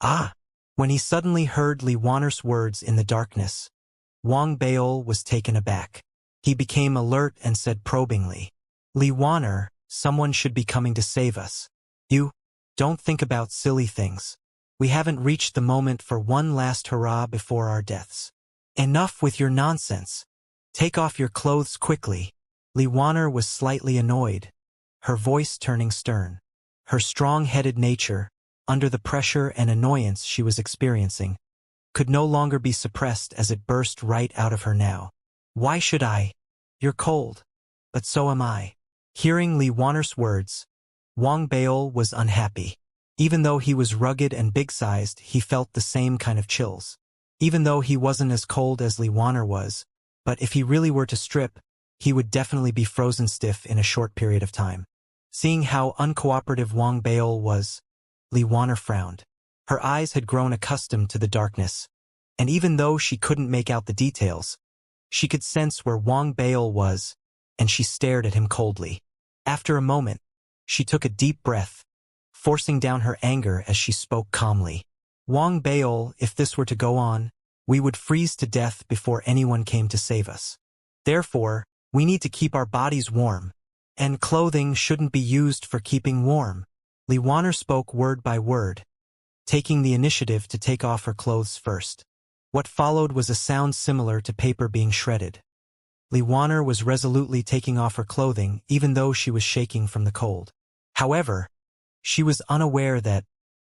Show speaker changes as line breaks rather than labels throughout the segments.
Ah! When he suddenly heard Li Wanner's words in the darkness, Wang Baol was taken aback. He became alert and said probingly, Li Wanner, someone should be coming to save us. You don't think about silly things. We haven't reached the moment for one last hurrah before our deaths. Enough with your nonsense. Take off your clothes quickly. Li Wanner was slightly annoyed, her voice turning stern. Her strong-headed nature, under the pressure and annoyance she was experiencing, could no longer be suppressed as it burst right out of her now. Why should I? You're cold. But so am I. Hearing Li Wanner's words, Wang Baol was unhappy. Even though he was rugged and big-sized, he felt the same kind of chills. Even though he wasn't as cold as Li Wanner was, but if he really were to strip, he would definitely be frozen stiff in a short period of time. Seeing how uncooperative Wang Baol was, Li Wanner frowned. Her eyes had grown accustomed to the darkness, and even though she couldn't make out the details, she could sense where Wang Baol was, and she stared at him coldly. After a moment, she took a deep breath, forcing down her anger as she spoke calmly. Wang Baol, if this were to go on, we would freeze to death before anyone came to save us. Therefore, we need to keep our bodies warm, and clothing shouldn't be used for keeping warm. Li Wanner spoke word by word, taking the initiative to take off her clothes first. What followed was a sound similar to paper being shredded. Li Wanner was resolutely taking off her clothing even though she was shaking from the cold. However, she was unaware that,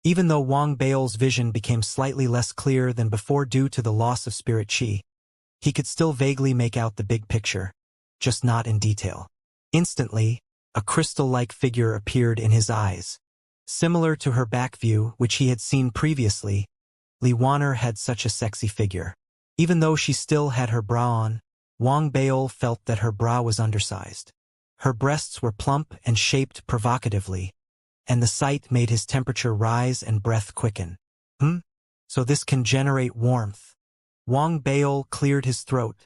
even though Wang Baol's vision became slightly less clear than before due to the loss of spirit qi, he could still vaguely make out the big picture, just not in detail. Instantly, a crystal-like figure appeared in his eyes. Similar to her back view, which he had seen previously, Li Wanner had such a sexy figure. Even though she still had her bra on, Wang Baol felt that her bra was undersized. Her breasts were plump and shaped provocatively, and the sight made his temperature rise and breath quicken. So this can generate warmth. Wang Baol cleared his throat,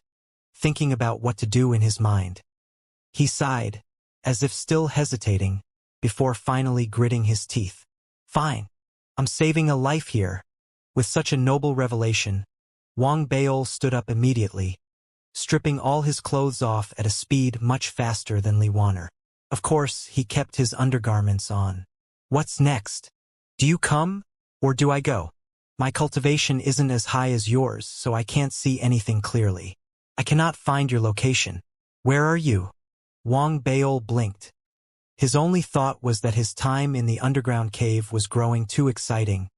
thinking about what to do in his mind. He sighed, as if still hesitating, before finally gritting his teeth. Fine. I'm saving a life here. With such a noble revelation, Wang Baol stood up immediately, stripping all his clothes off at a speed much faster than Li Wanner. Of course, he kept his undergarments on. What's next? Do you come, or do I go? My cultivation isn't as high as yours, so I can't see anything clearly. I cannot find your location. Where are you? Wang Baol blinked. His only thought was that his time in the underground cave was growing too exciting.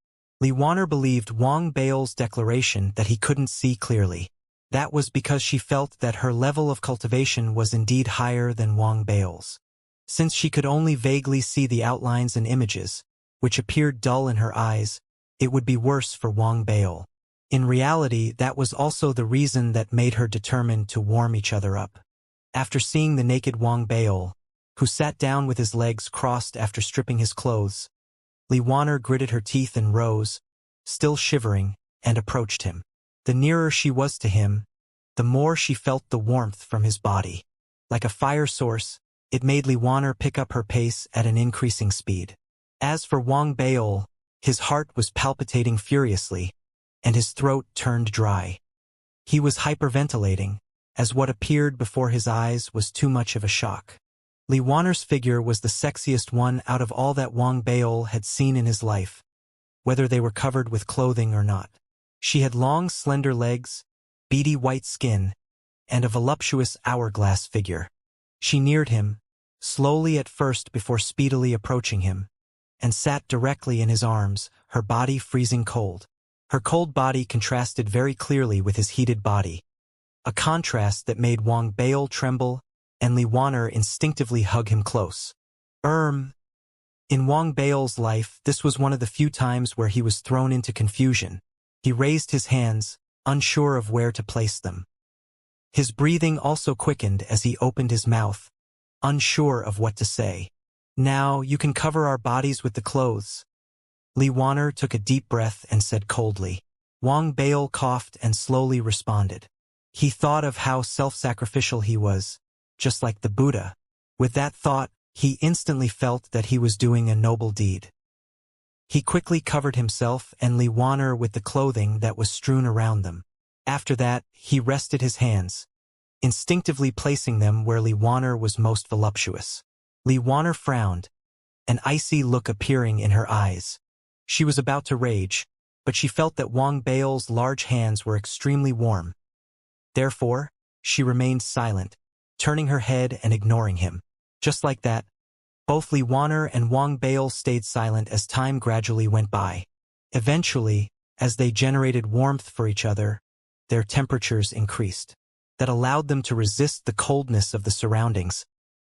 Li Wanner believed Wang Baol's declaration that he couldn't see clearly. That was because she felt that her level of cultivation was indeed higher than Wang Baol's. Since she could only vaguely see the outlines and images, which appeared dull in her eyes, it would be worse for Wang Baol. In reality, that was also the reason that made her determined to warm each other up. After seeing the naked Wang Baol, who sat down with his legs crossed after stripping his clothes, Li Wanner gritted her teeth and rose, still shivering, and approached him. The nearer she was to him, the more she felt the warmth from his body. Like a fire source, it made Li Wanner pick up her pace at an increasing speed. As for Wang Baol, his heart was palpitating furiously, and his throat turned dry. He was hyperventilating, as what appeared before his eyes was too much of a shock. Li Wanner's figure was the sexiest one out of all that Wang Baol had seen in his life, whether they were covered with clothing or not. She had long, slender legs, beady white skin, and a voluptuous hourglass figure. She neared him, slowly at first before speedily approaching him, and sat directly in his arms, her body freezing cold. Her cold body contrasted very clearly with his heated body, a contrast that made Wang Baol tremble and Li Wanner instinctively hug him close. In Wang Baol's life, this was one of the few times where he was thrown into confusion. He raised his hands, unsure of where to place them. His breathing also quickened as he opened his mouth, unsure of what to say. Now you can cover our bodies with the clothes. Li Wanner took a deep breath and said coldly. Wang Baol coughed and slowly responded. He thought of how self-sacrificial he was, just like the Buddha. With that thought, he instantly felt that he was doing a noble deed. He quickly covered himself and Li Wanner with the clothing that was strewn around them. After that, he rested his hands, instinctively placing them where Li Wanner was most voluptuous. Li Wanner frowned, an icy look appearing in her eyes. She was about to rage, but she felt that Wang Bao's large hands were extremely warm. Therefore, she remained silent, turning her head and ignoring him. Just like that, both Li Wanner and Wang Bao stayed silent as time gradually went by. Eventually, as they generated warmth for each other, their temperatures increased. That allowed them to resist the coldness of the surroundings,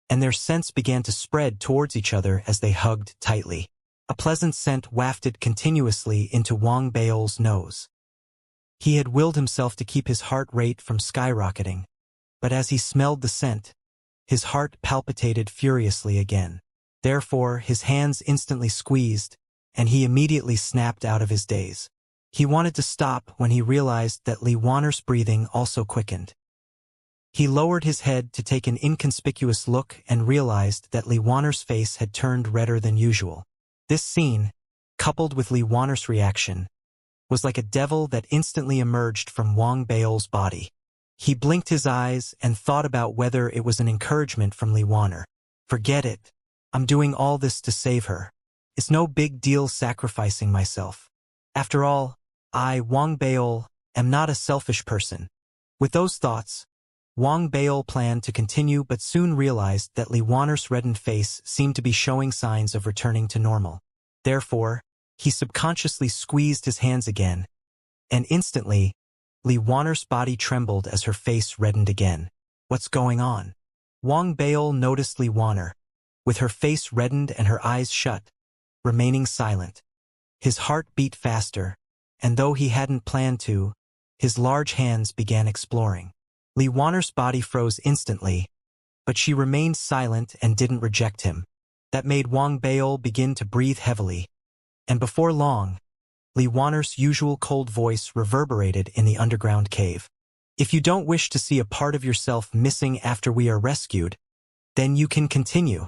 and their scents began to spread towards each other as they hugged tightly. A pleasant scent wafted continuously into Wang Bao's nose. He had willed himself to keep his heart rate from skyrocketing, but as he smelled the scent, his heart palpitated furiously again. Therefore, his hands instantly squeezed, and he immediately snapped out of his daze. He wanted to stop when he realized that Li Wanner's breathing also quickened. He lowered his head to take an inconspicuous look and realized that Li Wanner's face had turned redder than usual. This scene, coupled with Li Wanner's reaction, was like a devil that instantly emerged from Wang Bao's body. He blinked his eyes and thought about whether it was an encouragement from Li Wanner. Forget it. I'm doing all this to save her. It's no big deal sacrificing myself. After all, I, Wang Bao, am not a selfish person. With those thoughts, Wang Bao planned to continue but soon realized that Li Wanner's reddened face seemed to be showing signs of returning to normal. Therefore, he subconsciously squeezed his hands again, and instantly, Li Wanner's body trembled as her face reddened again. What's going on? Wang Bao noticed Li Wanner, with her face reddened and her eyes shut, remaining silent. His heart beat faster, and though he hadn't planned to, his large hands began exploring. Li Wanner's body froze instantly, but she remained silent and didn't reject him. That made Wang Bao begin to breathe heavily, and before long, Li Wanner's usual cold voice reverberated in the underground cave. If you don't wish to see a part of yourself missing after we are rescued, then you can continue.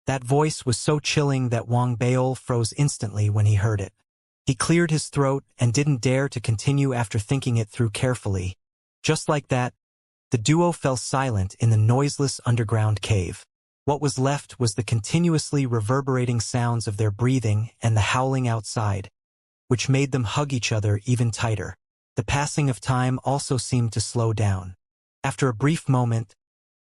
That voice was so chilling that Wang Bao froze instantly when he heard it. He cleared his throat and didn't dare to continue after thinking it through carefully. Just like that, the duo fell silent in the noiseless underground cave. What was left was the continuously reverberating sounds of their breathing and the howling outside, which made them hug each other even tighter. The passing of time also seemed to slow down. After a brief moment,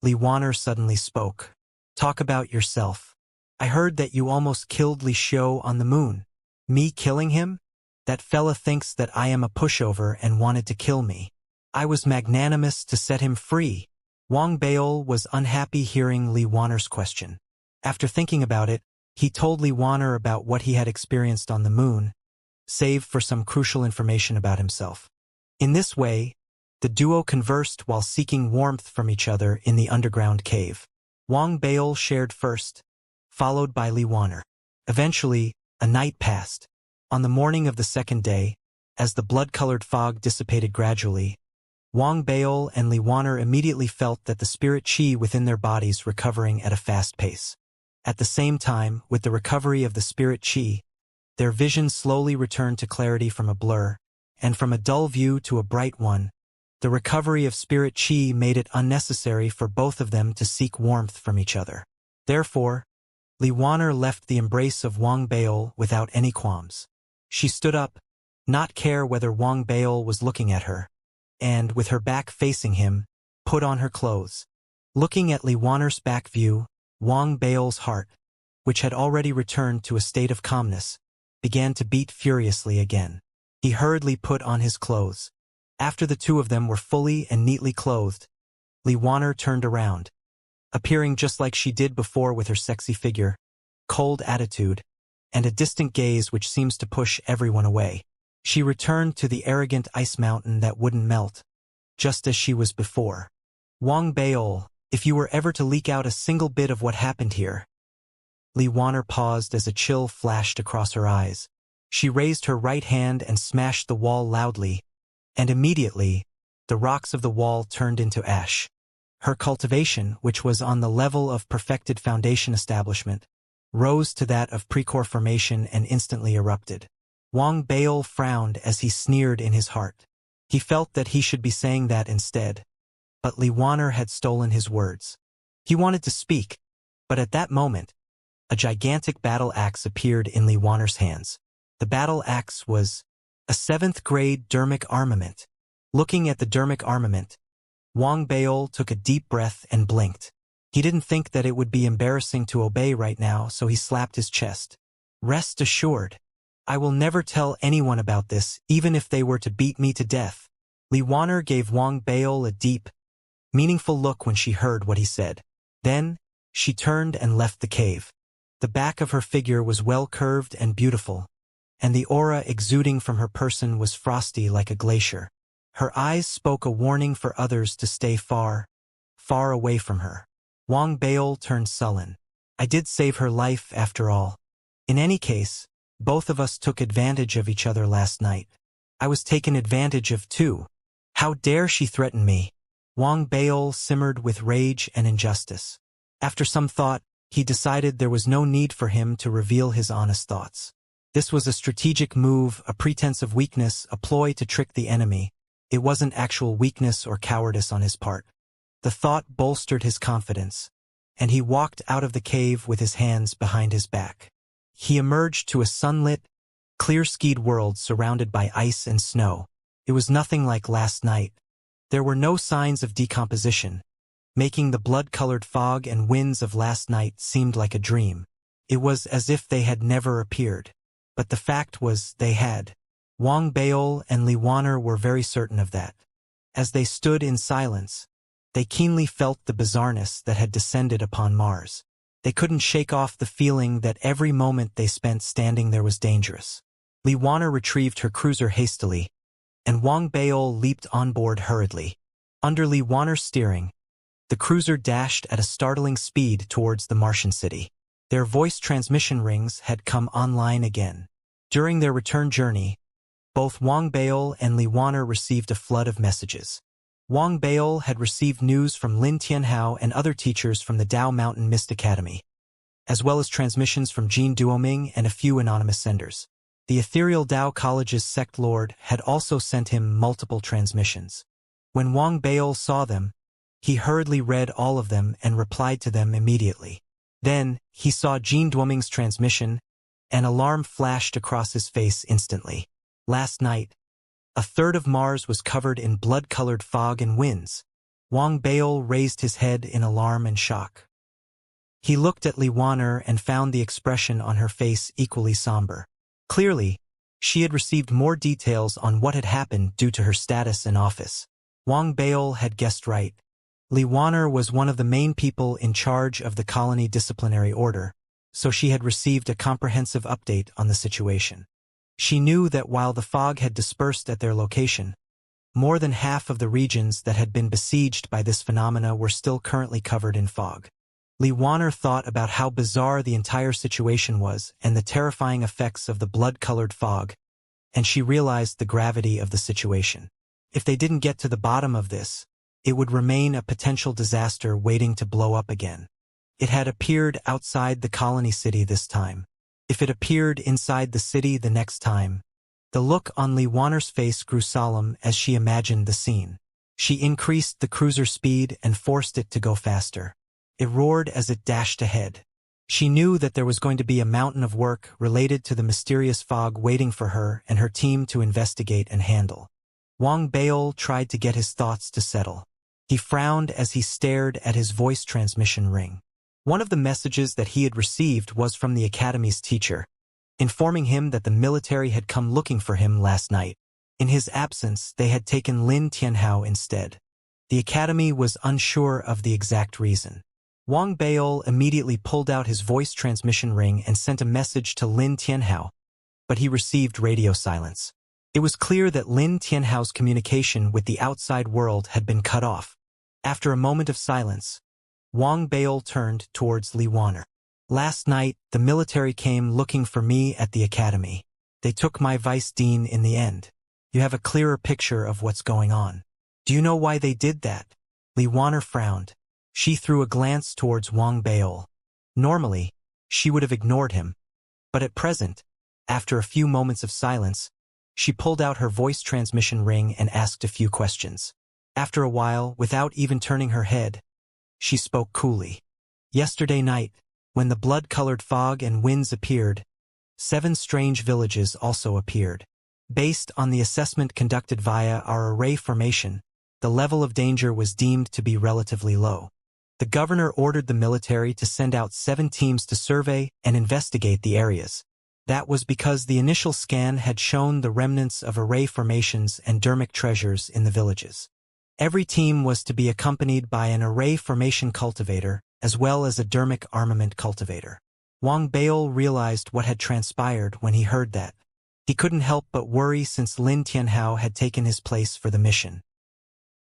Li Wanner suddenly spoke. Talk about yourself. I heard that you almost killed Li Xiu on the moon. Me killing him? That fella thinks that I am a pushover and wanted to kill me. I was magnanimous to set him free. Wang Bao was unhappy hearing Li Wanner's question. After thinking about it, he told Li Wanner about what he had experienced on the moon, save for some crucial information about himself. In this way, the duo conversed while seeking warmth from each other in the underground cave. Wang Bao shared first, followed by Li Wanner. Eventually, a night passed. On the morning of the second day, as the blood-colored fog dissipated gradually, Wang Bao and Li Wanner immediately felt that the spirit qi within their bodies recovering at a fast pace. At the same time, with the recovery of the spirit qi, their vision slowly returned to clarity from a blur, and from a dull view to a bright one. The recovery of spirit qi made it unnecessary for both of them to seek warmth from each other. Therefore, Li Wanner left the embrace of Wang Bao without any qualms. She stood up, not care whether Wang Bao was looking at her, and, with her back facing him, put on her clothes. Looking at Li Wanner's back view, Wang Bao's heart, which had already returned to a state of calmness, began to beat furiously again. He hurriedly put on his clothes. After the two of them were fully and neatly clothed, Li Wanner turned around, appearing just like she did before with her sexy figure, cold attitude, and a distant gaze which seems to push everyone away. She returned to the arrogant ice mountain that wouldn't melt, just as she was before. Wang Bao, if you were ever to leak out a single bit of what happened here. Li Wanner paused as a chill flashed across her eyes. She raised her right hand and smashed the wall loudly, and immediately, the rocks of the wall turned into ash. Her cultivation, which was on the level of perfected foundation establishment, rose to that of precore formation and instantly erupted. Wang Baol frowned as he sneered in his heart. He felt that he should be saying that instead. But Li Wanner had stolen his words. He wanted to speak, but at that moment, a gigantic battle axe appeared in Li Wanner's hands. The battle axe was a 7th-grade dermic armament. Looking at the dermic armament, Wang Baol took a deep breath and blinked. He didn't think that it would be embarrassing to obey right now, so he slapped his chest. Rest assured, I will never tell anyone about this, even if they were to beat me to death. Li Wanner gave Wang Baol a deep, meaningful look when she heard what he said. Then, she turned and left the cave. The back of her figure was well-curved and beautiful, and the aura exuding from her person was frosty like a glacier. Her eyes spoke a warning for others to stay far, far away from her. Wang Baol turned sullen. I did save her life after all. In any case, both of us took advantage of each other last night. I was taken advantage of too. How dare she threaten me? Wang Baol simmered with rage and injustice. After some thought, he decided there was no need for him to reveal his honest thoughts. This was a strategic move, a pretense of weakness, a ploy to trick the enemy. It wasn't actual weakness or cowardice on his part. The thought bolstered his confidence, and he walked out of the cave with his hands behind his back. He emerged to a sunlit, clear-skied world surrounded by ice and snow. It was nothing like last night. There were no signs of decomposition, making the blood-colored fog and winds of last night seemed like a dream. It was as if they had never appeared. But the fact was they had. Wang Baol and Li Wanner were very certain of that. As they stood in silence, they keenly felt the bizarreness that had descended upon Mars. They couldn't shake off the feeling that every moment they spent standing there was dangerous. Li Wanner retrieved her cruiser hastily, and Wang Baol leaped on board hurriedly. Under Li Wanner's steering, the cruiser dashed at a startling speed towards the Martian city. Their voice transmission rings had come online again. During their return journey, both Wang Baol and Li Wanner received a flood of messages. Wang Baol had received news from Lin Tianhao and other teachers from the Dao Mountain Mist Academy, as well as transmissions from Jin Duoming and a few anonymous senders. The ethereal Dao College's sect lord had also sent him multiple transmissions. When Wang Baol saw them, he hurriedly read all of them and replied to them immediately. Then, he saw Jin Duoming's transmission. An alarm flashed across his face instantly. Last night, a third of Mars was covered in blood-colored fog and winds. Wang Baol raised his head in alarm and shock. He looked at Li Wanner and found the expression on her face equally somber. Clearly, she had received more details on what had happened due to her status in office. Wang Baol had guessed right. Li Wanner was one of the main people in charge of the colony disciplinary order, so she had received a comprehensive update on the situation. She knew that while the fog had dispersed at their location, more than half of the regions that had been besieged by this phenomena were still currently covered in fog. Li Wanner thought about how bizarre the entire situation was and the terrifying effects of the blood-colored fog, and she realized the gravity of the situation. If they didn't get to the bottom of this, it would remain a potential disaster waiting to blow up again. It had appeared outside the colony city this time. If it appeared inside the city the next time, the look on Li Wanner's face grew solemn as she imagined the scene. She increased the cruiser's speed and forced it to go faster. It roared as it dashed ahead. She knew that there was going to be a mountain of work related to the mysterious fog waiting for her and her team to investigate and handle. Wang Baol tried to get his thoughts to settle. He frowned as he stared at his voice transmission ring. One of the messages that he had received was from the Academy's teacher, informing him that the military had come looking for him last night. In his absence, they had taken Lin Tianhao instead. The Academy was unsure of the exact reason. Wang Baol immediately pulled out his voice transmission ring and sent a message to Lin Tianhao, but he received radio silence. It was clear that Lin Tianhao's communication with the outside world had been cut off. After a moment of silence, Wang Baol turned towards Li Wanner. Last night, the military came looking for me at the Academy. They took my vice dean in the end. You have a clearer picture of what's going on. Do you know why they did that? Li Wanner frowned. She threw a glance towards Wang Baol. Normally, she would have ignored him. But at present, after a few moments of silence, she pulled out her voice transmission ring and asked a few questions. After a while, without even turning her head, she spoke coolly. Yesterday night, when the blood-colored fog and winds appeared, 7 strange villages also appeared. Based on the assessment conducted via our array formation, the level of danger was deemed to be relatively low. The governor ordered the military to send out 7 teams to survey and investigate the areas. That was because the initial scan had shown the remnants of array formations and dermic treasures in the villages. Every team was to be accompanied by an array formation cultivator as well as a dermic armament cultivator. Wang Baol realized what had transpired when he heard that. He couldn't help but worry since Lin Tianhao had taken his place for the mission.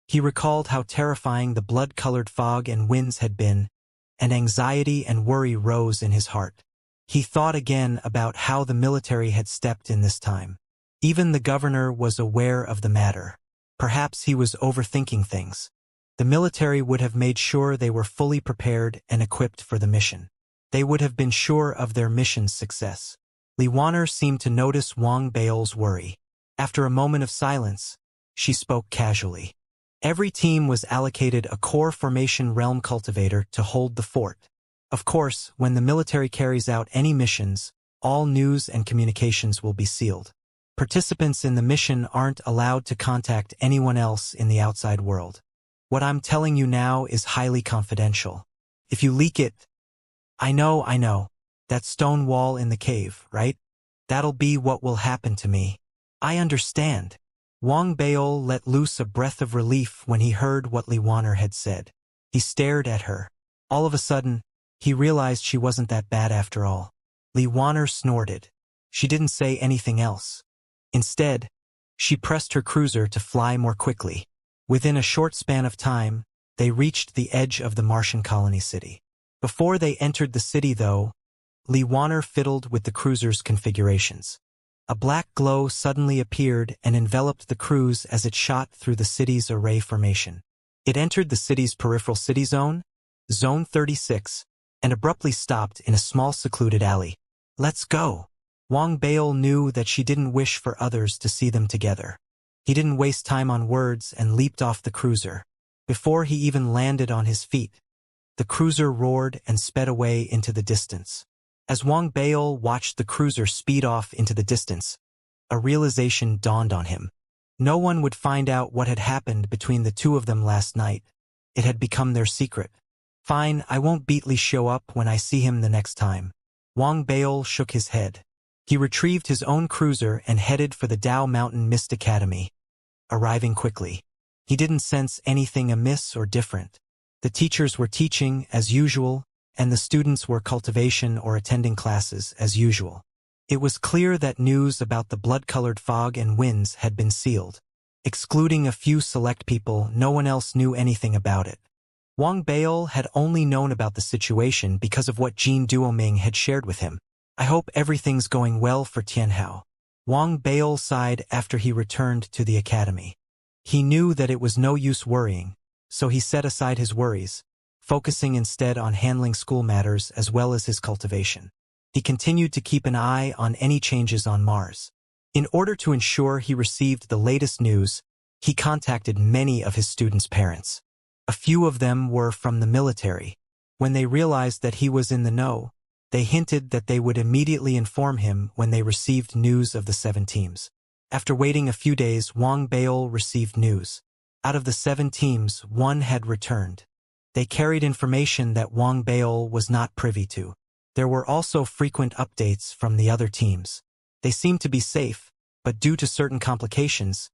He recalled how terrifying the blood-colored fog and winds had been, and anxiety and worry rose in his heart. He thought again about how the military had stepped in this time. Even the governor was aware of the matter. Perhaps he was overthinking things. The military would have made sure they were fully prepared and equipped for the mission. They would have been sure of their mission's success. Li Wanner seemed to notice Wang Baol's worry. After a moment of silence, she spoke casually. Every team was allocated a core formation realm cultivator to hold the fort. Of course, when the military carries out any missions, all news and communications will be sealed. Participants in the mission aren't allowed to contact anyone else in the outside world. What I'm telling you now is highly confidential. If you leak it, I know. That stone wall in the cave, right? That'll be what will happen to me. I understand. Wang Baol let loose a breath of relief when he heard what Li Wanner had said. He stared at her. All of a sudden, he realized she wasn't that bad after all. Li Wanner snorted. She didn't say anything else. Instead, she pressed her cruiser to fly more quickly. Within a short span of time, they reached the edge of the Martian colony city. Before they entered the city, though, Li Wanner fiddled with the cruiser's configurations. A black glow suddenly appeared and enveloped the cruise as it shot through the city's array formation. It entered the city's peripheral city zone, Zone 36, and abruptly stopped in a small secluded alley. Let's go. Wang Baol knew that she didn't wish for others to see them together. He didn't waste time on words and leaped off the cruiser. Before he even landed on his feet, the cruiser roared and sped away into the distance. As Wang Baol watched the cruiser speed off into the distance, a realization dawned on him. No one would find out what had happened between the two of them last night. It had become their secret. Fine, I won't beatly show up when I see him the next time. Wang Baol shook his head. He retrieved his own cruiser and headed for the Dao Mountain Mist Academy, arriving quickly. He didn't sense anything amiss or different. The teachers were teaching as usual, and the students were cultivation or attending classes as usual. It was clear that news about the blood-colored fog and winds had been sealed. Excluding a few select people, no one else knew anything about it. Wang Baol had only known about the situation because of what Jin Duoming had shared with him. I hope everything's going well for Tianhao. Wang Baol sighed after he returned to the academy. He knew that it was no use worrying, so he set aside his worries, focusing instead on handling school matters as well as his cultivation. He continued to keep an eye on any changes on Mars. In order to ensure he received the latest news, he contacted many of his students' parents. A few of them were from the military. When they realized that he was in the know, they hinted that they would immediately inform him when they received news of the 7 teams. After waiting a few days, Wang Baol received news. Out of the 7 teams, 1 had returned. They carried information that Wang Baol was not privy to. There were also frequent updates from the other teams. They seemed to be safe, but due to certain complications,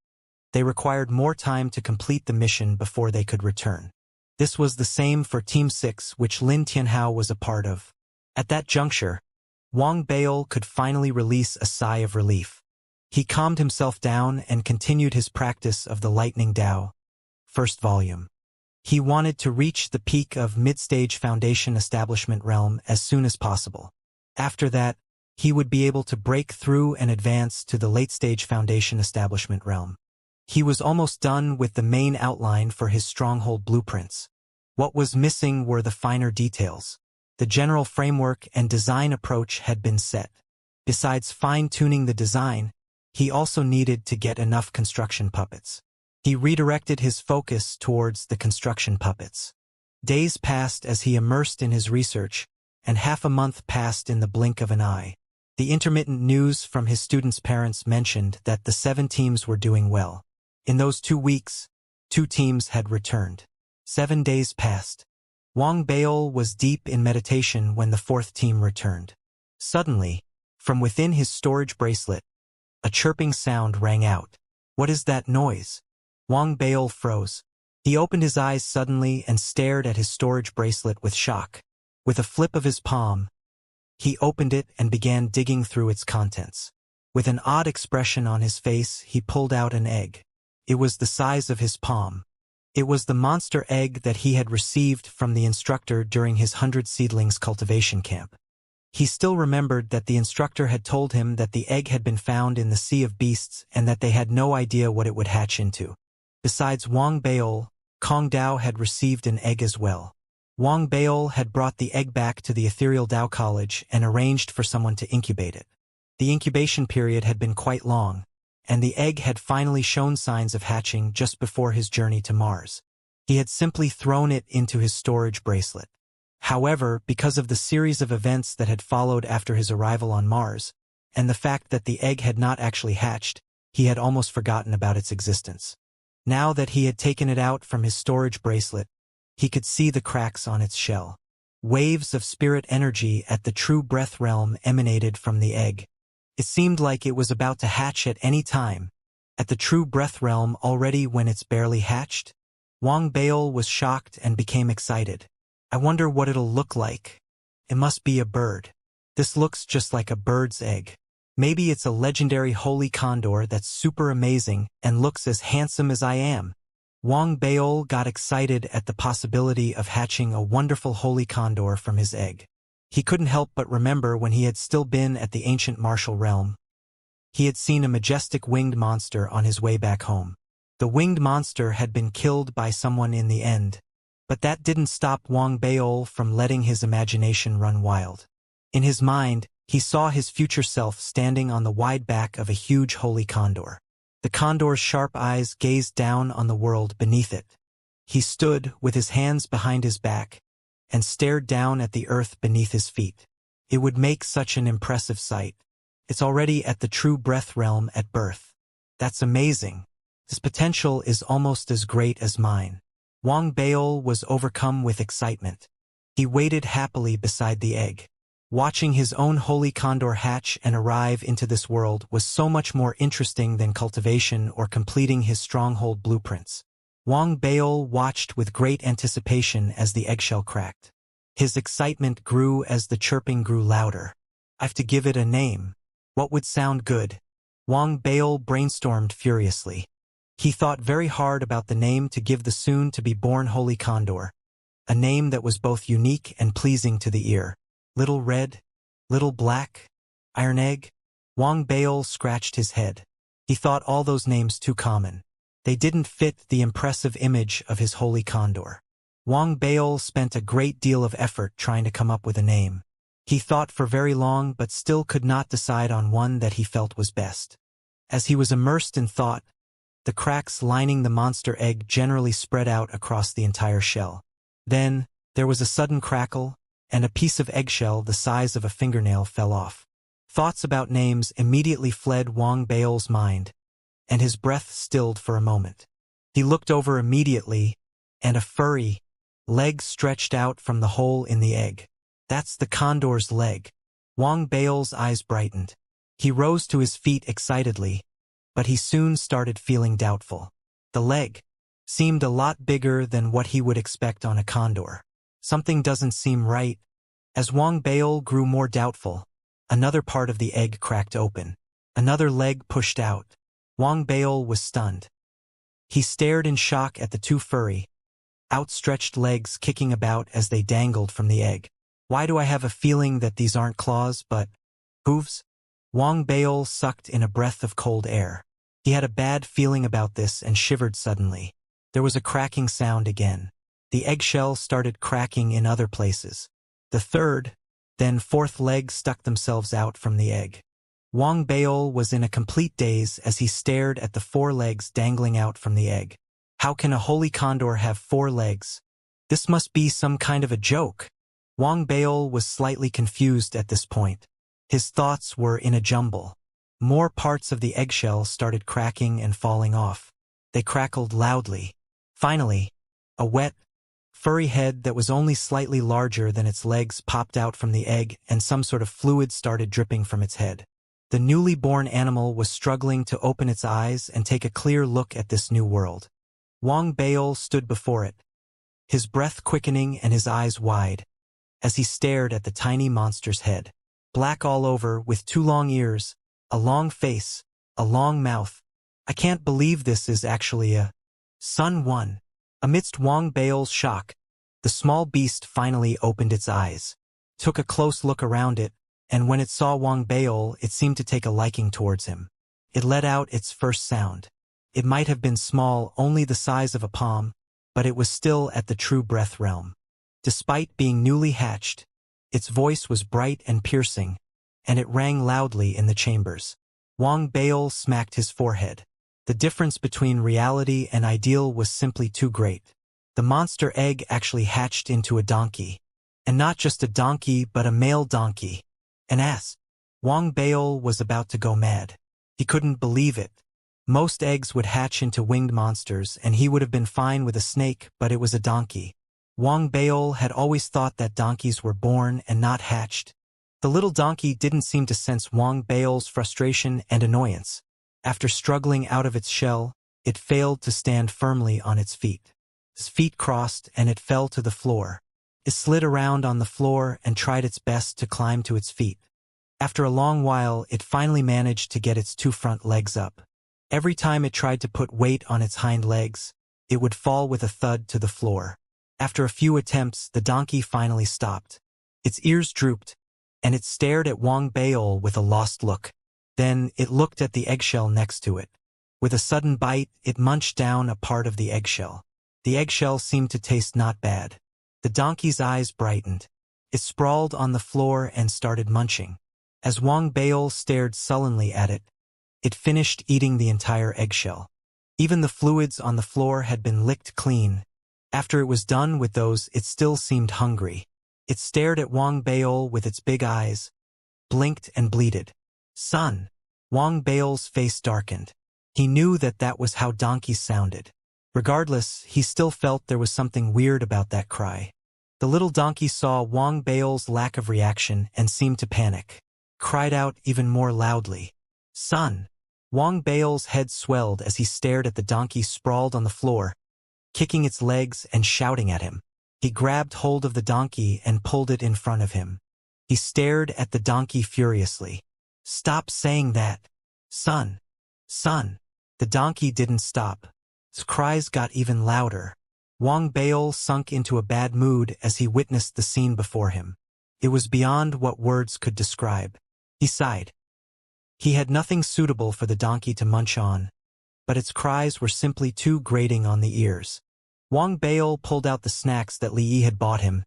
they required more time to complete the mission before they could return. This was the same for Team 6, which Lin Tianhao was a part of. At that juncture, Wang Baol could finally release a sigh of relief. He calmed himself down and continued his practice of the Lightning Dao, first volume. He wanted to reach the peak of mid-stage foundation establishment realm as soon as possible. After that, he would be able to break through and advance to the late-stage foundation establishment realm. He was almost done with the main outline for his stronghold blueprints. What was missing were the finer details. The general framework and design approach had been set. Besides fine-tuning the design, he also needed to get enough construction puppets. He redirected his focus towards the construction puppets. Days passed as he immersed in his research, and half a month passed in the blink of an eye. The intermittent news from his students' parents mentioned that the 7 teams were doing well. In those 2 weeks, 2 teams had returned. 7 days passed. Wang Baol was deep in meditation when the 4th team returned. Suddenly, from within his storage bracelet, a chirping sound rang out. "What is that noise?" Wang Baol froze. He opened his eyes suddenly and stared at his storage bracelet with shock. With a flip of his palm, he opened it and began digging through its contents. With an odd expression on his face, he pulled out an egg. It was the size of his palm. It was the monster egg that he had received from the instructor during his 100 seedlings cultivation camp. He still remembered that the instructor had told him that the egg had been found in the Sea of Beasts and that they had no idea what it would hatch into. Besides Wang Baol, Kong Dao had received an egg as well. Wang Baol had brought the egg back to the Ethereal Dao College and arranged for someone to incubate it. The incubation period had been quite long, and the egg had finally shown signs of hatching just before his journey to Mars. He had simply thrown it into his storage bracelet. However, because of the series of events that had followed after his arrival on Mars, and the fact that the egg had not actually hatched, he had almost forgotten about its existence. Now that he had taken it out from his storage bracelet, he could see the cracks on its shell. Waves of spirit energy at the true breath realm emanated from the egg. It seemed like it was about to hatch at any time. At the true breath realm already when it's barely hatched? Wang Baol was shocked and became excited. "I wonder what it'll look like. It must be a bird. This looks just like a bird's egg. Maybe it's a legendary holy condor that's super amazing and looks as handsome as I am." Wang Baol got excited at the possibility of hatching a wonderful holy condor from his egg. He couldn't help but remember when he had still been at the ancient martial realm. He had seen a majestic winged monster on his way back home. The winged monster had been killed by someone in the end, but that didn't stop Wang Baol from letting his imagination run wild. In his mind, he saw his future self standing on the wide back of a huge holy condor. The condor's sharp eyes gazed down on the world beneath it. He stood with his hands behind his back and stared down at the earth beneath his feet. It would make such an impressive sight. It's already at the true breath realm at birth. That's amazing. This potential is almost as great as mine. Wang Baol was overcome with excitement. He waited happily beside the egg. Watching his own holy condor hatch and arrive into this world was so much more interesting than cultivation or completing his stronghold blueprints. Wang Baol watched with great anticipation as the eggshell cracked. His excitement grew as the chirping grew louder. "I've to give it a name. What would sound good?" Wang Baol brainstormed furiously. He thought very hard about the name to give the soon-to-be-born holy condor, a name that was both unique and pleasing to the ear. Little Red? Little Black? Iron Egg? Wang Baol scratched his head. He thought all those names too common. They didn't fit the impressive image of his holy condor. Wang Baol spent a great deal of effort trying to come up with a name. He thought for very long but still could not decide on one that he felt was best. As he was immersed in thought, the cracks lining the monster egg generally spread out across the entire shell. Then, there was a sudden crackle, and a piece of eggshell the size of a fingernail fell off. Thoughts about names immediately fled Wang Baol's mind, and his breath stilled for a moment. He looked over immediately, and a furry leg stretched out from the hole in the egg. "That's the condor's leg." Wang Baol's eyes brightened. He rose to his feet excitedly, but he soon started feeling doubtful. The leg seemed a lot bigger than what he would expect on a condor. Something doesn't seem right. As Wang Baol grew more doubtful, another part of the egg cracked open. Another leg pushed out. Wang Baol was stunned. He stared in shock at the 2 furry, outstretched legs kicking about as they dangled from the egg. "Why do I have a feeling that these aren't claws but hooves?" Wang Baol sucked in a breath of cold air. He had a bad feeling about this and shivered suddenly. There was a cracking sound again. The eggshell started cracking in other places. The third, then fourth leg stuck themselves out from the egg. Wang Baol was in a complete daze as he stared at the 4 legs dangling out from the egg. How can a holy condor have 4 legs? This must be some kind of a joke. Wang Baol was slightly confused at this point. His thoughts were in a jumble. More parts of the eggshell started cracking and falling off. They crackled loudly. Finally, a wet, furry head that was only slightly larger than its legs popped out from the egg, and some sort of fluid started dripping from its head. The newly born animal was struggling to open its eyes and take a clear look at this new world. Wang Baol stood before it, his breath quickening and his eyes wide, as he stared at the tiny monster's head. Black all over, with 2 long ears, a long face, a long mouth. I can't believe this is actually a Sun 1. Amidst Wang Baol's shock, the small beast finally opened its eyes, took a close look around it, and when it saw Wang Baol, it seemed to take a liking towards him. It let out its first sound. It might have been small, only the size of a palm, but it was still at the true breath realm. Despite being newly hatched, its voice was bright and piercing, and it rang loudly in the chambers. Wang Baol smacked his forehead. The difference between reality and ideal was simply too great. The monster egg actually hatched into a donkey. And not just a donkey, but a male donkey. An ass. Wang Baol was about to go mad. He couldn't believe it. Most eggs would hatch into winged monsters, and he would have been fine with a snake, but it was a donkey. Wang Baol had always thought that donkeys were born and not hatched. The little donkey didn't seem to sense Wang Baol's frustration and annoyance. After struggling out of its shell, it failed to stand firmly on its feet. Its feet crossed and it fell to the floor. It slid around on the floor and tried its best to climb to its feet. After a long while, it finally managed to get its 2 front legs up. Every time it tried to put weight on its hind legs, it would fall with a thud to the floor. After a few attempts, the donkey finally stopped. Its ears drooped, and it stared at Wang Baol with a lost look. Then it looked at the eggshell next to it. With a sudden bite, it munched down a part of the eggshell. The eggshell seemed to taste not bad. The donkey's eyes brightened. It sprawled on the floor and started munching. As Wang Baol stared sullenly at it, it finished eating the entire eggshell. Even the fluids on the floor had been licked clean. After it was done with those, it still seemed hungry. It stared at Wang Baol with its big eyes, blinked and bleated. Son! Wang Baol's face darkened. He knew that that was how donkeys sounded. Regardless, he still felt there was something weird about that cry. The little donkey saw Wang Baol's lack of reaction and seemed to panic. Cried out even more loudly. Son! Wang Baol's head swelled as he stared at the donkey sprawled on the floor, kicking its legs and shouting at him. He grabbed hold of the donkey and pulled it in front of him. He stared at the donkey furiously. Stop saying that. Son! Son! The donkey didn't stop. His cries got even louder. Wang Baol sunk into a bad mood as he witnessed the scene before him. It was beyond what words could describe. He sighed. He had nothing suitable for the donkey to munch on, but its cries were simply too grating on the ears. Wang Baol pulled out the snacks that Li Yi had bought him,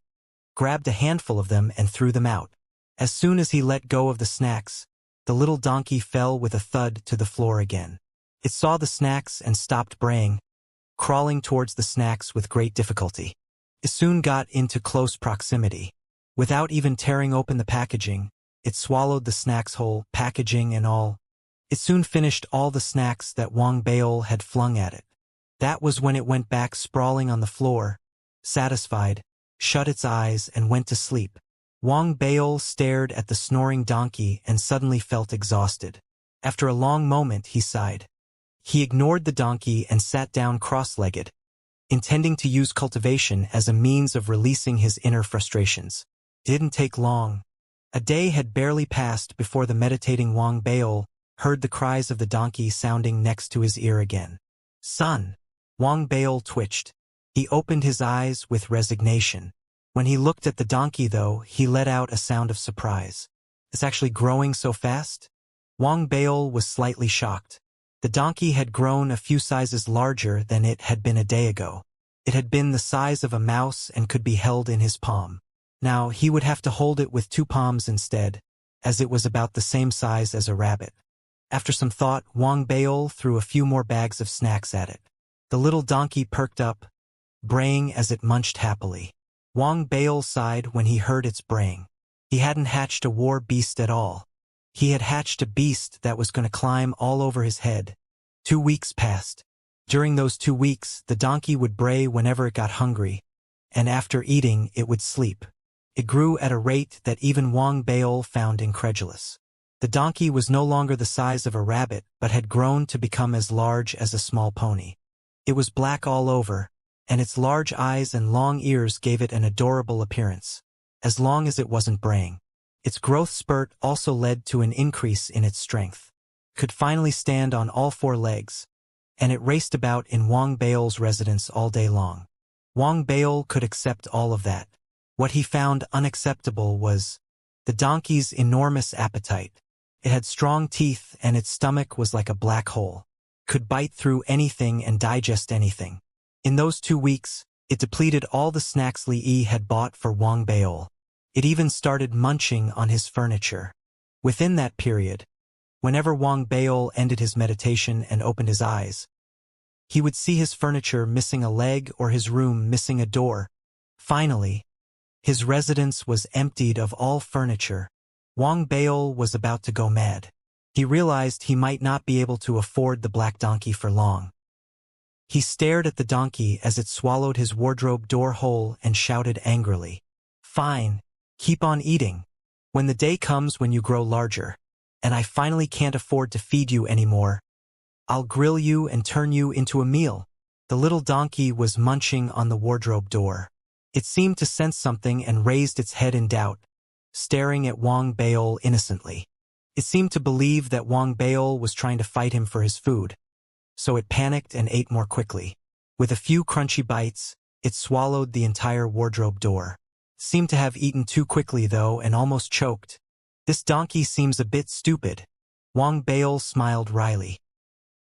grabbed a handful of them and threw them out. As soon as he let go of the snacks, the little donkey fell with a thud to the floor again. It saw the snacks and stopped braying, crawling towards the snacks with great difficulty. It soon got into close proximity. Without even tearing open the packaging, it swallowed the snacks whole, packaging and all. It soon finished all the snacks that Wang Baol had flung at it. That was when it went back sprawling on the floor, satisfied, shut its eyes and went to sleep. Wang Baol stared at the snoring donkey and suddenly felt exhausted. After a long moment, he sighed. He ignored the donkey and sat down cross-legged, intending to use cultivation as a means of releasing his inner frustrations. It didn't take long. A day had barely passed before the meditating Wang Baol heard the cries of the donkey sounding next to his ear again. Son! Wang Baol twitched. He opened his eyes with resignation. When he looked at the donkey, though, he let out a sound of surprise. It's actually growing so fast? Wang Baol was slightly shocked. The donkey had grown a few sizes larger than it had been a day ago. It had been the size of a mouse and could be held in his palm. Now he would have to hold it with 2 palms instead, as it was about the same size as a rabbit. After some thought, Wang Baol threw a few more bags of snacks at it. The little donkey perked up, braying as it munched happily. Wang Baol sighed when he heard its braying. He hadn't hatched a war beast at all. He had hatched a beast that was going to climb all over his head. 2 weeks passed. During those 2 weeks, the donkey would bray whenever it got hungry, and after eating, it would sleep. It grew at a rate that even Wang Baol found incredulous. The donkey was no longer the size of a rabbit, but had grown to become as large as a small pony. It was black all over, and its large eyes and long ears gave it an adorable appearance, as long as it wasn't braying. Its growth spurt also led to an increase in its strength. It could finally stand on all 4 legs, and it raced about in Wang Baol's residence all day long. Wang Baol could accept all of that. What he found unacceptable was the donkey's enormous appetite. It had strong teeth and its stomach was like a black hole. It could bite through anything and digest anything. In those 2 weeks, it depleted all the snacks Li Yi had bought for Wang Baol. It even started munching on his furniture. Within that period, whenever Wang Baol ended his meditation and opened his eyes, he would see his furniture missing a leg or his room missing a door. Finally, his residence was emptied of all furniture. Wang Baol was about to go mad. He realized he might not be able to afford the black donkey for long. He stared at the donkey as it swallowed his wardrobe door hole and shouted angrily, "Fine, keep on eating. When the day comes when you grow larger, and I finally can't afford to feed you anymore, I'll grill you and turn you into a meal." The little donkey was munching on the wardrobe door. It seemed to sense something and raised its head in doubt, staring at Wang Baol innocently. It seemed to believe that Wang Baol was trying to fight him for his food, so it panicked and ate more quickly. With a few crunchy bites, it swallowed the entire wardrobe door. It seemed to have eaten too quickly though and almost choked. "This donkey seems a bit stupid." Wang Baol smiled wryly.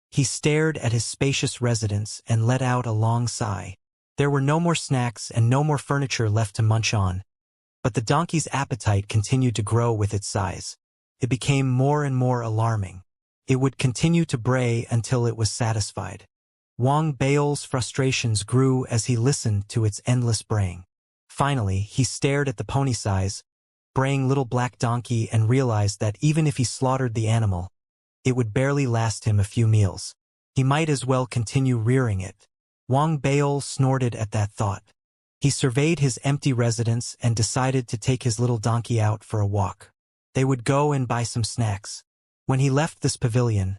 He stared at his spacious residence and let out a long sigh. There were no more snacks and no more furniture left to munch on, but the donkey's appetite continued to grow with its size. It became more and more alarming. It would continue to bray until it was satisfied. Wang Baol's frustrations grew as he listened to its endless braying. Finally, he stared at the pony-size, braying little black donkey and realized that even if he slaughtered the animal, it would barely last him a few meals. He might as well continue rearing it. Wang Baol snorted at that thought. He surveyed his empty residence and decided to take his little donkey out for a walk. They would go and buy some snacks. When he left this pavilion,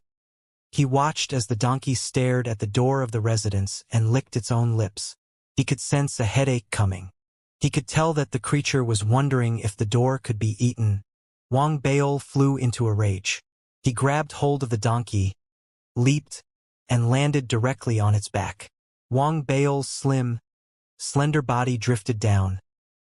he watched as the donkey stared at the door of the residence and licked its own lips. He could sense a headache coming. He could tell that the creature was wondering if the door could be eaten. Wang Baol flew into a rage. He grabbed hold of the donkey, leaped, and landed directly on its back. Wang Baol's slim, slender body drifted down,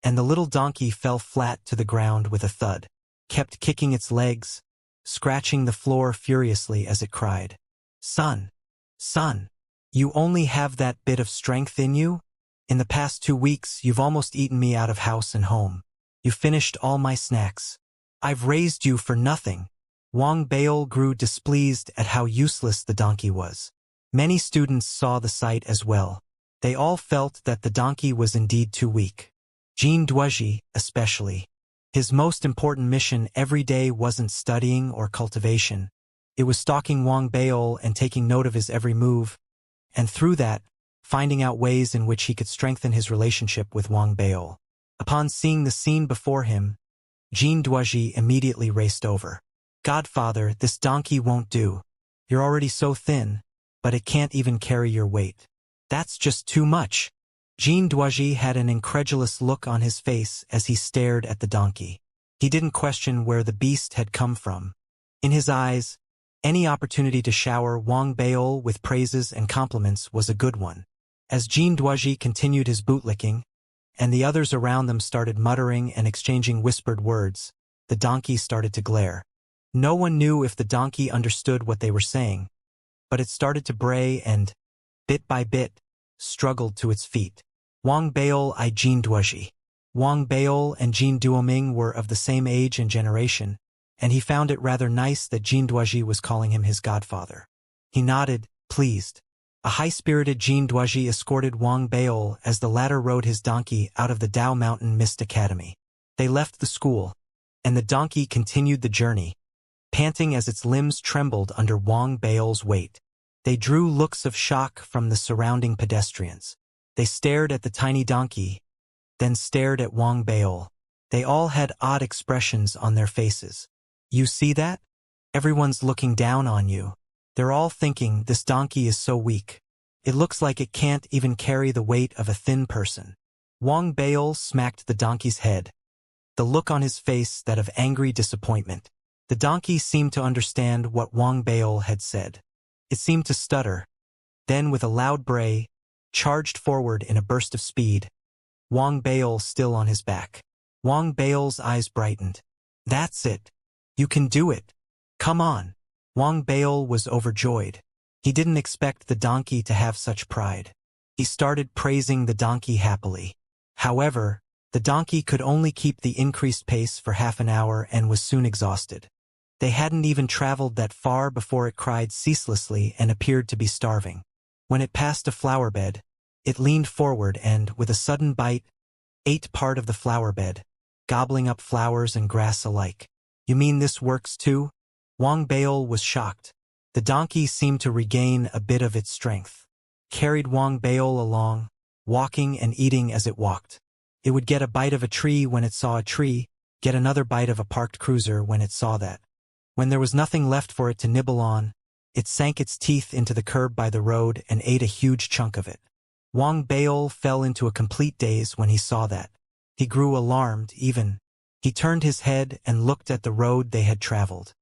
and the little donkey fell flat to the ground with a thud. Kept kicking its legs, scratching the floor furiously as it cried, "Son, son, you only have that bit of strength in you? In the past 2 weeks, you've almost eaten me out of house and home. You finished all my snacks. I've raised you for nothing." Wang Baol grew displeased at how useless the donkey was. Many students saw the sight as well. They all felt that the donkey was indeed too weak. Jean Duoji, especially. His most important mission every day wasn't studying or cultivation. It was stalking Wang Baol and taking note of his every move, and through that, finding out ways in which he could strengthen his relationship with Wang Baol. Upon seeing the scene before him, Jean Duoji immediately raced over. "Godfather, this donkey won't do. You're already so thin, but it can't even carry your weight. That's just too much." Jean Duoji had an incredulous look on his face as he stared at the donkey. He didn't question where the beast had come from. In his eyes, any opportunity to shower Wang Baol with praises and compliments was a good one. As Jean Duoji continued his bootlicking, and the others around them started muttering and exchanging whispered words, the donkey started to glare. No one knew if the donkey understood what they were saying, but it started to bray and, bit by bit, struggled to its feet. Wang Baol eyed Jean Duoji. Wang Baol and Jin Duoming were of the same age and generation, and he found it rather nice that Jin Duoji was calling him his godfather. He nodded, pleased. A high-spirited Jin Duoji escorted Wang Baol as the latter rode his donkey out of the Dao Mountain Mist Academy. They left the school, and the donkey continued the journey, panting as its limbs trembled under Wang Baol's weight. They drew looks of shock from the surrounding pedestrians. They stared at the tiny donkey, then stared at Wang Baol. They all had odd expressions on their faces. You see that? Everyone's looking down on you. They're all thinking this donkey is so weak. It looks like it can't even carry the weight of a thin person. Wang Baol smacked the donkey's head, the look on his face that of angry disappointment. The donkey seemed to understand what Wang Baol had said. It seemed to stutter. Then with a loud bray, charged forward in a burst of speed, Wang Baol still on his back. Wang Baol's eyes brightened. That's it. You can do it. Come on. Wang Baol was overjoyed. He didn't expect the donkey to have such pride. He started praising the donkey happily. However, the donkey could only keep the increased pace for half an hour and was soon exhausted. They hadn't even traveled that far before it cried ceaselessly and appeared to be starving. When it passed a flower bed, it leaned forward and, with a sudden bite, ate part of the flower bed, gobbling up flowers and grass alike. You mean this works too? Wang Baol was shocked. The donkey seemed to regain a bit of its strength. Carried Wang Baol along, walking and eating as it walked. It would get a bite of a tree when it saw a tree, get another bite of a parked cruiser when it saw that. When there was nothing left for it to nibble on, it sank its teeth into the curb by the road and ate a huge chunk of it. Wang Baol fell into a complete daze when he saw that. He grew alarmed, even. He turned his head and looked at the road they had traveled.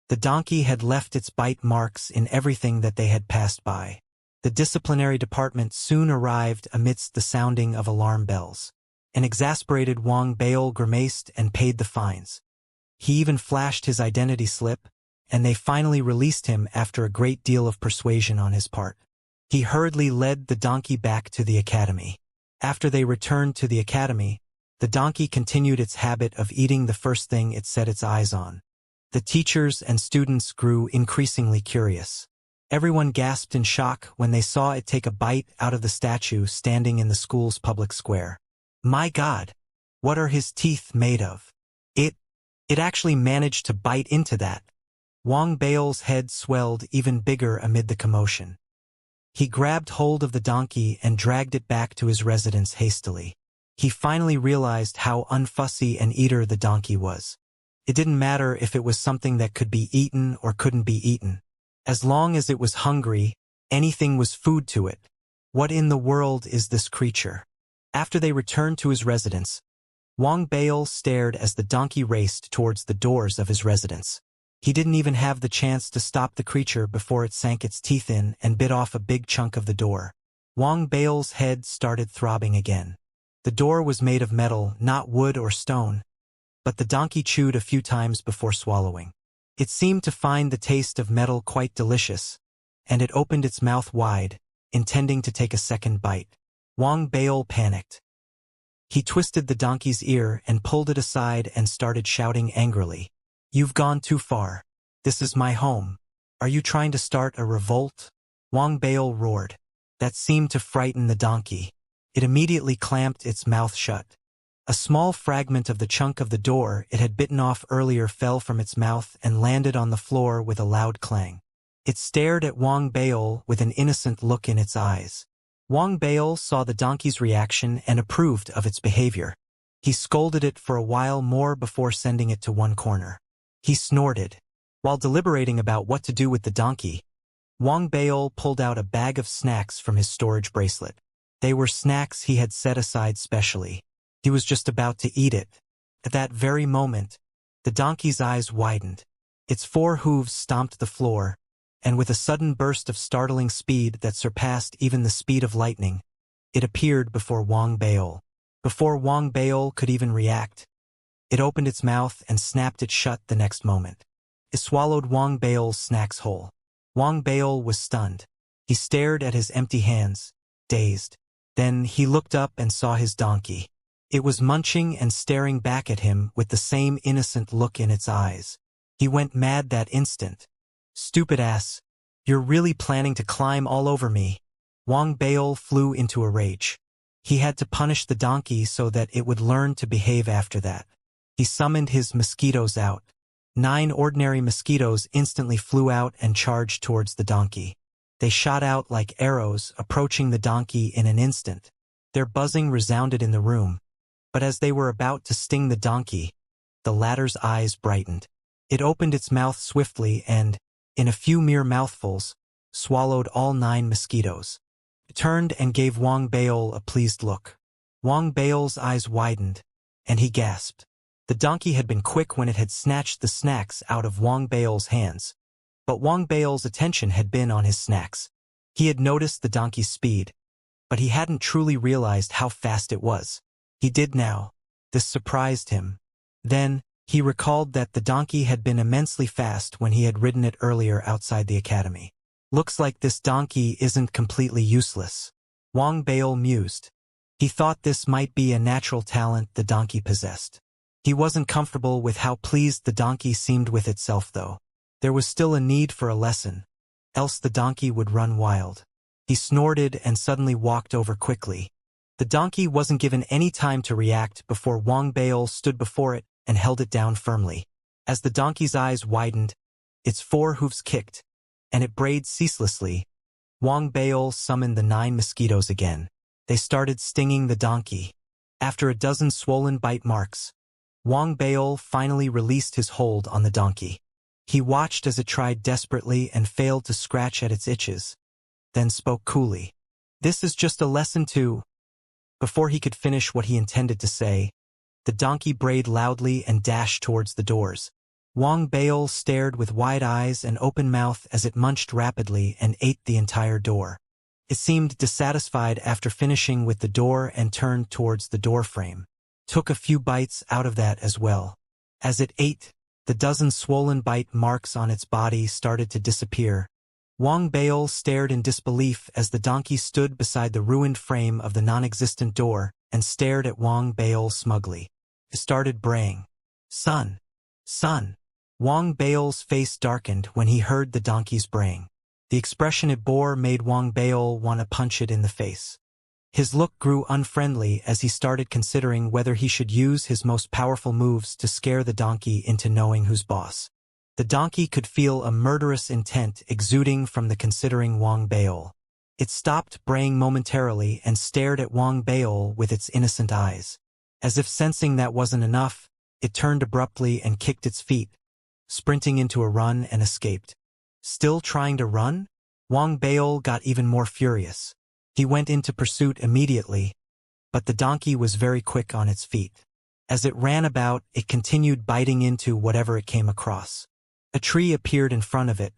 The donkey had left its bite marks in everything that they had passed by. The disciplinary department soon arrived amidst the sounding of alarm bells. An exasperated Wang Baol grimaced and paid the fines. He even flashed his identity slip, and they finally released him after a great deal of persuasion on his part. He hurriedly led the donkey back to the academy. After they returned to the academy, the donkey continued its habit of eating the first thing it set its eyes on. The teachers and students grew increasingly curious. Everyone gasped in shock when they saw it take a bite out of the statue standing in the school's public square. My God! What are his teeth made of? It actually managed to bite into that. Wang Baol's head swelled even bigger amid the commotion. He grabbed hold of the donkey and dragged it back to his residence hastily. He finally realized how unfussy an eater the donkey was. It didn't matter if it was something that could be eaten or couldn't be eaten. As long as it was hungry, anything was food to it. What in the world is this creature? After they returned to his residence, Wang Baol stared as the donkey raced towards the doors of his residence. He didn't even have the chance to stop the creature before it sank its teeth in and bit off a big chunk of the door. Wang Baol's head started throbbing again. The door was made of metal, not wood or stone, but the donkey chewed a few times before swallowing. It seemed to find the taste of metal quite delicious, and it opened its mouth wide, intending to take a second bite. Wang Baol panicked. He twisted the donkey's ear and pulled it aside and started shouting angrily. You've gone too far. This is my home. Are you trying to start a revolt? Wang Baol roared. That seemed to frighten the donkey. It immediately clamped its mouth shut. A small fragment of the chunk of the door it had bitten off earlier fell from its mouth and landed on the floor with a loud clang. It stared at Wang Baol with an innocent look in its eyes. Wang Baol saw the donkey's reaction and approved of its behavior. He scolded it for a while more before sending it to one corner. He snorted. While deliberating about what to do with the donkey, Wang Baol pulled out a bag of snacks from his storage bracelet. They were snacks he had set aside specially. He was just about to eat it. At that very moment, the donkey's eyes widened. Its 4 hooves stomped the floor, and with a sudden burst of startling speed that surpassed even the speed of lightning, it appeared before Wang Baol. Before Wang Baol could even react, it opened its mouth and snapped it shut the next moment. It swallowed Wang Baol's snacks whole. Wang Baol was stunned. He stared at his empty hands, dazed. Then he looked up and saw his donkey. It was munching and staring back at him with the same innocent look in its eyes. He went mad that instant. "Stupid ass. You're really planning to climb all over me." Wang Baol flew into a rage. He had to punish the donkey so that it would learn to behave after that. He summoned his mosquitoes out. 9 ordinary mosquitoes instantly flew out and charged towards the donkey. They shot out like arrows, approaching the donkey in an instant. Their buzzing resounded in the room. But as they were about to sting the donkey, the latter's eyes brightened. It opened its mouth swiftly and, in a few mere mouthfuls, swallowed all 9 mosquitoes. It turned and gave Wang Baol a pleased look. Wang Baol's eyes widened, and he gasped. The donkey had been quick when it had snatched the snacks out of Wang Baol's hands. But Wang Baol's attention had been on his snacks. He had noticed the donkey's speed, but he hadn't truly realized how fast it was. He did now. This surprised him. Then, he recalled that the donkey had been immensely fast when he had ridden it earlier outside the academy. Looks like this donkey isn't completely useless. Wang Baol mused. He thought this might be a natural talent the donkey possessed. He wasn't comfortable with how pleased the donkey seemed with itself though. There was still a need for a lesson, else the donkey would run wild. He snorted and suddenly walked over quickly. The donkey wasn't given any time to react before Wang Baol stood before it and held it down firmly. As the donkey's eyes widened, its 4 hooves kicked, and it brayed ceaselessly. Wang Baol summoned the 9 mosquitoes again. They started stinging the donkey. After a dozen swollen bite marks, Wang Baol finally released his hold on the donkey. He watched as it tried desperately and failed to scratch at its itches, then spoke coolly. "This is just a lesson too." Before he could finish what he intended to say, the donkey brayed loudly and dashed towards the doors. Wang Baol stared with wide eyes and open mouth as it munched rapidly and ate the entire door. It seemed dissatisfied after finishing with the door and turned towards the door frame. Took a few bites out of that as well. As it ate, the dozen swollen bite marks on its body started to disappear. Wang Baol stared in disbelief as the donkey stood beside the ruined frame of the non-existent door and stared at Wang Baol smugly. It started braying. "Son! Son!" Wang Baol's face darkened when he heard the donkey's braying. The expression it bore made Wang Baol want to punch it in the face. His look grew unfriendly as he started considering whether he should use his most powerful moves to scare the donkey into knowing who's boss. The donkey could feel a murderous intent exuding from the considering Wang Baol. It stopped braying momentarily and stared at Wang Baol with its innocent eyes. As if sensing that wasn't enough, it turned abruptly and kicked its feet, sprinting into a run and escaped. Still trying to run? Wang Baol got even more furious. He went into pursuit immediately, but the donkey was very quick on its feet. As it ran about, it continued biting into whatever it came across. A tree appeared in front of it,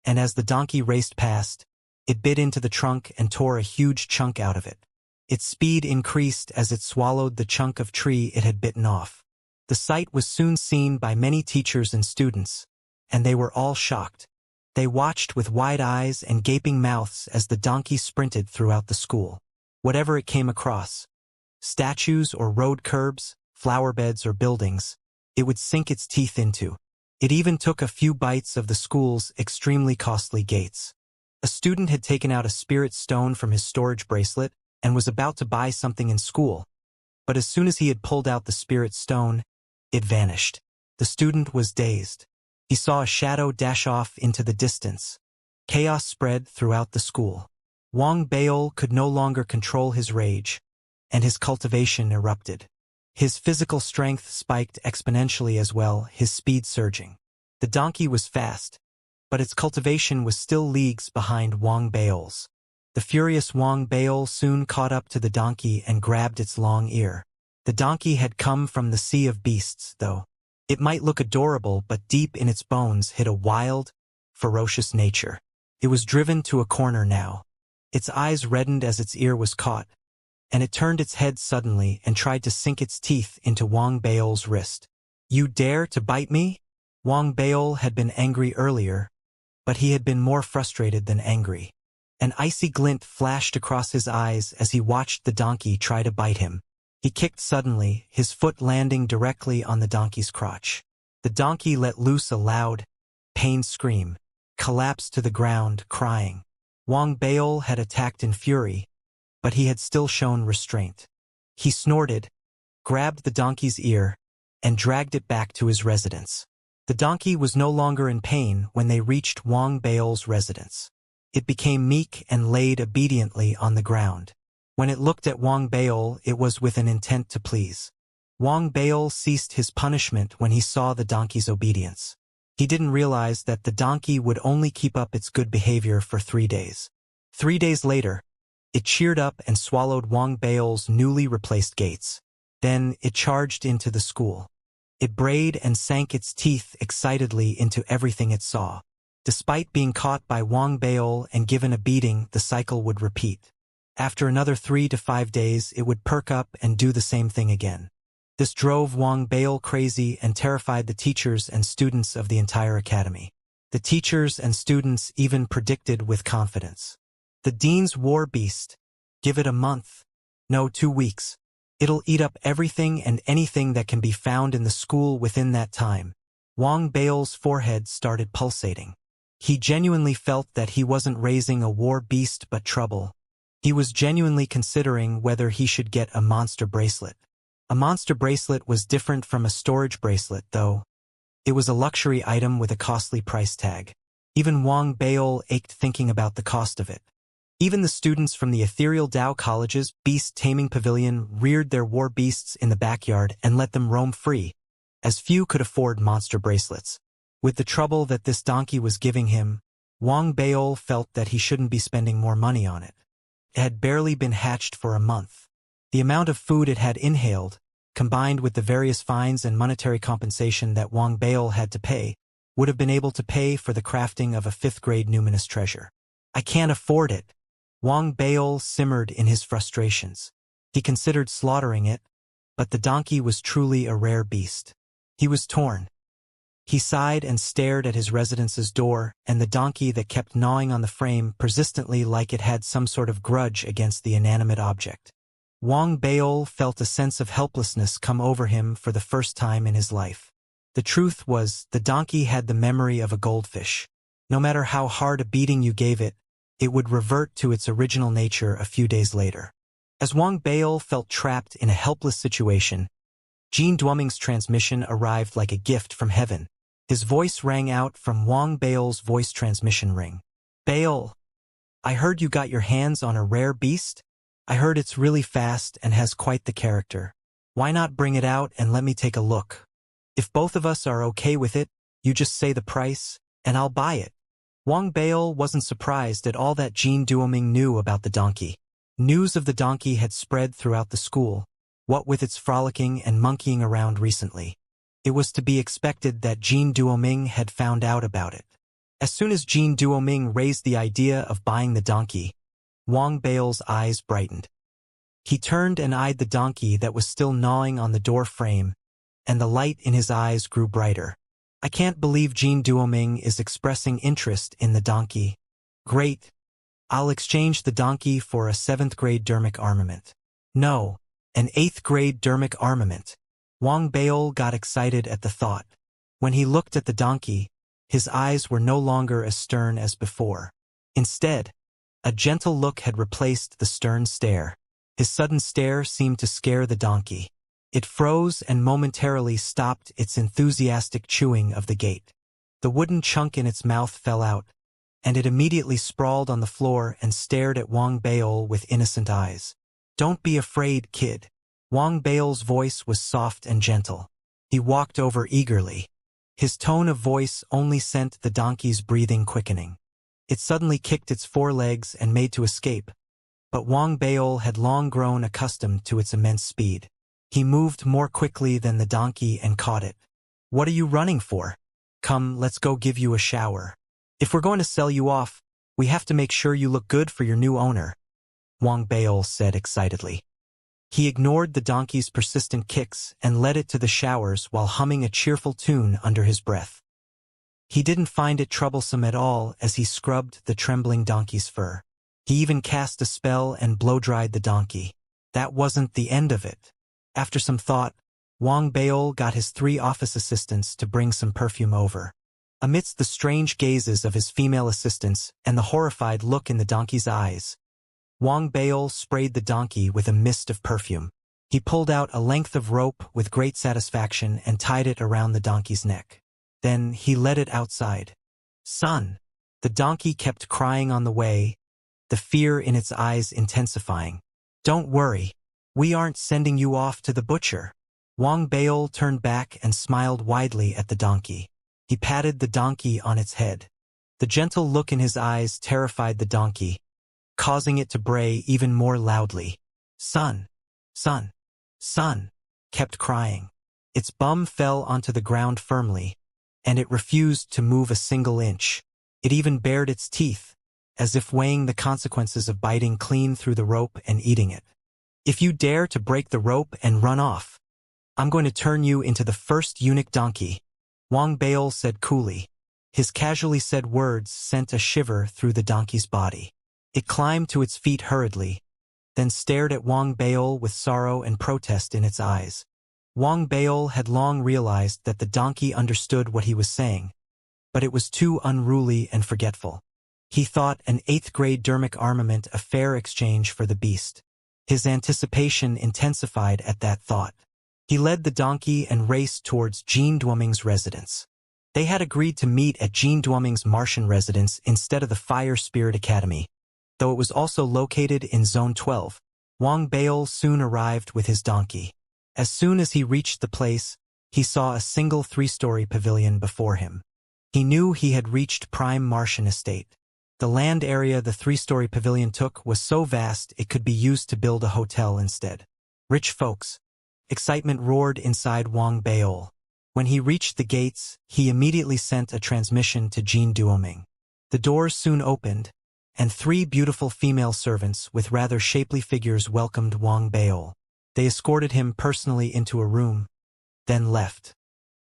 and as the donkey raced past, it bit into the trunk and tore a huge chunk out of it. Its speed increased as it swallowed the chunk of tree it had bitten off. The sight was soon seen by many teachers and students, and they were all shocked. They watched with wide eyes and gaping mouths as the donkey sprinted throughout the school. Whatever it came across, statues or road curbs, flower beds or buildings, it would sink its teeth into. It even took a few bites of the school's extremely costly gates. A student had taken out a spirit stone from his storage bracelet and was about to buy something in school, but as soon as he had pulled out the spirit stone, it vanished. The student was dazed. He saw a shadow dash off into the distance. Chaos spread throughout the school. Wang Baol could no longer control his rage, and his cultivation erupted. His physical strength spiked exponentially as well, his speed surging. The donkey was fast, but its cultivation was still leagues behind Wang Baol's. The furious Wang Baol soon caught up to the donkey and grabbed its long ear. The donkey had come from the sea of beasts, though. It might look adorable, but deep in its bones hid a wild, ferocious nature. It was driven to a corner now. Its eyes reddened as its ear was caught, and it turned its head suddenly and tried to sink its teeth into Wang Baol's wrist. "You dare to bite me?" Wang Baol had been angry earlier, but he had been more frustrated than angry. An icy glint flashed across his eyes as he watched the donkey try to bite him. He kicked suddenly, his foot landing directly on the donkey's crotch. The donkey let loose a loud, pained scream, collapsed to the ground, crying. Wang Baol had attacked in fury, but he had still shown restraint. He snorted, grabbed the donkey's ear, and dragged it back to his residence. The donkey was no longer in pain when they reached Wang Baol's residence. It became meek and laid obediently on the ground. When it looked at Wang Baol, it was with an intent to please. Wang Baol ceased his punishment when he saw the donkey's obedience. He didn't realize that the donkey would only keep up its good behavior for 3 days. 3 days later, it cheered up and swallowed Wang Baol's newly replaced gates. Then it charged into the school. It brayed and sank its teeth excitedly into everything it saw. Despite being caught by Wang Baol and given a beating, the cycle would repeat. After another 3 to 5 days, it would perk up and do the same thing again. This drove Wang Baol crazy and terrified the teachers and students of the entire academy. The teachers and students even predicted with confidence. The dean's war beast. Give it a month. No, 2 weeks. It'll eat up everything and anything that can be found in the school within that time. Wang Baol's forehead started pulsating. He genuinely felt that he wasn't raising a war beast but trouble. He was genuinely considering whether he should get a monster bracelet. A monster bracelet was different from a storage bracelet, though. It was a luxury item with a costly price tag. Even Wang Baol ached thinking about the cost of it. Even the students from the ethereal Dao College's beast taming pavilion reared their war beasts in the backyard and let them roam free, as few could afford monster bracelets. With the trouble that this donkey was giving him, Wang Baol felt that he shouldn't be spending more money on it. It had barely been hatched for a month. The amount of food it had inhaled, combined with the various fines and monetary compensation that Wang Baol had to pay, would have been able to pay for the crafting of a 5th-grade numinous treasure. I can't afford it. Wang Baol simmered in his frustrations. He considered slaughtering it, but the donkey was truly a rare beast. He was torn. He sighed and stared at his residence's door and the donkey that kept gnawing on the frame persistently like it had some sort of grudge against the inanimate object. Wang Baol felt a sense of helplessness come over him for the first time in his life. The truth was, the donkey had the memory of a goldfish. No matter how hard a beating you gave it, it would revert to its original nature a few days later. As Wang Baol felt trapped in a helpless situation, Jean Duoming's transmission arrived like a gift from heaven. His voice rang out from Wang Baol's voice transmission ring. Baol, I heard you got your hands on a rare beast? I heard it's really fast and has quite the character. Why not bring it out and let me take a look? If both of us are okay with it, you just say the price, and I'll buy it. Wang Baol wasn't surprised at all that Jean Duoming knew about the donkey. News of the donkey had spread throughout the school, what with its frolicking and monkeying around recently. It was to be expected that Jean Duoming had found out about it. As soon as Jean Duoming raised the idea of buying the donkey, Wang Baol's eyes brightened. He turned and eyed the donkey that was still gnawing on the door frame, and the light in his eyes grew brighter. I can't believe Jean Duoming is expressing interest in the donkey. Great. I'll exchange the donkey for a 7th-grade dermic armament. No, an 8th-grade dermic armament. Wang Baol got excited at the thought. When he looked at the donkey, his eyes were no longer as stern as before. Instead, a gentle look had replaced the stern stare. His sudden stare seemed to scare the donkey. It froze and momentarily stopped its enthusiastic chewing of the gate. The wooden chunk in its mouth fell out, and it immediately sprawled on the floor and stared at Wang Baol with innocent eyes. Don't be afraid, kid. Wang Baol's voice was soft and gentle. He walked over eagerly. His tone of voice only sent the donkey's breathing quickening. It suddenly kicked its forelegs and made to escape, but Wang Baol had long grown accustomed to its immense speed. He moved more quickly than the donkey and caught it. What are you running for? Come, let's go give you a shower. If we're going to sell you off, we have to make sure you look good for your new owner, Wang Baol said excitedly. He ignored the donkey's persistent kicks and led it to the showers while humming a cheerful tune under his breath. He didn't find it troublesome at all as he scrubbed the trembling donkey's fur. He even cast a spell and blow-dried the donkey. That wasn't the end of it. After some thought, Wang Baol got his 3 office assistants to bring some perfume over. Amidst the strange gazes of his female assistants and the horrified look in the donkey's eyes, Wang Baol sprayed the donkey with a mist of perfume. He pulled out a length of rope with great satisfaction and tied it around the donkey's neck. Then he led it outside. "Son!" The donkey kept crying on the way, the fear in its eyes intensifying. "Don't worry. We aren't sending you off to the butcher." Wang Baol turned back and smiled widely at the donkey. He patted the donkey on its head. The gentle look in his eyes terrified the donkey, causing it to bray even more loudly. "Son! Son! Son!" kept crying. Its bum fell onto the ground firmly, and it refused to move a single inch. It even bared its teeth, as if weighing the consequences of biting clean through the rope and eating it. "If you dare to break the rope and run off, I'm going to turn you into the first eunuch donkey," Wang Baol said coolly. His casually said words sent a shiver through the donkey's body. It climbed to its feet hurriedly, then stared at Wang Baol with sorrow and protest in its eyes. Wang Baol had long realized that the donkey understood what he was saying, but it was too unruly and forgetful. He thought an 8th-grade dermic armament a fair exchange for the beast. His anticipation intensified at that thought. He led the donkey and raced towards Jean Duoming's residence. They had agreed to meet at Jean Duoming's Martian residence instead of the Fire Spirit Academy, though it was also located in Zone 12. Wang Baol soon arrived with his donkey. As soon as he reached the place, he saw a single 3-story pavilion before him. He knew he had reached prime Martian estate. The land area the 3-story pavilion took was so vast it could be used to build a hotel instead. Rich folks. Excitement roared inside Wang Baol. When he reached the gates, he immediately sent a transmission to Jean Duoming. The doors soon opened, and 3 beautiful female servants with rather shapely figures welcomed Wang Baol. They escorted him personally into a room, then left.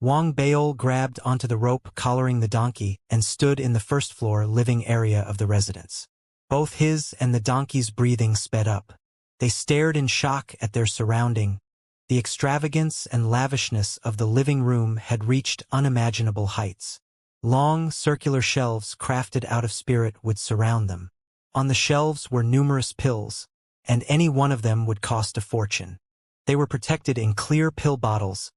Wang Baol grabbed onto the rope collaring the donkey and stood in the first-floor living area of the residence. Both his and the donkey's breathing sped up. They stared in shock at their surrounding. The extravagance and lavishness of the living room had reached unimaginable heights. Long, circular shelves crafted out of spirit would surround them. On the shelves were numerous pills, and any one of them would cost a fortune. They were protected in clear pill bottles,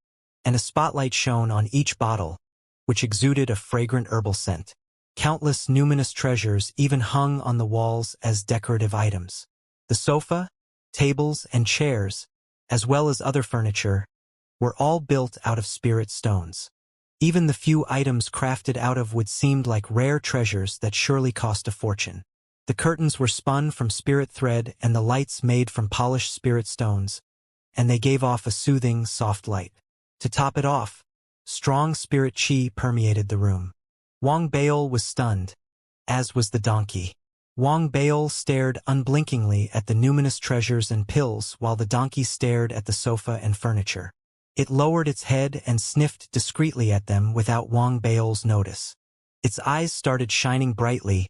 and a spotlight shone on each bottle, which exuded a fragrant herbal scent. Countless numinous treasures even hung on the walls as decorative items. The sofa, tables, and chairs, as well as other furniture, were all built out of spirit stones. Even the few items crafted out of wood seemed like rare treasures that surely cost a fortune. The curtains were spun from spirit thread and the lights made from polished spirit stones, and they gave off a soothing, soft light. To top it off, strong spirit chi permeated the room. Wang Baol was stunned, as was the donkey. Wang Baol stared unblinkingly at the numinous treasures and pills while the donkey stared at the sofa and furniture. It lowered its head and sniffed discreetly at them without Wang Baol's notice. Its eyes started shining brightly,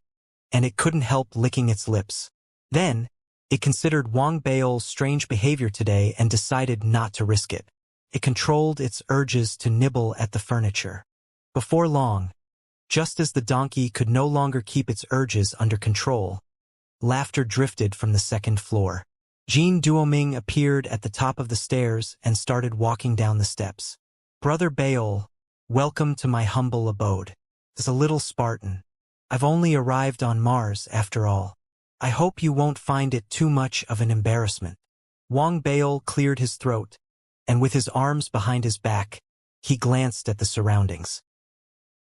and it couldn't help licking its lips. Then, it considered Wang Baol's strange behavior today and decided not to risk it. It controlled its urges to nibble at the furniture. Before long, just as the donkey could no longer keep its urges under control, laughter drifted from the 2nd floor. Jean Duoming appeared at the top of the stairs and started walking down the steps. "Brother Baol, welcome to my humble abode. As a little Spartan, I've only arrived on Mars after all. I hope you won't find it too much of an embarrassment." Wang Baol cleared his throat, and with his arms behind his back, he glanced at the surroundings.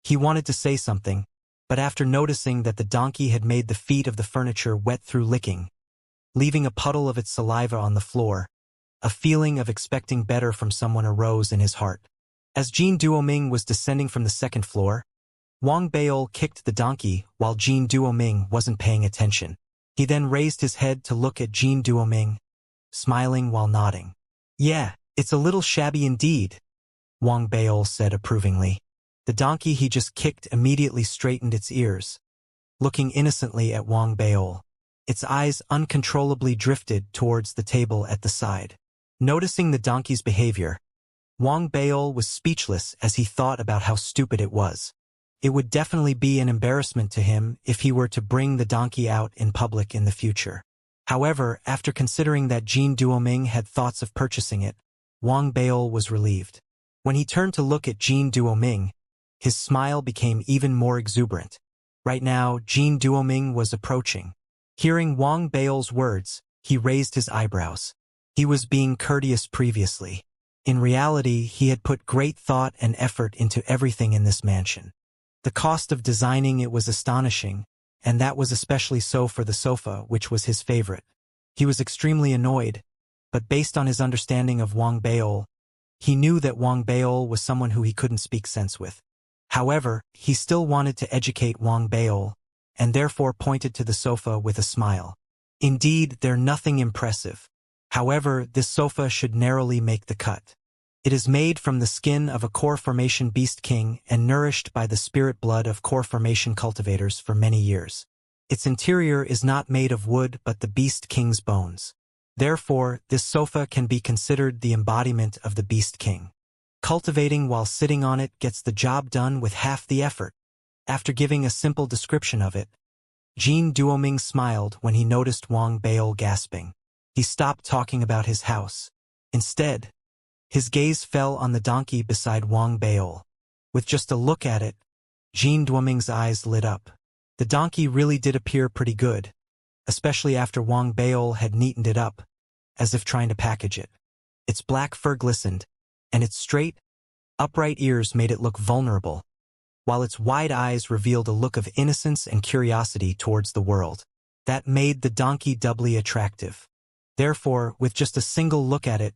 He wanted to say something, but after noticing that the donkey had made the feet of the furniture wet through licking, leaving a puddle of its saliva on the floor, a feeling of expecting better from someone arose in his heart. As Jean Duoming was descending from the 2nd floor, Wang Baol kicked the donkey while Jean Duoming wasn't paying attention. He then raised his head to look at Jean Duoming, smiling while nodding. "Yeah, it's a little shabby indeed," Wang Baol said approvingly. The donkey he just kicked immediately straightened its ears, looking innocently at Wang Baol. Its eyes uncontrollably drifted towards the table at the side. Noticing the donkey's behavior, Wang Baol was speechless as he thought about how stupid it was. It would definitely be an embarrassment to him if he were to bring the donkey out in public in the future. However, after considering that Jin Duoming had thoughts of purchasing it, Wang Baol was relieved. When he turned to look at Jin Duoming, his smile became even more exuberant. Right now, Jin Duoming was approaching. Hearing Wang Baol's words, he raised his eyebrows. He was being courteous previously. In reality, he had put great thought and effort into everything in this mansion. The cost of designing it was astonishing, and that was especially so for the sofa, which was his favorite. He was extremely annoyed, but based on his understanding of Wang Baol, he knew that Wang Baol was someone who he couldn't speak sense with. However, he still wanted to educate Wang Baol, and therefore pointed to the sofa with a smile. Indeed, they're nothing impressive. However, this sofa should narrowly make the cut. It is made from the skin of a core formation beast king and nourished by the spirit blood of core formation cultivators for many years. Its interior is not made of wood but the beast king's bones. Therefore, this sofa can be considered the embodiment of the beast king. Cultivating while sitting on it gets the job done with half the effort. After giving a simple description of it, Jin Duoming smiled when he noticed Wang Baol gasping. He stopped talking about his house. Instead, his gaze fell on the donkey beside Wang Baol. With just a look at it, Jin Duoming's eyes lit up. The donkey really did appear pretty good, especially after Wang Baol had neatened it up, as if trying to package it. Its black fur glistened, and its straight, upright ears made it look vulnerable, while its wide eyes revealed a look of innocence and curiosity towards the world. That made the donkey doubly attractive. Therefore, with just a single look at it,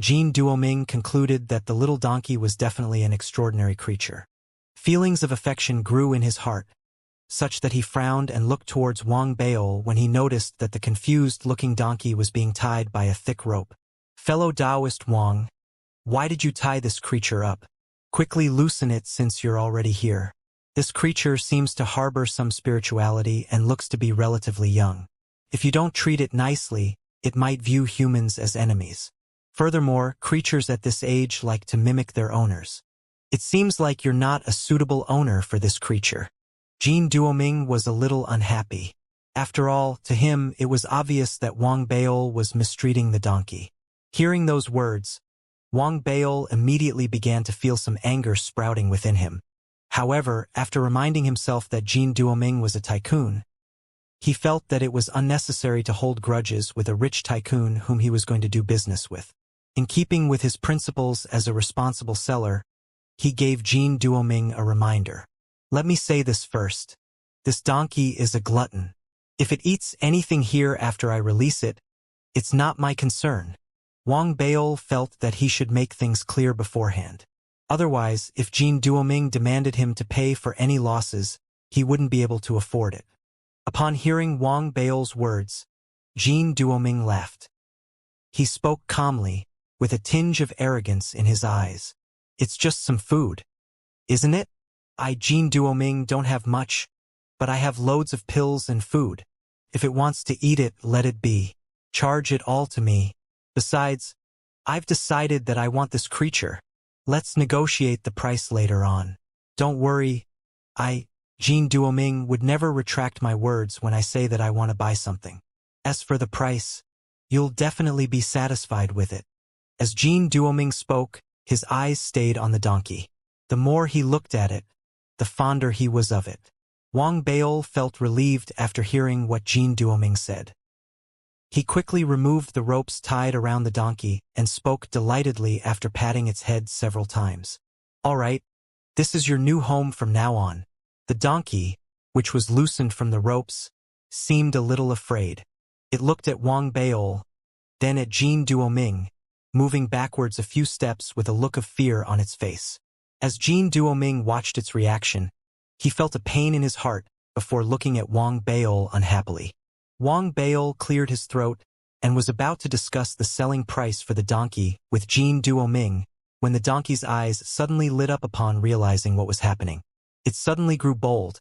Jin Duoming concluded that the little donkey was definitely an extraordinary creature. Feelings of affection grew in his heart, such that he frowned and looked towards Wang Baol when he noticed that the confused-looking donkey was being tied by a thick rope. Fellow Taoist Wang, why did you tie this creature up? Quickly loosen it since you're already here. This creature seems to harbor some spirituality and looks to be relatively young. If you don't treat it nicely, it might view humans as enemies. Furthermore, creatures at this age like to mimic their owners. It seems like you're not a suitable owner for this creature. Jin Duoming was a little unhappy. After all, to him, it was obvious that Wang Baol was mistreating the donkey. Hearing those words, Wang Baol immediately began to feel some anger sprouting within him. However, after reminding himself that Jin Duoming was a tycoon, he felt that it was unnecessary to hold grudges with a rich tycoon whom he was going to do business with. In keeping with his principles as a responsible seller, he gave Jin Duoming a reminder. Let me say this first. This donkey is a glutton. If it eats anything here after I release it, it's not my concern. Wang Baol felt that he should make things clear beforehand. Otherwise, if Jin Duoming demanded him to pay for any losses, he wouldn't be able to afford it. Upon hearing Wang Baol's words, Jin Duoming laughed. He spoke calmly, with a tinge of arrogance in his eyes. It's just some food, isn't it? I, Jin Duoming, don't have much, but I have loads of pills and food. If it wants to eat it, let it be. Charge it all to me. Besides, I've decided that I want this creature. Let's negotiate the price later on. Don't worry, Jin Duoming, would never retract my words when I say that I want to buy something. As for the price, you'll definitely be satisfied with it. As Jin Duoming spoke, his eyes stayed on the donkey. The more he looked at it, the fonder he was of it. Wang Baol felt relieved after hearing what Jin Duoming said. He quickly removed the ropes tied around the donkey and spoke delightedly after patting its head several times. All right, this is your new home from now on. The donkey, which was loosened from the ropes, seemed a little afraid. It looked at Wang Baol, then at Jin Duoming, moving backwards a few steps with a look of fear on its face. As Jin Duoming watched its reaction, he felt a pain in his heart before looking at Wang Baol unhappily. Wang Baol cleared his throat and was about to discuss the selling price for the donkey with Jin Duoming when the donkey's eyes suddenly lit up upon realizing what was happening. It suddenly grew bold,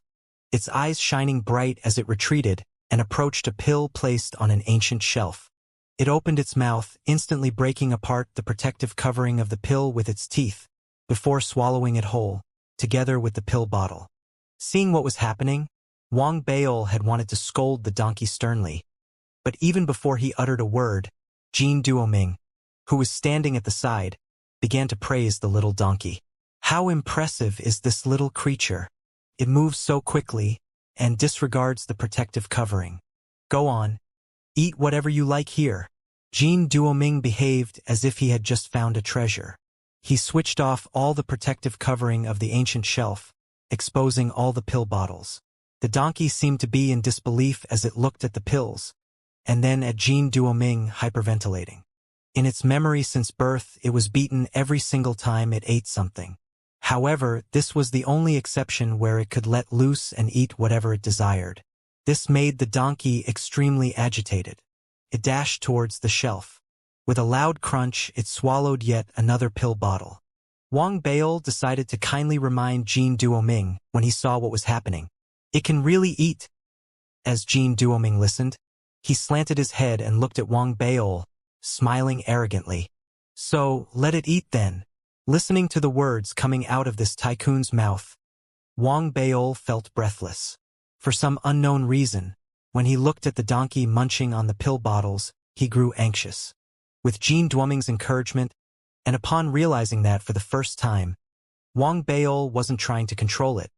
its eyes shining bright as it retreated and approached a pill placed on an ancient shelf. It opened its mouth, instantly breaking apart the protective covering of the pill with its teeth, before swallowing it whole, together with the pill bottle. Seeing what was happening, Wang Baol had wanted to scold the donkey sternly. But even before he uttered a word, Jin Duoming, who was standing at the side, began to praise the little donkey. How impressive is this little creature? It moves so quickly and disregards the protective covering. Go on, eat whatever you like here. Jin Duoming behaved as if he had just found a treasure. He switched off all the protective covering of the ancient shelf, exposing all the pill bottles. The donkey seemed to be in disbelief as it looked at the pills, and then at Jin Duoming hyperventilating. In its memory since birth, it was beaten every single time it ate something. However, this was the only exception where it could let loose and eat whatever it desired. This made the donkey extremely agitated. It dashed towards the shelf. With a loud crunch, it swallowed yet another pill bottle. Wang Baol decided to kindly remind Jin Duoming when he saw what was happening. It can really eat. As Jin Duoming listened, he slanted his head and looked at Wang Baol, smiling arrogantly. So, let it eat then. Listening to the words coming out of this tycoon's mouth, Wang Baol felt breathless. For some unknown reason, when he looked at the donkey munching on the pill bottles, he grew anxious. With Jin Duoming's encouragement, and upon realizing that for the first time, Wang Baol wasn't trying to control it.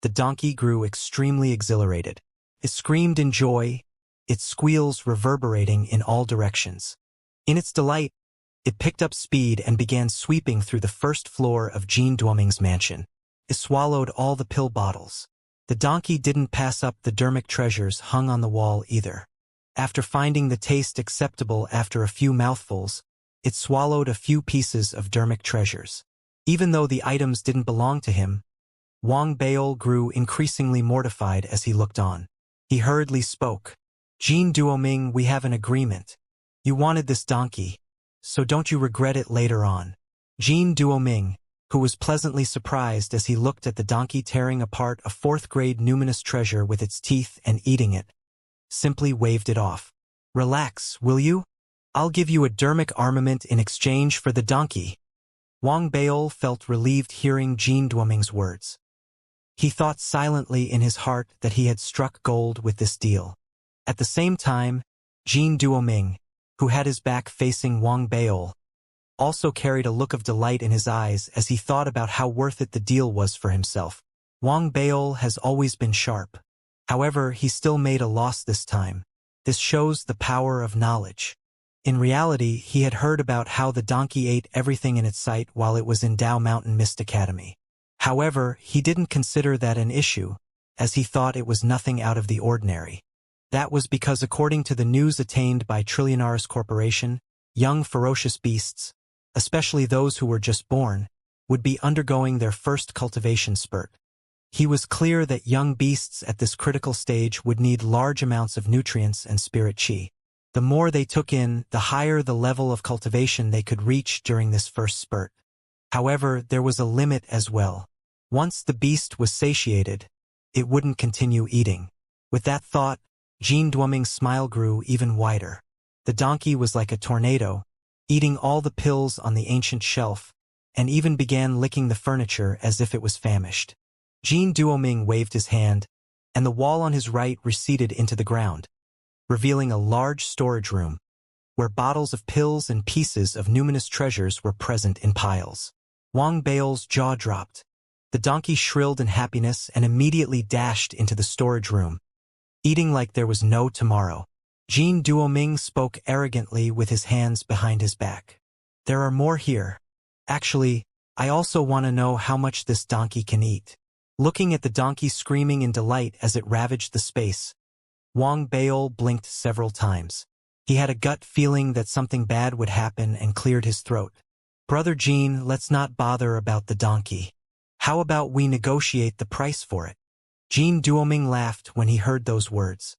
The donkey grew extremely exhilarated. It screamed in joy, its squeals reverberating in all directions. In its delight, it picked up speed and began sweeping through the first floor of Jin Duoming's mansion. It swallowed all the pill bottles. The donkey didn't pass up the dermic treasures hung on the wall either. After finding the taste acceptable after a few mouthfuls, it swallowed a few pieces of dermic treasures. Even though the items didn't belong to him, Wang Baol grew increasingly mortified as he looked on. He hurriedly spoke. Jin Duoming, we have an agreement. You wanted this donkey, so don't you regret it later on. Jin Duoming, who was pleasantly surprised as he looked at the donkey tearing apart a fourth-grade numinous treasure with its teeth and eating it, simply waved it off. Relax, will you? I'll give you a dermic armament in exchange for the donkey. Wang Baol felt relieved hearing Jin Duoming's words. He thought silently in his heart that he had struck gold with this deal. At the same time, Jin Duoming, who had his back facing Wang Baol, also carried a look of delight in his eyes as he thought about how worth it the deal was for himself. Wang Baol has always been sharp. However, he still made a loss this time. This shows the power of knowledge. In reality, he had heard about how the donkey ate everything in its sight while it was in Dao Mountain Mist Academy. However, he didn't consider that an issue, as he thought it was nothing out of the ordinary. That was because according to the news attained by Trillionaris Corporation, young ferocious beasts, especially those who were just born, would be undergoing their first cultivation spurt. He was clear that young beasts at this critical stage would need large amounts of nutrients and spirit chi. The more they took in, the higher the level of cultivation they could reach during this first spurt. However, there was a limit as well. Once the beast was satiated, it wouldn't continue eating. With that thought, Jin Duoming's smile grew even wider. The donkey was like a tornado, eating all the pills on the ancient shelf, and even began licking the furniture as if it was famished. Jin Duoming waved his hand, and the wall on his right receded into the ground, revealing a large storage room, where bottles of pills and pieces of numinous treasures were present in piles. Wang Baol's jaw dropped. The donkey shrilled in happiness and immediately dashed into the storage room, eating like there was no tomorrow. Jin Duoming spoke arrogantly with his hands behind his back. There are more here. Actually, I also want to know how much this donkey can eat. Looking at the donkey screaming in delight as it ravaged the space, Wang Baol blinked several times. He had a gut feeling that something bad would happen and cleared his throat. Brother Jin, let's not bother about the donkey. How about we negotiate the price for it? Jin Duoming laughed when he heard those words.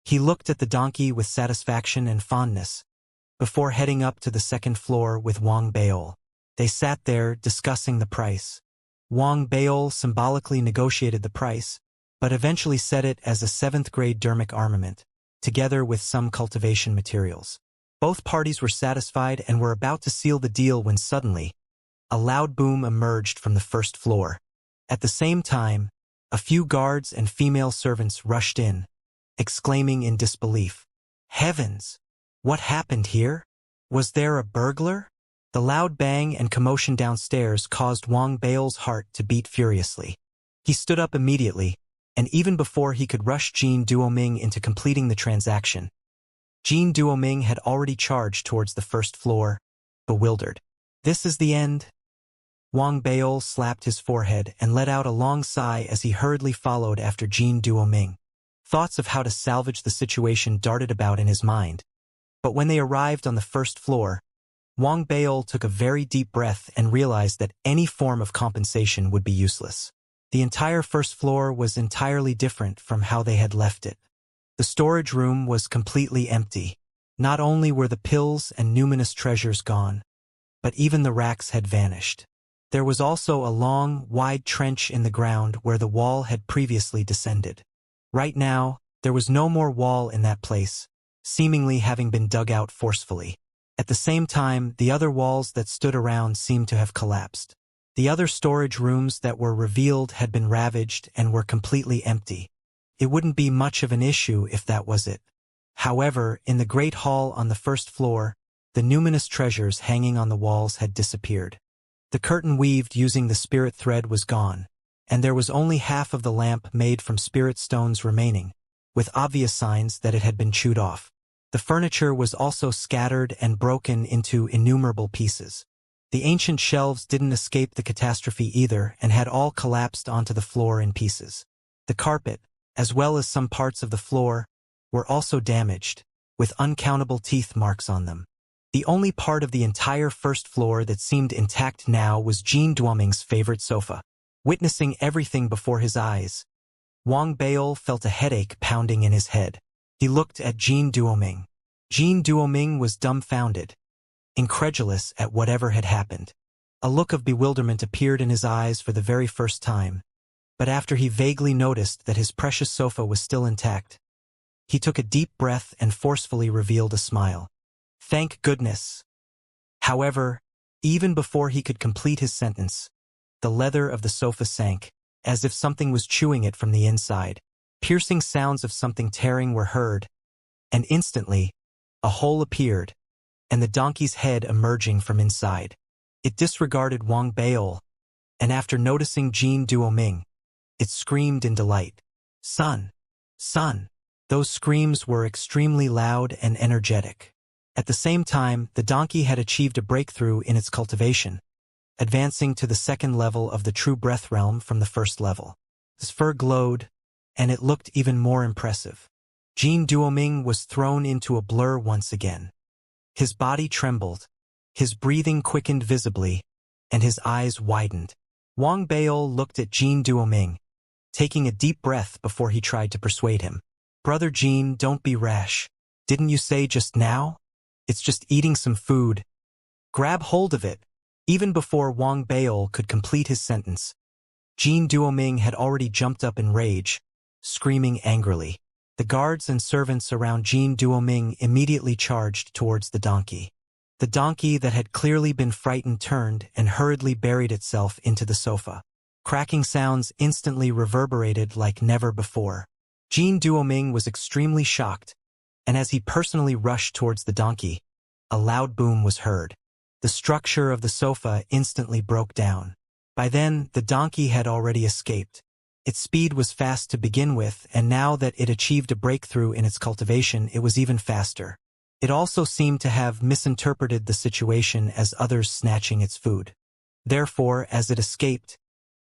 He looked at the donkey with satisfaction and fondness, before heading up to the second floor with Wang Baol. They sat there discussing the price. Wang Baol symbolically negotiated the price, but eventually set it as a 7th-grade dermic armament, together with some cultivation materials. Both parties were satisfied and were about to seal the deal when suddenly, a loud boom emerged from the first floor. At the same time, a few guards and female servants rushed in, exclaiming in disbelief, "Heavens! What happened here? Was there a burglar?" The loud bang and commotion downstairs caused Wang Bao's heart to beat furiously. He stood up immediately, and even before he could rush Jin Duoming into completing the transaction, Jin Duoming had already charged towards the first floor, bewildered. "This is the end?" Wang Bao slapped his forehead and let out a long sigh as he hurriedly followed after Jin Duoming. Thoughts of how to salvage the situation darted about in his mind. But when they arrived on the first floor, Wang Bao took a very deep breath and realized that any form of compensation would be useless. The entire first floor was entirely different from how they had left it. The storage room was completely empty. Not only were the pills and numinous treasures gone, but even the racks had vanished. There was also a long, wide trench in the ground where the wall had previously descended. Right now, there was no more wall in that place, seemingly having been dug out forcefully. At the same time, the other walls that stood around seemed to have collapsed. The other storage rooms that were revealed had been ravaged and were completely empty. It wouldn't be much of an issue if that was it. However, in the great hall on the first floor, the numinous treasures hanging on the walls had disappeared. The curtain weaved using the spirit thread was gone, and there was only half of the lamp made from spirit stones remaining, with obvious signs that it had been chewed off. The furniture was also scattered and broken into innumerable pieces. The ancient shelves didn't escape the catastrophe either and had all collapsed onto the floor in pieces. The carpet, as well as some parts of the floor, were also damaged, with uncountable teeth marks on them. The only part of the entire first floor that seemed intact now was Jin Duoming's favorite sofa. Witnessing everything before his eyes, Wang Bao felt a headache pounding in his head. He looked at Jin Duoming. Jin Duoming was dumbfounded, incredulous at whatever had happened. A look of bewilderment appeared in his eyes for the very first time, but after he vaguely noticed that his precious sofa was still intact, he took a deep breath and forcefully revealed a smile. Thank goodness. However, even before he could complete his sentence, the leather of the sofa sank, as if something was chewing it from the inside. Piercing sounds of something tearing were heard, and instantly, a hole appeared, and the donkey's head emerging from inside. It disregarded Wang Bao, and after noticing Jin Duoming, it screamed in delight. "Son! Son!" Those screams were extremely loud and energetic. At the same time, the donkey had achieved a breakthrough in its cultivation, advancing to the second level of the true breath realm from the first level. His fur glowed, and it looked even more impressive. Jin Duoming was thrown into a blur once again. His body trembled, his breathing quickened visibly, and his eyes widened. Wang Bao looked at Jin Duoming, taking a deep breath before he tried to persuade him. "Brother Jin, don't be rash. Didn't you say just now? It's just eating some food. Grab hold of it." Even before Wang Bao could complete his sentence, Jin Duoming had already jumped up in rage, screaming angrily. The guards and servants around Jin Duoming immediately charged towards the donkey. The donkey that had clearly been frightened turned and hurriedly buried itself into the sofa. Cracking sounds instantly reverberated like never before. Jin Duoming was extremely shocked, and as he personally rushed towards the donkey, a loud boom was heard. The structure of the sofa instantly broke down. By then, the donkey had already escaped. Its speed was fast to begin with, and now that it achieved a breakthrough in its cultivation, it was even faster. It also seemed to have misinterpreted the situation as others snatching its food. Therefore, as it escaped,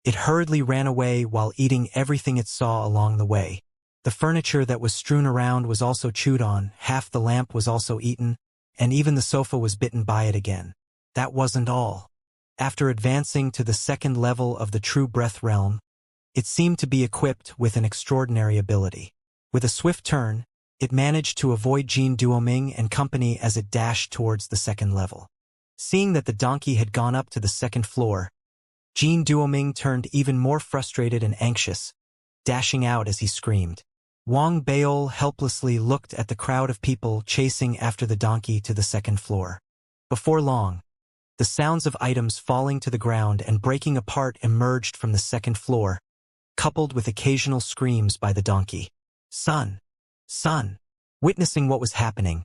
it hurriedly ran away while eating everything it saw along the way. The furniture that was strewn around was also chewed on, half the lamp was also eaten, and even the sofa was bitten by it again. That wasn't all. After advancing to the second level of the true breath realm, it seemed to be equipped with an extraordinary ability. With a swift turn, it managed to avoid Jin Duoming and company as it dashed towards the second level. Seeing that the donkey had gone up to the second floor, Jin Duoming turned even more frustrated and anxious, dashing out as he screamed. Wang Baol helplessly looked at the crowd of people chasing after the donkey to the second floor. Before long, the sounds of items falling to the ground and breaking apart emerged from the second floor, coupled with occasional screams by the donkey. Son! Son! Witnessing what was happening,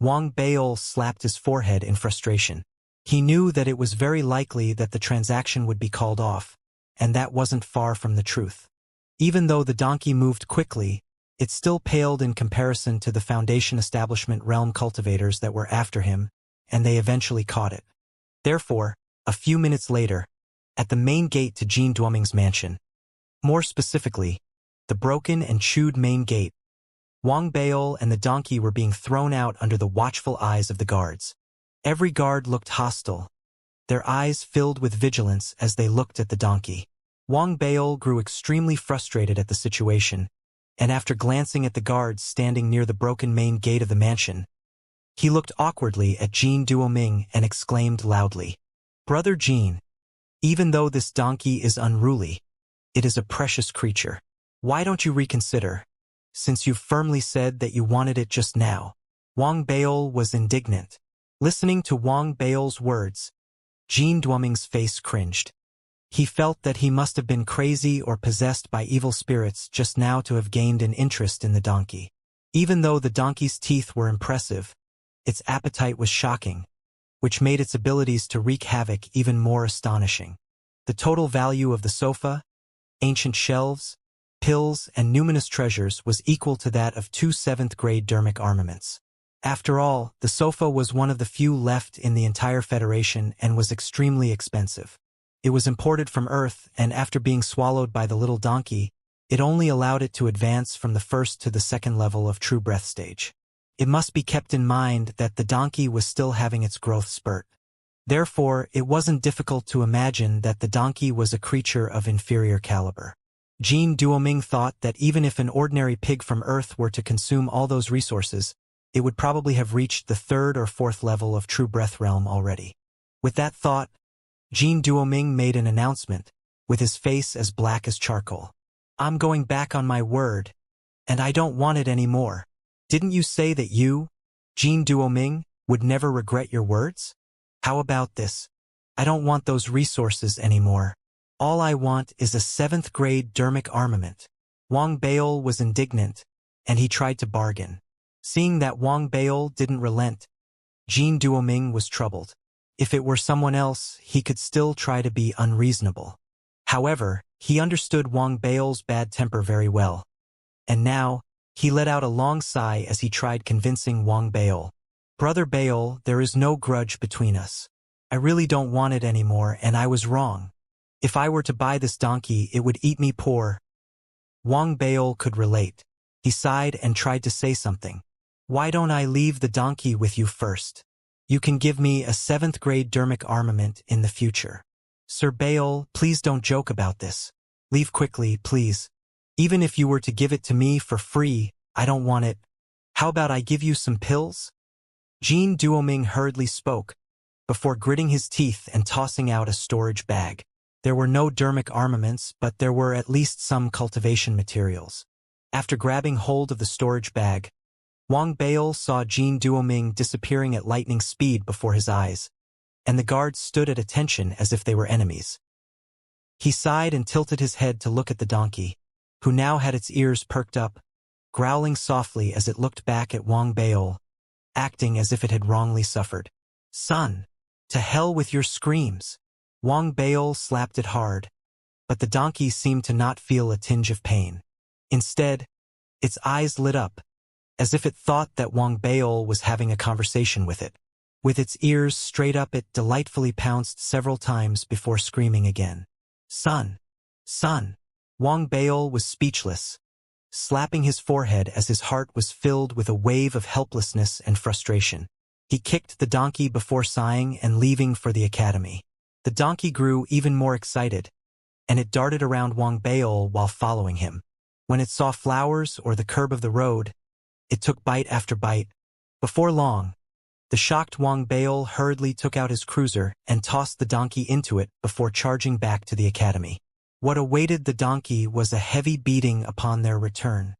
Wang Baol slapped his forehead in frustration. He knew that it was very likely that the transaction would be called off, and that wasn't far from the truth. Even though the donkey moved quickly, it still paled in comparison to the Foundation Establishment realm cultivators that were after him, and they eventually caught it. Therefore, a few minutes later, at the main gate to Jean Duoming's mansion, more specifically, the broken and chewed main gate, Wang Baol and the donkey were being thrown out under the watchful eyes of the guards. Every guard looked hostile, their eyes filled with vigilance as they looked at the donkey. Wang Baol grew extremely frustrated at the situation, and after glancing at the guards standing near the broken main gate of the mansion, he looked awkwardly at Jean Duoming and exclaimed loudly, "Brother Jean, even though this donkey is unruly, it is a precious creature. Why don't you reconsider, since you've firmly said that you wanted it just now?" Wang Baol was indignant. Listening to Wang Baol's words, Jean Duoming's face cringed. He felt that he must have been crazy or possessed by evil spirits just now to have gained an interest in the donkey. Even though the donkey's teeth were impressive, its appetite was shocking, which made its abilities to wreak havoc even more astonishing. The total value of the sofa, ancient shelves, pills, and numinous treasures was equal to that of 2 7th-grade dermic armaments. After all, the sofa was one of the few left in the entire Federation and was extremely expensive. It was imported from Earth, and after being swallowed by the little donkey, it only allowed it to advance from the first to the second level of true breath stage. It must be kept in mind that the donkey was still having its growth spurt. Therefore, it wasn't difficult to imagine that the donkey was a creature of inferior caliber. Jean Duoming thought that even if an ordinary pig from Earth were to consume all those resources, it would probably have reached the 3rd or 4th level of true breath realm already. With that thought, Jean Duoming made an announcement, with his face as black as charcoal. "I'm going back on my word, and I don't want it anymore. Didn't you say that you, Jean Duoming, would never regret your words? How about this? I don't want those resources anymore. All I want is a 7th-grade dermic armament." Wang Baol was indignant, and he tried to bargain. Seeing that Wang Baol didn't relent, Jean Duoming was troubled. If it were someone else, he could still try to be unreasonable. However, he understood Wang Baol's bad temper very well, and now, he let out a long sigh as he tried convincing Wang Baol. "Brother Baol, there is no grudge between us. I really don't want it anymore, and I was wrong. If I were to buy this donkey, it would eat me poor." Wang Baol could relate. He sighed and tried to say something. "Why don't I leave the donkey with you first? You can give me a 7th-grade dermic armament in the future." "Sir Baol, please don't joke about this. Leave quickly, please. Even if you were to give it to me for free, I don't want it. How about I give you some pills?" Jean Duoming hurriedly spoke, before gritting his teeth and tossing out a storage bag. There were no dermic armaments, but there were at least some cultivation materials. After grabbing hold of the storage bag, Wang Baol saw Jean Duoming disappearing at lightning speed before his eyes, and the guards stood at attention as if they were enemies. He sighed and tilted his head to look at the donkey, who now had its ears perked up, growling softly as it looked back at Wang Baol, acting as if it had wrongly suffered. "Son, to hell with your screams." Wang Baol slapped it hard, but the donkey seemed to not feel a tinge of pain. Instead, its eyes lit up, as if it thought that Wang Baol was having a conversation with it. With its ears straight up, it delightfully pounced several times before screaming again. "Son! Son!" Wang Baol was speechless, slapping his forehead as his heart was filled with a wave of helplessness and frustration. He kicked the donkey before sighing and leaving for the academy. The donkey grew even more excited, and it darted around Wang Baol while following him. When it saw flowers or the curb of the road, it took bite after bite. Before long, the shocked Wang Baol hurriedly took out his cruiser and tossed the donkey into it before charging back to the academy. What awaited the donkey was a heavy beating upon their return.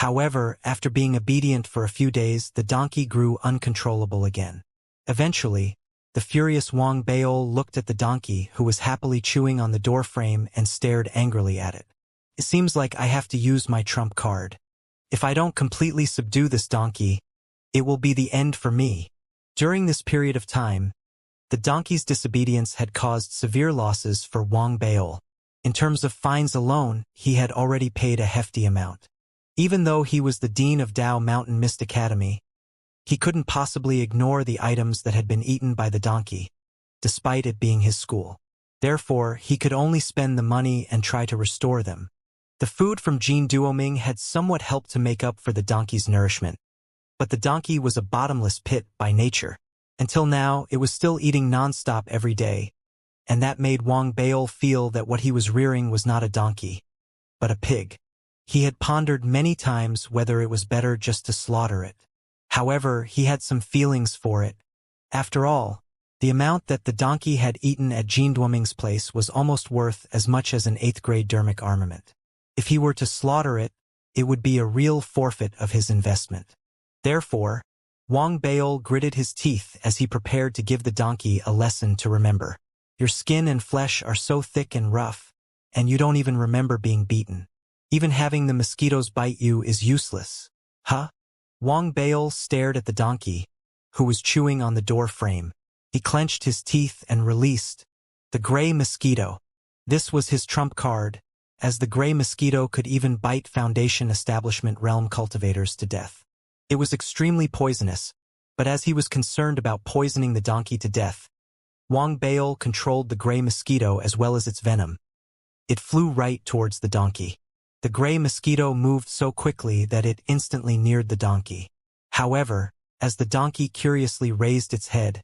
However, after being obedient for a few days, the donkey grew uncontrollable again. Eventually, the furious Wang Baol looked at the donkey, who was happily chewing on the door frame, and stared angrily at it. It seems like I have to use my trump card. If I don't completely subdue this donkey, it will be the end for me. During this period of time, the donkey's disobedience had caused severe losses for Wang Baol. In terms of fines alone, he had already paid a hefty amount. Even though he was the dean of Dao Mountain Mist Academy, he couldn't possibly ignore the items that had been eaten by the donkey, despite it being his school. Therefore, he could only spend the money and try to restore them. The food from Jin Duoming had somewhat helped to make up for the donkey's nourishment, but the donkey was a bottomless pit by nature. Until now, it was still eating non-stop every day, and that made Wang Baol feel that what he was rearing was not a donkey, but a pig. He had pondered many times whether it was better just to slaughter it. However, he had some feelings for it. After all, the amount that the donkey had eaten at Jin Duoming's place was almost worth as much as an 8th-grade dermic armament. If he were to slaughter it, it would be a real forfeit of his investment. Therefore, Wang Baol gritted his teeth as he prepared to give the donkey a lesson to remember. Your skin and flesh are so thick and rough, and you don't even remember being beaten. Even having the mosquitoes bite you is useless. Huh? Wang Baol stared at the donkey, who was chewing on the door frame. He clenched his teeth and released the gray mosquito. This was his trump card, as the gray mosquito could even bite Foundation Establishment realm cultivators to death. It was extremely poisonous, but as he was concerned about poisoning the donkey to death, Wang Baol controlled the gray mosquito as well as its venom. It flew right towards the donkey. The gray mosquito moved so quickly that it instantly neared the donkey. However, as the donkey curiously raised its head,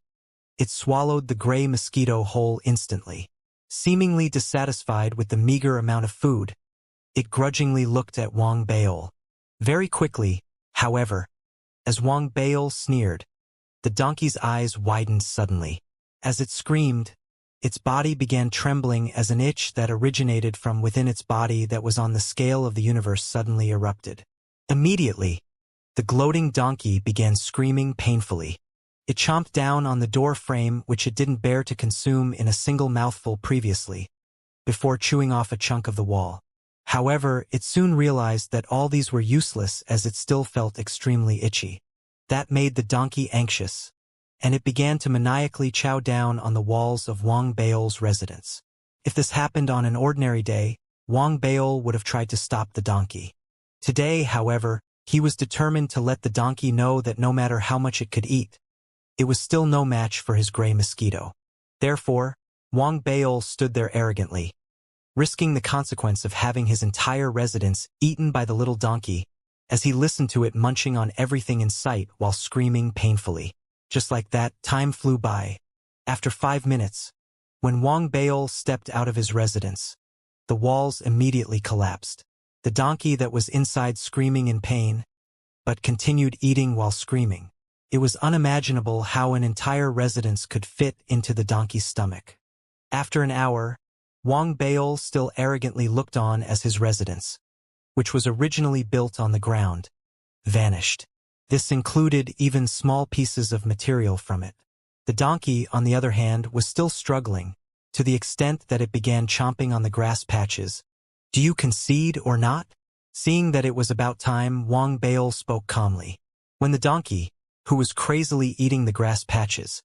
it swallowed the gray mosquito whole instantly. Seemingly dissatisfied with the meager amount of food, it grudgingly looked at Wang Baol. Very quickly, however, as Wang Baol sneered, the donkey's eyes widened suddenly. As it screamed, its body began trembling as an itch that originated from within its body that was on the scale of the universe suddenly erupted. Immediately, the gloating donkey began screaming painfully. It chomped down on the door frame, which it didn't bear to consume in a single mouthful previously, before chewing off a chunk of the wall. However, it soon realized that all these were useless as it still felt extremely itchy. That made the donkey anxious, and it began to maniacally chow down on the walls of Wang Baol's residence. If this happened on an ordinary day, Wang Baol would have tried to stop the donkey. Today, however, he was determined to let the donkey know that no matter how much it could eat, it was still no match for his gray mosquito. Therefore, Wang Baol stood there arrogantly, risking the consequence of having his entire residence eaten by the little donkey, as he listened to it munching on everything in sight while screaming painfully. Just like that, time flew by. After 5 minutes, when Wang Baol stepped out of his residence, the walls immediately collapsed. The donkey that was inside screaming in pain, but continued eating while screaming. It was unimaginable how an entire residence could fit into the donkey's stomach. After an hour, Wang Baol still arrogantly looked on as his residence, which was originally built on the ground, vanished. This included even small pieces of material from it. The donkey, on the other hand, was still struggling, to the extent that it began chomping on the grass patches. Do you concede or not? Seeing that it was about time, Wang Baol spoke calmly. When the donkey, who was crazily eating the grass patches,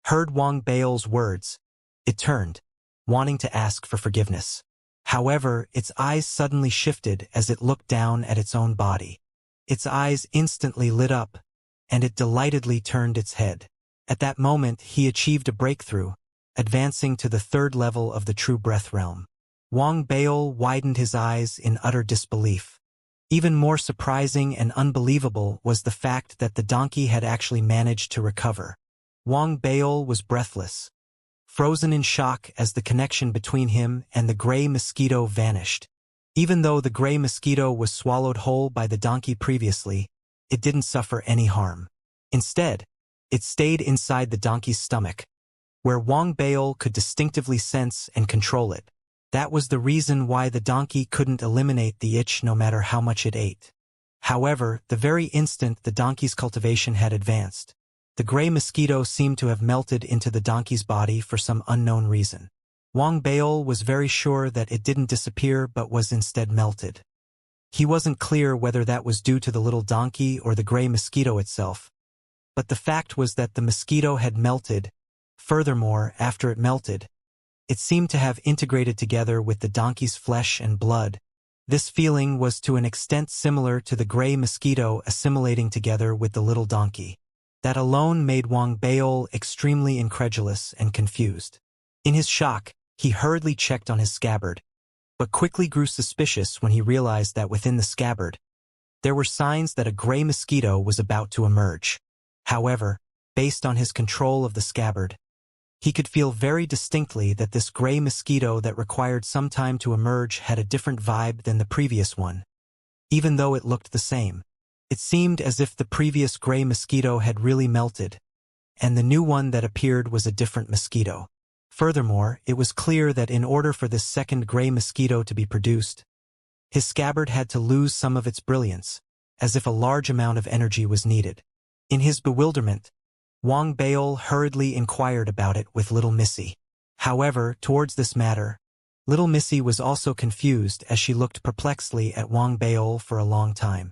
heard Wang Baol's words, it turned, wanting to ask for forgiveness. However, its eyes suddenly shifted as it looked down at its own body. Its eyes instantly lit up, and it delightedly turned its head. At that moment, he achieved a breakthrough, advancing to the 3rd level of the True Breath realm. Wang Baol widened his eyes in utter disbelief. Even more surprising and unbelievable was the fact that the donkey had actually managed to recover. Wang Baol was breathless, frozen in shock as the connection between him and the gray mosquito vanished. Even though the gray mosquito was swallowed whole by the donkey previously, it didn't suffer any harm. Instead, it stayed inside the donkey's stomach, where Wang Baol could distinctively sense and control it. That was the reason why the donkey couldn't eliminate the itch no matter how much it ate. However, the very instant the donkey's cultivation had advanced, the gray mosquito seemed to have melted into the donkey's body for some unknown reason. Wang Baol was very sure that it didn't disappear but was instead melted. He wasn't clear whether that was due to the little donkey or the gray mosquito itself, but the fact was that the mosquito had melted. Furthermore, after it melted, it seemed to have integrated together with the donkey's flesh and blood. This feeling was to an extent similar to the gray mosquito assimilating together with the little donkey. That alone made Wang Baol extremely incredulous and confused. In his shock, he hurriedly checked on his scabbard, but quickly grew suspicious when he realized that within the scabbard, there were signs that a gray mosquito was about to emerge. However, based on his control of the scabbard, he could feel very distinctly that this gray mosquito that required some time to emerge had a different vibe than the previous one. Even though it looked the same, it seemed as if the previous gray mosquito had really melted, and the new one that appeared was a different mosquito. Furthermore, it was clear that in order for this second gray mosquito to be produced, his scabbard had to lose some of its brilliance, as if a large amount of energy was needed. In his bewilderment, Wang Baol hurriedly inquired about it with little Missy. However, towards this matter, little Missy was also confused as she looked perplexedly at Wang Baol for a long time.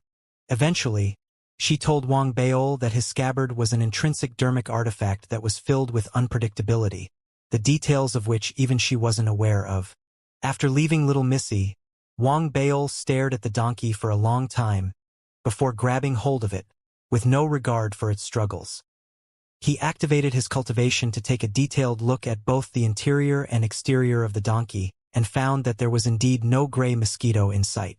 Eventually, she told Wang Baol that his scabbard was an intrinsic dermic artifact that was filled with unpredictability, the details of which even she wasn't aware of. After leaving little Missy, Wang Baol stared at the donkey for a long time, before grabbing hold of it, with no regard for its struggles. He activated his cultivation to take a detailed look at both the interior and exterior of the donkey, and found that there was indeed no gray mosquito in sight.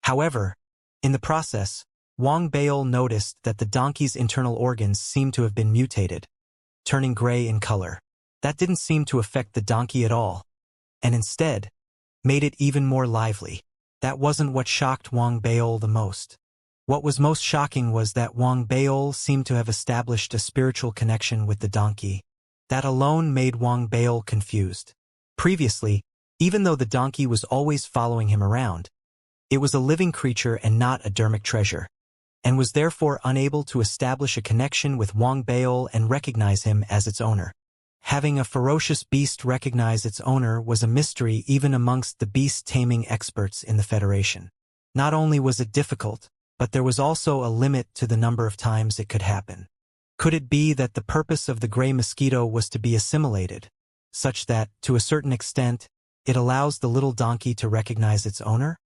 However, in the process, Wang Baol noticed that the donkey's internal organs seemed to have been mutated, turning gray in color. That didn't seem to affect the donkey at all, and instead, made it even more lively. That wasn't what shocked Wang Baol the most. What was most shocking was that Wang Baol seemed to have established a spiritual connection with the donkey. That alone made Wang Baol confused. Previously, even though the donkey was always following him around, it was a living creature and not a dermic treasure, and was therefore unable to establish a connection with Wang Baol and recognize him as its owner. Having a ferocious beast recognize its owner was a mystery even amongst the beast-taming experts in the Federation. Not only was it difficult, but there was also a limit to the number of times it could happen. Could it be that the purpose of the gray mosquito was to be assimilated, such that, to a certain extent, it allows the little donkey to recognize its owner?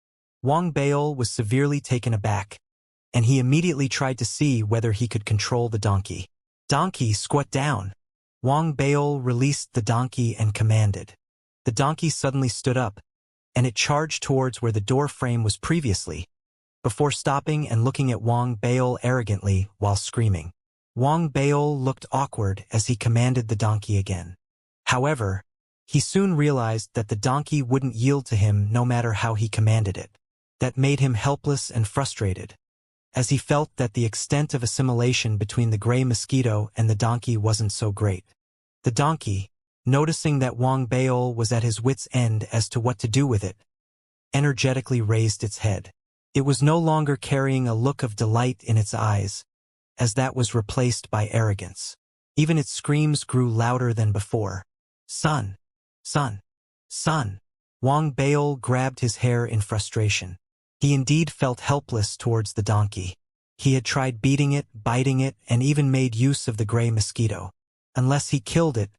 Wang Baol was severely taken aback, and he immediately tried to see whether he could control the donkey. "Donkey, squat down!" Wang Baol released the donkey and commanded. The donkey suddenly stood up, and it charged towards where the door frame was previously, before stopping and looking at Wang Baol arrogantly while screaming. Wang Baol looked awkward as he commanded the donkey again. However, he soon realized that the donkey wouldn't yield to him no matter how he commanded it. That made him helpless and frustrated, as he felt that the extent of assimilation between the gray mosquito and the donkey wasn't so great. The donkey, noticing that Wang Baol was at his wit's end as to what to do with it, energetically raised its head. It was no longer carrying a look of delight in its eyes, as that was replaced by arrogance. Even its screams grew louder than before. "Son! Son! Son!" Wang Baol grabbed his hair in frustration. He indeed felt helpless towards the donkey. He had tried beating it, biting it, and even made use of the gray mosquito. Unless he killed it,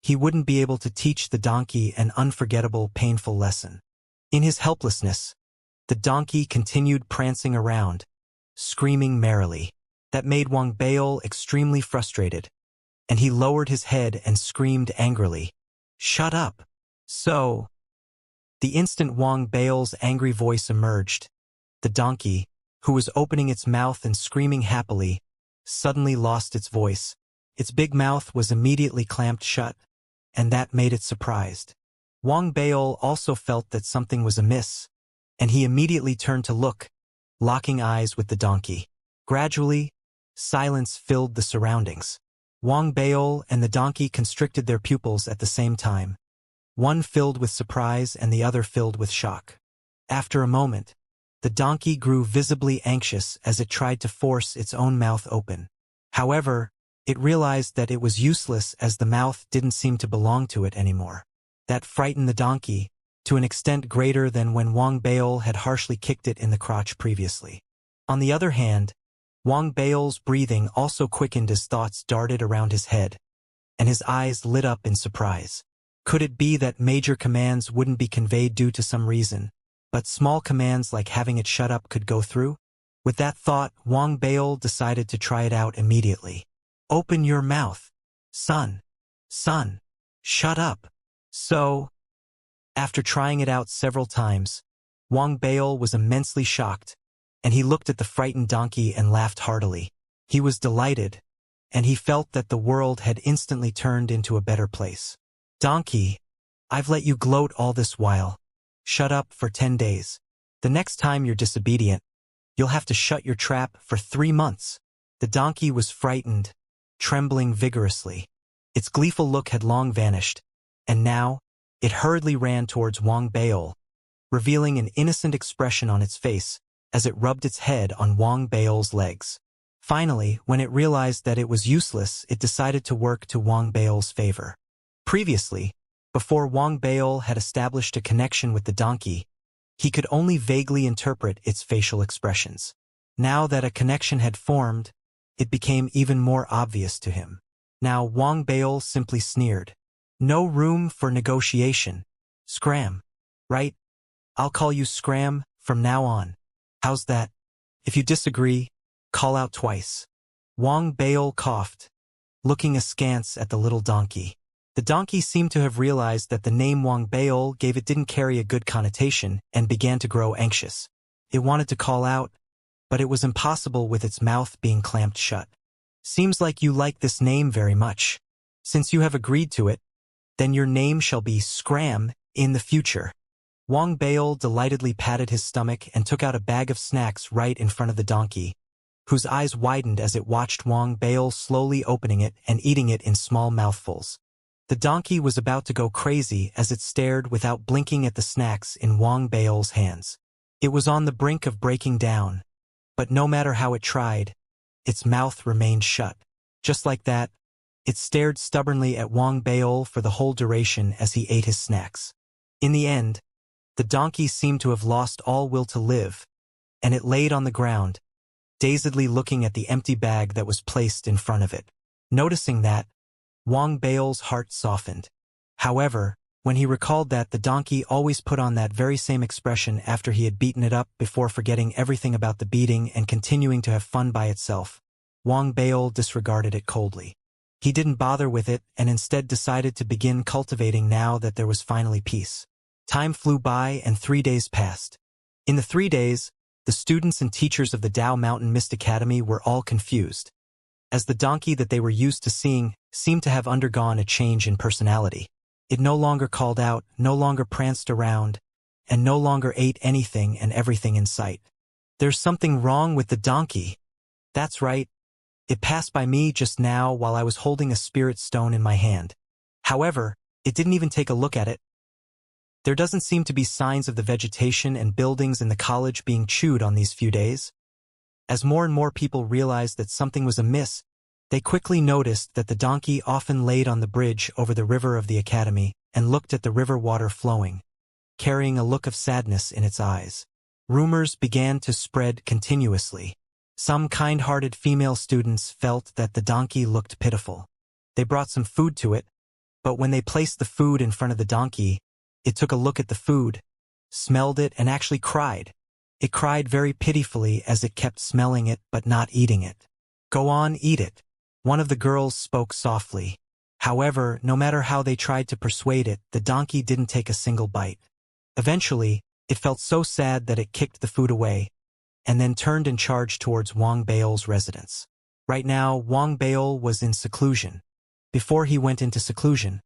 he wouldn't be able to teach the donkey an unforgettable, painful lesson. In his helplessness, the donkey continued prancing around, screaming merrily. That made Wang Baol extremely frustrated, and he lowered his head and screamed angrily, "Shut up!" "So..." The instant Wang Baol's angry voice emerged, the donkey, who was opening its mouth and screaming happily, suddenly lost its voice. Its big mouth was immediately clamped shut, and that made it surprised. Wang Baol also felt that something was amiss, and he immediately turned to look, locking eyes with the donkey. Gradually, silence filled the surroundings. Wang Baol and the donkey constricted their pupils at the same time, one filled with surprise and the other filled with shock. After a moment, the donkey grew visibly anxious as it tried to force its own mouth open. However, it realized that it was useless as the mouth didn't seem to belong to it anymore. That frightened the donkey, to an extent greater than when Wang Baol had harshly kicked it in the crotch previously. On the other hand, Wang Baol's breathing also quickened as thoughts darted around his head, and his eyes lit up in surprise. Could it be that major commands wouldn't be conveyed due to some reason, but small commands like having it shut up could go through? With that thought, Wang Baol decided to try it out immediately. Open your mouth. Son. Shut up. So, after trying it out several times, Wang Baol was immensely shocked, and he looked at the frightened donkey and laughed heartily. He was delighted, and he felt that the world had instantly turned into a better place. Donkey, I've let you gloat all this while. Shut up for 10 days. The next time you're disobedient, you'll have to shut your trap for 3 months. The donkey was frightened, trembling vigorously. Its gleeful look had long vanished, and now, it hurriedly ran towards Wang Baol, revealing an innocent expression on its face as it rubbed its head on Wang Baol's legs. Finally, when it realized that it was useless, it decided to work to Wang Baol's favor. Previously, before Wang Baol had established a connection with the donkey, he could only vaguely interpret its facial expressions. Now that a connection had formed, it became even more obvious to him. Now Wang Baol simply sneered. No room for negotiation. Scram. Right? I'll call you Scram from now on. How's that? If you disagree, call out twice. Wang Baol coughed, looking askance at the little donkey. The donkey seemed to have realized that the name Wang Baol gave it didn't carry a good connotation and began to grow anxious. It wanted to call out, but it was impossible with its mouth being clamped shut. Seems like you like this name very much. Since you have agreed to it, then your name shall be Scram in the future. Wang Baol delightedly patted his stomach and took out a bag of snacks right in front of the donkey, whose eyes widened as it watched Wang Baol slowly opening it and eating it in small mouthfuls. The donkey was about to go crazy as it stared without blinking at the snacks in Wang Baol's hands. It was on the brink of breaking down, but no matter how it tried, its mouth remained shut. Just like that, it stared stubbornly at Wang Baol for the whole duration as he ate his snacks. In the end, the donkey seemed to have lost all will to live, and it laid on the ground, dazedly looking at the empty bag that was placed in front of it. Noticing that, Wang Baol's heart softened. However, when he recalled that the donkey always put on that very same expression after he had beaten it up before forgetting everything about the beating and continuing to have fun by itself, Wang Baol disregarded it coldly. He didn't bother with it and instead decided to begin cultivating now that there was finally peace. Time flew by and 3 days passed. In the 3 days, the students and teachers of the Dao Mountain Mist Academy were all confused, as the donkey that they were used to seeing seemed to have undergone a change in personality. It no longer called out, no longer pranced around, and no longer ate anything and everything in sight. There's something wrong with the donkey. That's right. It passed by me just now while I was holding a spirit stone in my hand. However, it didn't even take a look at it. There doesn't seem to be signs of the vegetation and buildings in the college being chewed on these few days. As more and more people realized that something was amiss, they quickly noticed that the donkey often laid on the bridge over the river of the academy and looked at the river water flowing, carrying a look of sadness in its eyes. Rumors began to spread continuously. Some kind-hearted female students felt that the donkey looked pitiful. They brought some food to it, but when they placed the food in front of the donkey, it took a look at the food, smelled it, and actually cried. It cried very pitifully as it kept smelling it but not eating it. Go on, eat it. One of the girls spoke softly. However, no matter how they tried to persuade it, the donkey didn't take a single bite. Eventually, it felt so sad that it kicked the food away, and then turned and charged towards Wang Baol's residence. Right now, Wang Baol was in seclusion. Before he went into seclusion,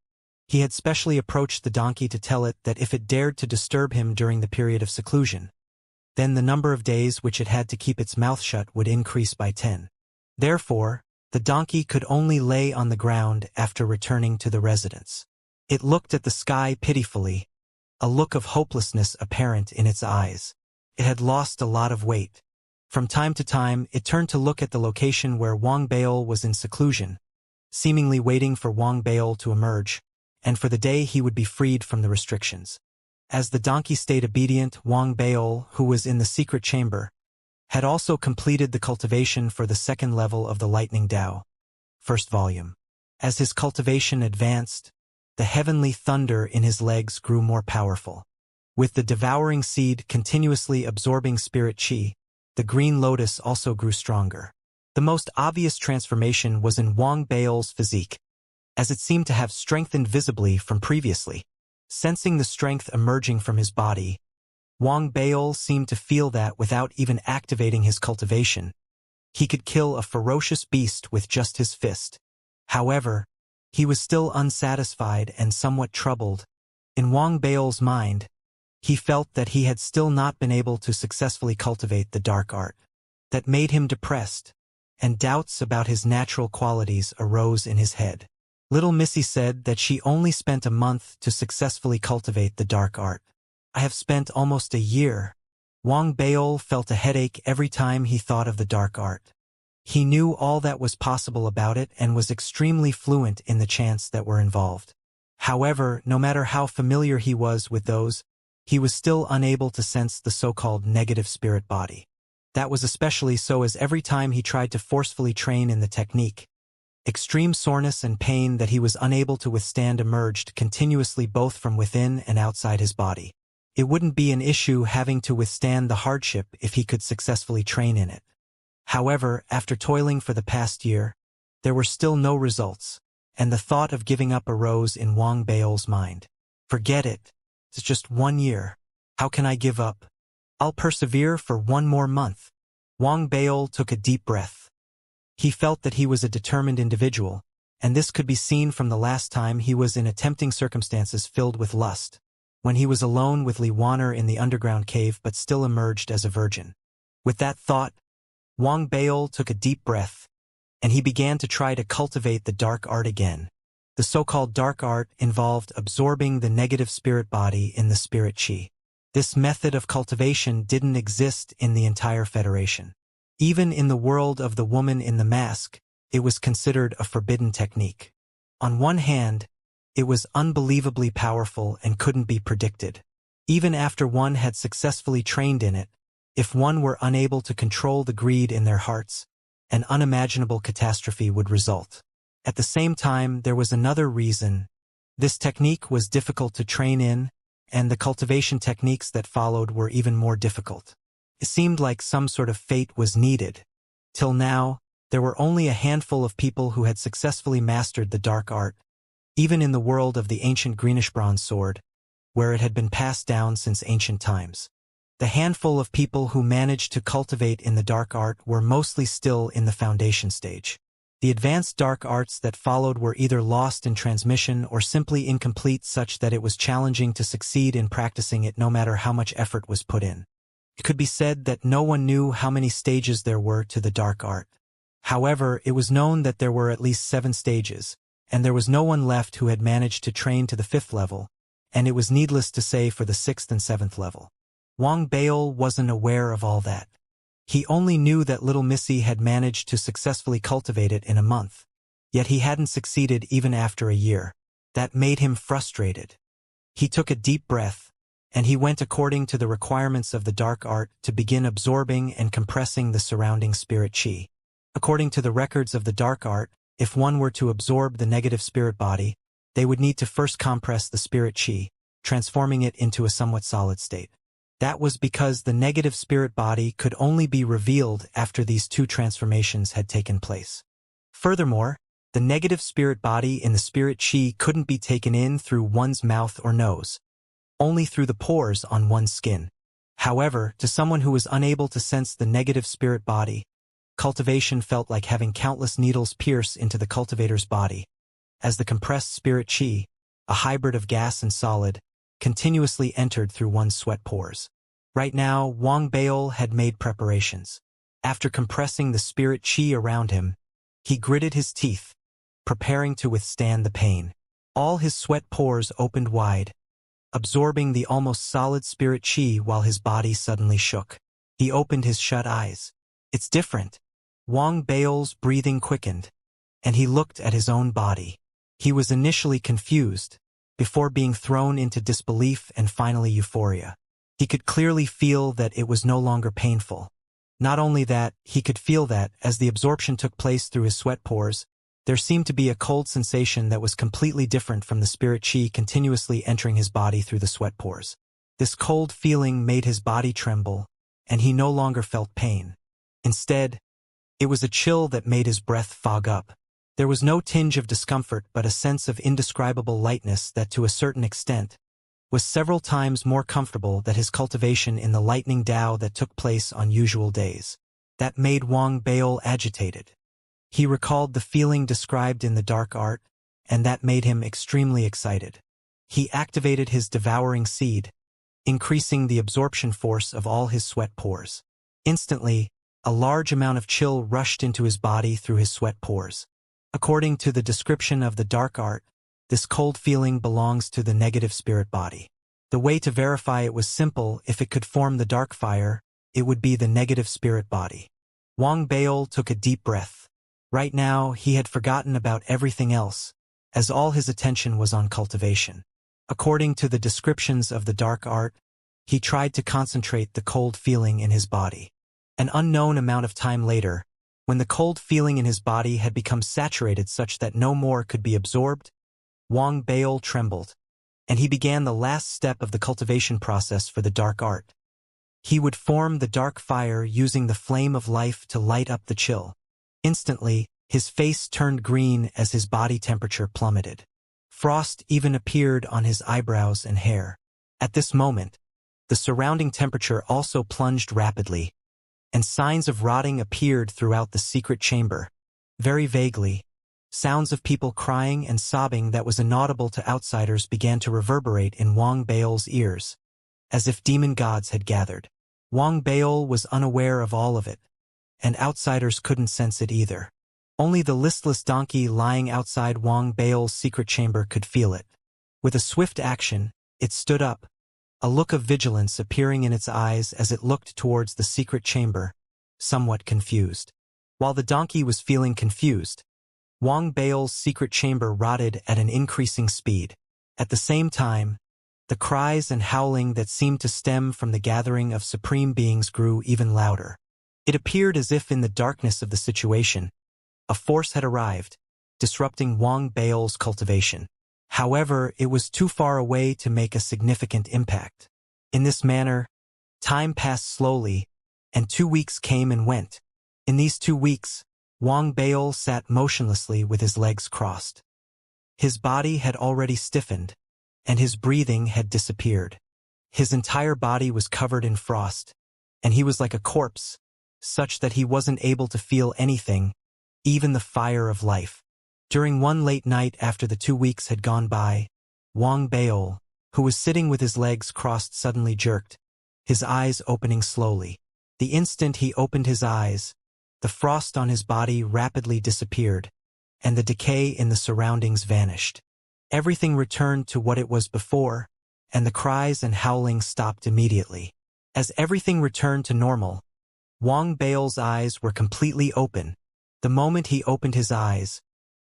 he had specially approached the donkey to tell it that if it dared to disturb him during the period of seclusion, then the number of days which it had to keep its mouth shut would increase by 10. Therefore, the donkey could only lay on the ground after returning to the residence. It looked at the sky pitifully, a look of hopelessness apparent in its eyes. It had lost a lot of weight. From time to time, it turned to look at the location where Wang Baol was in seclusion, seemingly waiting for Wang Baol to emerge, and for the day he would be freed from the restrictions. As the donkey stayed obedient, Wang Baol, who was in the secret chamber, had also completed the cultivation for the second level of the Lightning Dao, first volume. As his cultivation advanced, the heavenly thunder in his legs grew more powerful. With the devouring seed continuously absorbing spirit chi, the green lotus also grew stronger. The most obvious transformation was in Wang Baol's physique, as it seemed to have strengthened visibly from previously. Sensing the strength emerging from his body, Wang Baol seemed to feel that without even activating his cultivation, he could kill a ferocious beast with just his fist. However, he was still unsatisfied and somewhat troubled. In Wang Baol's mind, he felt that he had still not been able to successfully cultivate the dark art. That made him depressed, and doubts about his natural qualities arose in his head. Little Missy said that she only spent a month to successfully cultivate the dark art. I have spent almost a year. Wang Baol felt a headache every time he thought of the dark art. He knew all that was possible about it and was extremely fluent in the chants that were involved. However, no matter how familiar he was with those, he was still unable to sense the so-called negative spirit body. That was especially so as every time he tried to forcefully train in the technique, extreme soreness and pain that he was unable to withstand emerged continuously both from within and outside his body. It wouldn't be an issue having to withstand the hardship if he could successfully train in it. However, after toiling for the past year, there were still no results, and the thought of giving up arose in Wang Baol's mind. Forget it. It's just 1 year. How can I give up? I'll persevere for 1 more month. Wang Baol took a deep breath. He felt that he was a determined individual, and this could be seen from the last time he was in tempting circumstances filled with lust, when he was alone with Li Wanner in the underground cave but still emerged as a virgin. With that thought, Wang Baol took a deep breath, and he began to try to cultivate the dark art again. The so-called dark art involved absorbing the negative spirit body in the spirit chi. This method of cultivation didn't exist in the entire Federation. Even in the world of the woman in the mask, it was considered a forbidden technique. On one hand, it was unbelievably powerful and couldn't be predicted. Even after one had successfully trained in it, if one were unable to control the greed in their hearts, an unimaginable catastrophe would result. At the same time, there was another reason. This technique was difficult to train in, and the cultivation techniques that followed were even more difficult. It seemed like some sort of fate was needed. Till now, there were only a handful of people who had successfully mastered the dark art, even in the world of the ancient greenish bronze sword, where it had been passed down since ancient times. The handful of people who managed to cultivate in the dark art were mostly still in the foundation stage. The advanced dark arts that followed were either lost in transmission or simply incomplete such that it was challenging to succeed in practicing it no matter how much effort was put in. It could be said that no one knew how many stages there were to the dark art. However, it was known that there were at least 7 stages, and there was no one left who had managed to train to the 5th level, and it was needless to say for the 6th and 7th level. Wang Baol wasn't aware of all that. He only knew that little Missy had managed to successfully cultivate it in a month. Yet he hadn't succeeded even after a year. That made him frustrated. He took a deep breath, and he went according to the requirements of the dark art to begin absorbing and compressing the surrounding spirit chi. According to the records of the dark art, if one were to absorb the negative spirit body, they would need to first compress the spirit chi, transforming it into a somewhat solid state. That was because the negative spirit body could only be revealed after these 2 transformations had taken place. Furthermore, the negative spirit body in the spirit chi couldn't be taken in through one's mouth or nose, only through the pores on one's skin. However, to someone who was unable to sense the negative spirit body, cultivation felt like having countless needles pierce into the cultivator's body, as the compressed spirit chi, a hybrid of gas and solid, continuously entered through one's sweat pores. Right now, Wang Baol had made preparations. After compressing the spirit chi around him, he gritted his teeth, preparing to withstand the pain. All his sweat pores opened wide. absorbing the almost solid spirit chi while his body suddenly shook. He opened his shut eyes. It's different. Wang Bao's breathing quickened, and he looked at his own body. He was initially confused, before being thrown into disbelief and finally euphoria. He could clearly feel that it was no longer painful. Not only that, he could feel that, as the absorption took place through his sweat pores, there seemed to be a cold sensation that was completely different from the spirit chi continuously entering his body through the sweat pores. This cold feeling made his body tremble, and he no longer felt pain. Instead, it was a chill that made his breath fog up. There was no tinge of discomfort but a sense of indescribable lightness that, to a certain extent, was several times more comfortable than his cultivation in the lightning Tao that took place on usual days. That made Wang Bao agitated. He recalled the feeling described in the dark art, and that made him extremely excited. He activated his devouring seed, increasing the absorption force of all his sweat pores. Instantly, a large amount of chill rushed into his body through his sweat pores. According to the description of the dark art, this cold feeling belongs to the negative spirit body. The way to verify it was simple. If it could form the dark fire, it would be the negative spirit body. Wang Bao took a deep breath. Right now, he had forgotten about everything else, as all his attention was on cultivation. According to the descriptions of the dark art, he tried to concentrate the cold feeling in his body. An unknown amount of time later, when the cold feeling in his body had become saturated such that no more could be absorbed, Wang Bao trembled, and he began the last step of the cultivation process for the dark art. He would form the dark fire using the flame of life to light up the chill. Instantly, his face turned green as his body temperature plummeted. Frost even appeared on his eyebrows and hair. At this moment, the surrounding temperature also plunged rapidly, and signs of rotting appeared throughout the secret chamber. Very vaguely, sounds of people crying and sobbing that was inaudible to outsiders began to reverberate in Wang Bao's ears, as if demon gods had gathered. Wang Bao was unaware of all of it, and outsiders couldn't sense it either. Only the listless donkey lying outside Wang Bao's secret chamber could feel it. With a swift action, it stood up, a look of vigilance appearing in its eyes as it looked towards the secret chamber, somewhat confused. While the donkey was feeling confused, Wang Bao's secret chamber rotted at an increasing speed. At the same time, the cries and howling that seemed to stem from the gathering of supreme beings grew even louder. It appeared as if in the darkness of the situation, a force had arrived, disrupting Wang Bao's cultivation. However, it was too far away to make a significant impact. In this manner, time passed slowly, and 2 weeks came and went. In these 2 weeks, Wang Bao sat motionlessly with his legs crossed. His body had already stiffened, and his breathing had disappeared. His entire body was covered in frost, and he was like a corpse, such that he wasn't able to feel anything, even the fire of life. During one late night after the 2 weeks had gone by, Wang Bao, who was sitting with his legs crossed, suddenly jerked, his eyes opening slowly. The instant he opened his eyes, the frost on his body rapidly disappeared, and the decay in the surroundings vanished. Everything returned to what it was before, and the cries and howling stopped immediately. As everything returned to normal, Wang Bao's eyes were completely open. The moment he opened his eyes,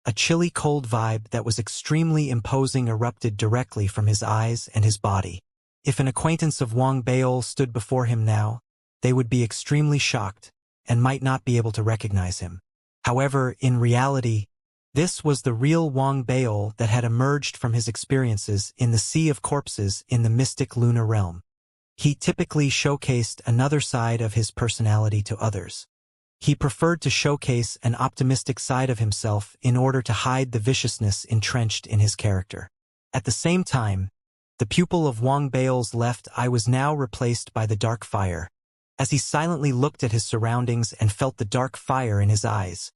a chilly cold vibe that was extremely imposing erupted directly from his eyes and his body. If an acquaintance of Wang Bao stood before him now, they would be extremely shocked and might not be able to recognize him. However, in reality, this was the real Wang Bao that had emerged from his experiences in the Sea of Corpses in the mystic lunar realm. He typically showcased another side of his personality to others. He preferred to showcase an optimistic side of himself in order to hide the viciousness entrenched in his character. At the same time, the pupil of Wang Bao's left eye was now replaced by the dark fire. As he silently looked at his surroundings and felt the dark fire in his eyes,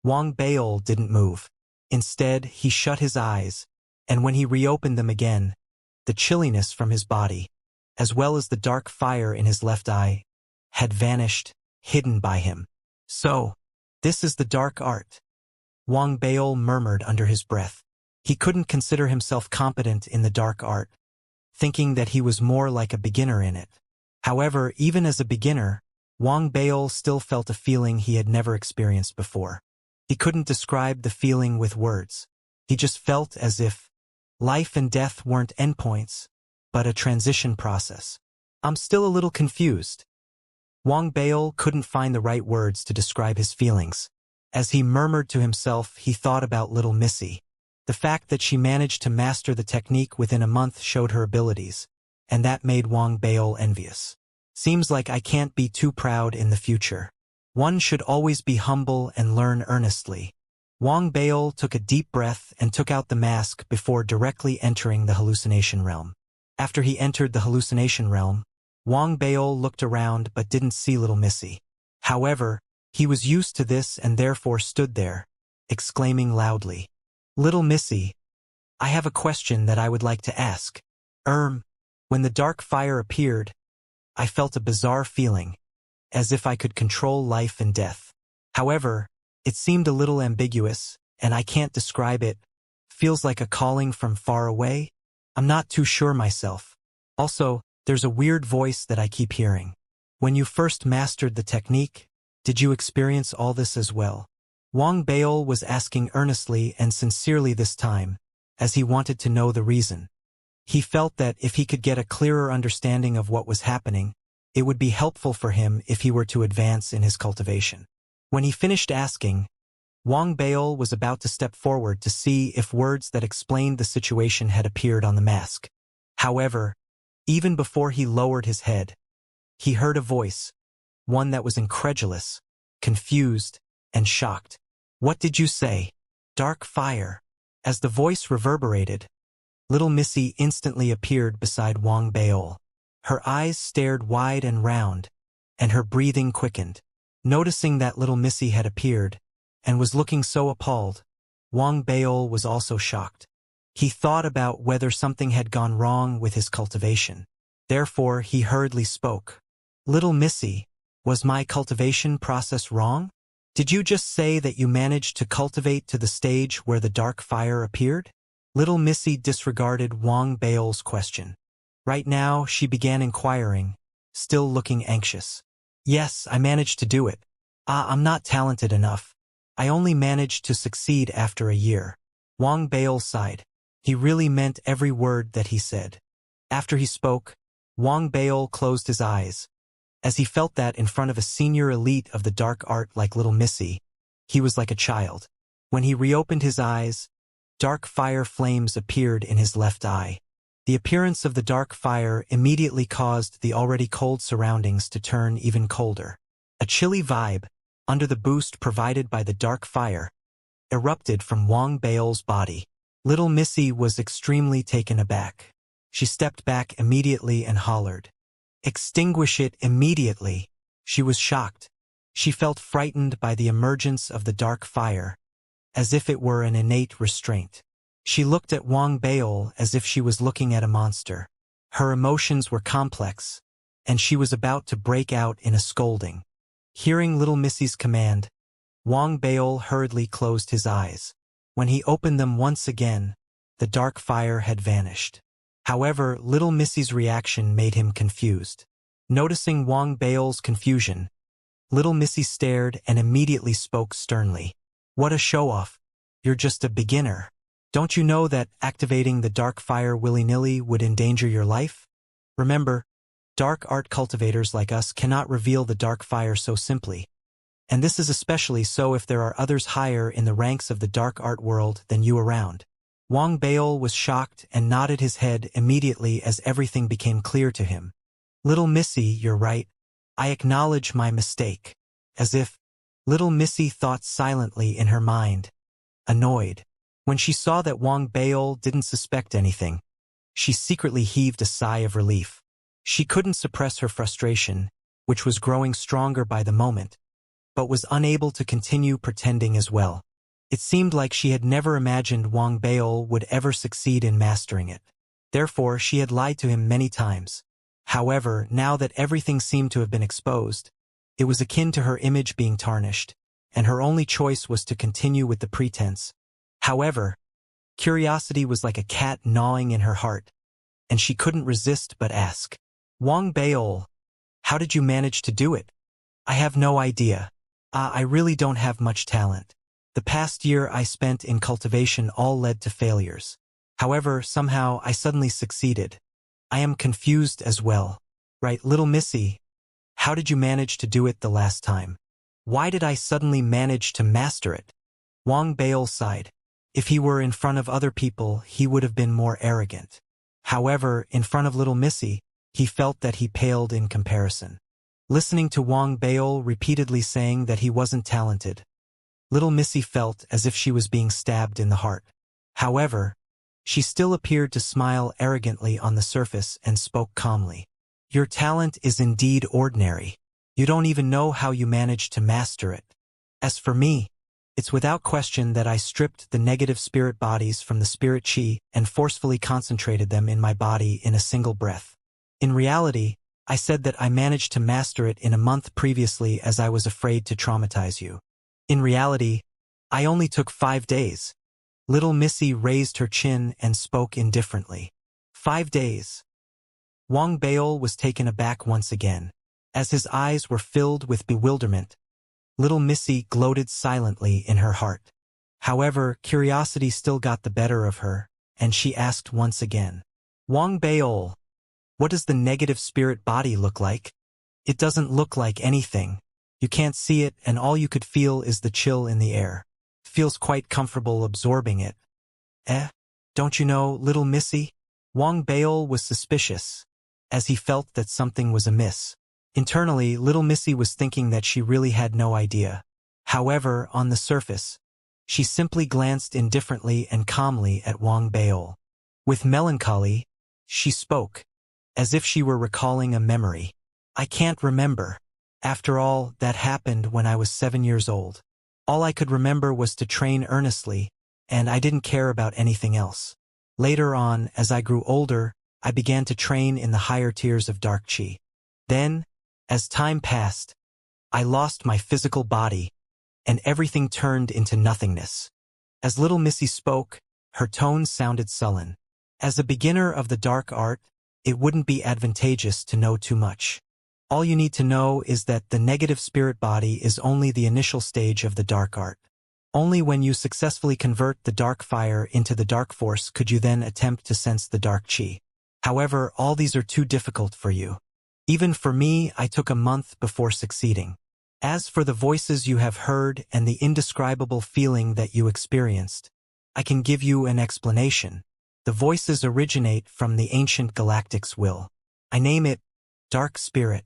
Wang Bao didn't move. Instead, he shut his eyes, and when he reopened them again, the chilliness from his body, as well as the dark fire in his left eye, had vanished, hidden by him. So, this is the dark art, Wang Bao murmured under his breath. He couldn't consider himself competent in the dark art, thinking that he was more like a beginner in it. However, even as a beginner, Wang Baol still felt a feeling he had never experienced before. He couldn't describe the feeling with words. He just felt as if life and death weren't endpoints, but a transition process. I'm still a little confused. Wang Baol couldn't find the right words to describe his feelings. As he murmured to himself, he thought about little Missy. The fact that she managed to master the technique within a month showed her abilities, and that made Wang Baol envious. Seems like I can't be too proud in the future. One should always be humble and learn earnestly. Wang Baol took a deep breath and took out the mask before directly entering the hallucination realm. After he entered the hallucination realm, Wang Baol looked around but didn't see little Missy. However, he was used to this and therefore stood there, exclaiming loudly, "Little Missy, I have a question that I would like to ask." When the dark fire appeared, I felt a bizarre feeling, as if I could control life and death. However, it seemed a little ambiguous, and I can't describe it. Feels like a calling from far away? I'm not too sure myself. Also, there's a weird voice that I keep hearing. When you first mastered the technique, did you experience all this as well? Wang Baol was asking earnestly and sincerely this time, as he wanted to know the reason. He felt that if he could get a clearer understanding of what was happening, it would be helpful for him if he were to advance in his cultivation. When he finished asking, Wang Baol was about to step forward to see if words that explained the situation had appeared on the mask. However, even before he lowered his head, he heard a voice, one that was incredulous, confused, and shocked. "What did you say?" "Dark fire." As the voice reverberated, little Missy instantly appeared beside Wang Baol. Her eyes stared wide and round, and her breathing quickened. Noticing that little Missy had appeared, and was looking so appalled, Wang Baol was also shocked. He thought about whether something had gone wrong with his cultivation. Therefore, he hurriedly spoke. "Little Missy, was my cultivation process wrong? Did you just say that you managed to cultivate to the stage where the dark fire appeared?" Little Missy disregarded Wang Baol's question. Right now, she began inquiring, still looking anxious. "Yes, I managed to do it. I'm not talented enough. I only managed to succeed after a year." Wang Baol sighed. He really meant every word that he said. After he spoke, Wang Baol closed his eyes. As he felt that in front of a senior elite of the dark art like little Missy, he was like a child. When he reopened his eyes, dark fire flames appeared in his left eye. The appearance of the dark fire immediately caused the already cold surroundings to turn even colder. A chilly vibe, under the boost provided by the dark fire, erupted from Wang Baol's body. Little Missy was extremely taken aback. She stepped back immediately and hollered, "Extinguish it immediately." She was shocked. She felt frightened by the emergence of the dark fire, as if it were an innate restraint. She looked at Wang Baol as if she was looking at a monster. Her emotions were complex, and she was about to break out in a scolding. Hearing little Missy's command, Wang Baol hurriedly closed his eyes. When he opened them once again, the dark fire had vanished. However, little Missy's reaction made him confused. Noticing Wang Baol's confusion, little Missy stared and immediately spoke sternly. "What a show-off. You're just a beginner. Don't you know that activating the dark fire willy-nilly would endanger your life? Remember, dark art cultivators like us cannot reveal the dark fire so simply. And this is especially so if there are others higher in the ranks of the dark art world than you around." Wang Baol was shocked and nodded his head immediately as everything became clear to him. "Little Missy, you're right. I acknowledge my mistake." As if little Missy thought silently in her mind, annoyed. When she saw that Wang Baol didn't suspect anything, she secretly heaved a sigh of relief. She couldn't suppress her frustration, which was growing stronger by the moment, but was unable to continue pretending as well. It seemed like she had never imagined Wang Baol would ever succeed in mastering it. Therefore, she had lied to him many times. However, now that everything seemed to have been exposed, it was akin to her image being tarnished, and her only choice was to continue with the pretense. However, curiosity was like a cat gnawing in her heart. and she couldn't resist but ask. Wang Baol, how did you manage to do it? I have no idea. I really don't have much talent. The past year I spent in cultivation all led to failures. However, somehow I suddenly succeeded. I am confused as well. Right, little missy, how did you manage to do it the last time? Why did I suddenly manage to master it? Wang Baol sighed. If he were in front of other people, he would have been more arrogant. However, in front of little missy, he felt that he paled in comparison. Listening to Wang Baol repeatedly saying that he wasn't talented, little missy felt as if she was being stabbed in the heart. However, she still appeared to smile arrogantly on the surface and spoke calmly. Your talent is indeed ordinary. You don't even know how you managed to master it. As for me, it's without question that I stripped the negative spirit bodies from the spirit chi and forcefully concentrated them in my body in a single breath. In reality, I said that I managed to master it in a month previously as I was afraid to traumatize you. In reality, I only took 5 days. Little missy raised her chin and spoke indifferently. 5 days. Wang Baol was taken aback once again. As his eyes were filled with bewilderment, little missy gloated silently in her heart. However, curiosity still got the better of her, and she asked once again. Wang Baol, what does the negative spirit body look like? It doesn't look like anything. You can't see it, and all you could feel is the chill in the air. It feels quite comfortable absorbing it. Don't you know, little missy? Wang Baol was suspicious, as he felt that something was amiss. Internally, little missy was thinking that she really had no idea. However, on the surface, she simply glanced indifferently and calmly at Wang Baol. With melancholy, she spoke, as if she were recalling a memory. I can't remember. After all, that happened when I was 7 years old. All I could remember was to train earnestly, and I didn't care about anything else. Later on, as I grew older, I began to train in the higher tiers of dark chi. Then, as time passed, I lost my physical body, and everything turned into nothingness. As little missy spoke, her tone sounded sullen. As a beginner of the dark art, it wouldn't be advantageous to know too much. All you need to know is that the negative spirit body is only the initial stage of the dark art. Only when you successfully convert the dark fire into the dark force could you then attempt to sense the dark chi. However, all these are too difficult for you. Even for me, I took a month before succeeding. As for the voices you have heard and the indescribable feeling that you experienced, I can give you an explanation. The voices originate from the ancient galactic's will. I name it Dark Spirit.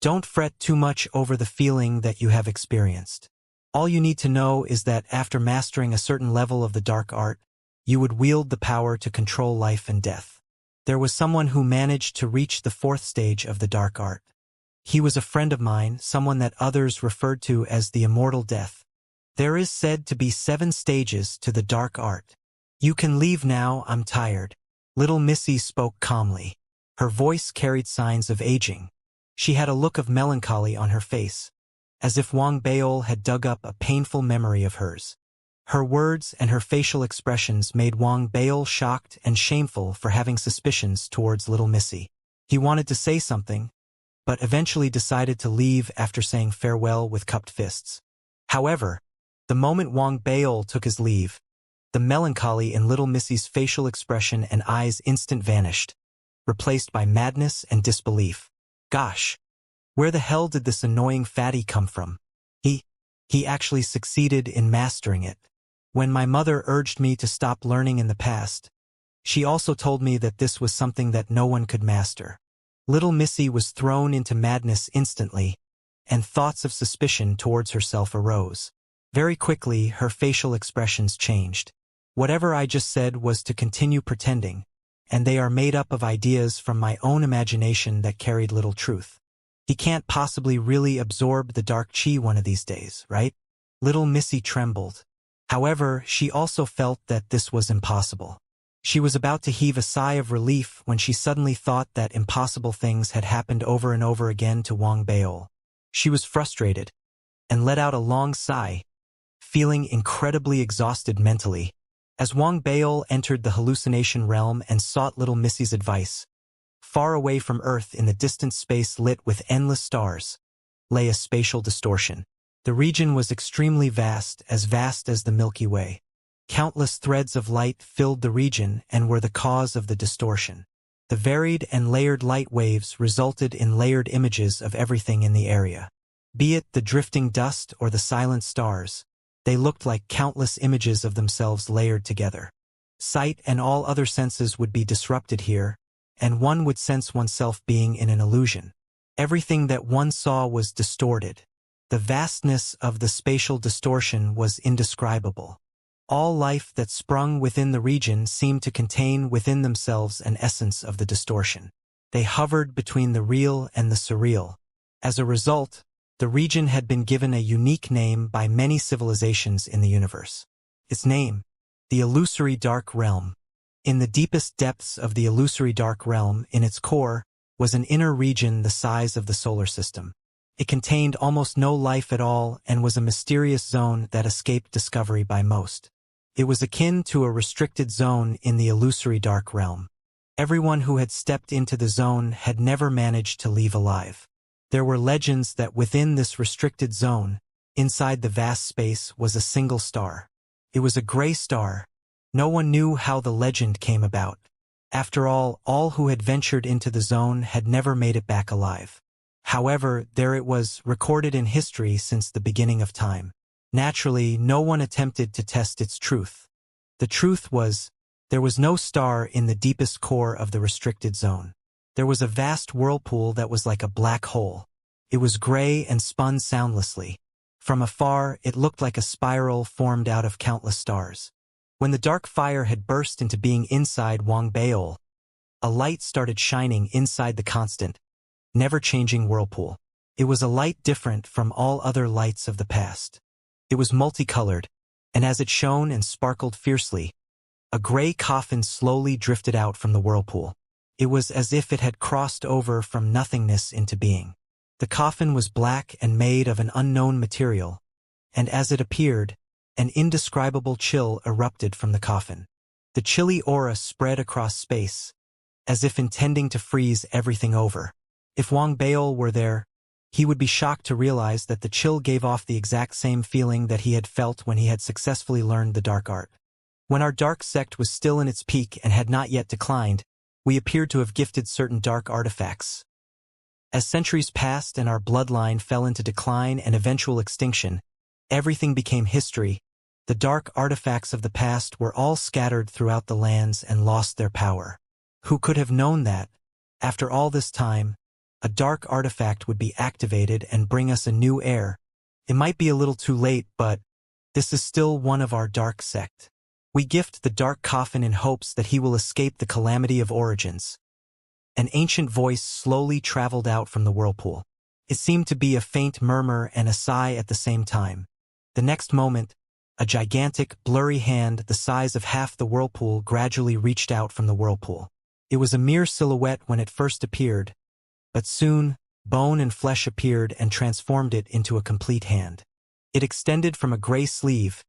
Don't fret too much over the feeling that you have experienced. All you need to know is that after mastering a certain level of the dark art, you would wield the power to control life and death. There was someone who managed to reach the 4th stage of the dark art. He was a friend of mine, someone that others referred to as the immortal death. There is said to be 7 stages to the dark art. You can leave now, I'm tired. Little missy spoke calmly. Her voice carried signs of aging. She had a look of melancholy on her face, as if Wang Baol had dug up a painful memory of hers. Her words and her facial expressions made Wang Baol shocked and shameful for having suspicions towards little missy. He wanted to say something, but eventually decided to leave after saying farewell with cupped fists. However, the moment Wang Baol took his leave, the melancholy in little missy's facial expression and eyes instant vanished, replaced by madness and disbelief. Gosh, where the hell did this annoying fatty come from? He actually succeeded in mastering it. When my mother urged me to stop learning in the past, she also told me that this was something that no one could master. Little missy was thrown into madness instantly, and thoughts of suspicion towards herself arose. Very quickly, her facial expressions changed. Whatever I just said was to continue pretending, and they are made up of ideas from my own imagination that carried little truth. He can't possibly really absorb the dark chi one of these days, right? Little missy trembled. However, she also felt that this was impossible. She was about to heave a sigh of relief when she suddenly thought that impossible things had happened over and over again to Wang Baol. She was frustrated, and let out a long sigh, feeling incredibly exhausted mentally. As Wang Baol entered the hallucination realm and sought little Missy's advice, far away from Earth in the distant space lit with endless stars, lay a spatial distortion. The region was extremely vast as the Milky Way. Countless threads of light filled the region and were the cause of the distortion. The varied and layered light waves resulted in layered images of everything in the area. Be it the drifting dust or the silent stars, they looked like countless images of themselves layered together. Sight and all other senses would be disrupted here, and one would sense oneself being in an illusion. Everything that one saw was distorted. The vastness of the spatial distortion was indescribable. All life that sprung within the region seemed to contain within themselves an essence of the distortion. They hovered between the real and the surreal. As a result, the region had been given a unique name by many civilizations in the universe. Its name, the Illusory Dark Realm. In the deepest depths of the Illusory Dark Realm, in its core, was an inner region the size of the solar system. It contained almost no life at all and was a mysterious zone that escaped discovery by most. It was akin to a restricted zone in the Illusory Dark Realm. Everyone who had stepped into the zone had never managed to leave alive. There were legends that within this restricted zone, inside the vast space, was a single star. It was a gray star. No one knew how the legend came about. After all who had ventured into the zone had never made it back alive. However, there it was, recorded in history since the beginning of time. Naturally, no one attempted to test its truth. The truth was, there was no star in the deepest core of the restricted zone. There was a vast whirlpool that was like a black hole. It was gray and spun soundlessly. From afar, it looked like a spiral formed out of countless stars. When the dark fire had burst into being inside Wang Baol, a light started shining inside the constant, never-changing whirlpool. It was a light different from all other lights of the past. It was multicolored, and as it shone and sparkled fiercely, a gray coffin slowly drifted out from the whirlpool. It was as if it had crossed over from nothingness into being. The coffin was black and made of an unknown material, and as it appeared, an indescribable chill erupted from the coffin. The chilly aura spread across space, as if intending to freeze everything over. If Wang Baol were there, he would be shocked to realize that the chill gave off the exact same feeling that he had felt when he had successfully learned the dark art. When our dark sect was still in its peak and had not yet declined, we appeared to have gifted certain dark artifacts. As centuries passed and our bloodline fell into decline and eventual extinction, everything became history. The dark artifacts of the past were all scattered throughout the lands and lost their power. Who could have known that, after all this time, a dark artifact would be activated and bring us a new heir? It might be a little too late, but this is still one of our dark sect. We gift the dark coffin in hopes that he will escape the calamity of origins. An ancient voice slowly traveled out from the whirlpool. It seemed to be a faint murmur and a sigh at the same time. The next moment, a gigantic, blurry hand the size of half the whirlpool gradually reached out from the whirlpool. It was a mere silhouette when it first appeared, but soon, bone and flesh appeared and transformed it into a complete hand. It extended from a gray sleeve,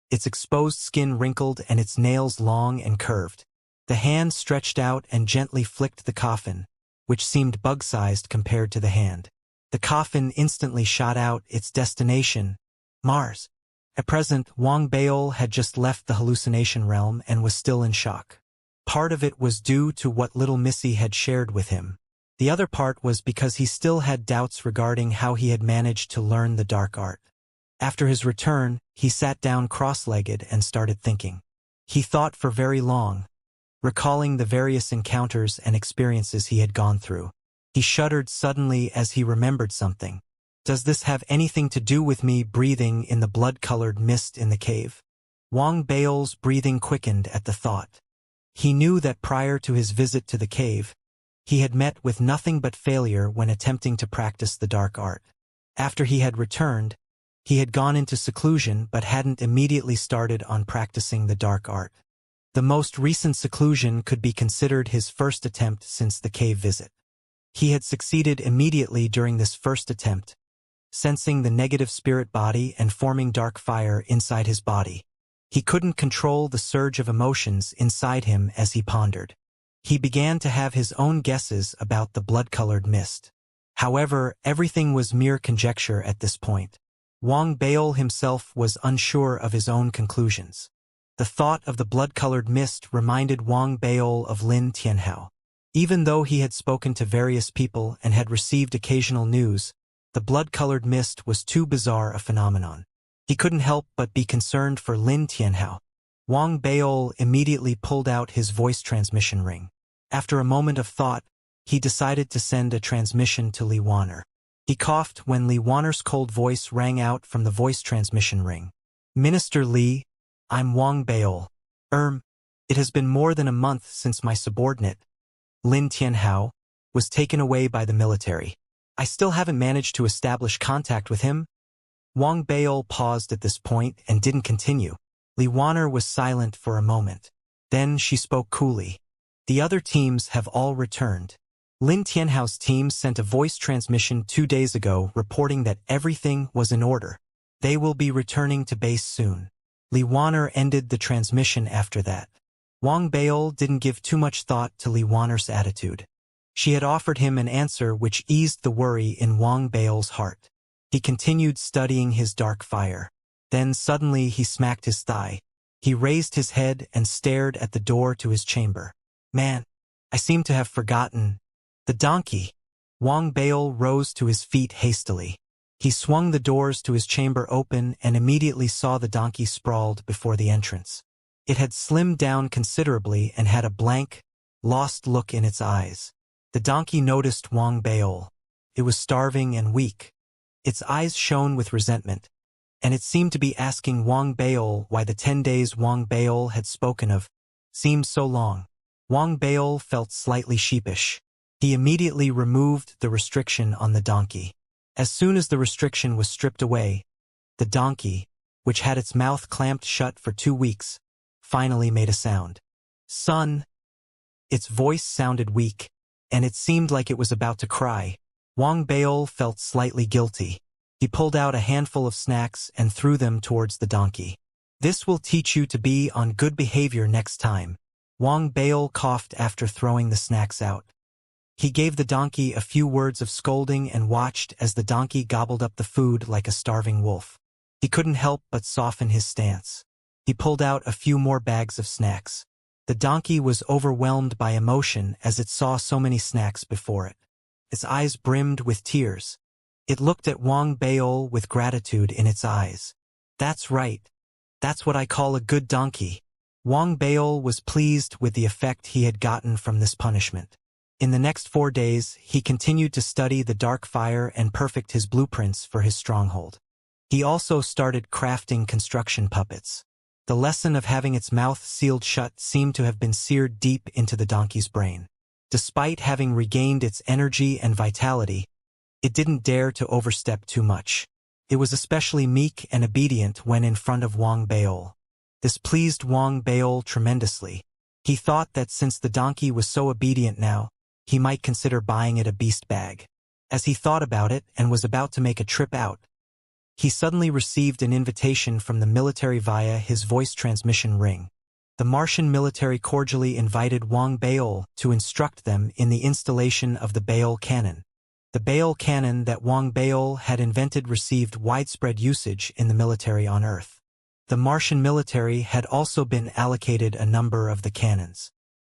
its exposed skin wrinkled and its nails long and curved. The hand stretched out and gently flicked the coffin, which seemed bug-sized compared to the hand. The coffin instantly shot out its destination, Mars. At present, Wang Baol had just left the hallucination realm and was still in shock. Part of it was due to what little Missy had shared with him. The other part was because he still had doubts regarding how he had managed to learn the dark art. After his return, he sat down cross-legged and started thinking. He thought for very long, recalling the various encounters and experiences he had gone through. He shuddered suddenly as he remembered something. Does this have anything to do with me breathing in the blood-colored mist in the cave? Wang Baol's breathing quickened at the thought. He knew that prior to his visit to the cave, he had met with nothing but failure when attempting to practice the dark art. After he had returned, he had gone into seclusion but hadn't immediately started on practicing the dark art. The most recent seclusion could be considered his first attempt since the cave visit. He had succeeded immediately during this first attempt, sensing the negative spirit body and forming dark fire inside his body. He couldn't control the surge of emotions inside him as he pondered. He began to have his own guesses about the blood-colored mist. However, everything was mere conjecture at this point. Wang Baol himself was unsure of his own conclusions. The thought of the blood-colored mist reminded Wang Baol of Lin Tianhao. Even though he had spoken to various people and had received occasional news, the blood-colored mist was too bizarre a phenomenon. He couldn't help but be concerned for Lin Tianhao. Wang Baol immediately pulled out his voice transmission ring. After a moment of thought, he decided to send a transmission to Li Wanner. He coughed when Li Wanner's cold voice rang out from the voice transmission ring. "Minister Li, I'm Wang Baol. It has been more than a month since my subordinate, Lin Tianhao, was taken away by the military. I still haven't managed to establish contact with him." Wang Baol paused at this point and didn't continue. Li Wanner was silent for a moment. Then she spoke coolly. "The other teams have all returned. Lin Tianhao's team sent a voice transmission 2 days ago reporting that everything was in order. They will be returning to base soon." Li Wanner ended the transmission after that. Wang Baol didn't give too much thought to Li Wanner's attitude. She had offered him an answer which eased the worry in Wang Baol's heart. He continued studying his dark fire. Then suddenly he smacked his thigh. He raised his head and stared at the door to his chamber. "Man, I seem to have forgotten. The donkey." Wang Baol rose to his feet hastily. He swung the doors to his chamber open and immediately saw the donkey sprawled before the entrance. It had slimmed down considerably and had a blank, lost look in its eyes. The donkey noticed Wang Baol. It was starving and weak. Its eyes shone with resentment, and it seemed to be asking Wang Baol why the 10 days Wang Baol had spoken of seemed so long. Wang Baol felt slightly sheepish. He immediately removed the restriction on the donkey. As soon as the restriction was stripped away, the donkey, which had its mouth clamped shut for 2 weeks, finally made a sound. "Son." Its voice sounded weak, and it seemed like it was about to cry. Wang Baol felt slightly guilty. He pulled out a handful of snacks and threw them towards the donkey. "This will teach you to be on good behavior next time." Wang Baol coughed after throwing the snacks out. He gave the donkey a few words of scolding and watched as the donkey gobbled up the food like a starving wolf. He couldn't help but soften his stance. He pulled out a few more bags of snacks. The donkey was overwhelmed by emotion as it saw so many snacks before it. Its eyes brimmed with tears. It looked at Wang Baol with gratitude in its eyes. "That's right. That's what I call a good donkey." Wang Baol was pleased with the effect he had gotten from this punishment. In the next 4 days, he continued to study the dark fire and perfect his blueprints for his stronghold. He also started crafting construction puppets. The lesson of having its mouth sealed shut seemed to have been seared deep into the donkey's brain. Despite having regained its energy and vitality, it didn't dare to overstep too much. It was especially meek and obedient when in front of Wang Baol. This pleased Wang Baol tremendously. He thought that since the donkey was so obedient now, he might consider buying it a beast bag. As he thought about it and was about to make a trip out, he suddenly received an invitation from the military via his voice transmission ring. The Martian military cordially invited Wang Baol to instruct them in the installation of the Baol cannon. The Baol cannon that Wang Baol had invented received widespread usage in the military on Earth. The Martian military had also been allocated a number of the cannons.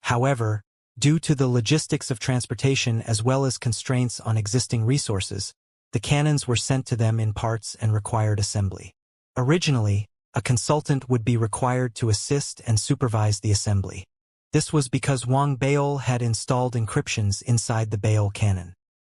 However, due to the logistics of transportation as well as constraints on existing resources, the cannons were sent to them in parts and required assembly. Originally, a consultant would be required to assist and supervise the assembly. This was because Wang Baol had installed encryptions inside the Baol cannon.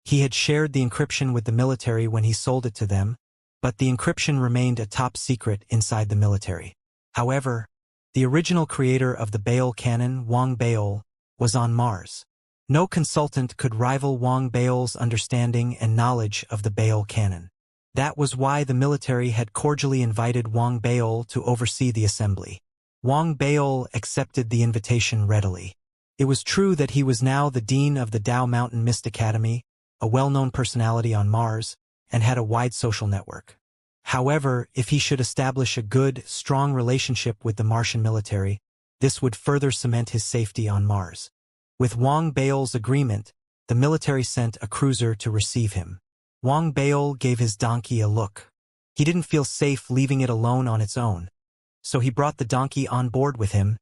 He had shared the encryption with the military when he sold it to them, but the encryption remained a top secret inside the military. However, the original creator of the Baol cannon, Wang Baol, was on Mars. No consultant could rival Wang Baol's understanding and knowledge of the Baol cannon. That was why the military had cordially invited Wang Baol to oversee the assembly. Wang Baol accepted the invitation readily. It was true that he was now the dean of the Dao Mountain Mist Academy, a well-known personality on Mars, and had a wide social network. However, if he should establish a good, strong relationship with the Martian military, this would further cement his safety on Mars. With Wang Baol's agreement, the military sent a cruiser to receive him. Wang Baol gave his donkey a look. He didn't feel safe leaving it alone on its own, so he brought the donkey on board with him,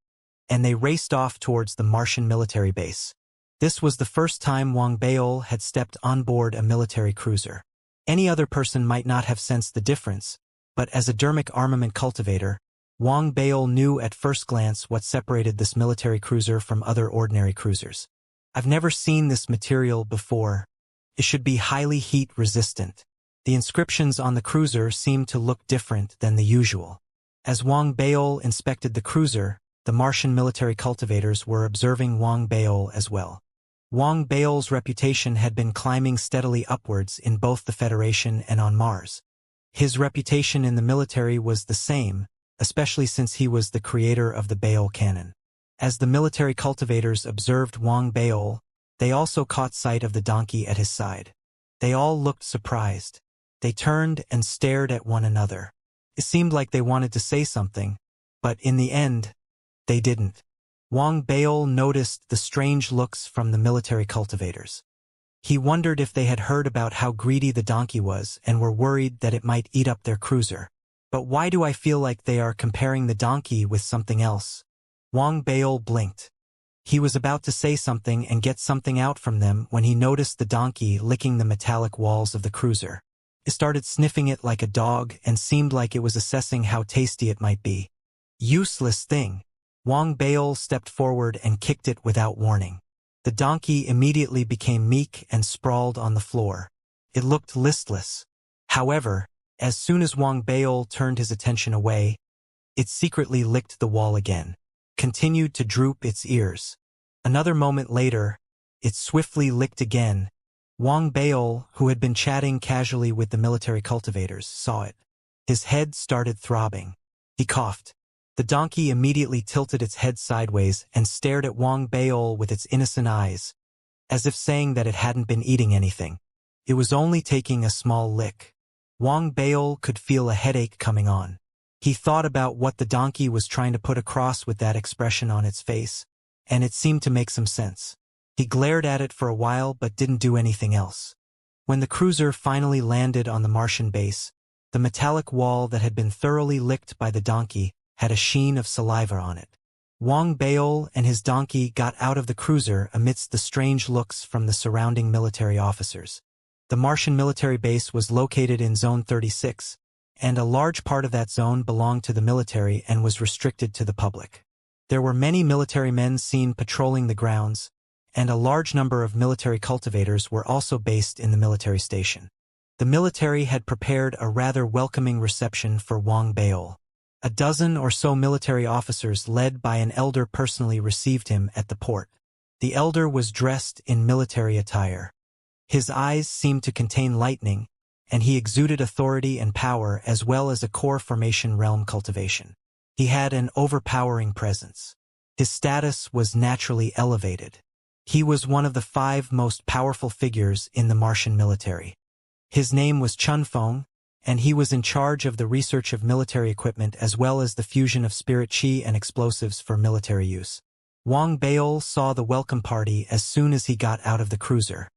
and they raced off towards the Martian military base. This was the first time Wang Baol had stepped on board a military cruiser. Any other person might not have sensed the difference, but as a dermic armament cultivator, Wang Baol knew at first glance what separated this military cruiser from other ordinary cruisers. I've never seen this material before. It should be highly heat-resistant. The inscriptions on the cruiser seemed to look different than the usual. As Wang Baol inspected the cruiser, the Martian military cultivators were observing Wang Baol as well. Wang Baol's reputation had been climbing steadily upwards in both the Federation and on Mars. His reputation in the military was the same, especially since he was the creator of the Baol cannon. As the military cultivators observed Wang Baol, they also caught sight of the donkey at his side. They all looked surprised. They turned and stared at one another. It seemed like they wanted to say something, but in the end, they didn't. Wang Baol noticed the strange looks from the military cultivators. He wondered if they had heard about how greedy the donkey was and were worried that it might eat up their cruiser. But why do I feel like they are comparing the donkey with something else? Wang Baol blinked. He was about to say something and get something out from them when he noticed the donkey licking the metallic walls of the cruiser. It started sniffing it like a dog and seemed like it was assessing how tasty it might be. Useless thing. Wang Baol stepped forward and kicked it without warning. The donkey immediately became meek and sprawled on the floor. It looked listless. However, as soon as Wang Baol turned his attention away, it secretly licked the wall again, continued to droop its ears. Another moment later, it swiftly licked again. Wang Baol, who had been chatting casually with the military cultivators, saw it. His head started throbbing. He coughed. The donkey immediately tilted its head sideways and stared at Wang Baol with its innocent eyes, as if saying that it hadn't been eating anything. It was only taking a small lick. Wang Baol could feel a headache coming on. He thought about what the donkey was trying to put across with that expression on its face, and it seemed to make some sense. He glared at it for a while but didn't do anything else. When the cruiser finally landed on the Martian base, the metallic wall that had been thoroughly licked by the donkey had a sheen of saliva on it. Wang Baol and his donkey got out of the cruiser amidst the strange looks from the surrounding military officers. The Martian military base was located in Zone 36, and a large part of that zone belonged to the military and was restricted to the public. There were many military men seen patrolling the grounds, and a large number of military cultivators were also based in the military station. The military had prepared a rather welcoming reception for Wang Baol. A dozen or so military officers led by an elder personally received him at the port. The elder was dressed in military attire. His eyes seemed to contain lightning, and he exuded authority and power as well as a core formation realm cultivation. He had an overpowering presence. His status was naturally elevated. He was one of the 5 most powerful figures in the Martian military. His name was Chunfeng, and he was in charge of the research of military equipment as well as the fusion of spirit chi and explosives for military use. Wang Baol saw the welcome party as soon as he got out of the cruiser.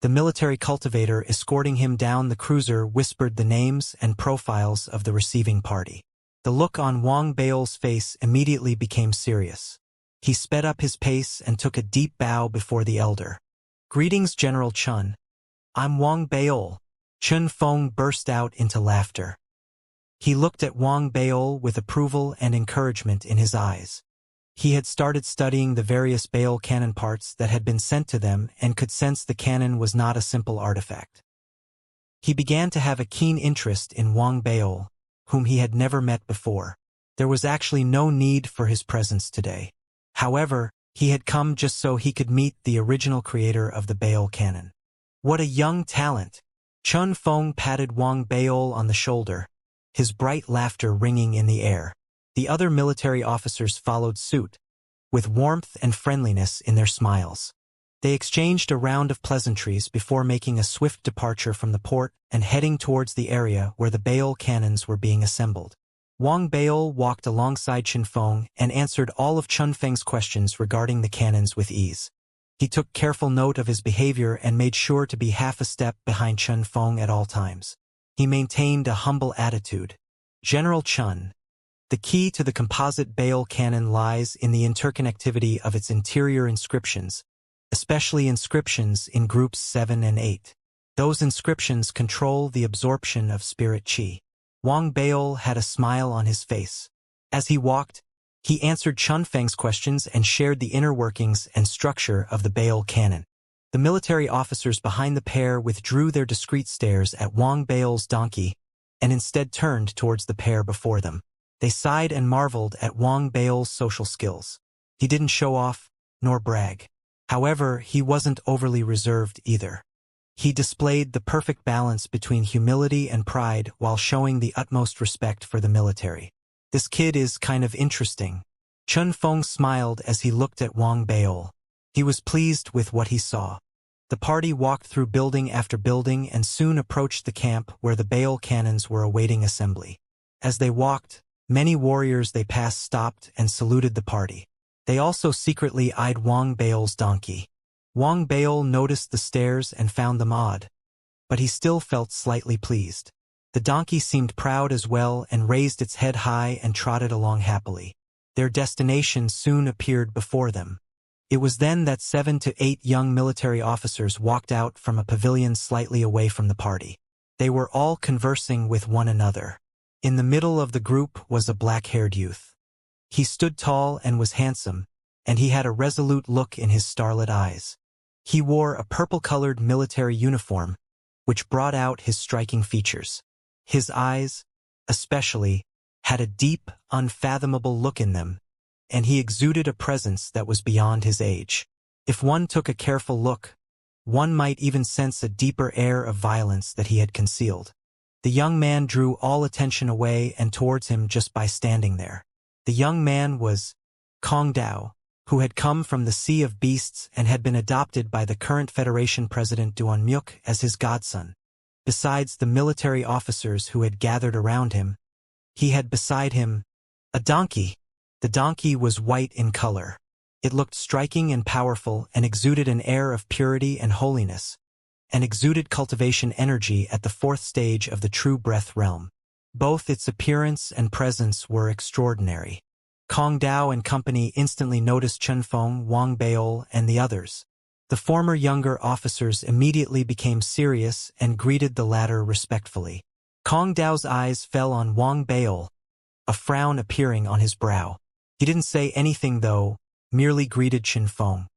The military cultivator escorting him down the cruiser whispered the names and profiles of the receiving party. The look on Wang Baol's face immediately became serious. He sped up his pace and took a deep bow before the elder. "Greetings, General Chun. I'm Wang Baol." Chun Feng burst out into laughter. He looked at Wang Baol with approval and encouragement in his eyes. He had started studying the various Baol cannon parts that had been sent to them and could sense the cannon was not a simple artifact. He began to have a keen interest in Wang Baol, whom he had never met before. There was actually no need for his presence today. However, he had come just so he could meet the original creator of the Baol cannon. What a young talent! Chun Feng patted Wang Baol on the shoulder, his bright laughter ringing in the air. The other military officers followed suit, with warmth and friendliness in their smiles. They exchanged a round of pleasantries before making a swift departure from the port and heading towards the area where the Baol cannons were being assembled. Wang Baol walked alongside Qinfeng and answered all of Chunfeng's questions regarding the cannons with ease. He took careful note of his behavior and made sure to be half a step behind Chunfeng at all times. He maintained a humble attitude. General Chun. The key to the composite Baol cannon lies in the interconnectivity of its interior inscriptions, especially inscriptions in groups 7 and 8. Those inscriptions control the absorption of spirit qi. Wang Baol had a smile on his face. As he walked, he answered Chunfeng's questions and shared the inner workings and structure of the Baol cannon. The military officers behind the pair withdrew their discreet stares at Wang Baol's donkey and instead turned towards the pair before them. They sighed and marveled at Wang Baol's social skills. He didn't show off, nor brag. However, he wasn't overly reserved either. He displayed the perfect balance between humility and pride while showing the utmost respect for the military. This kid is kind of interesting. Chunfeng smiled as he looked at Wang Baol. He was pleased with what he saw. The party walked through building after building and soon approached the camp where the Baol cannons were awaiting assembly. As they walked, many warriors they passed stopped and saluted the party. They also secretly eyed Wang Baol's donkey. Wang Baol noticed the stares and found them odd, but he still felt slightly pleased. The donkey seemed proud as well and raised its head high and trotted along happily. Their destination soon appeared before them. It was then that 7 to 8 young military officers walked out from a pavilion slightly away from the party. They were all conversing with one another. In the middle of the group was a black-haired youth. He stood tall and was handsome, and he had a resolute look in his starlit eyes. He wore a purple-colored military uniform, which brought out his striking features. His eyes, especially, had a deep, unfathomable look in them, and he exuded a presence that was beyond his age. If one took a careful look, one might even sense a deeper air of violence that he had concealed. The young man drew all attention away and towards him just by standing there. The young man was Kong Dao, who had come from the Sea of Beasts and had been adopted by the current Federation President Duan Myuk as his godson. Besides the military officers who had gathered around him, he had beside him a donkey. The donkey was white in color. It looked striking and powerful and exuded an air of purity and holiness, and exuded cultivation energy at the 4th stage of the true breath realm. Both its appearance and presence were extraordinary. Kong Dao and company instantly noticed Chunfeng, Wang Baol, and the others. The former younger officers immediately became serious and greeted the latter respectfully. Kong Dao's eyes fell on Wang Baol, a frown appearing on his brow. He didn't say anything though, merely greeted Chunfeng.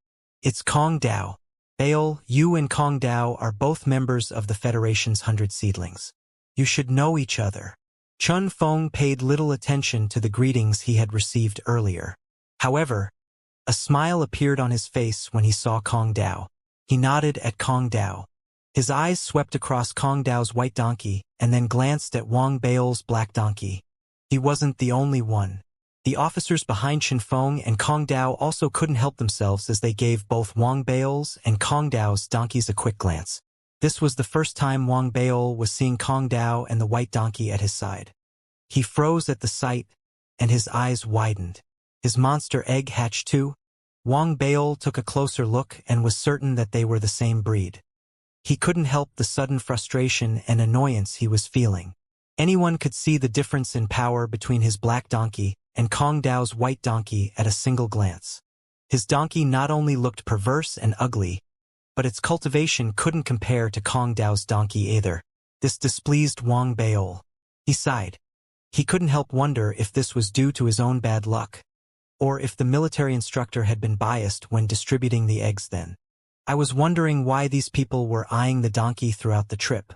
"It's Kong Dao. Baol, you and Kong Dao are both members of the Federation's 100 Seedlings. You should know each other." Chunfeng paid little attention to the greetings he had received earlier. However, a smile appeared on his face when he saw Kong Dao. He nodded at Kong Dao. His eyes swept across Kong Dao's white donkey and then glanced at Wang Baol's black donkey. He wasn't the only one. The officers behind Chunfeng and Kong Dao also couldn't help themselves as they gave both Wang Baol's and Kong Dao's donkeys a quick glance. This was the first time Wang Baol was seeing Kong Dao and the white donkey at his side. He froze at the sight, and his eyes widened. His monster egg hatched too? Wang Baol took a closer look and was certain that they were the same breed. He couldn't help the sudden frustration and annoyance he was feeling. Anyone could see the difference in power between his black donkey and Kong Dao's white donkey at a single glance. His donkey not only looked perverse and ugly, but its cultivation couldn't compare to Kong Dao's donkey either. This displeased Wang Baol. He sighed. He couldn't help wonder if this was due to his own bad luck, or if the military instructor had been biased when distributing the eggs then. I was wondering why these people were eyeing the donkey throughout the trip.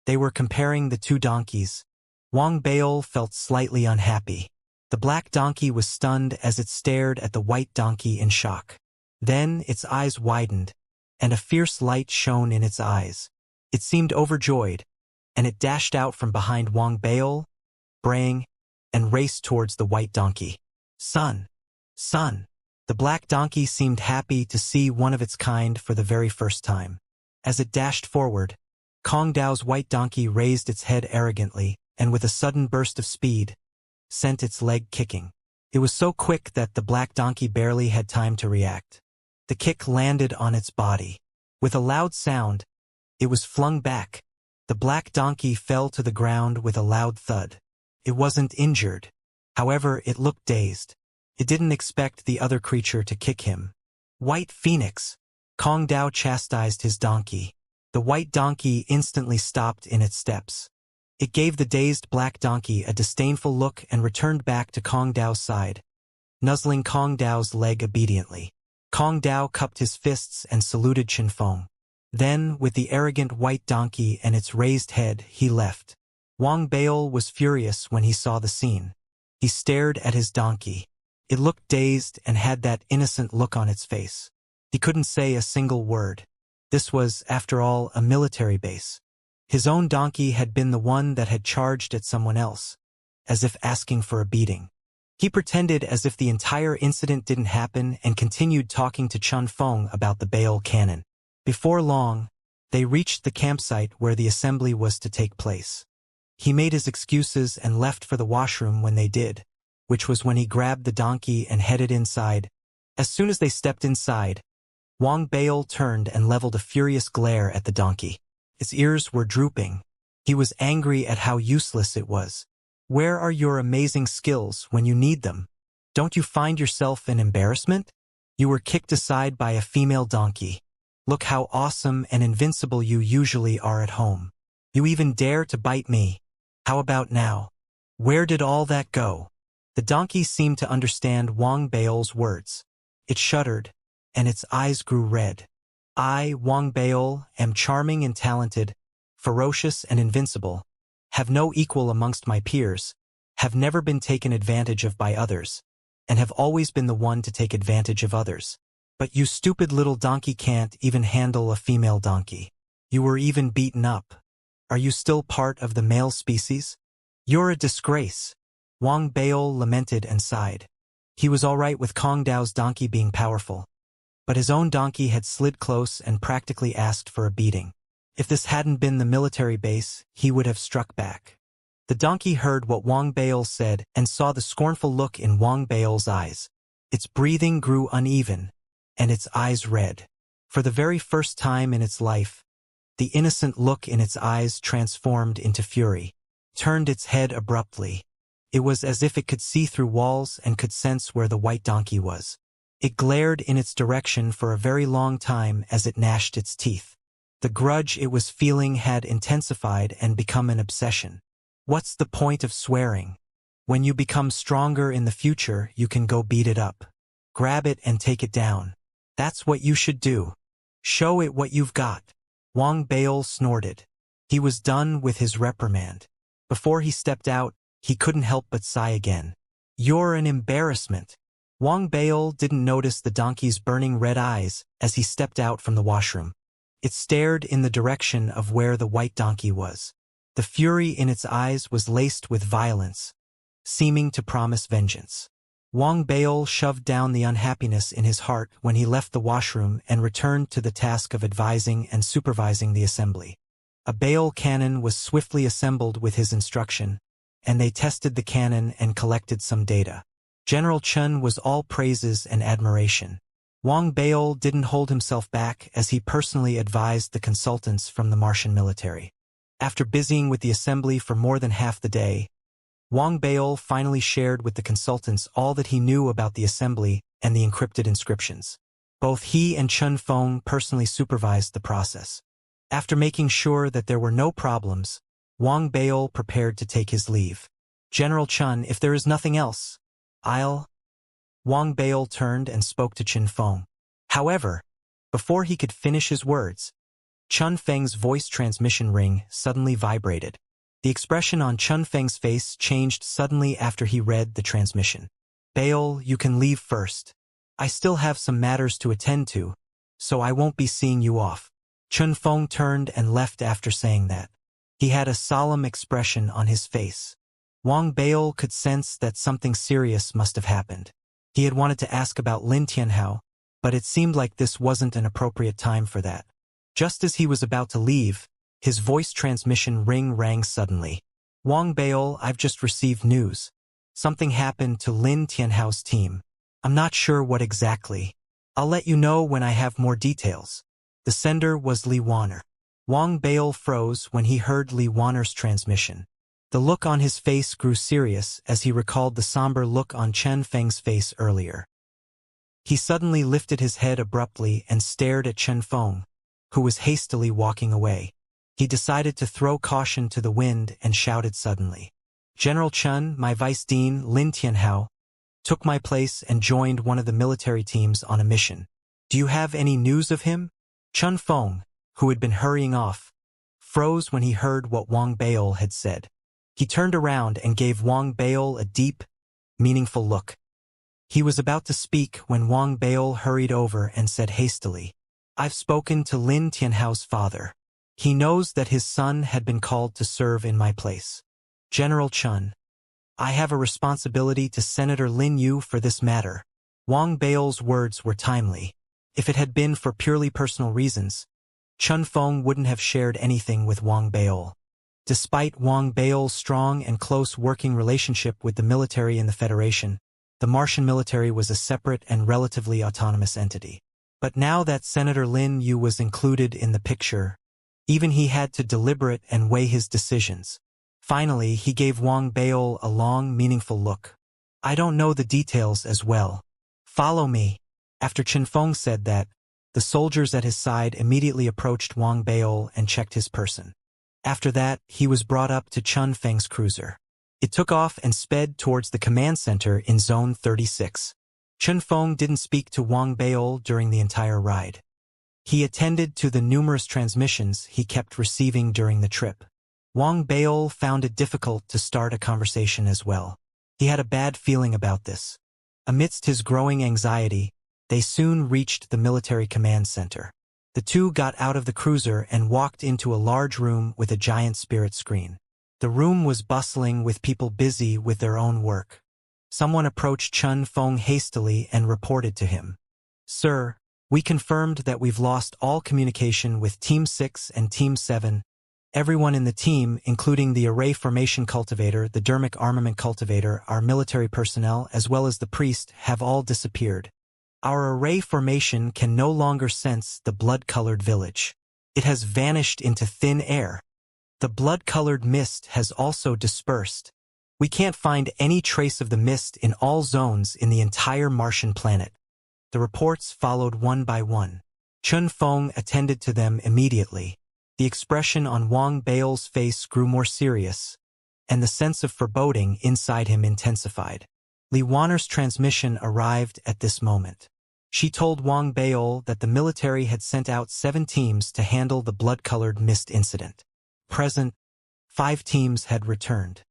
They were comparing the two donkeys. Wang Baol felt slightly unhappy. The black donkey was stunned as it stared at the white donkey in shock. Then its eyes widened, and a fierce light shone in its eyes. It seemed overjoyed, and it dashed out from behind Wang Baol, braying, and raced towards the white donkey. "Son! Son!" The black donkey seemed happy to see one of its kind for the very first time. As it dashed forward, Kong Dao's white donkey raised its head arrogantly, and with a sudden burst of speed, sent its leg kicking. It was so quick that the black donkey barely had time to react. The kick landed on its body. With a loud sound, it was flung back. The black donkey fell to the ground with a loud thud. It wasn't injured. However, it looked dazed. It didn't expect the other creature to kick him. White Phoenix! Kong Dao chastised his donkey. The white donkey instantly stopped in its steps. It gave the dazed black donkey a disdainful look and returned back to Kong Dao's side, nuzzling Kong Dao's leg obediently. Kong Dao cupped his fists and saluted Qinfeng. Then, with the arrogant white donkey and its raised head, he left. Wang Baol was furious when he saw the scene. He stared at his donkey. It looked dazed and had that innocent look on its face. He couldn't say a single word. This was, after all, a military base. His own donkey had been the one that had charged at someone else, as if asking for a beating. He pretended as if the entire incident didn't happen and continued talking to Qinfeng about the Baol cannon. Before long, they reached the campsite where the assembly was to take place. He made his excuses and left for the washroom when they did, which was when he grabbed the donkey and headed inside. As soon as they stepped inside, Wang Baol turned and leveled a furious glare at the donkey. Its ears were drooping. He was angry at how useless it was. Where are your amazing skills when you need them? Don't you find yourself an embarrassment? You were kicked aside by a female donkey. Look how awesome and invincible you usually are at home. You even dare to bite me. How about now? Where did all that go? The donkey seemed to understand Wang Baol's words. It shuddered, and its eyes grew red. I, Wang Baol, am charming and talented, ferocious and invincible, have no equal amongst my peers, have never been taken advantage of by others, and have always been the one to take advantage of others. But you stupid little donkey can't even handle a female donkey. You were even beaten up. Are you still part of the male species? You're a disgrace. Wang Baol lamented and sighed. He was all right with Kong Dao's donkey being powerful, but his own donkey had slid close and practically asked for a beating. If this hadn't been the military base, he would have struck back. The donkey heard what Wang Baol said and saw the scornful look in Wang Baol's eyes. Its breathing grew uneven, and its eyes red. For the very first time in its life, the innocent look in its eyes transformed into fury, turned its head abruptly. It was as if it could see through walls and could sense where the white donkey was. It glared in its direction for a very long time as it gnashed its teeth. The grudge it was feeling had intensified and become an obsession. What's the point of swearing? When you become stronger in the future, you can go beat it up. Grab it and take it down. That's what you should do. Show it what you've got. Wang Baol snorted. He was done with his reprimand. Before he stepped out, he couldn't help but sigh again. You're an embarrassment. Wang Baol didn't notice the donkey's burning red eyes as he stepped out from the washroom. It stared in the direction of where the white donkey was. The fury in its eyes was laced with violence, seeming to promise vengeance. Wang Baol shoved down the unhappiness in his heart when he left the washroom and returned to the task of advising and supervising the assembly. A Baol cannon was swiftly assembled with his instruction, and they tested the cannon and collected some data. General Chen was all praises and admiration. Wang Baol didn't hold himself back as he personally advised the consultants from the Martian military. After busying with the assembly for more than half the day, Wang Baol finally shared with the consultants all that he knew about the assembly and the encrypted inscriptions. Both he and Qinfeng personally supervised the process. After making sure that there were no problems, Wang Baol prepared to take his leave. General Chen, if there is nothing else, Wang Baol turned and spoke to Qinfeng. However, before he could finish his words, Qinfeng's voice transmission ring suddenly vibrated. The expression on Qinfeng's face changed suddenly after he read the transmission. Baol, you can leave first. I still have some matters to attend to, so I won't be seeing you off. Qinfeng turned and left after saying that. He had a solemn expression on his face. Wang Baol could sense that something serious must have happened. He had wanted to ask about Lin Tianhao, but it seemed like this wasn't an appropriate time for that. Just as he was about to leave, his voice transmission rang suddenly. Wang Baol, I've just received news. Something happened to Lin Tianhao's team. I'm not sure what exactly. I'll let you know when I have more details. The sender was Li Waner. Wang Baol froze when he heard Li Waner's transmission. The look on his face grew serious as he recalled the somber look on Chen Feng's face earlier. He suddenly lifted his head abruptly and stared at Chen Feng, who was hastily walking away. He decided to throw caution to the wind and shouted suddenly. General Chen, my vice dean, Lin Tianhao, took my place and joined one of the military teams on a mission. Do you have any news of him? Chen Feng, who had been hurrying off, froze when he heard what Wang Baol had said. He turned around and gave Wang Baol a deep, meaningful look. He was about to speak when Wang Baol hurried over and said hastily, I've spoken to Lin Tianhao's father. He knows that his son had been called to serve in my place. General Chen, I have a responsibility to Senator Lin Yu for this matter. Wang Baol's words were timely. If it had been for purely personal reasons, Chen Feng wouldn't have shared anything with Wang Baol. Despite Wang Baol's strong and close working relationship with the military in the Federation, the Martian military was a separate and relatively autonomous entity. But now that Senator Lin Yu was included in the picture, even he had to deliberate and weigh his decisions. Finally, he gave Wang Baol a long, meaningful look. I don't know the details as well. Follow me. After Chen Feng said that, the soldiers at his side immediately approached Wang Baol and checked his person. After that, he was brought up to Chen Feng's cruiser. It took off and sped towards the command center in Zone 36. Chen Feng didn't speak to Wang Baol during the entire ride. He attended to the numerous transmissions he kept receiving during the trip. Wang Baol found it difficult to start a conversation as well. He had a bad feeling about this. Amidst his growing anxiety, they soon reached the military command center. The two got out of the cruiser and walked into a large room with a giant spirit screen. The room was bustling with people busy with their own work. Someone approached Chen Feng hastily and reported to him. Sir, we confirmed that we've lost all communication with Team 6 and Team 7. Everyone in the team, including the array formation cultivator, the dermic armament cultivator, our military personnel, as well as the priest, have all disappeared. Our array formation can no longer sense the blood-colored village. It has vanished into thin air. The blood-colored mist has also dispersed. We can't find any trace of the mist in all zones in the entire Martian planet. The reports followed one by one. Chen Feng attended to them immediately. The expression on Wang Baol's face grew more serious, and the sense of foreboding inside him intensified. Li Waner's transmission arrived at this moment. She told Wang Baol that the military had sent out 7 teams to handle the blood-colored mist incident. Present, 5 teams had returned.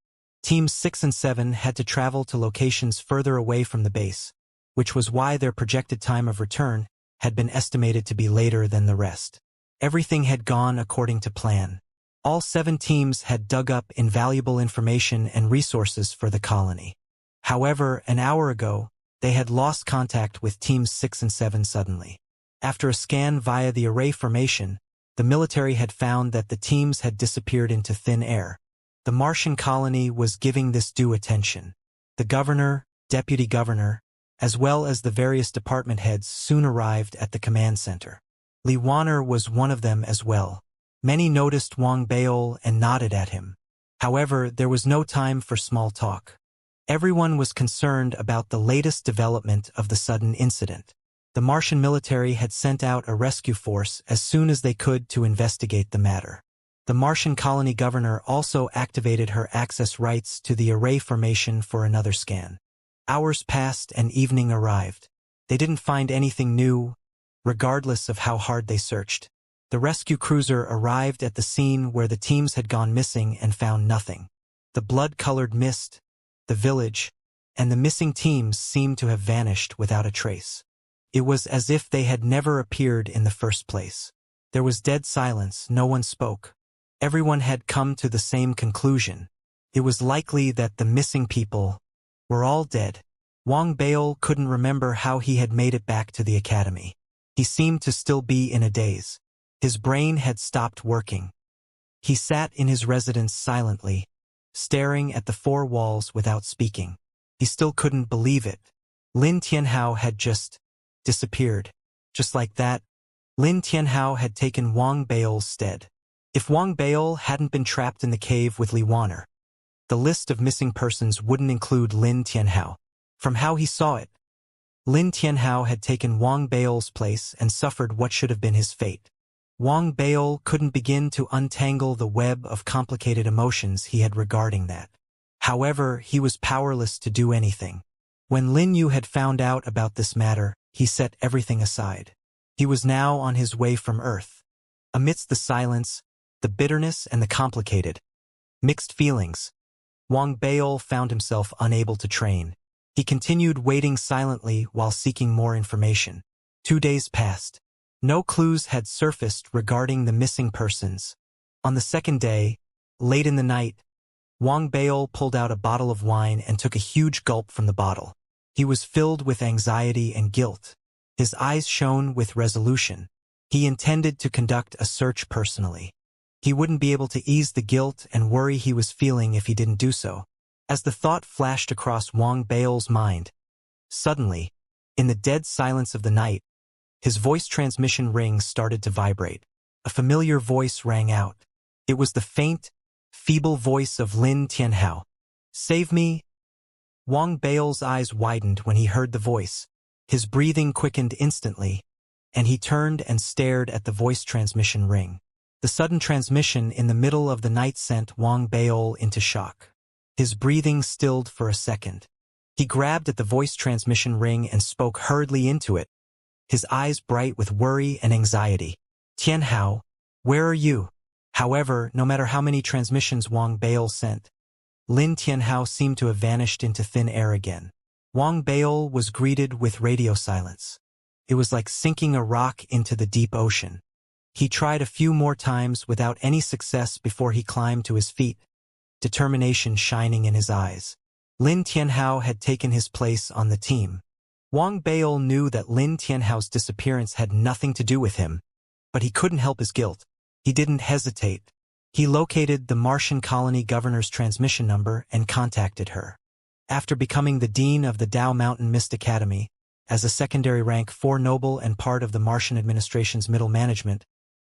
Teams 6 and 7 had to travel to locations further away from the base, which was why their projected time of return had been estimated to be later than the rest. Everything had gone according to plan. All 7 teams had dug up invaluable information and resources for the colony. However, an hour ago, they had lost contact with Teams 6 and 7 suddenly. After a scan via the array formation, the military had found that the teams had disappeared into thin air. The Martian colony was giving this due attention. The governor, deputy governor, as well as the various department heads soon arrived at the command center. Li Waner was one of them as well. Many noticed Wang Baol and nodded at him. However, there was no time for small talk. Everyone was concerned about the latest development of the sudden incident. The Martian military had sent out a rescue force as soon as they could to investigate the matter. The Martian colony governor also activated her access rights to the array formation for another scan. Hours passed and evening arrived. They didn't find anything new, regardless of how hard they searched. The rescue cruiser arrived at the scene where the teams had gone missing and found nothing. The blood-colored mist, the village, and the missing teams seemed to have vanished without a trace. It was as if they had never appeared in the first place. There was dead silence, no one spoke. Everyone had come to the same conclusion. It was likely that the missing people were all dead. Wang Bail couldn't remember how he had made it back to the academy. He seemed to still be in a daze. His brain had stopped working. He sat in his residence silently, staring at the four walls without speaking. He still couldn't believe it. Lin Tianhao had just disappeared. Just like that, Lin Tianhao had taken Wang Bail's stead. If Wang Bail hadn't been trapped in the cave with Li Wanner, the list of missing persons wouldn't include Lin Tianhao. From how he saw it, Lin Tianhao had taken Wang Bail's place and suffered what should have been his fate. Wang Bail couldn't begin to untangle the web of complicated emotions he had regarding that. However, he was powerless to do anything. When Lin Yu had found out about this matter, he set everything aside. He was now on his way from Earth. Amidst the silence, the bitterness and the complicated, mixed feelings, Wang Bail found himself unable to train. He continued waiting silently while seeking more information. 2 days passed. No clues had surfaced regarding the missing persons. On the second day, late in the night, Wang Bail pulled out a bottle of wine and took a huge gulp from the bottle. He was filled with anxiety and guilt. His eyes shone with resolution. He intended to conduct a search personally. He wouldn't be able to ease the guilt and worry he was feeling if he didn't do so. As the thought flashed across Wang Bail's mind, suddenly, in the dead silence of the night, his voice transmission ring started to vibrate. A familiar voice rang out. It was the faint, feeble voice of Lin Tianhao. "Save me." Wang Bail's eyes widened when he heard the voice. His breathing quickened instantly, and he turned and stared at the voice transmission ring. The sudden transmission in the middle of the night sent Wang Bail into shock. His breathing stilled for a second. He grabbed at the voice transmission ring and spoke hurriedly into it, his eyes bright with worry and anxiety. "Tianhao, where are you?" However, no matter how many transmissions Wang Bail sent, Lin Tianhao seemed to have vanished into thin air again. Wang Bail was greeted with radio silence. It was like sinking a rock into the deep ocean. He tried a few more times without any success before he climbed to his feet, determination shining in his eyes. Lin Tianhao had taken his place on the team. Wang Bail knew that Lin Tianhao's disappearance had nothing to do with him, but he couldn't help his guilt. He didn't hesitate. He located the Martian colony governor's transmission number and contacted her. After becoming the dean of the Dao Mountain Mist Academy, as a secondary rank 4 noble and part of the Martian administration's middle management,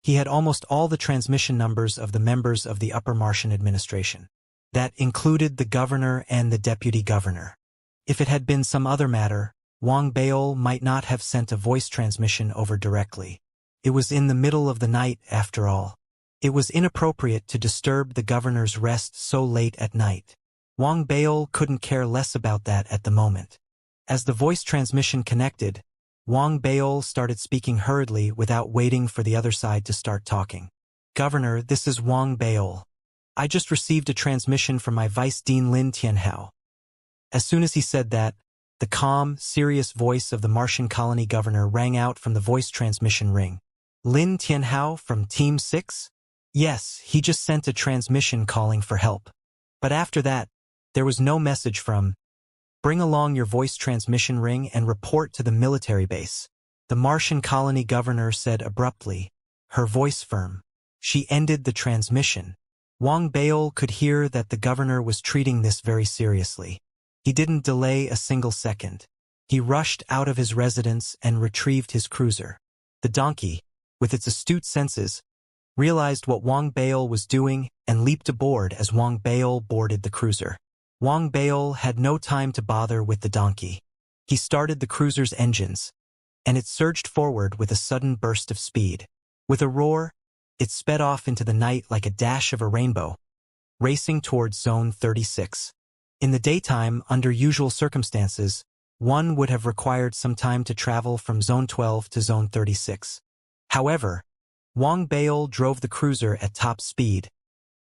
he had almost all the transmission numbers of the members of the Upper Martian administration. That included the governor and the deputy governor. If it had been some other matter, Wang Bail might not have sent a voice transmission over directly. It was in the middle of the night, after all. It was inappropriate to disturb the governor's rest so late at night. Wang Bail couldn't care less about that at the moment. As the voice transmission connected, Wang Bail started speaking hurriedly without waiting for the other side to start talking. "Governor, this is Wang Bail. I just received a transmission from my Vice Dean Lin Tianhao." As soon as he said that, the calm, serious voice of the Martian colony governor rang out from the voice transmission ring. "Lin Tianhao from Team 6? Yes, he just sent a transmission calling for help. But after that, there was no message from. Bring along your voice transmission ring and report to the military base," the Martian colony governor said abruptly, her voice firm. She ended the transmission. Wang Bail could hear that the governor was treating this very seriously. He didn't delay a single second. He rushed out of his residence and retrieved his cruiser. The donkey, with its astute senses, realized what Wang Bail was doing and leaped aboard as Wang Bail boarded the cruiser. Wang Bail had no time to bother with the donkey. He started the cruiser's engines, and it surged forward with a sudden burst of speed. With a roar, it sped off into the night like a dash of a rainbow, racing towards Zone 36. In the daytime, under usual circumstances, one would have required some time to travel from Zone 12 to Zone 36. However, Wang Bail drove the cruiser at top speed,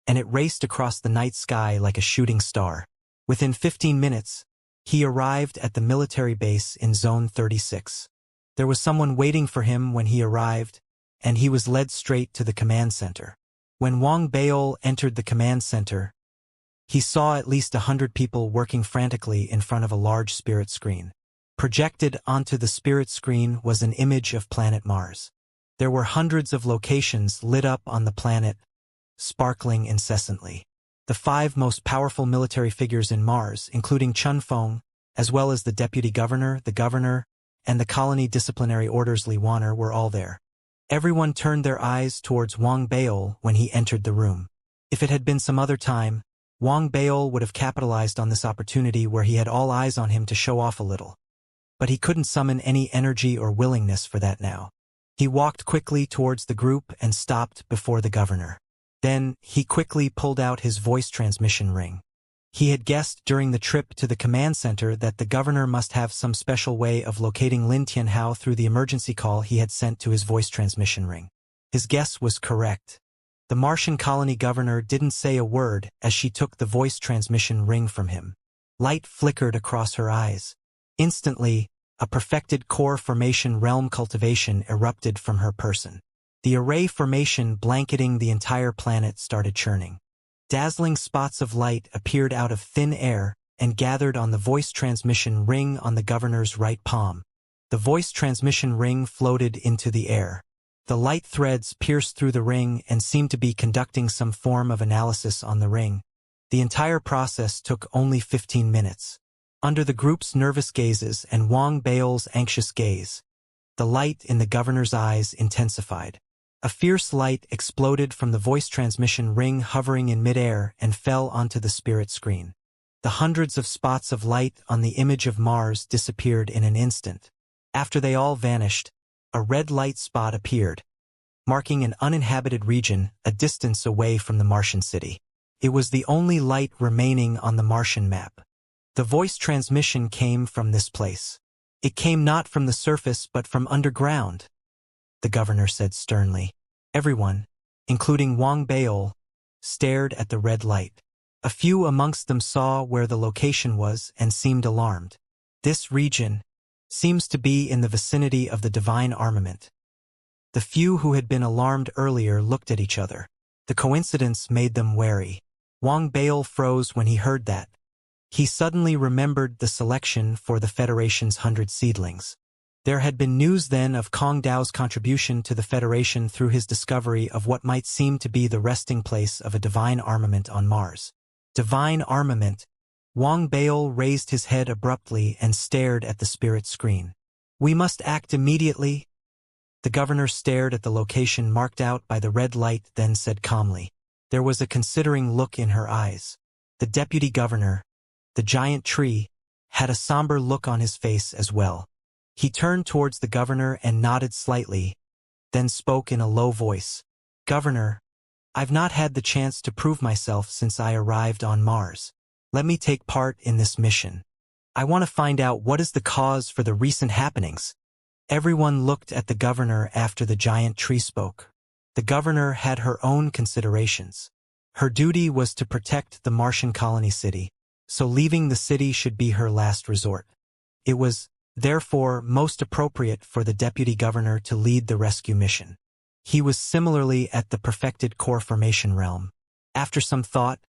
and it raced across the night sky like a shooting star. Within 15 minutes, he arrived at the military base in Zone 36. There was someone waiting for him when he arrived, and he was led straight to the command center. When Wang Bail entered the command center, He saw at least 100 people working frantically in front of a large spirit screen. Projected onto the spirit screen was an image of planet Mars. There were hundreds of locations lit up on the planet, sparkling incessantly. The 5 most powerful military figures in Mars, including Chun Feng, as well as the deputy governor, and the colony disciplinary orders Li Wanner were all there. Everyone turned their eyes towards Wang Baol when he entered the room. If it had been some other time, Wang Baol would have capitalized on this opportunity where he had all eyes on him to show off a little. But he couldn't summon any energy or willingness for that now. He walked quickly towards the group and stopped before the governor. Then, he quickly pulled out his voice transmission ring. He had guessed during the trip to the command center that the governor must have some special way of locating Lin Tianhao through the emergency call he had sent to his voice transmission ring. His guess was correct. The Martian colony governor didn't say a word as she took the voice transmission ring from him. Light flickered across her eyes. Instantly, a perfected core formation realm cultivation erupted from her person. The array formation blanketing the entire planet started churning. Dazzling spots of light appeared out of thin air and gathered on the voice transmission ring on the governor's right palm. The voice transmission ring floated into the air. The light threads pierced through the ring and seemed to be conducting some form of analysis on the ring. The entire process took only 15 minutes. Under the group's nervous gazes and Wang Baol's anxious gaze, the light in the governor's eyes intensified. A fierce light exploded from the voice transmission ring hovering in midair and fell onto the spirit screen. The hundreds of spots of light on the image of Mars disappeared in an instant. After they all vanished, a red light spot appeared, marking an uninhabited region a distance away from the Martian city. It was the only light remaining on the Martian map. The voice transmission came from this place. It came not from the surface but from underground, the governor said sternly. Everyone, including Wang Baol, stared at the red light. A few amongst them saw where the location was and seemed alarmed. This region seems to be in the vicinity of the divine armament. The few who had been alarmed earlier looked at each other. The coincidence made them wary. Wang Baol froze when he heard that. He suddenly remembered the selection for the Federation's 100 seedlings. There had been news then of Kong Dao's contribution to the Federation through his discovery of what might seem to be the resting place of a divine armament on Mars. Divine armament. Wang Baol raised his head abruptly and stared at the spirit screen. We must act immediately. The governor stared at the location marked out by the red light, then said calmly. There was a considering look in her eyes. The deputy governor, the giant tree, had a somber look on his face as well. He turned towards the governor and nodded slightly, then spoke in a low voice. Governor, I've not had the chance to prove myself since I arrived on Mars. Let me take part in this mission. I want to find out what is the cause for the recent happenings. Everyone looked at the governor after the giant tree spoke. The governor had her own considerations. Her duty was to protect the Martian colony city, so leaving the city should be her last resort. It was, therefore, most appropriate for the deputy governor to lead the rescue mission. He was similarly at the perfected core formation realm. After some thought,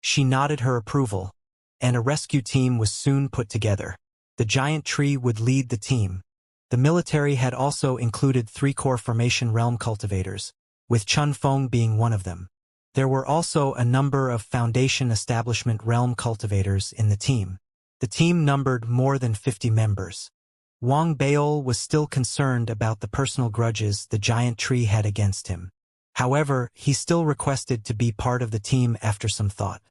she nodded her approval, and a rescue team was soon put together. The giant tree would lead the team. The military had also included 3 core formation realm cultivators, with Chun Feng being one of them. There were also a number of Foundation Establishment realm cultivators in the team. The team numbered more than 50 members. Wang Baol was still concerned about the personal grudges the giant tree had against him. However, he still requested to be part of the team after some thought.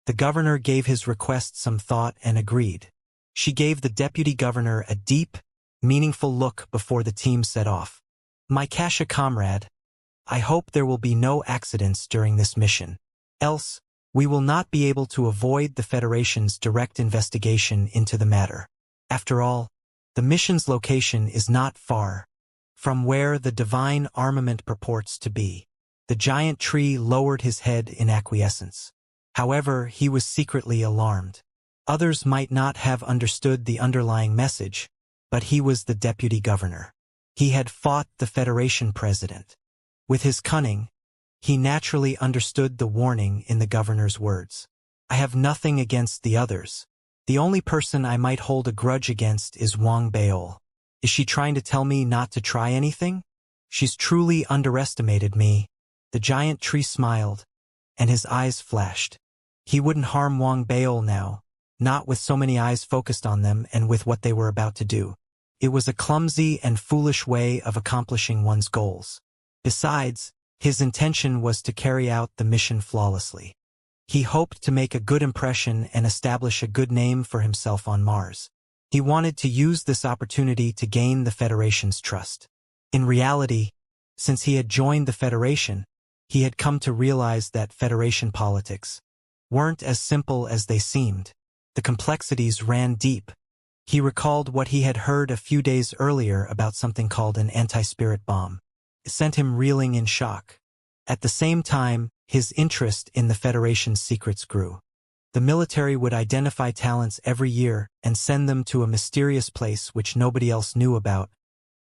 The governor gave his request some thought and agreed. She gave the deputy governor a deep, meaningful look before the team set off. My Kasha comrade, I hope there will be no accidents during this mission. Else, we will not be able to avoid the Federation's direct investigation into the matter. After all, the mission's location is not far from where the divine armament purports to be. The giant tree lowered his head in acquiescence. However, he was secretly alarmed. Others might not have understood the underlying message, but he was the deputy governor. He had fought the Federation president. With his cunning, he naturally understood the warning in the governor's words. I have nothing against the others. The only person I might hold a grudge against is Wang Beol. Is she trying to tell me not to try anything? She's truly underestimated me." The giant tree smiled, and his eyes flashed. He wouldn't harm Wang Beol now, not with so many eyes focused on them and with what they were about to do. It was a clumsy and foolish way of accomplishing one's goals. Besides, his intention was to carry out the mission flawlessly. He hoped to make a good impression and establish a good name for himself on Mars. He wanted to use this opportunity to gain the Federation's trust. In reality, since he had joined the Federation, he had come to realize that Federation politics weren't as simple as they seemed. The complexities ran deep. He recalled what he had heard a few days earlier about something called an anti-spirit bomb. It sent him reeling in shock. At the same time, his interest in the Federation's secrets grew. The military would identify talents every year and send them to a mysterious place which nobody else knew about,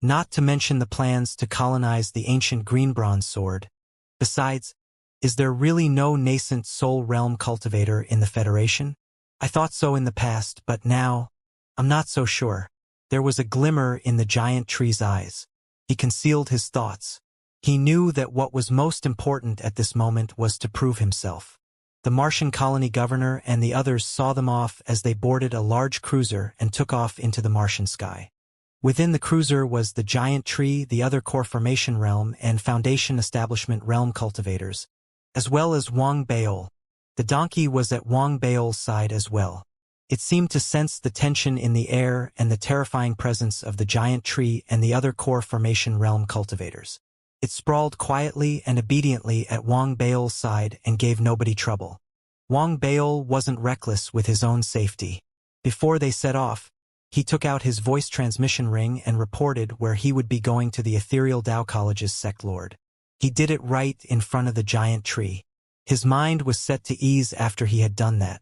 not to mention the plans to colonize the ancient green bronze sword. Besides, is there really no nascent soul realm cultivator in the Federation? I thought so in the past, but now, I'm not so sure. There was a glimmer in the giant tree's eyes. He concealed his thoughts. He knew that what was most important at this moment was to prove himself. The Martian colony governor and the others saw them off as they boarded a large cruiser and took off into the Martian sky. Within the cruiser was the giant tree, the other core formation realm and foundation establishment realm cultivators, as well as Wang Beol. The donkey was at Wang Beol's side as well. It seemed to sense the tension in the air and the terrifying presence of the giant tree and the other core formation realm cultivators. It sprawled quietly and obediently at Wang Beol's side and gave nobody trouble. Wang Beol wasn't reckless with his own safety. Before they set off, he took out his voice transmission ring and reported where he would be going to the Ethereal Tao College's sect lord. He did it right in front of the giant tree. His mind was set to ease after he had done that.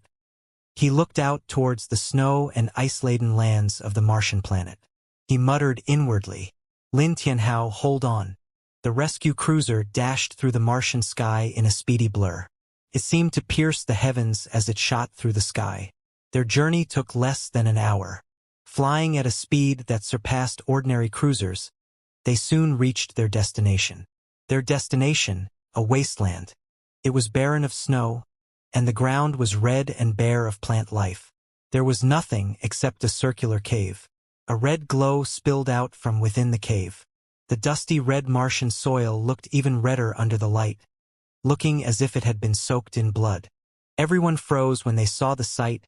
He looked out towards the snow and ice-laden lands of the Martian planet. He muttered inwardly, "Lin Tianhao, hold on." The rescue cruiser dashed through the Martian sky in a speedy blur. It seemed to pierce the heavens as it shot through the sky. Their journey took less than an hour. Flying at a speed that surpassed ordinary cruisers, they soon reached their destination. Their destination, a wasteland. It was barren of snow, and the ground was red and bare of plant life. There was nothing except a circular cave. A red glow spilled out from within the cave. The dusty red Martian soil looked even redder under the light, looking as if it had been soaked in blood. Everyone froze when they saw the sight,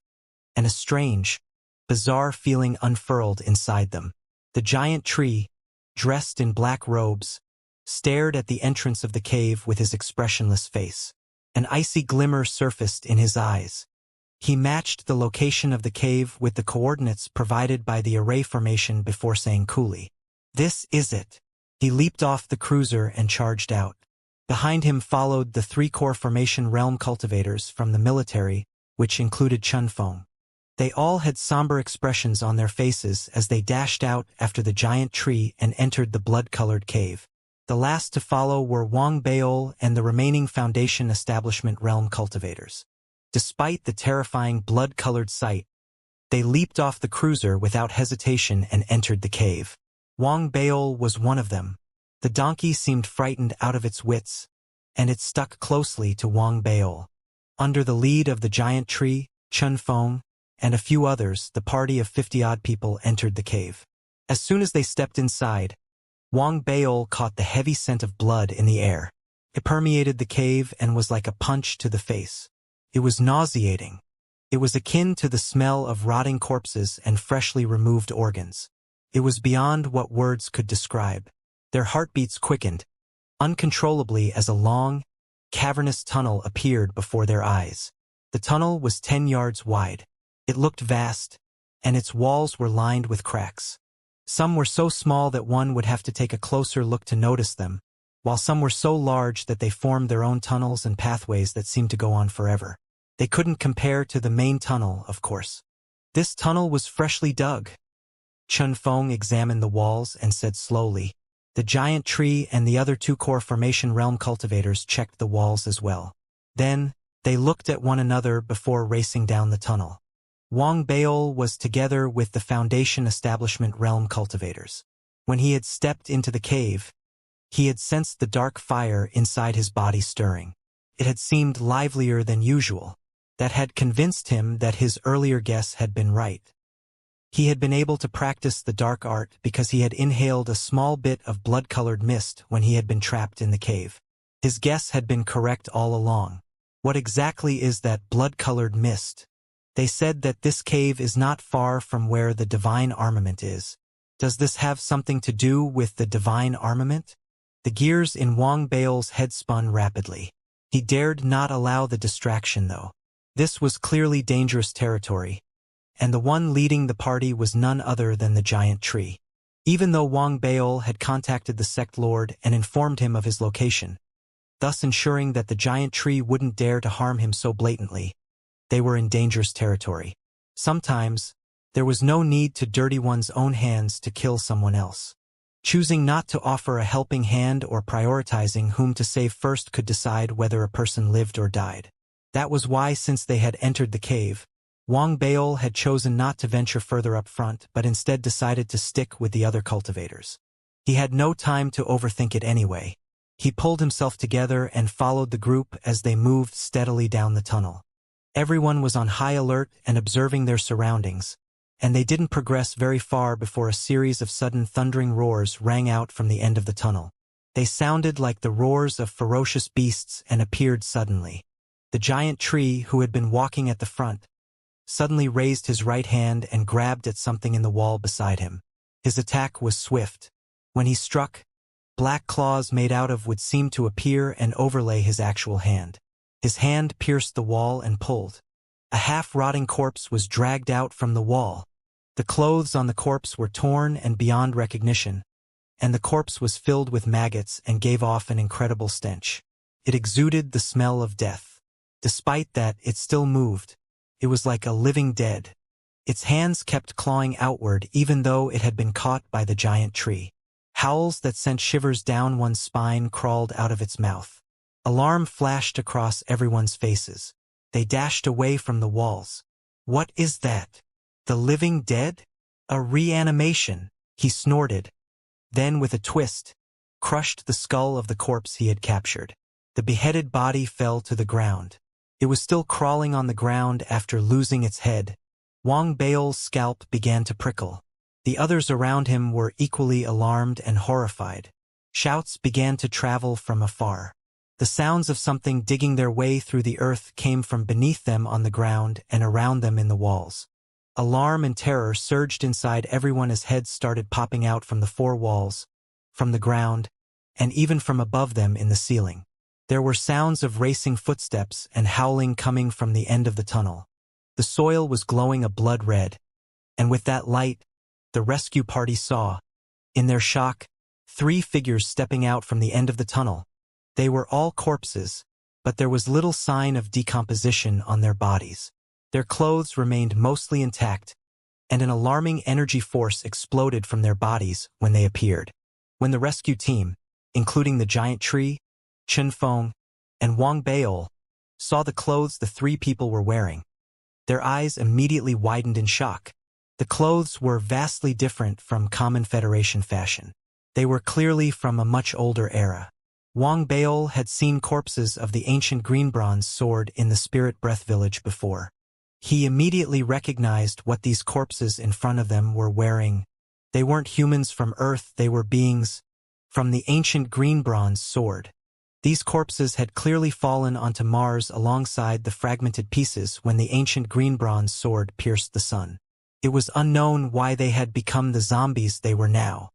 and a strange, bizarre feeling unfurled inside them. The giant tree, dressed in black robes, stared at the entrance of the cave with his expressionless face. An icy glimmer surfaced in his eyes. He matched the location of the cave with the coordinates provided by the array formation before saying coolly, "This is it." He leaped off the cruiser and charged out. Behind him followed the three core formation realm cultivators from the military, which included Chun Feng. They all had somber expressions on their faces as they dashed out after the giant tree and entered the blood-colored cave. The last to follow were Wang Beol and the remaining Foundation Establishment realm cultivators. Despite the terrifying blood-colored sight, they leaped off the cruiser without hesitation and entered the cave. Wang Beol was one of them. The donkey seemed frightened out of its wits, and it stuck closely to Wang Beol. Under the lead of the giant tree, Chun Feng, and a few others, the party of 50-odd people entered the cave. As soon as they stepped inside, Wang Beol caught the heavy scent of blood in the air. It permeated the cave and was like a punch to the face. It was nauseating. It was akin to the smell of rotting corpses and freshly removed organs. It was beyond what words could describe. Their heartbeats quickened, uncontrollably as a long, cavernous tunnel appeared before their eyes. The tunnel was 10 yards wide. It looked vast, and its walls were lined with cracks. Some were so small that one would have to take a closer look to notice them, while some were so large that they formed their own tunnels and pathways that seemed to go on forever. They couldn't compare to the main tunnel, of course. This tunnel was freshly dug. Chun Feng examined the walls and said slowly. The giant tree and the other two core formation realm cultivators checked the walls as well. Then, They looked at one another before racing down the tunnel. Wang Baol was together with the Foundation Establishment Realm cultivators. When he had stepped into the cave, he had sensed the dark fire inside his body stirring. It had seemed livelier than usual. That had convinced him that his earlier guess had been right. He had been able to practice the dark art because he had inhaled a small bit of blood-colored mist when he had been trapped in the cave. His guess had been correct all along. What exactly is that blood-colored mist? They said that this cave is not far from where the divine armament is. Does this have something to do with the divine armament? The gears in Wang Baol's head spun rapidly. He dared not allow the distraction, though. This was clearly dangerous territory, and the one leading the party was none other than the giant tree. Even though Wang Baol had contacted the sect lord and informed him of his location, thus ensuring that the giant tree wouldn't dare to harm him so blatantly, they were in dangerous territory. Sometimes, there was no need to dirty one's own hands to kill someone else. Choosing not to offer a helping hand or prioritizing whom to save first could decide whether a person lived or died. That was why, since they had entered the cave, Wang Baol had chosen not to venture further up front but instead decided to stick with the other cultivators. He had no time to overthink it anyway. He pulled himself together and followed the group as they moved steadily down the tunnel. Everyone was on high alert and observing their surroundings, and they didn't progress very far before a series of sudden thundering roars rang out from the end of the tunnel. They sounded like the roars of ferocious beasts and appeared suddenly. The giant tree, who had been walking at the front, suddenly raised his right hand and grabbed at something in the wall beside him. His attack was swift. When he struck, black claws made out of wood seemed to appear and overlay his actual hand. His hand pierced the wall and pulled. A half-rotting corpse was dragged out from the wall. The clothes on the corpse were torn and beyond recognition, and the corpse was filled with maggots and gave off an incredible stench. It exuded the smell of death. Despite that, it still moved. It was like a living dead. Its hands kept clawing outward even though it had been caught by the giant tree. Howls that sent shivers down one's spine crawled out of its mouth. Alarm flashed across everyone's faces. They dashed away from the walls. What is that? The living dead? A reanimation, he snorted. Then, with a twist, crushed the skull of the corpse he had captured. The beheaded body fell to the ground. It was still crawling on the ground after losing its head. Wang Baol's scalp began to prickle. The others around him were equally alarmed and horrified. Shouts began to travel from afar. The sounds of something digging their way through the earth came from beneath them on the ground and around them in the walls. Alarm and terror surged inside everyone as heads started popping out from the four walls, from the ground, and even from above them in the ceiling. There were sounds of racing footsteps and howling coming from the end of the tunnel. The soil was glowing a blood red, and with that light, the rescue party saw, in their shock, 3 figures stepping out from the end of the tunnel. They were all corpses, but there was little sign of decomposition on their bodies. Their clothes remained mostly intact, and an alarming energy force exploded from their bodies when they appeared. When the rescue team, including the giant tree, Chunfeng, and Wang Baol, saw the clothes the 3 people were wearing, their eyes immediately widened in shock. The clothes were vastly different from common Federation fashion. They were clearly from a much older era. Wang Baol had seen corpses of the ancient green bronze sword in the Spirit Breath village before. He immediately recognized what these corpses in front of them were wearing. They weren't humans from Earth, they were beings from the ancient green bronze sword. These corpses had clearly fallen onto Mars alongside the fragmented pieces when the ancient green bronze sword pierced the sun. It was unknown why they had become the zombies they were now.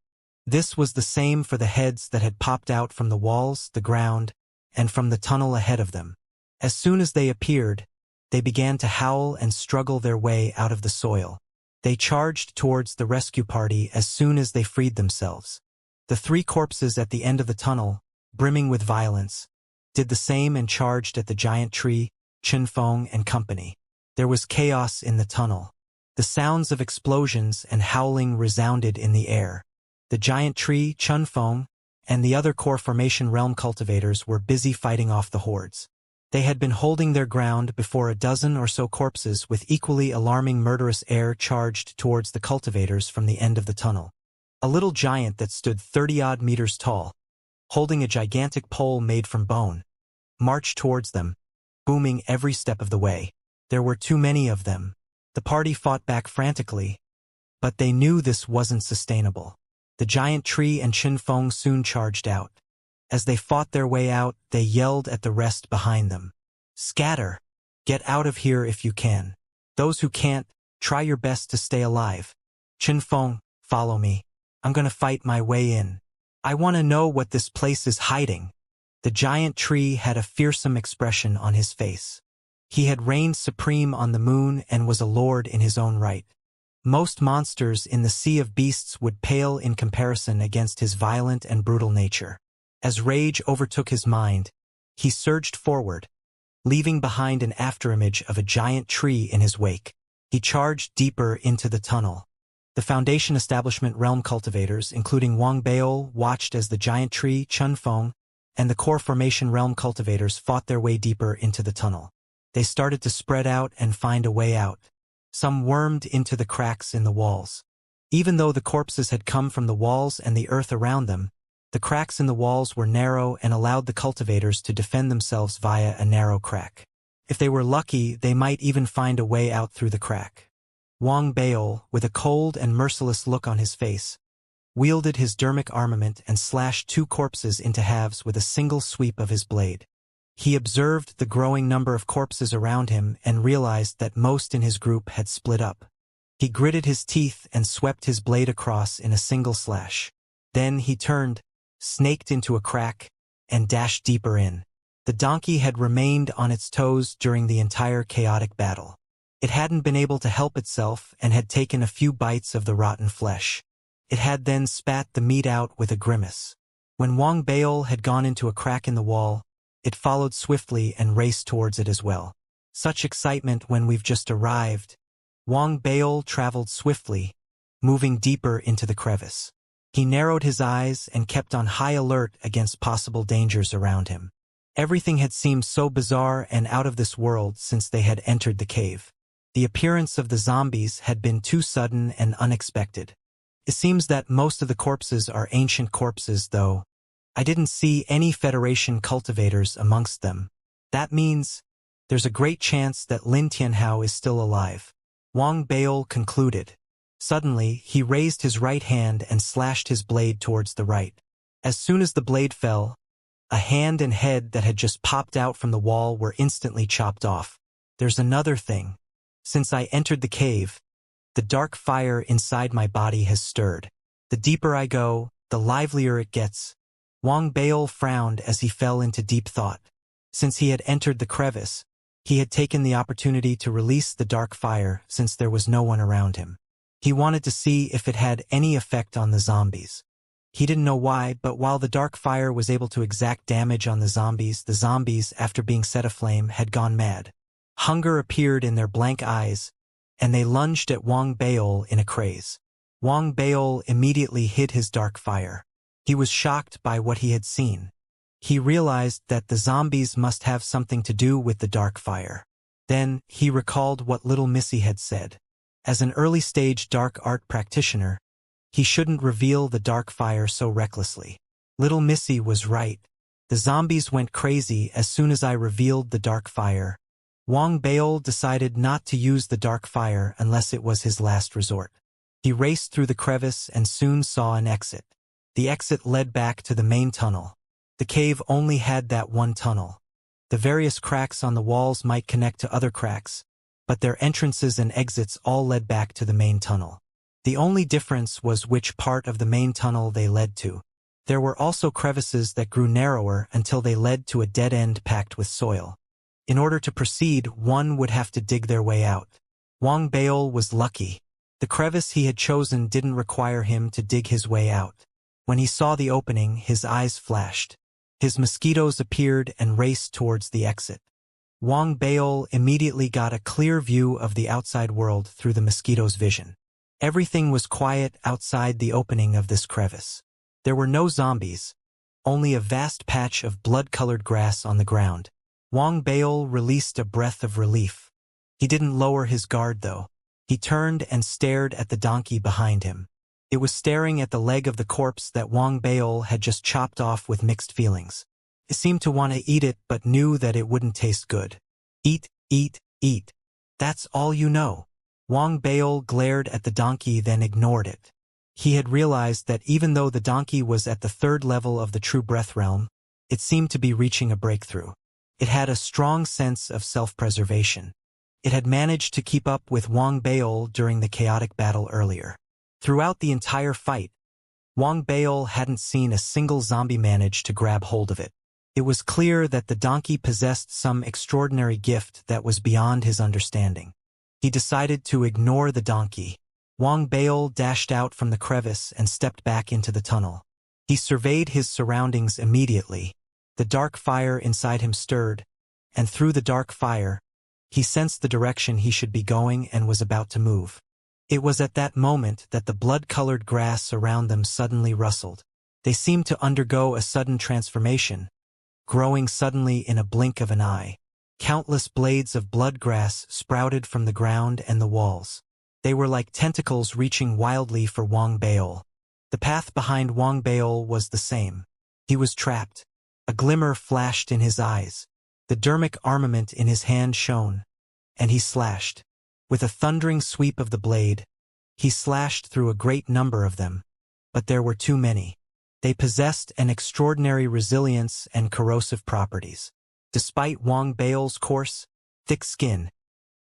This was the same for the heads that had popped out from the walls, the ground, and from the tunnel ahead of them. As soon as they appeared, they began to howl and struggle their way out of the soil. They charged towards the rescue party as soon as they freed themselves. The 3 corpses at the end of the tunnel, brimming with violence, did the same and charged at the giant tree, Chunfeng and company. There was chaos in the tunnel. The sounds of explosions and howling resounded in the air. The giant tree, Chunfeng, and the other core formation realm cultivators were busy fighting off the hordes. They had been holding their ground before a dozen or so corpses with equally alarming murderous air charged towards the cultivators from the end of the tunnel. A little giant that stood 30-odd meters tall, holding a gigantic pole made from bone, marched towards them, booming every step of the way. There were too many of them. The party fought back frantically, but they knew this wasn't sustainable. The giant tree and Qinfeng soon charged out. As they fought their way out, they yelled at the rest behind them. "Scatter! Get out of here if you can. Those who can't, try your best to stay alive. Qinfeng, follow me. I'm gonna fight my way in. I want to know what this place is hiding." The giant tree had a fearsome expression on his face. He had reigned supreme on the moon and was a lord in his own right. Most monsters in the sea of beasts would pale in comparison against his violent and brutal nature. As rage overtook his mind, he surged forward, leaving behind an afterimage of a giant tree in his wake. He charged deeper into the tunnel. The Foundation Establishment realm cultivators, including Wang Beol, watched as the giant tree, Qinfeng, and the core formation realm cultivators fought their way deeper into the tunnel. They started to spread out and find a way out. Some wormed into the cracks in the walls. Even though the corpses had come from the walls and the earth around them, the cracks in the walls were narrow and allowed the cultivators to defend themselves via a narrow crack. If they were lucky, they might even find a way out through the crack. Wang Beol, with a cold and merciless look on his face, wielded his dermic armament and slashed 2 corpses into halves with a single sweep of his blade. He observed the growing number of corpses around him and realized that most in his group had split up. He gritted his teeth and swept his blade across in a single slash. Then he turned, snaked into a crack, and dashed deeper in. The donkey had remained on its toes during the entire chaotic battle. It hadn't been able to help itself and had taken a few bites of the rotten flesh. It had then spat the meat out with a grimace. When Wang Beol had gone into a crack in the wall, it followed swiftly and raced towards it as well. Such excitement when we've just arrived. Wang Beol traveled swiftly, moving deeper into the crevice. He narrowed his eyes and kept on high alert against possible dangers around him. Everything had seemed so bizarre and out of this world since they had entered the cave. The appearance of the zombies had been too sudden and unexpected. It seems that most of the corpses are ancient corpses, though. I didn't see any Federation cultivators amongst them. That means there's a great chance that Lin Tianhao is still alive. Wang Beol concluded. Suddenly, he raised his right hand and slashed his blade towards the right. As soon as the blade fell, a hand and head that had just popped out from the wall were instantly chopped off. There's another thing. Since I entered the cave, the dark fire inside my body has stirred. The deeper I go, the livelier it gets. Wang Beol frowned as he fell into deep thought. Since he had entered the crevice, he had taken the opportunity to release the dark fire since there was no one around him. He wanted to see if it had any effect on the zombies. He didn't know why, but while the dark fire was able to exact damage on the zombies, after being set aflame, had gone mad. Hunger appeared in their blank eyes, and they lunged at Wang Beol in a craze. Wang Beol immediately hid his dark fire. He was shocked by what he had seen. He realized that the zombies must have something to do with the dark fire. Then, he recalled what little Missy had said. As an early-stage dark art practitioner, he shouldn't reveal the dark fire so recklessly. Little Missy was right. The zombies went crazy as soon as I revealed the dark fire. Wang Beol decided not to use the dark fire unless it was his last resort. He raced through the crevice and soon saw an exit. The exit led back to the main tunnel. The cave only had that one tunnel. The various cracks on the walls might connect to other cracks, but their entrances and exits all led back to the main tunnel. The only difference was which part of the main tunnel they led to. There were also crevices that grew narrower until they led to a dead end packed with soil. In order to proceed, one would have to dig their way out. Wang Beol was lucky. The crevice he had chosen didn't require him to dig his way out. When he saw the opening, his eyes flashed. His mosquitoes appeared and raced towards the exit. Wang Beol immediately got a clear view of the outside world through the mosquito's vision. Everything was quiet outside the opening of this crevice. There were no zombies, only a vast patch of blood-colored grass on the ground. Wang Baol released a breath of relief. He didn't lower his guard, though. He turned and stared at the donkey behind him. It was staring at the leg of the corpse that Wang Baol had just chopped off with mixed feelings. It seemed to want to eat it but knew that it wouldn't taste good. Eat, eat, eat. That's all you know. Wang Baol glared at the donkey, then ignored it. He had realized that even though the donkey was at the third level of the true breath realm, it seemed to be reaching a breakthrough. It had a strong sense of self-preservation. It had managed to keep up with Wang Baol during the chaotic battle earlier. Throughout the entire fight, Wang Baol hadn't seen a single zombie manage to grab hold of it. It was clear that the donkey possessed some extraordinary gift that was beyond his understanding. He decided to ignore the donkey. Wang Baol dashed out from the crevice and stepped back into the tunnel. He surveyed his surroundings immediately. The dark fire inside him stirred, and through the dark fire, he sensed the direction he should be going and was about to move. It was at that moment that the blood-colored grass around them suddenly rustled. They seemed to undergo a sudden transformation, growing suddenly in a blink of an eye. Countless blades of blood grass sprouted from the ground and the walls. They were like tentacles reaching wildly for Wang Baol. The path behind Wang Baol was the same. He was trapped. A glimmer flashed in his eyes. The dermic armament in his hand shone, and he slashed. With a thundering sweep of the blade, he slashed through a great number of them, but there were too many. They possessed an extraordinary resilience and corrosive properties. Despite Wang Baol's coarse, thick skin,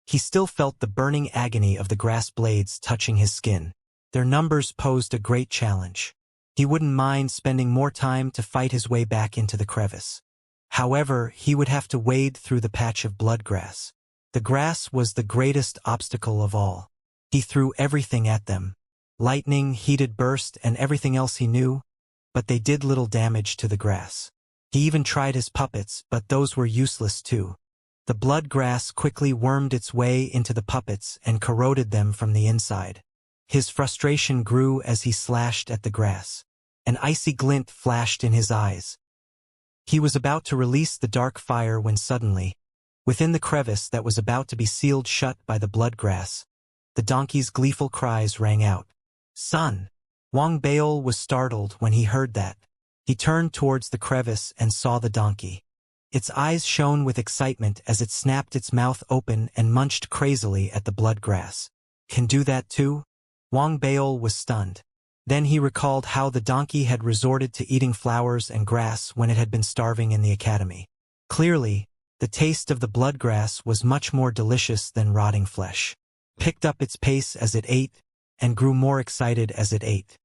he still felt the burning agony of the grass blades touching his skin. Their numbers posed a great challenge. He wouldn't mind spending more time to fight his way back into the crevice. However, he would have to wade through the patch of blood grass. The grass was the greatest obstacle of all. He threw everything at them. Lightning, heated burst, and everything else he knew, but they did little damage to the grass. He even tried his puppets, but those were useless too. The blood grass quickly wormed its way into the puppets and corroded them from the inside. His frustration grew as he slashed at the grass. An icy glint flashed in his eyes. He was about to release the dark fire when suddenly, within the crevice that was about to be sealed shut by the blood grass, the donkey's gleeful cries rang out. "Son!" Wang Baol was startled when he heard that. He turned towards the crevice and saw the donkey. Its eyes shone with excitement as it snapped its mouth open and munched crazily at the blood grass. "Can do that too?" Wang Baol was stunned. Then he recalled how the donkey had resorted to eating flowers and grass when it had been starving in the academy. Clearly, the taste of the blood grass was much more delicious than rotting flesh. Picked up its pace as it ate, and grew more excited as it ate.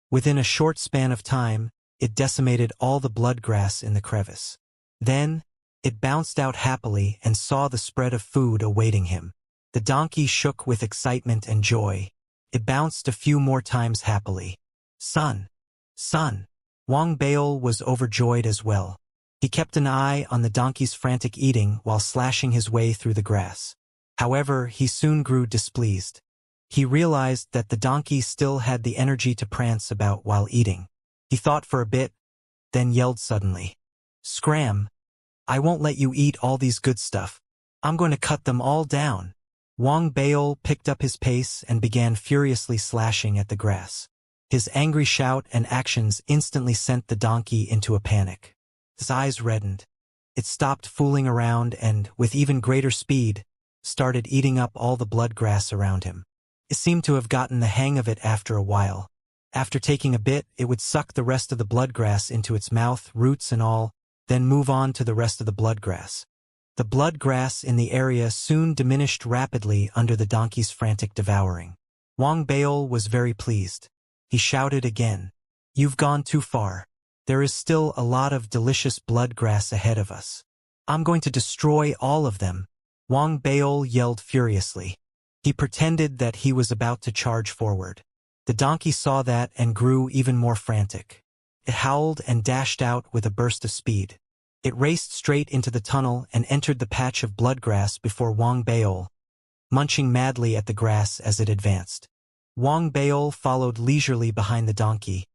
Within a short span of time, it decimated all the blood grass in the crevice. Then, it bounced out happily and saw the spread of food awaiting him. The donkey shook with excitement and joy. It bounced a few more times happily. "Son! Son!" Wang Baol was overjoyed as well. He kept an eye on the donkey's frantic eating while slashing his way through the grass. However, he soon grew displeased. He realized that the donkey still had the energy to prance about while eating. He thought for a bit, then yelled suddenly. "Scram! I won't let you eat all these good stuff. I'm going to cut them all down." Wang Baol picked up his pace and began furiously slashing at the grass. His angry shout and actions instantly sent the donkey into a panic. His eyes reddened. It stopped fooling around and, with even greater speed, started eating up all the blood grass around him. It seemed to have gotten the hang of it after a while. After taking a bit, it would suck the rest of the blood grass into its mouth, roots and all, then move on to the rest of the blood grass. The blood grass in the area soon diminished rapidly under the donkey's frantic devouring. Wang Baol was very pleased. He shouted again, "You've gone too far. There is still a lot of delicious blood grass ahead of us. I'm going to destroy all of them." Wang Baol yelled furiously. He pretended that he was about to charge forward. The donkey saw that and grew even more frantic. It howled and dashed out with a burst of speed. It raced straight into the tunnel and entered the patch of blood grass before Wang Baol, munching madly at the grass as it advanced. Wang Baol followed leisurely behind the donkey,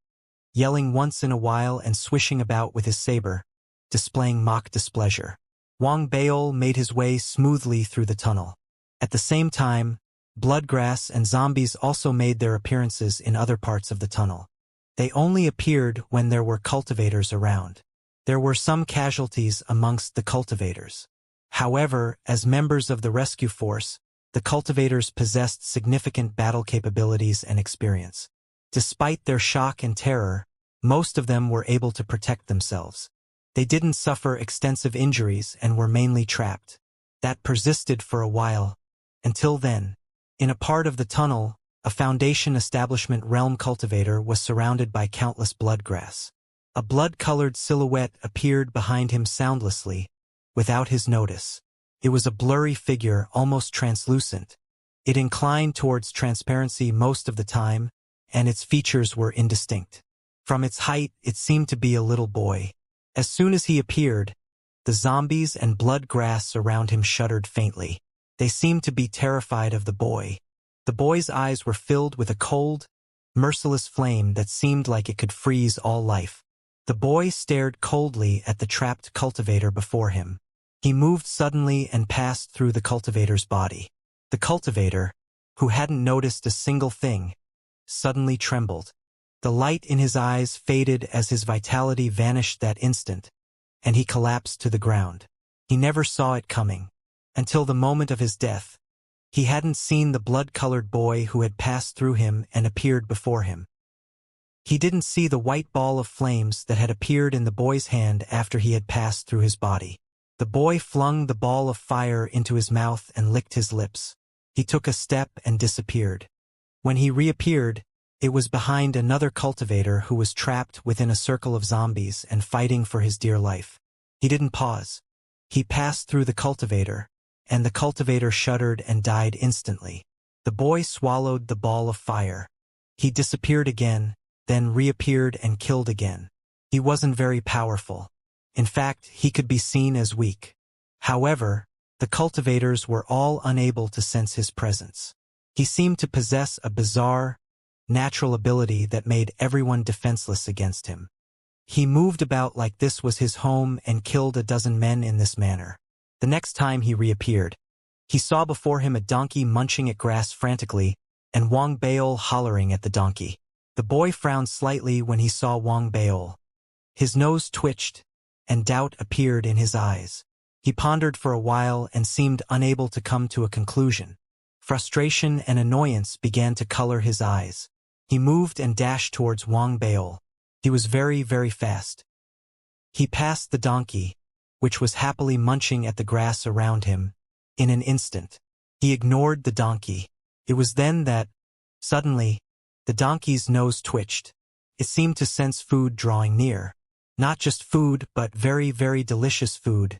yelling once in a while and swishing about with his saber, displaying mock displeasure. Wang Baol made his way smoothly through the tunnel. At the same time, bloodgrass and zombies also made their appearances in other parts of the tunnel. They only appeared when there were cultivators around. There were some casualties amongst the cultivators. However, as members of the rescue force, the cultivators possessed significant battle capabilities and experience. Despite their shock and terror, most of them were able to protect themselves. They didn't suffer extensive injuries and were mainly trapped. That persisted for a while. Until then, in a part of the tunnel, a Foundation Establishment Realm cultivator was surrounded by countless bloodgrass. A blood-colored silhouette appeared behind him soundlessly, without his notice. It was a blurry figure, almost translucent. It inclined towards transparency most of the time, and its features were indistinct. From its height, it seemed to be a little boy. As soon as he appeared, the zombies and bloodgrass around him shuddered faintly. They seemed to be terrified of the boy. The boy's eyes were filled with a cold, merciless flame that seemed like it could freeze all life. The boy stared coldly at the trapped cultivator before him. He moved suddenly and passed through the cultivator's body. The cultivator, who hadn't noticed a single thing, suddenly trembled. The light in his eyes faded as his vitality vanished that instant, and he collapsed to the ground. He never saw it coming. Until the moment of his death, he hadn't seen the blood-colored boy who had passed through him and appeared before him. He didn't see the white ball of flames that had appeared in the boy's hand after he had passed through his body. The boy flung the ball of fire into his mouth and licked his lips. He took a step and disappeared. When he reappeared, it was behind another cultivator who was trapped within a circle of zombies and fighting for his dear life. He didn't pause. He passed through the cultivator, and the cultivator shuddered and died instantly. The boy swallowed the ball of fire. He disappeared again, then reappeared and killed again. He wasn't very powerful. In fact, he could be seen as weak. However, the cultivators were all unable to sense his presence. He seemed to possess a bizarre, natural ability that made everyone defenseless against him. He moved about like this was his home and killed a dozen men in this manner. The next time he reappeared, he saw before him a donkey munching at grass frantically and Wang Baol hollering at the donkey. The boy frowned slightly when he saw Wang Baol. His nose twitched, and doubt appeared in his eyes. He pondered for a while and seemed unable to come to a conclusion. Frustration and annoyance began to color his eyes. He moved and dashed towards Wang Baol. He was very, very fast. He passed the donkey, which was happily munching at the grass around him, in an instant. He ignored the donkey. It was then that, suddenly, the donkey's nose twitched. It seemed to sense food drawing near. Not just food, but very, very delicious food.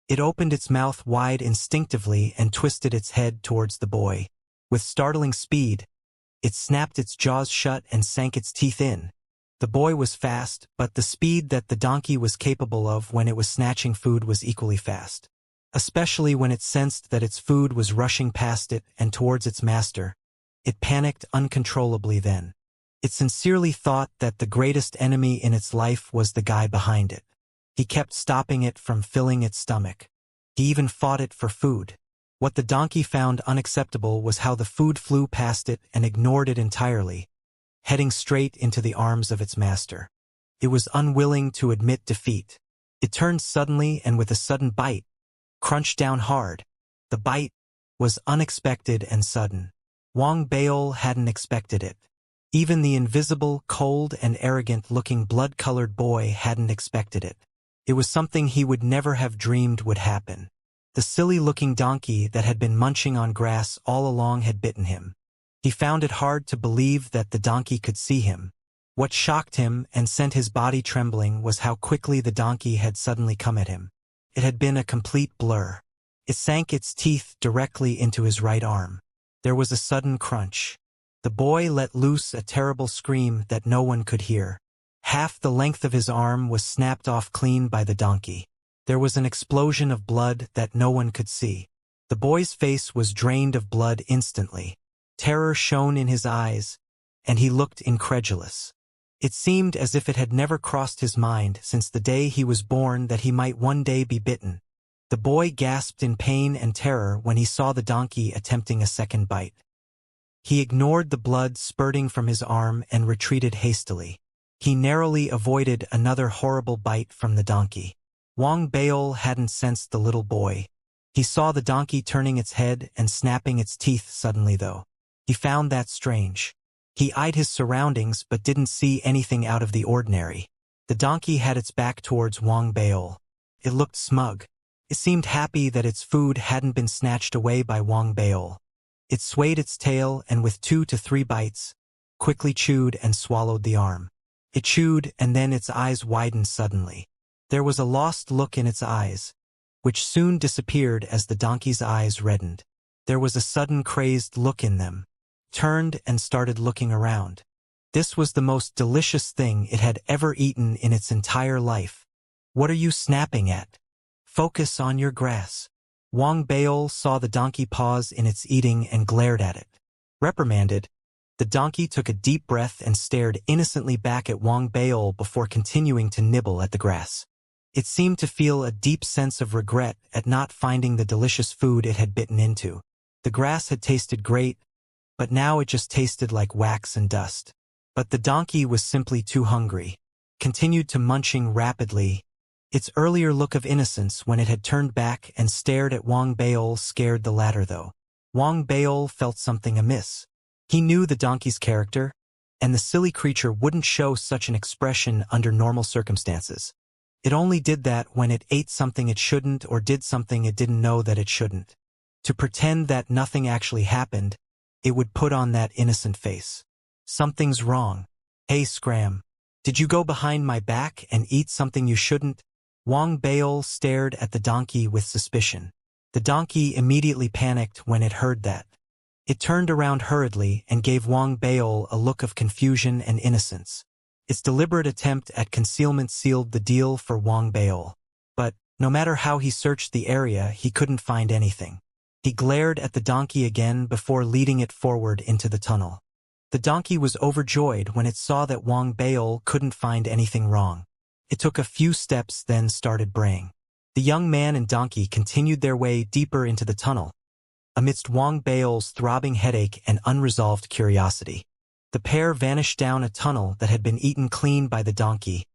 It opened its mouth wide instinctively and twisted its head towards the boy. With startling speed, it snapped its jaws shut and sank its teeth in. The boy was fast, but the speed that the donkey was capable of when it was snatching food was equally fast. Especially when it sensed that its food was rushing past it and towards its master. It panicked uncontrollably then. It sincerely thought that the greatest enemy in its life was the guy behind it. He kept stopping it from filling its stomach. He even fought it for food. What the donkey found unacceptable was how the food flew past it and ignored it entirely, heading straight into the arms of its master. It was unwilling to admit defeat. It turned suddenly and with a sudden bite, crunched down hard. The bite was unexpected and sudden. Wang Baol hadn't expected it. Even the invisible, cold, and arrogant-looking blood-colored boy hadn't expected it. It was something he would never have dreamed would happen. The silly-looking donkey that had been munching on grass all along had bitten him. He found it hard to believe that the donkey could see him. What shocked him and sent his body trembling was how quickly the donkey had suddenly come at him. It had been a complete blur. It sank its teeth directly into his right arm. There was a sudden crunch. The boy let loose a terrible scream that no one could hear. Half the length of his arm was snapped off clean by the donkey. There was an explosion of blood that no one could see. The boy's face was drained of blood instantly. Terror shone in his eyes, and he looked incredulous. It seemed as if it had never crossed his mind since the day he was born that he might one day be bitten. The boy gasped in pain and terror when he saw the donkey attempting a second bite. He ignored the blood spurting from his arm and retreated hastily. He narrowly avoided another horrible bite from the donkey. Wang Baol hadn't sensed the little boy. He saw the donkey turning its head and snapping its teeth suddenly though. He found that strange. He eyed his surroundings but didn't see anything out of the ordinary. The donkey had its back towards Wang Baol. It looked smug. It seemed happy that its food hadn't been snatched away by Wang Baol. It swayed its tail and with 2 to 3 bites, quickly chewed and swallowed the arm. It chewed and then its eyes widened suddenly. There was a lost look in its eyes, which soon disappeared as the donkey's eyes reddened. There was a sudden crazed look in them. Turned and started looking around. This was the most delicious thing it had ever eaten in its entire life. What are you snapping at? Focus on your grass. Wang Baol saw the donkey pause in its eating and glared at it. Reprimanded, the donkey took a deep breath and stared innocently back at Wang Baol before continuing to nibble at the grass. It seemed to feel a deep sense of regret at not finding the delicious food it had bitten into. The grass had tasted great, but now it just tasted like wax and dust. But the donkey was simply too hungry. Continued to munching rapidly. Its earlier look of innocence when it had turned back and stared at Wang Baol scared the latter though. Wang Baol felt something amiss. He knew the donkey's character, and the silly creature wouldn't show such an expression under normal circumstances. It only did that when it ate something it shouldn't or did something it didn't know that it shouldn't. To pretend that nothing actually happened, it would put on that innocent face. Something's wrong. Hey Scram, did you go behind my back and eat something you shouldn't? Wang Baol stared at the donkey with suspicion. The donkey immediately panicked when it heard that. It turned around hurriedly and gave Wang Baol a look of confusion and innocence. Its deliberate attempt at concealment sealed the deal for Wang Baol. But, no matter how he searched the area, he couldn't find anything. He glared at the donkey again before leading it forward into the tunnel. The donkey was overjoyed when it saw that Wang Baol couldn't find anything wrong. It took a few steps then started braying. The young man and donkey continued their way deeper into the tunnel, amidst Wang Baol's throbbing headache and unresolved curiosity. The pair vanished down a tunnel that had been eaten clean by the donkey,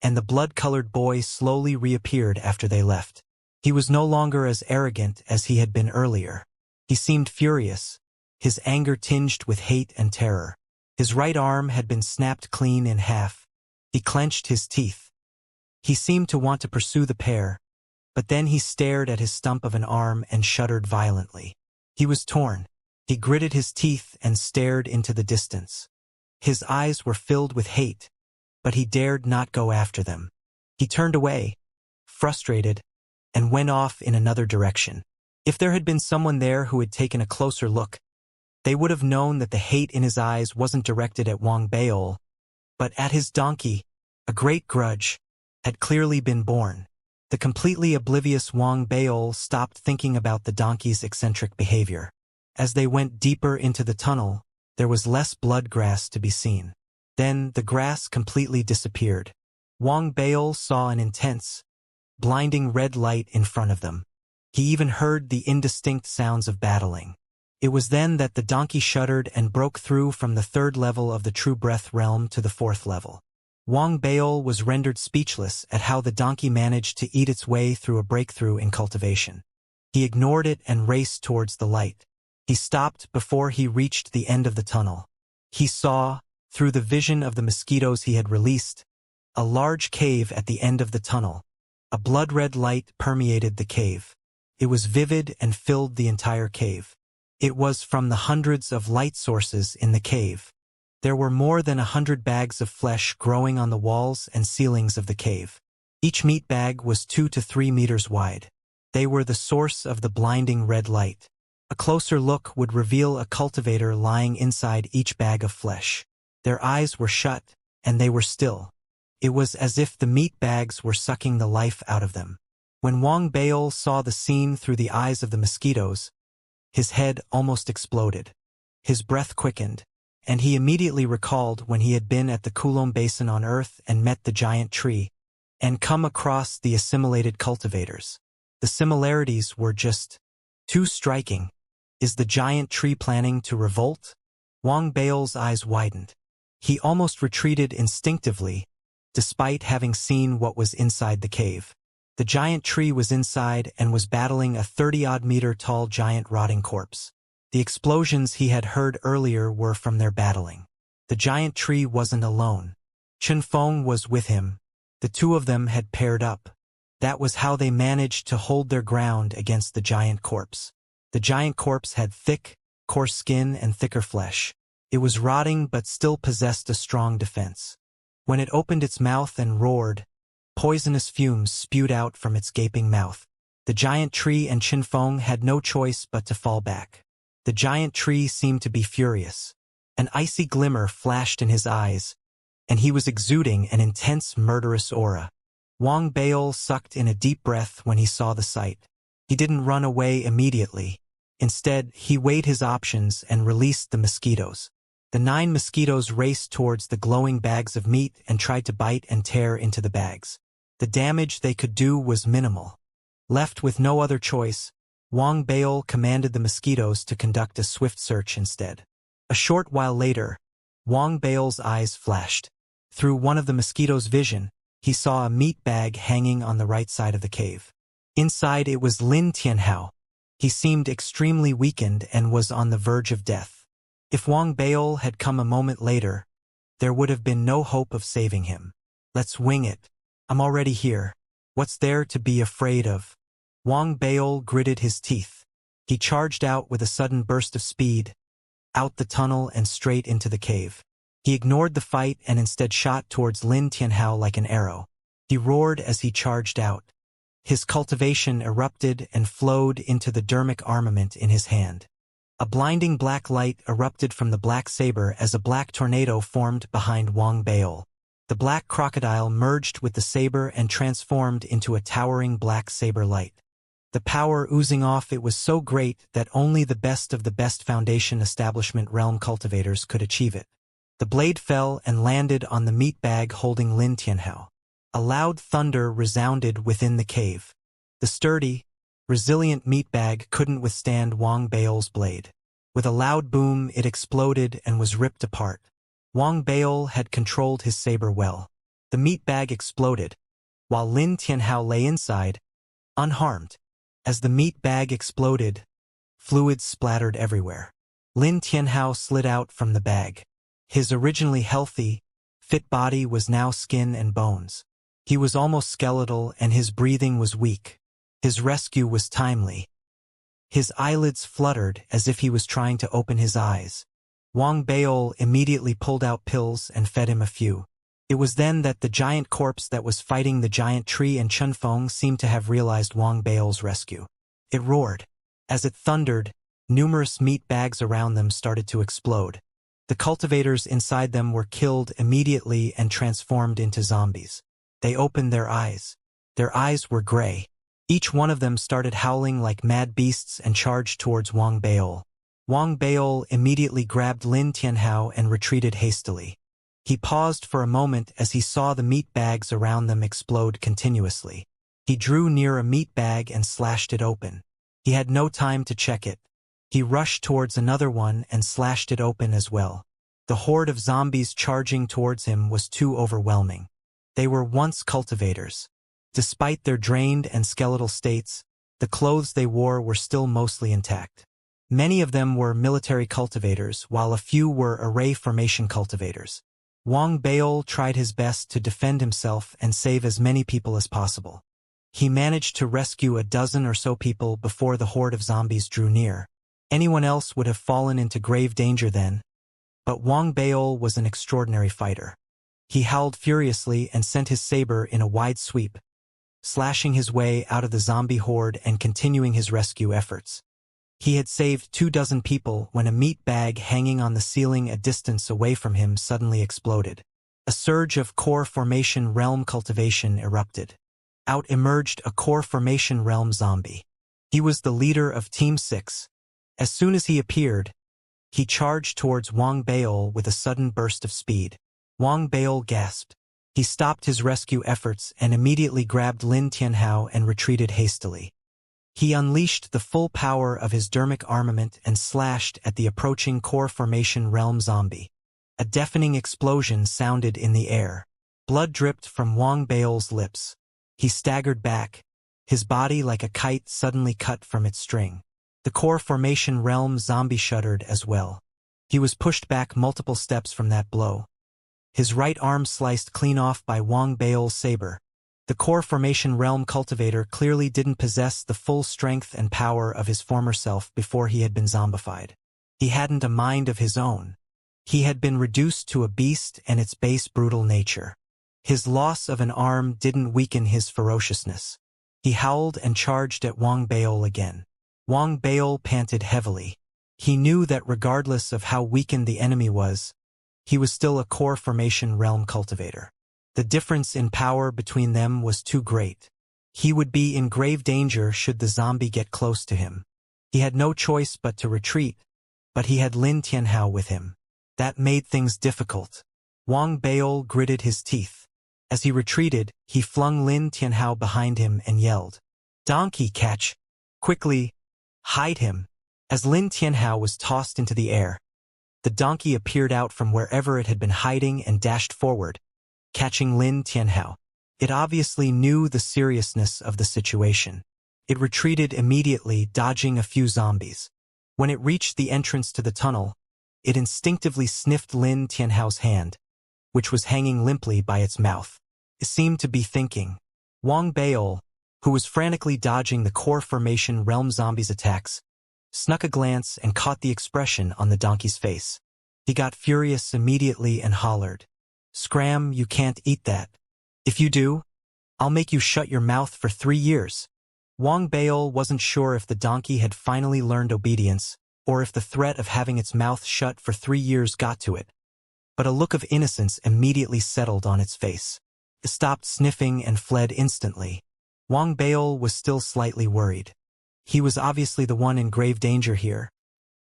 and the blood-colored boy slowly reappeared after they left. He was no longer as arrogant as he had been earlier. He seemed furious, his anger tinged with hate and terror. His right arm had been snapped clean in half. He clenched his teeth. He seemed to want to pursue the pair, but then he stared at his stump of an arm and shuddered violently. He was torn. He gritted his teeth and stared into the distance. His eyes were filled with hate, but he dared not go after them. He turned away, frustrated, and went off in another direction. If there had been someone there who had taken a closer look, they would have known that the hate in his eyes wasn't directed at Wang Baol, but at his donkey. A great grudge had clearly been born. The completely oblivious Wang Baol stopped thinking about the donkey's eccentric behavior. As they went deeper into the tunnel, there was less blood grass to be seen. Then the grass completely disappeared. Wang Baol saw an intense, blinding red light in front of them. He even heard the indistinct sounds of battling. It was then that the donkey shuddered and broke through from the 3rd level of the True Breath realm to the 4th level. Wang Baol was rendered speechless at how the donkey managed to eat its way through a breakthrough in cultivation. He ignored it and raced towards the light. He stopped before he reached the end of the tunnel. He saw, through the vision of the mosquitoes he had released, a large cave at the end of the tunnel. A blood-red light permeated the cave. It was vivid and filled the entire cave. It was from the hundreds of light sources in the cave. There were more than 100 bags of flesh growing on the walls and ceilings of the cave. Each meat bag was 2 to 3 meters wide. They were the source of the blinding red light. A closer look would reveal a cultivator lying inside each bag of flesh. Their eyes were shut, and they were still. It was as if the meat bags were sucking the life out of them. When Wang Baol saw the scene through the eyes of the mosquitoes, his head almost exploded. His breath quickened, and he immediately recalled when he had been at the Coulomb Basin on Earth and met the giant tree, and come across the assimilated cultivators. The similarities were just too striking. Is the giant tree planning to revolt? Wang Bao's eyes widened. He almost retreated instinctively, despite having seen what was inside the cave. The giant tree was inside and was battling a 30-odd-meter-tall giant rotting corpse. The explosions he had heard earlier were from their battling. The giant tree wasn't alone. Qianfeng was with him. The two of them had paired up. That was how they managed to hold their ground against the giant corpse. The giant corpse had thick, coarse skin and thicker flesh. It was rotting but still possessed a strong defense. When it opened its mouth and roared, poisonous fumes spewed out from its gaping mouth. The giant tree and Qianfeng had no choice but to fall back. The giant tree seemed to be furious. An icy glimmer flashed in his eyes, and he was exuding an intense murderous aura. Wang Bao sucked in a deep breath when he saw the sight. He didn't run away immediately. Instead, he weighed his options and released the mosquitoes. The 9 mosquitoes raced towards the glowing bags of meat and tried to bite and tear into the bags. The damage they could do was minimal. Left with no other choice, Wang Bao commanded the mosquitoes to conduct a swift search instead. A short while later, Wang Bao's eyes flashed. Through one of the mosquitoes' vision, he saw a meat bag hanging on the right side of the cave. Inside it was Lin Tianhao. He seemed extremely weakened and was on the verge of death. If Wang Bao had come a moment later, there would have been no hope of saving him. Let's wing it. I'm already here. What's there to be afraid of? Wang Bao gritted his teeth. He charged out with a sudden burst of speed, out the tunnel and straight into the cave. He ignored the fight and instead shot towards Lin Tianhao like an arrow. He roared as he charged out. His cultivation erupted and flowed into the dermic armament in his hand. A blinding black light erupted from the black saber as a black tornado formed behind Wang Bao. The black crocodile merged with the saber and transformed into a towering black saber light. The power oozing off it was so great that only the best of the best Foundation Establishment realm cultivators could achieve it. The blade fell and landed on the meat bag holding Lin Tianhao. A loud thunder resounded within the cave. The sturdy, resilient meat bag couldn't withstand Wang Bao's blade. With a loud boom, it exploded and was ripped apart. Wang Bao had controlled his saber well. The meat bag exploded, while Lin Tianhao lay inside, unharmed. As the meat bag exploded, fluids splattered everywhere. Lin Tianhao slid out from the bag. His originally healthy, fit body was now skin and bones. He was almost skeletal and his breathing was weak. His rescue was timely. His eyelids fluttered as if he was trying to open his eyes. Wang Bao immediately pulled out pills and fed him a few. It was then that the giant corpse that was fighting the giant tree and Qianfeng seemed to have realized Wang Bao's rescue. It roared. As it thundered, numerous meat bags around them started to explode. The cultivators inside them were killed immediately and transformed into zombies. They opened their eyes. Their eyes were gray. Each one of them started howling like mad beasts and charged towards Wang Bao. Wang Bao immediately grabbed Lin Tianhao and retreated hastily. He paused for a moment as he saw the meat bags around them explode continuously. He drew near a meat bag and slashed it open. He had no time to check it. He rushed towards another one and slashed it open as well. The horde of zombies charging towards him was too overwhelming. They were once cultivators. Despite their drained and skeletal states, the clothes they wore were still mostly intact. Many of them were military cultivators, while a few were array formation cultivators. Wang Bao tried his best to defend himself and save as many people as possible. He managed to rescue a dozen or so people before the horde of zombies drew near. Anyone else would have fallen into grave danger then, but Wang Bao was an extraordinary fighter. He howled furiously and sent his saber in a wide sweep, slashing his way out of the zombie horde and continuing his rescue efforts. He had saved 24 people when a meat bag hanging on the ceiling a distance away from him suddenly exploded. A surge of core formation realm cultivation erupted. Out emerged a core formation realm zombie. He was the leader of Team 6. As soon as he appeared, he charged towards Wang Bao with a sudden burst of speed. Wang Bao gasped. He stopped his rescue efforts and immediately grabbed Lin Tianhao and retreated hastily. He unleashed the full power of his dermic armament and slashed at the approaching core formation realm zombie. A deafening explosion sounded in the air. Blood dripped from Wang Baol's lips. He staggered back, his body like a kite suddenly cut from its string. The core formation realm zombie shuddered as well. He was pushed back multiple steps from that blow. His right arm sliced clean off by Wang Baol's saber. The core formation realm cultivator clearly didn't possess the full strength and power of his former self before he had been zombified. He hadn't a mind of his own. He had been reduced to a beast and its base brutal nature. His loss of an arm didn't weaken his ferociousness. He howled and charged at Wang Baol again. Wang Baol panted heavily. He knew that regardless of how weakened the enemy was, he was still a core formation realm cultivator. The difference in power between them was too great. He would be in grave danger should the zombie get close to him. He had no choice but to retreat, but he had Lin Tianhao with him. That made things difficult. Wang Baol gritted his teeth. As he retreated, he flung Lin Tianhao behind him and yelled, "Donkey catch! Quickly! Hide him!" As Lin Tianhao was tossed into the air, the donkey appeared out from wherever it had been hiding and dashed forward, catching Lin Tianhao. It obviously knew the seriousness of the situation. It retreated immediately, dodging a few zombies. When it reached the entrance to the tunnel, it instinctively sniffed Lin Tianhao's hand, which was hanging limply by its mouth. It seemed to be thinking. Wang Baol, who was frantically dodging the core formation realm zombies' attacks, snuck a glance and caught the expression on the donkey's face. He got furious immediately and hollered, "Scram, you can't eat that. If you do, I'll make you shut your mouth for 3 years." Wang Baol wasn't sure if the donkey had finally learned obedience, or if the threat of having its mouth shut for 3 years got to it. But a look of innocence immediately settled on its face. It stopped sniffing and fled instantly. Wang Baol was still slightly worried. He was obviously the one in grave danger here.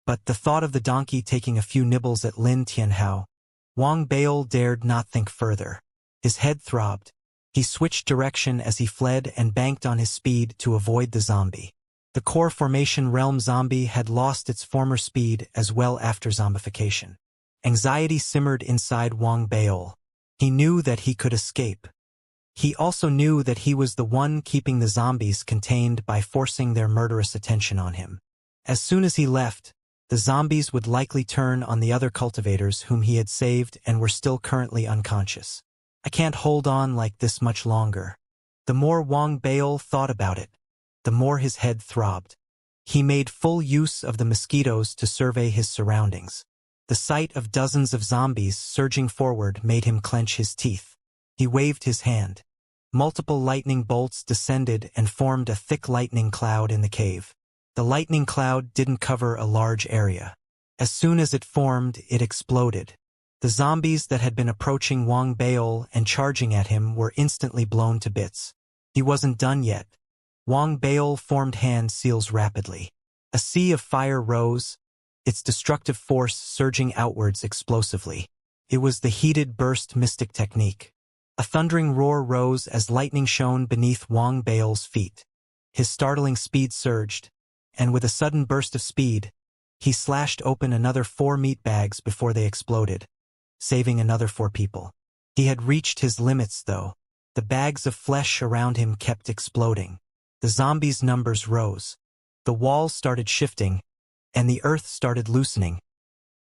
But the thought of the donkey taking a few nibbles at Lin Tianhao, Wang Baol dared not think further. His head throbbed. He switched direction as he fled and banked on his speed to avoid the zombie. The core formation realm zombie had lost its former speed as well after zombification. Anxiety simmered inside Wang Baol. He knew that he could escape. He also knew that he was the one keeping the zombies contained by forcing their murderous attention on him. As soon as he left, the zombies would likely turn on the other cultivators whom he had saved and were still currently unconscious. "I can't hold on like this much longer." The more Wang Baol thought about it, the more his head throbbed. He made full use of the mosquitoes to survey his surroundings. The sight of dozens of zombies surging forward made him clench his teeth. He waved his hand. Multiple lightning bolts descended and formed a thick lightning cloud in the cave. The lightning cloud didn't cover a large area. As soon as it formed, it exploded. The zombies that had been approaching Wang Baol and charging at him were instantly blown to bits. He wasn't done yet. Wang Baol formed hand seals rapidly. A sea of fire rose, its destructive force surging outwards explosively. It was the heated burst mystic technique. A thundering roar rose as lightning shone beneath Wang Baol's feet. His startling speed surged, and with a sudden burst of speed, he slashed open another 4 meat bags before they exploded, saving another 4 people. He had reached his limits, though. The bags of flesh around him kept exploding. The zombies' numbers rose. The walls started shifting, and the earth started loosening.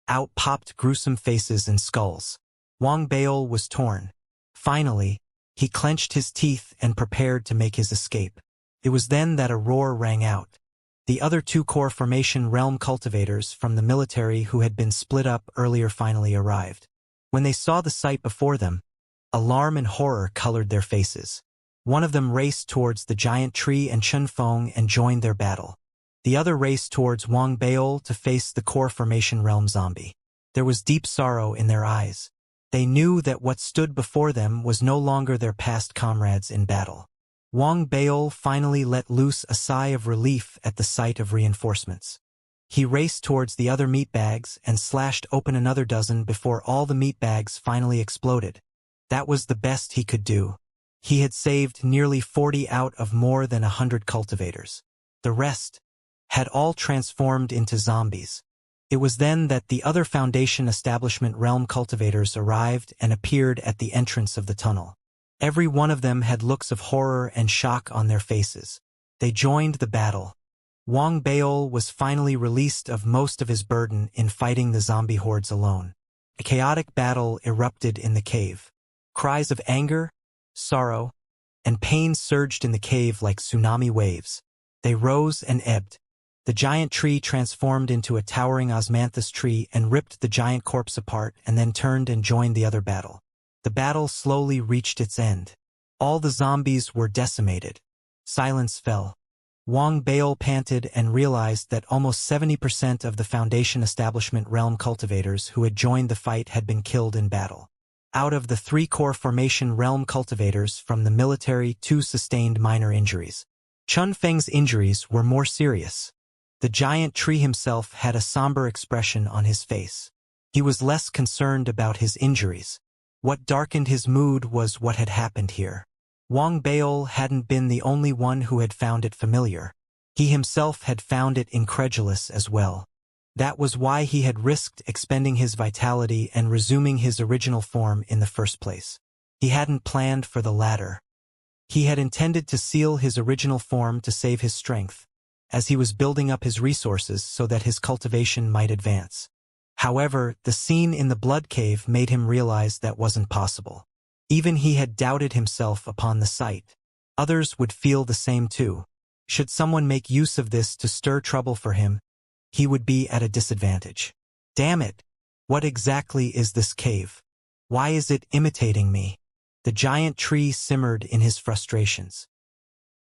Out popped gruesome faces and skulls. Wang Baol was torn. Finally, he clenched his teeth and prepared to make his escape. It was then that a roar rang out. The other 2 core formation realm cultivators from the military who had been split up earlier finally arrived. When they saw the sight before them, alarm and horror colored their faces. One of them raced towards the giant tree and Chunfeng and joined their battle. The other raced towards Wang Baol to face the core formation realm zombie. There was deep sorrow in their eyes. They knew that what stood before them was no longer their past comrades in battle. Wang Baol finally let loose a sigh of relief at the sight of reinforcements. He raced towards the other meat bags and slashed open another dozen before all the meat bags finally exploded. That was the best he could do. He had saved nearly 40 out of more than 100 cultivators. The rest had all transformed into zombies. It was then that the other Foundation establishment realm cultivators arrived and appeared at the entrance of the tunnel. Every one of them had looks of horror and shock on their faces. They joined the battle. Wang Baol was finally released of most of his burden in fighting the zombie hordes alone. A chaotic battle erupted in the cave. Cries of anger, sorrow, and pain surged in the cave like tsunami waves. They rose and ebbed. The giant tree transformed into a towering osmanthus tree and ripped the giant corpse apart and then turned and joined the other battle. The battle slowly reached its end. All the zombies were decimated. Silence fell. Wang Baol panted and realized that almost 70% of the Foundation establishment realm cultivators who had joined the fight had been killed in battle. Out of the 3 core formation realm cultivators from the military, 2 sustained minor injuries. Chun Feng's injuries were more serious. The giant tree himself had a somber expression on his face. He was less concerned about his injuries. What darkened his mood was what had happened here. Wang Baol hadn't been the only one who had found it familiar. He himself had found it incredulous as well. That was why he had risked expending his vitality and resuming his original form in the first place. He hadn't planned for the latter. He had intended to seal his original form to save his strength, as he was building up his resources so that his cultivation might advance. However, the scene in the blood cave made him realize that wasn't possible. Even he had doubted himself upon the sight. Others would feel the same too. Should someone make use of this to stir trouble for him, he would be at a disadvantage. Damn it! What exactly is this cave? Why is it imitating me? The giant tree simmered in his frustrations.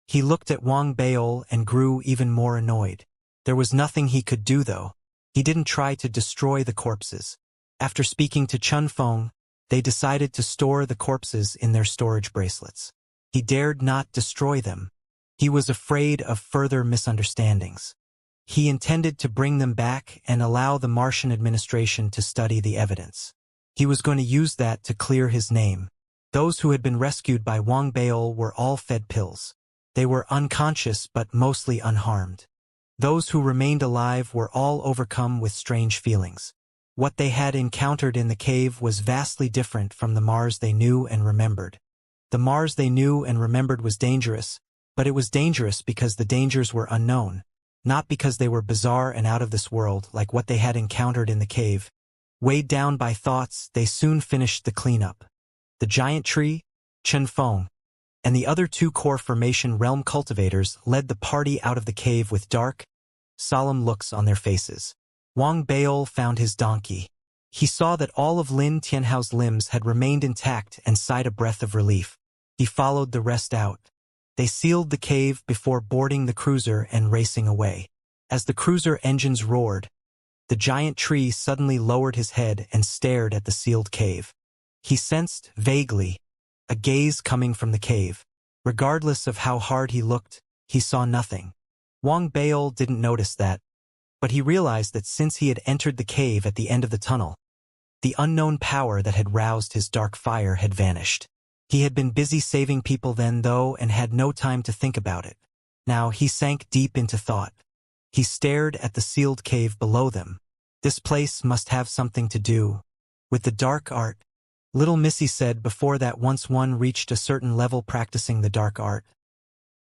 He looked at Wang Baol and grew even more annoyed. There was nothing he could do though. He didn't try to destroy the corpses. After speaking to Chun Feng, they decided to store the corpses in their storage bracelets. He dared not destroy them. He was afraid of further misunderstandings. He intended to bring them back and allow the Martian administration to study the evidence. He was going to use that to clear his name. Those who had been rescued by Wang Baol were all fed pills. They were unconscious but mostly unharmed. Those who remained alive were all overcome with strange feelings. What they had encountered in the cave was vastly different from the Mars they knew and remembered. The Mars they knew and remembered was dangerous, but it was dangerous because the dangers were unknown, not because they were bizarre and out of this world like what they had encountered in the cave. Weighed down by thoughts, they soon finished the cleanup. The giant tree, Chun Feng, and the other 2 core formation realm cultivators led the party out of the cave with dark, solemn looks on their faces. Wang Baol found his donkey. He saw that all of Lin Tianhao's limbs had remained intact and sighed a breath of relief. He followed the rest out. They sealed the cave before boarding the cruiser and racing away. As the cruiser engines roared, the giant tree suddenly lowered his head and stared at the sealed cave. He sensed, vaguely, a gaze coming from the cave. Regardless of how hard he looked, he saw nothing. Wang Baol didn't notice that, but he realized that since he had entered the cave at the end of the tunnel, the unknown power that had roused his dark fire had vanished. He had been busy saving people then, though, and had no time to think about it. Now he sank deep into thought. He stared at the sealed cave below them. This place must have something to do with the dark art. Little Missy said before that once one reached a certain level practicing the dark art,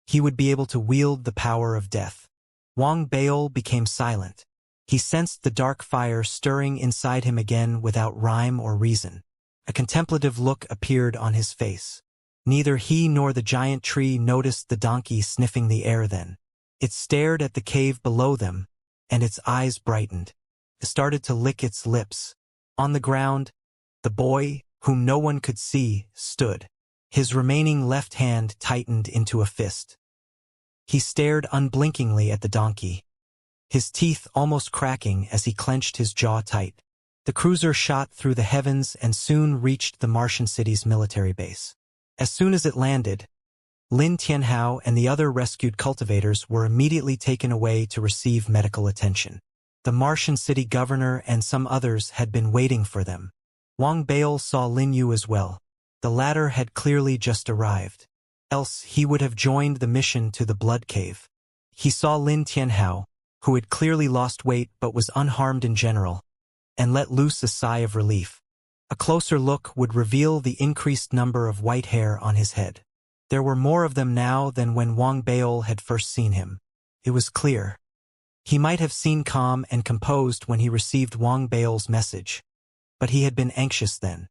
he would be able to wield the power of death. Wang Baol became silent. He sensed the dark fire stirring inside him again without rhyme or reason. A contemplative look appeared on his face. Neither he nor the giant tree noticed the donkey sniffing the air then. It stared at the cave below them, and its eyes brightened. It started to lick its lips. On the ground, the boy, whom no one could see, stood. His remaining left hand tightened into a fist. He stared unblinkingly at the donkey, his teeth almost cracking as he clenched his jaw tight. The cruiser shot through the heavens and soon reached the Martian city's military base. As soon as it landed, Lin Tianhao and the other rescued cultivators were immediately taken away to receive medical attention. The Martian city governor and some others had been waiting for them. Wang Baol saw Lin Yu as well. The latter had clearly just arrived. Else he would have joined the mission to the blood cave. He saw Lin Tianhao, who had clearly lost weight but was unharmed in general, and let loose a sigh of relief. A closer look would reveal the increased number of white hair on his head. There were more of them now than when Wang Baol had first seen him. It was clear. He might have seemed calm and composed when he received Wang Baol's message, but he had been anxious then.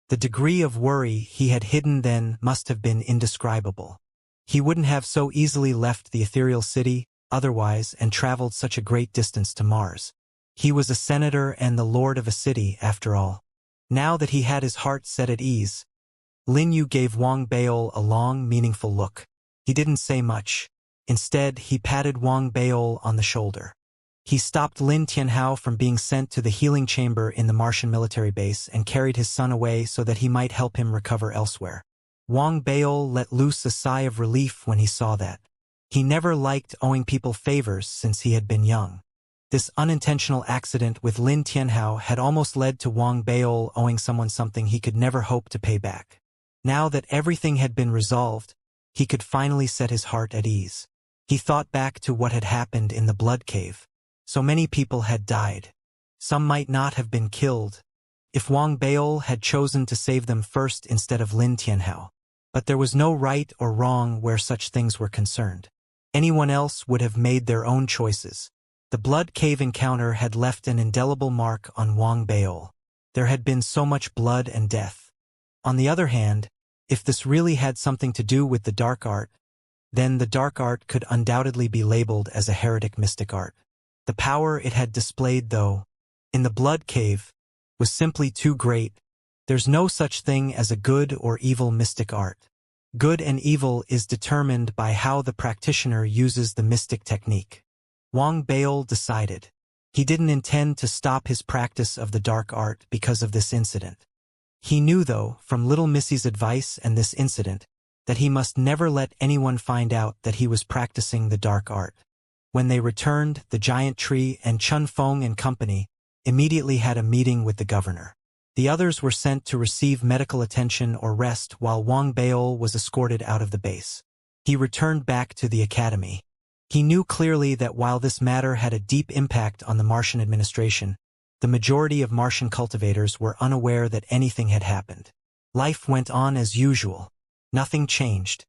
The degree of worry he had hidden then must have been indescribable. He wouldn't have so easily left the ethereal city, otherwise, and traveled such a great distance to Mars. He was a senator and the lord of a city, after all. Now that he had his heart set at ease, Lin Yu gave Wang Baol a long, meaningful look. He didn't say much. Instead, he patted Wang Baol on the shoulder. He stopped Lin Tianhao from being sent to the healing chamber in the Martian military base and carried his son away so that he might help him recover elsewhere. Wang Baol let loose a sigh of relief when he saw that. He never liked owing people favors since he had been young. This unintentional accident with Lin Tianhao had almost led to Wang Baol owing someone something he could never hope to pay back. Now that everything had been resolved, he could finally set his heart at ease. He thought back to what had happened in the blood cave. So many people had died. Some might not have been killed, if Wang Baol had chosen to save them first instead of Lin Tianhao. But there was no right or wrong where such things were concerned. Anyone else would have made their own choices. The blood cave encounter had left an indelible mark on Wang Baol. There had been so much blood and death. On the other hand, if this really had something to do with the dark art, then the dark art could undoubtedly be labeled as a heretic mystic art. The power it had displayed, though, in the blood cave, was simply too great. There's no such thing as a good or evil mystic art. Good and evil is determined by how the practitioner uses the mystic technique. Wang Baol decided. He didn't intend to stop his practice of the dark art because of this incident. He knew, though, from Little Missy's advice and this incident, that he must never let anyone find out that he was practicing the dark art. When they returned, the giant tree and Chun Feng and company immediately had a meeting with the governor. The others were sent to receive medical attention or rest while Wang Baol was escorted out of the base. He returned back to the academy. He knew clearly that while this matter had a deep impact on the Martian administration, the majority of Martian cultivators were unaware that anything had happened. Life went on as usual. Nothing changed.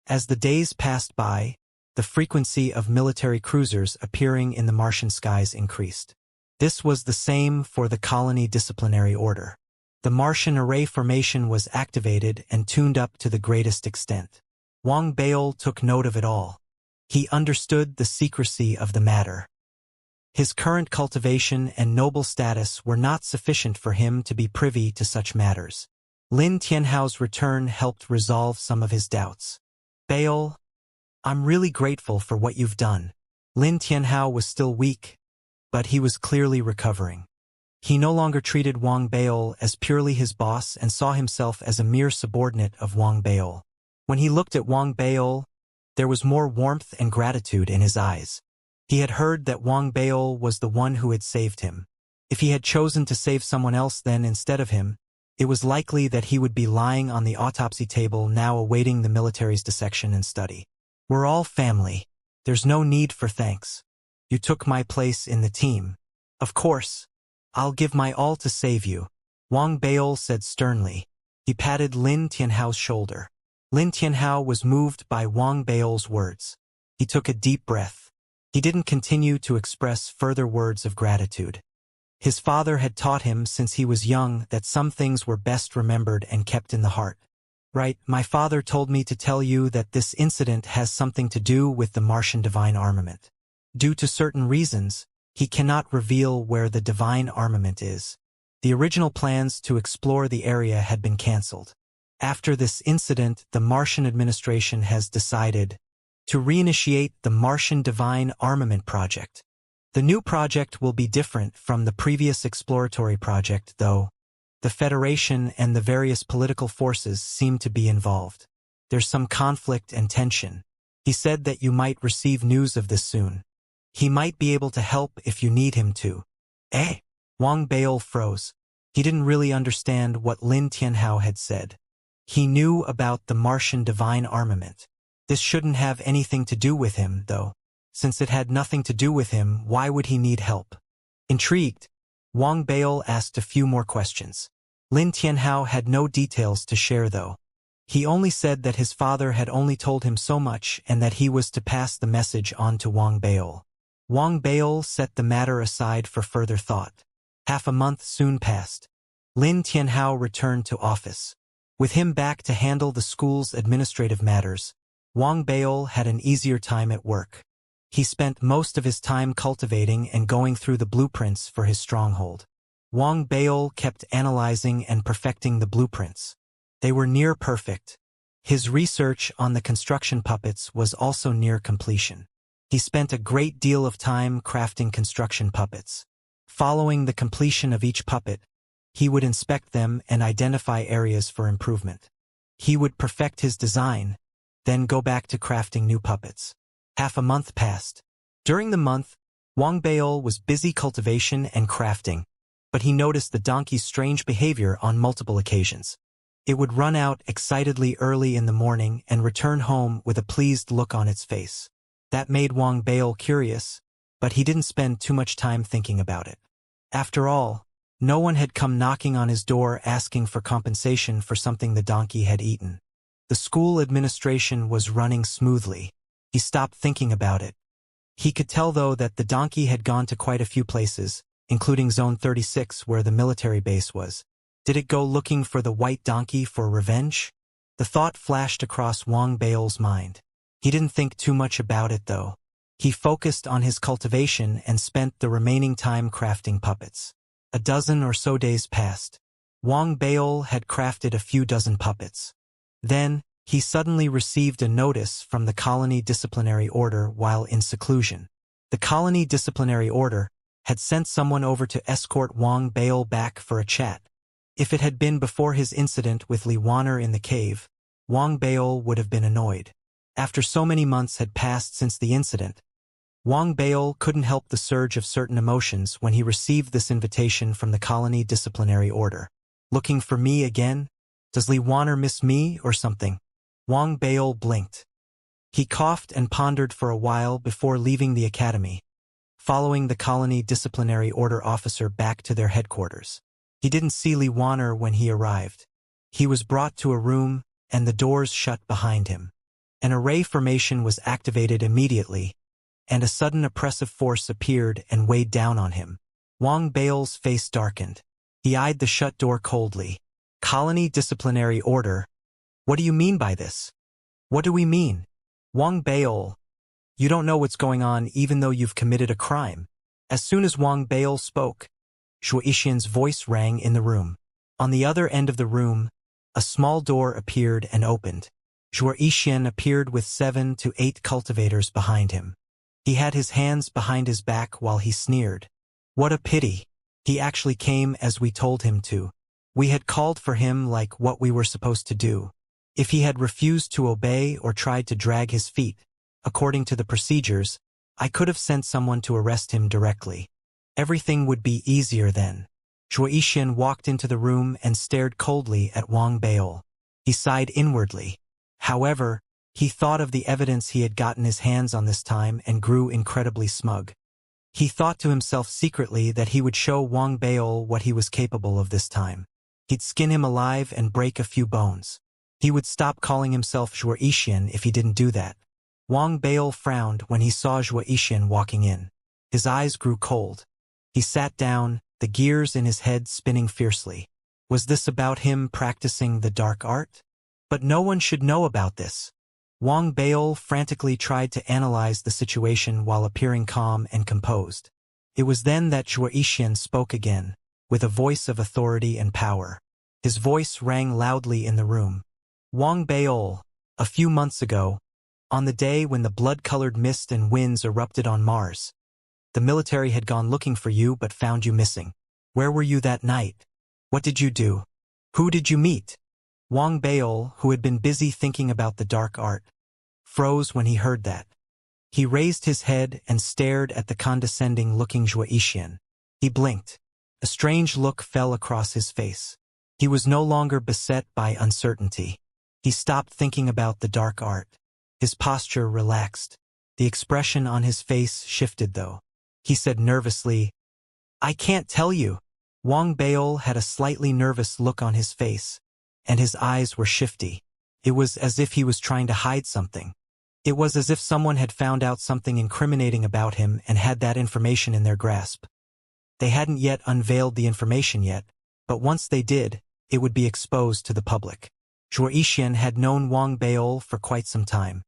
As the days passed by, the frequency of military cruisers appearing in the Martian skies increased. This was the same for the colony disciplinary order. The Martian array formation was activated and tuned up to the greatest extent. Wang Baol took note of it all. He understood the secrecy of the matter. His current cultivation and noble status were not sufficient for him to be privy to such matters. Lin Tianhao's return helped resolve some of his doubts. Baol, I'm really grateful for what you've done. Lin Tianhao was still weak, but he was clearly recovering. He no longer treated Wang Baol as purely his boss and saw himself as a mere subordinate of Wang Baol. When he looked at Wang Baol, there was more warmth and gratitude in his eyes. He had heard that Wang Baol was the one who had saved him. If he had chosen to save someone else then instead of him, it was likely that he would be lying on the autopsy table now awaiting the military's dissection and study. We're all family. There's no need for thanks. You took my place in the team. Of course, I'll give my all to save you, Wang Baol said sternly. He patted Lin Tianhao's shoulder. Lin Tianhao was moved by Wang Baol's words. He took a deep breath. He didn't continue to express further words of gratitude. His father had taught him since he was young that some things were best remembered and kept in the heart. Right, my father told me to tell you that this incident has something to do with the Martian divine armament. Due to certain reasons, he cannot reveal where the divine armament is. The original plans to explore the area had been cancelled. After this incident, the Martian administration has decided to reinitiate the Martian Divine Armament Project. The new project will be different from the previous exploratory project, though. The Federation and the various political forces seem to be involved. There's some conflict and tension. He said that you might receive news of this soon. He might be able to help if you need him to. Eh? Wang Baol froze. He didn't really understand what Lin Tianhao had said. He knew about the Martian divine armament. This shouldn't have anything to do with him, though. Since it had nothing to do with him, why would he need help? Intrigued, Wang Bail asked a few more questions. Lin Tianhao had no details to share though. He only said that his father had only told him so much and that he was to pass the message on to Wang Bail. Wang Bail set the matter aside for further thought. Half a month soon passed. Lin Tianhao returned to office. With him back to handle the school's administrative matters, Wang Bail had an easier time at work. He spent most of his time cultivating and going through the blueprints for his stronghold. Wang Bail kept analyzing and perfecting the blueprints. They were near perfect. His research on the construction puppets was also near completion. He spent a great deal of time crafting construction puppets. Following the completion of each puppet, he would inspect them and identify areas for improvement. He would perfect his design, then go back to crafting new puppets. Half a month passed. During the month, Wang Bail was busy cultivation and crafting, but he noticed the donkey's strange behavior on multiple occasions. It would run out excitedly early in the morning and return home with a pleased look on its face. That made Wang Bail curious, but he didn't spend too much time thinking about it. After all, no one had come knocking on his door asking for compensation for something the donkey had eaten. The school administration was running smoothly. He stopped thinking about it. He could tell though that the donkey had gone to quite a few places, including Zone 36 where the military base was. Did it go looking for the white donkey for revenge? The thought flashed across Wang Bail's mind. He didn't think too much about it though. He focused on his cultivation and spent the remaining time crafting puppets. A dozen or so days passed. Wang Bail had crafted a few dozen puppets. Then, he suddenly received a notice from the colony disciplinary order while in seclusion. The colony disciplinary order had sent someone over to escort Wang Bail back for a chat. If it had been before his incident with Li Wanner in the cave, Wang Bail would have been annoyed. After so many months had passed since the incident, Wang Bail couldn't help the surge of certain emotions when he received this invitation from the colony disciplinary order. Looking for me again? Does Li Wanner miss me or something? Wang Bail blinked. He coughed and pondered for a while before leaving the academy, following the colony disciplinary order officer back to their headquarters. He didn't see Li Wanner when he arrived. He was brought to a room, and the doors shut behind him. An array formation was activated immediately, and a sudden oppressive force appeared and weighed down on him. Wang Bail's face darkened. He eyed the shut door coldly. Colony disciplinary order? What do you mean by this? What do we mean? Wang Bail, you don't know what's going on even though you've committed a crime. As soon as Wang Bail spoke, Xianxia's voice rang in the room. On the other end of the room, a small door appeared and opened. Xianxia appeared with 7 to 8 cultivators behind him. He had his hands behind his back while he sneered. What a pity. He actually came as we told him to. We had called for him like what we were supposed to do. If he had refused to obey or tried to drag his feet, according to the procedures, I could have sent someone to arrest him directly. Everything would be easier then. Xianxia walked into the room and stared coldly at Wang Bail. He sighed inwardly. However, he thought of the evidence he had gotten his hands on this time and grew incredibly smug. He thought to himself secretly that he would show Wang Bail what he was capable of this time. He'd skin him alive and break a few bones. He would stop calling himself Xianxia if he didn't do that. Wang Bail frowned when he saw Xianxia walking in. His eyes grew cold. He sat down, the gears in his head spinning fiercely. Was this about him practicing the dark art? But no one should know about this. Wang Bail frantically tried to analyze the situation while appearing calm and composed. It was then that Xianxia spoke again, with a voice of authority and power. His voice rang loudly in the room. Wang Bail, a few months ago, on the day when the blood-colored mist and winds erupted on Mars, the military had gone looking for you but found you missing. Where were you that night? What did you do? Who did you meet? Wang Bail, who had been busy thinking about the dark art, froze when he heard that. He raised his head and stared at the condescending-looking Xianxia. He blinked. A strange look fell across his face. He was no longer beset by uncertainty. He stopped thinking about the dark art. His posture relaxed. The expression on his face shifted though. He said nervously, "I can't tell you." Wang Baol had a slightly nervous look on his face, and his eyes were shifty. It was as if he was trying to hide something. It was as if someone had found out something incriminating about him and had that information in their grasp. They hadn't yet unveiled the information yet, but once they did, it would be exposed to the public. Xianxia had known Wang Baol for quite some time.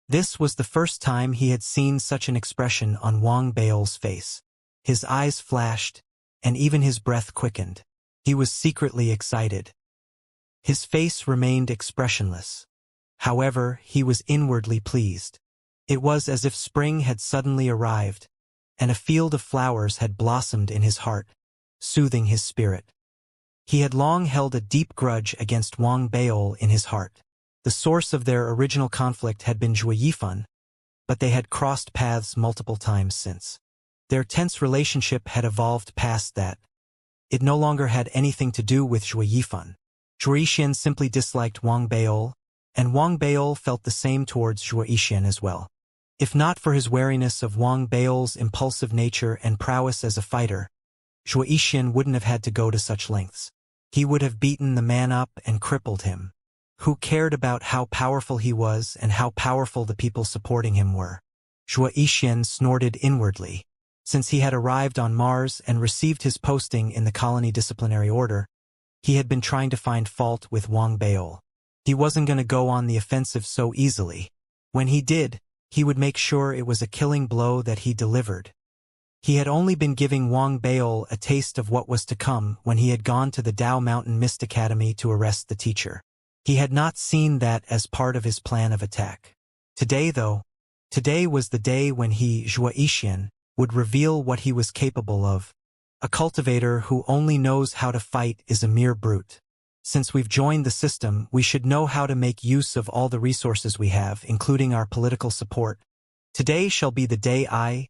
This was the first time he had seen such an expression on Wang Baol's face. His eyes flashed, and even his breath quickened. He was secretly excited. His face remained expressionless. However, he was inwardly pleased. It was as if spring had suddenly arrived, and a field of flowers had blossomed in his heart, soothing his spirit. He had long held a deep grudge against Wang Baol in his heart. The source of their original conflict had been Zhuoyifan, but they had crossed paths multiple times since. Their tense relationship had evolved past that. It no longer had anything to do with Zhuoyifan. Zhuoyixin simply disliked Wang Baol, and Wang Baol felt the same towards Zhuoyixin as well. If not for his wariness of Wang Baol's impulsive nature and prowess as a fighter, Zhuoyixin wouldn't have had to go to such lengths. He would have beaten the man up and crippled him. Who cared about how powerful he was and how powerful the people supporting him were? Zhuoyixin snorted inwardly. Since he had arrived on Mars and received his posting in the colony disciplinary order, he had been trying to find fault with Wang Baol. He wasn't going to go on the offensive so easily. When he did, he would make sure it was a killing blow that he delivered. He had only been giving Wang Baol a taste of what was to come when he had gone to the Dao Mountain Mist Academy to arrest the teacher. He had not seen that as part of his plan of attack. Today, though, today was the day when he, Zhuoyixin, would reveal what he was capable of. A cultivator who only knows how to fight is a mere brute. Since we've joined the system, we should know how to make use of all the resources we have, including our political support. Today shall be the day I,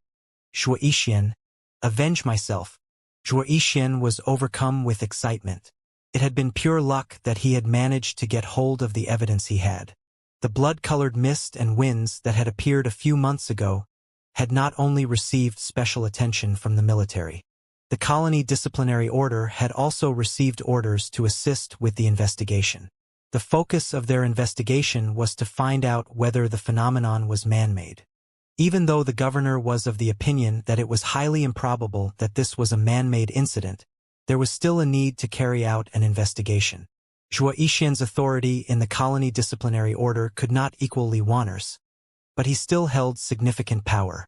Zhuoyixin, avenge myself. Zhuoyixin was overcome with excitement. It had been pure luck that he had managed to get hold of the evidence he had. The blood-colored mist and winds that had appeared a few months ago had not only received special attention from the military. The colony disciplinary order had also received orders to assist with the investigation. The focus of their investigation was to find out whether the phenomenon was man-made. Even though the governor was of the opinion that it was highly improbable that this was a man-made incident, there was still a need to carry out an investigation. Zhuoyixin's authority in the colony disciplinary order could not equal Li Wanner's, but he still held significant power.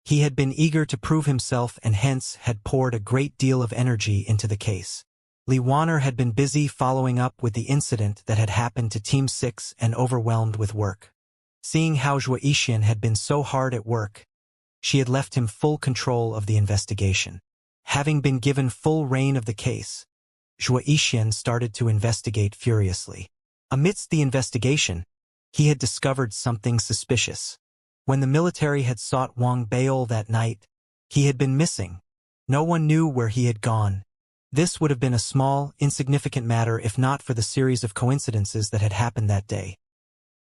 He had been eager to prove himself and hence had poured a great deal of energy into the case. Li Wanner had been busy following up with the incident that had happened to Team 6 and overwhelmed with work. Seeing how Zhuoyixin had been so hard at work, she had left him full control of the investigation. Having been given full reign of the case, Zhuoyixin started to investigate furiously. Amidst the investigation, he had discovered something suspicious. When the military had sought Wang Baol that night, he had been missing. No one knew where he had gone. This would have been a small, insignificant matter if not for the series of coincidences that had happened that day.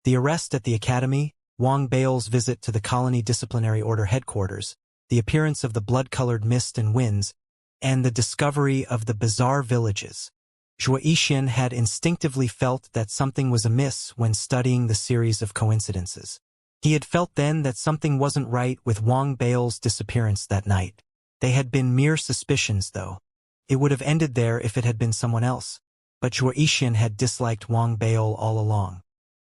The arrest at the academy, Wang Baol's visit to the colony disciplinary order headquarters, the appearance of the blood-colored mist and winds, and the discovery of the bizarre villages. Zhuoyixin had instinctively felt that something was amiss when studying the series of coincidences. He had felt then that something wasn't right with Wang Baol's disappearance that night. They had been mere suspicions, though. It would have ended there if it had been someone else. But Zhuoyixin had disliked Wang Baol all along.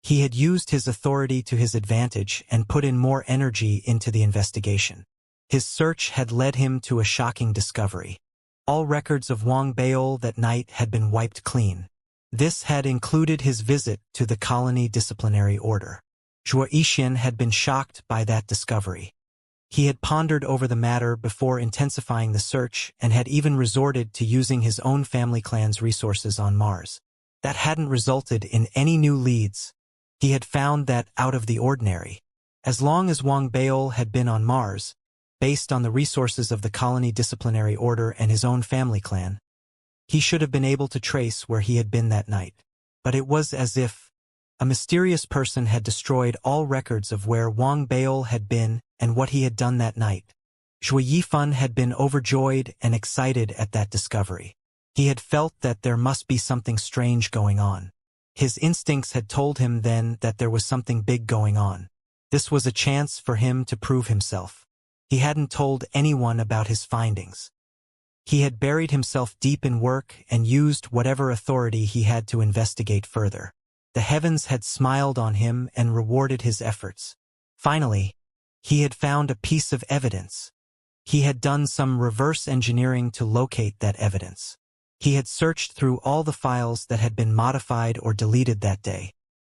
He had used his authority to his advantage and put in more energy into the investigation. His search had led him to a shocking discovery. All records of Wang Baol that night had been wiped clean. This had included his visit to the colony disciplinary order. Zhuoyixin had been shocked by that discovery. He had pondered over the matter before intensifying the search and had even resorted to using his own family clan's resources on Mars. That hadn't resulted in any new leads. He had found that out of the ordinary. As long as Wang Baol had been on Mars, based on the resources of the colony disciplinary order and his own family clan, he should have been able to trace where he had been that night. But it was as if A mysterious person had destroyed all records of where Wang Baol had been and what he had done that night. Zhuo Yifan had been overjoyed and excited at that discovery. He had felt that there must be something strange going on. His instincts had told him then that there was something big going on. This was a chance for him to prove himself. He hadn't told anyone about his findings. He had buried himself deep in work and used whatever authority he had to investigate further. The heavens had smiled on him and rewarded his efforts. Finally, he had found a piece of evidence. He had done some reverse engineering to locate that evidence. He had searched through all the files that had been modified or deleted that day.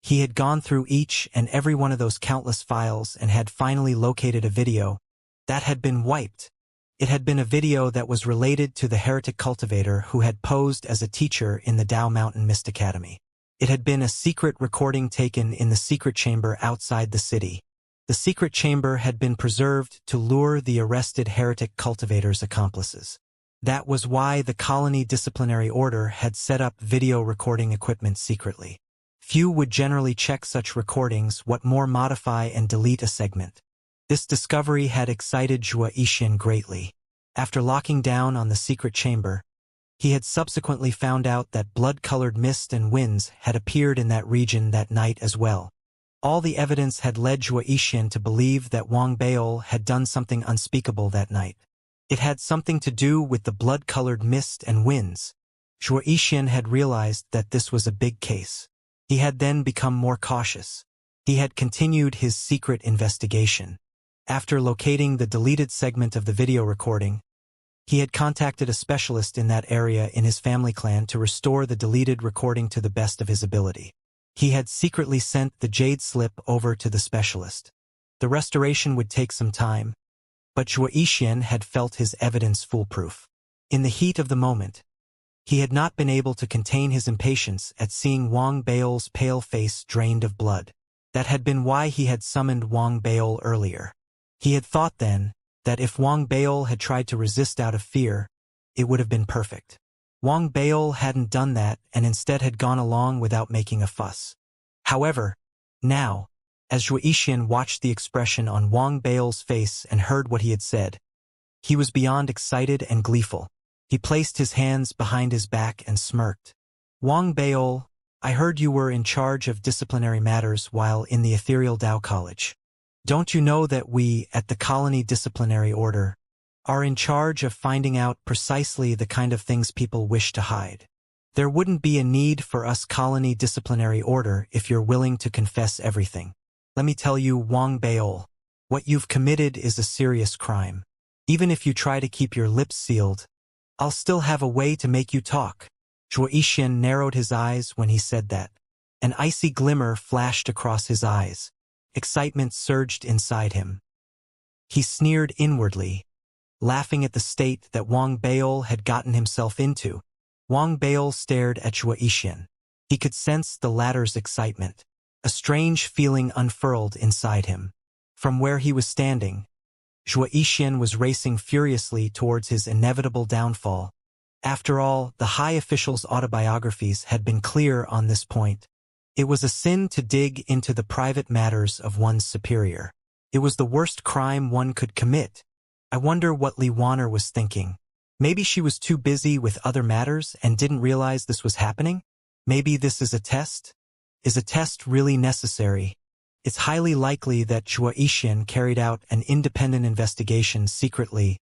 He had gone through each and every one of those countless files and had finally located a video that had been wiped. It had been a video that was related to the heretic cultivator who had posed as a teacher in the Dao Mountain Mist Academy. It had been a secret recording taken in the secret chamber outside the city. The secret chamber had been preserved to lure the arrested heretic cultivator's accomplices. That was why the colony disciplinary order had set up video recording equipment secretly. Few would generally check such recordings, what more modify and delete a segment. This discovery had excited Zhuo Yixin greatly. After locking down on the secret chamber, he had subsequently found out that blood-colored mist and winds had appeared in that region that night as well. All the evidence had led Zhuo Yixin to believe that Wang Baol had done something unspeakable that night. It had something to do with the blood-colored mist and winds. Zhuo Yixin had realized that this was a big case. He had then become more cautious. He had continued his secret investigation. After locating the deleted segment of the video recording, he had contacted a specialist in that area in his family clan to restore the deleted recording to the best of his ability. He had secretly sent the jade slip over to the specialist. The restoration would take some time, but Zhuo Yixin had felt his evidence foolproof. In the heat of the moment, he had not been able to contain his impatience at seeing Wang Baol's pale face drained of blood. That had been why he had summoned Wang Baol earlier. He had thought then that if Wang Baol had tried to resist out of fear, it would have been perfect. Wang Baol hadn't done that and instead had gone along without making a fuss. However, now, as Zhuo Yixin watched the expression on Wang Baol's face and heard what he had said, he was beyond excited and gleeful. He placed his hands behind his back and smirked. Wang Baol, I heard you were in charge of disciplinary matters while in the Ethereal Dao College. Don't you know that we, at the Colony Disciplinary Order, are in charge of finding out precisely the kind of things people wish to hide? There wouldn't be a need for us Colony Disciplinary Order if you're willing to confess everything. Let me tell you, Wang Baol, what you've committed is a serious crime. Even if you try to keep your lips sealed, I'll still have a way to make you talk. Zhuo Yixin narrowed his eyes when he said that. An icy glimmer flashed across his eyes. Excitement surged inside him. He sneered inwardly, laughing at the state that Wang Baol had gotten himself into. Wang Baol stared at Zhuo Yixin. He could sense the latter's excitement. A strange feeling unfurled inside him. From where he was standing, Zhuo Yixin was racing furiously towards his inevitable downfall. After all, the high officials' autobiographies had been clear on this point. It was a sin to dig into the private matters of one's superior. It was the worst crime one could commit. I wonder what Li Wanner was thinking. Maybe she was too busy with other matters and didn't realize this was happening? Maybe this is a test? Is a test really necessary? It's highly likely that Zhuo Yixin carried out an independent investigation secretly.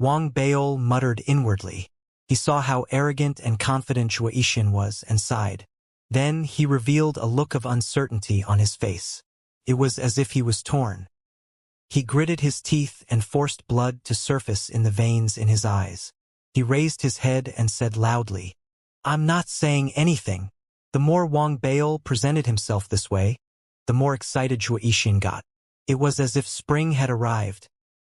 Wang Baol muttered inwardly. He saw how arrogant and confident Zhuo Yixin was and sighed. Then he revealed a look of uncertainty on his face. It was as if he was torn. He gritted his teeth and forced blood to surface in the veins in his eyes. He raised his head and said loudly, I'm not saying anything. The more Wang Baol presented himself this way, the more excited Zhuo Yixin got. It was as if spring had arrived,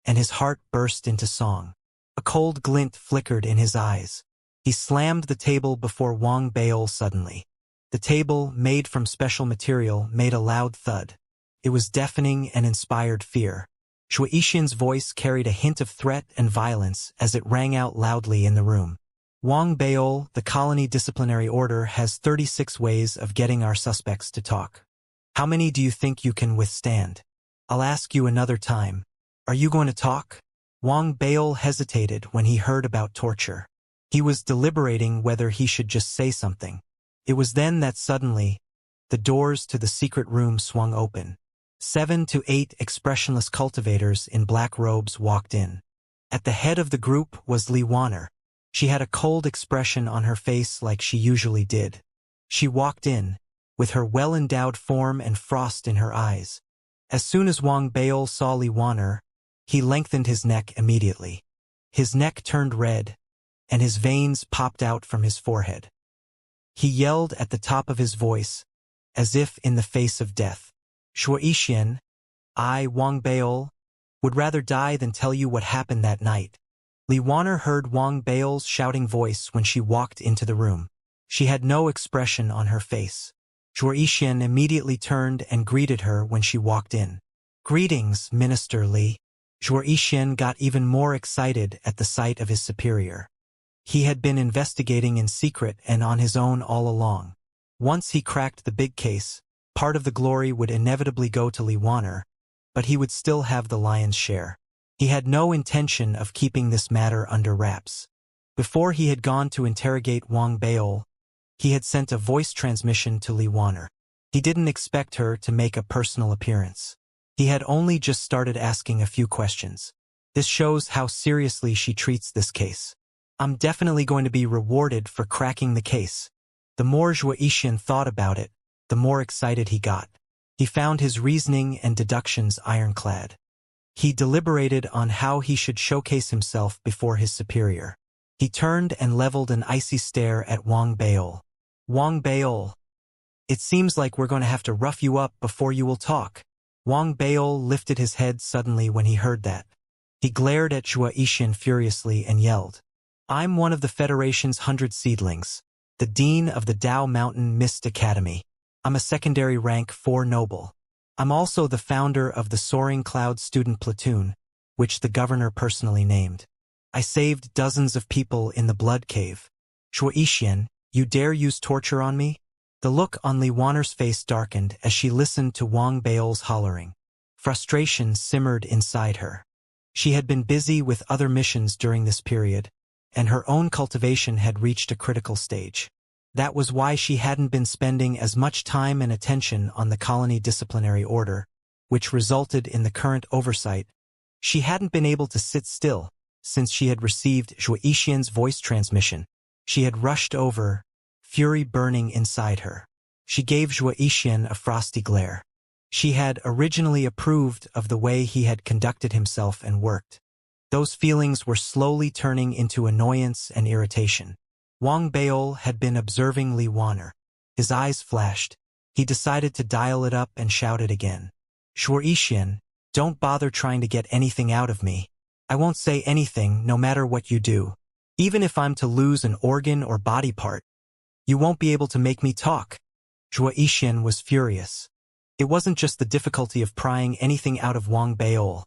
and his heart burst into song. A cold glint flickered in his eyes. He slammed the table before Wang Baol suddenly. The table, made from special material, made a loud thud. It was deafening and inspired fear. Zhuo Yixin's voice carried a hint of threat and violence as it rang out loudly in the room. Wang Baol, the Colony Disciplinary Order has 36 ways of getting our suspects to talk. How many do you think you can withstand? I'll ask you another time. Are you going to talk? Wang Baol hesitated when he heard about torture. He was deliberating whether he should just say something. It was then that suddenly, the doors to the secret room swung open. 7 to 8 expressionless cultivators in black robes walked in. At the head of the group was Li Wanner. She had a cold expression on her face like she usually did. She walked in, with her well-endowed form and frost in her eyes. As soon as Wang Baol saw Li Wanner, he lengthened his neck immediately. His neck turned red, and his veins popped out from his forehead. He yelled at the top of his voice, as if in the face of death. Shuaishian, I, Wang Baol, would rather die than tell you what happened that night. Li Wanner heard Wang Baol's shouting voice when she walked into the room. She had no expression on her face. Shuaishian immediately turned and greeted her when she walked in. Greetings, Minister Li. Shuaishian got even more excited at the sight of his superior. He had been investigating in secret and on his own all along. Once he cracked the big case, part of the glory would inevitably go to Li Wanner, but he would still have the lion's share. He had no intention of keeping this matter under wraps. Before he had gone to interrogate Wang Baol, he had sent a voice transmission to Li Wanner. He didn't expect her to make a personal appearance. He had only just started asking a few questions. This shows how seriously she treats this case. I'm definitely going to be rewarded for cracking the case. The more Shuaishian thought about it, the more excited he got. He found his reasoning and deductions ironclad. He deliberated on how he should showcase himself before his superior. He turned and leveled an icy stare at Wang Baol. Wang Baol, it seems like we're going to have to rough you up before you will talk. Wang Baol lifted his head suddenly when he heard that. He glared at Shuaishian furiously and yelled, I'm one of the Federation's 100 seedlings, the Dean of the Dao Mountain Mist Academy. I'm a secondary rank 4 noble. I'm also the founder of the Soaring Cloud Student Platoon, which the governor personally named. I saved dozens of people in the Blood Cave. Shuaishian, you dare use torture on me? The look on Li Wanner's face darkened as she listened to Wang Baol's hollering. Frustration simmered inside her. She had been busy with other missions during this period, and her own cultivation had reached a critical stage. That was why she hadn't been spending as much time and attention on the colony disciplinary order, which resulted in the current oversight. She hadn't been able to sit still since she had received Shuaishian's voice transmission. She had rushed over, fury burning inside her. She gave Shuaishian a frosty glare. She had originally approved of the way he had conducted himself and worked. Those feelings were slowly turning into annoyance and irritation. Wang Baol had been observing Li Wanner. His eyes flashed. He decided to dial it up and shouted again. Shuaishian, don't bother trying to get anything out of me. I won't say anything no matter what you do. Even if I'm to lose an organ or body part, you won't be able to make me talk. Shuaishian was furious. It wasn't just the difficulty of prying anything out of Wang Baol.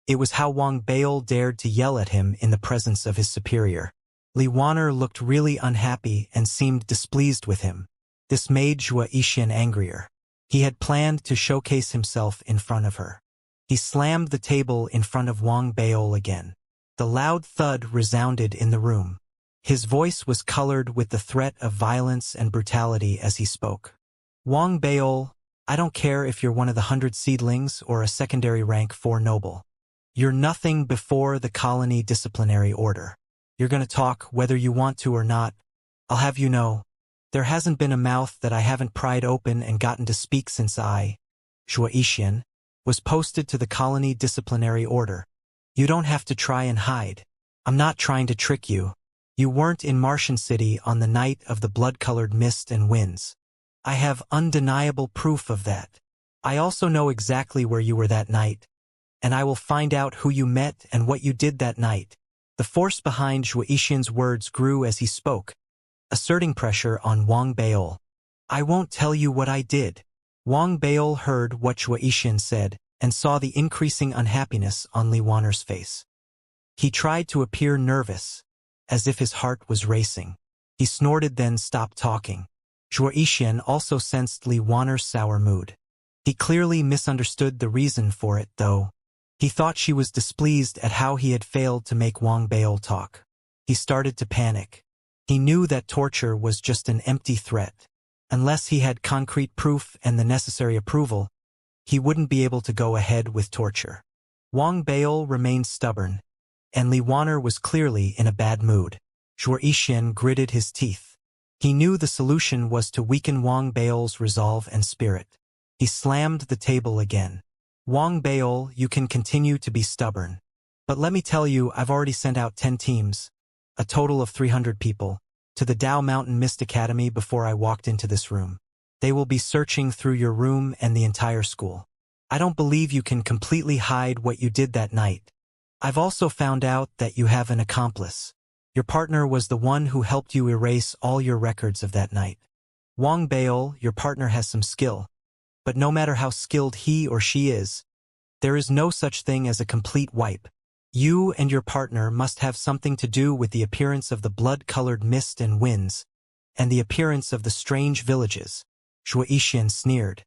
It was how Wang Baol dared to yell at him in the presence of his superior. Li Wanner looked really unhappy and seemed displeased with him. This made Shuaishian angrier. He had planned to showcase himself in front of her. He slammed the table in front of Wang Baol again. The loud thud resounded in the room. His voice was colored with the threat of violence and brutality as he spoke. Wang Baol, I don't care if you're one of the 100 seedlings or a secondary rank 4 noble. You're nothing before the colony disciplinary order. You're going to talk whether you want to or not. I'll have you know, there hasn't been a mouth that I haven't pried open and gotten to speak since I, Shuaishian, was posted to the colony disciplinary order. You don't have to try and hide. I'm not trying to trick you. You weren't in Martian City on the night of the blood-colored mist and winds. I have undeniable proof of that. I also know exactly where you were that night, and I will find out who you met and what you did that night. The force behind Shuaishian's words grew as he spoke, asserting pressure on Wang Baol. I won't tell you what I did. Wang Baol heard what Shuaishian said and saw the increasing unhappiness on Li Wanner's face. He tried to appear nervous, as if his heart was racing. He snorted then stopped talking. Shuaishian also sensed Li Wanner's sour mood. He clearly misunderstood the reason for it, though. He thought she was displeased at how he had failed to make Wang Baol talk. He started to panic. He knew that torture was just an empty threat. Unless he had concrete proof and the necessary approval, he wouldn't be able to go ahead with torture. Wang Baol remained stubborn, and Li Wanner was clearly in a bad mood. Zhuo Yixian gritted his teeth. He knew the solution was to weaken Wang Baol's resolve and spirit. He slammed the table again. Wang Baol, you can continue to be stubborn. But let me tell you, I've already sent out 10 teams, a total of 300 people, to the Dao Mountain Mist Academy before I walked into this room. They will be searching through your room and the entire school. I don't believe you can completely hide what you did that night. I've also found out that you have an accomplice. Your partner was the one who helped you erase all your records of that night. Wang Baol, your partner has some skill. But no matter how skilled he or she is, there is no such thing as a complete wipe. You and your partner must have something to do with the appearance of the blood-colored mist and winds, and the appearance of the strange villages. Zhuo Yixian sneered.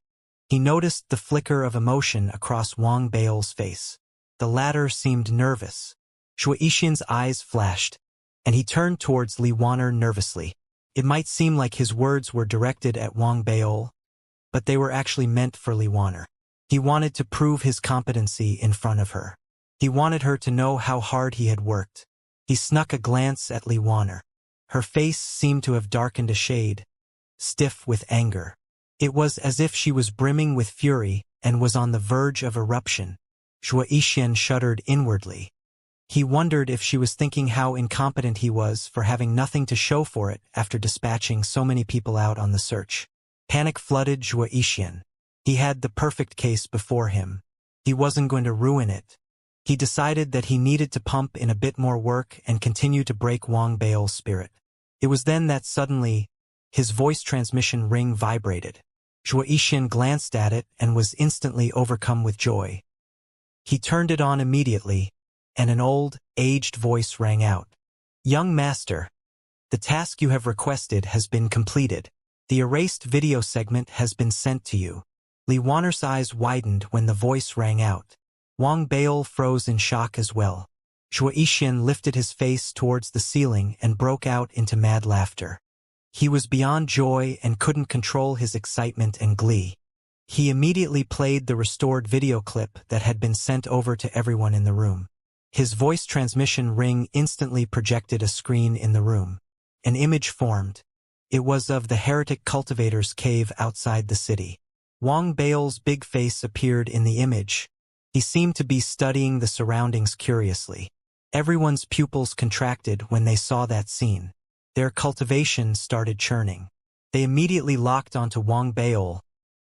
He noticed the flicker of emotion across Wang Baol's face. The latter seemed nervous. Zhuo Yixian's eyes flashed, and he turned towards Li Wanner nervously. It might seem like his words were directed at Wang Baol, but they were actually meant for Li Wanner. He wanted to prove his competency in front of her. He wanted her to know how hard he had worked. He snuck a glance at Li Wanner. Her face seemed to have darkened a shade, stiff with anger. It was as if she was brimming with fury and was on the verge of eruption. Zhuo Yixian shuddered inwardly. He wondered if she was thinking how incompetent he was for having nothing to show for it after dispatching so many people out on the search. Panic flooded Zhuo Yixian. He had the perfect case before him. He wasn't going to ruin it. He decided that he needed to pump in a bit more work and continue to break Wang Baol's spirit. It was then that suddenly, his voice transmission ring vibrated. Zhuo Yixian glanced at it and was instantly overcome with joy. He turned it on immediately, and an old, aged voice rang out. Young master, the task you have requested has been completed. The erased video segment has been sent to you. Li Wanner's eyes widened when the voice rang out. Wang Baol froze in shock as well. Zhuo Yixian lifted his face towards the ceiling and broke out into mad laughter. He was beyond joy and couldn't control his excitement and glee. He immediately played the restored video clip that had been sent over to everyone in the room. His voice transmission ring instantly projected a screen in the room. An image formed. It was of the heretic cultivator's cave outside the city. Wang Baol's big face appeared in the image. He seemed to be studying the surroundings curiously. Everyone's pupils contracted when they saw that scene. Their cultivation started churning. They immediately locked onto Wang Baol,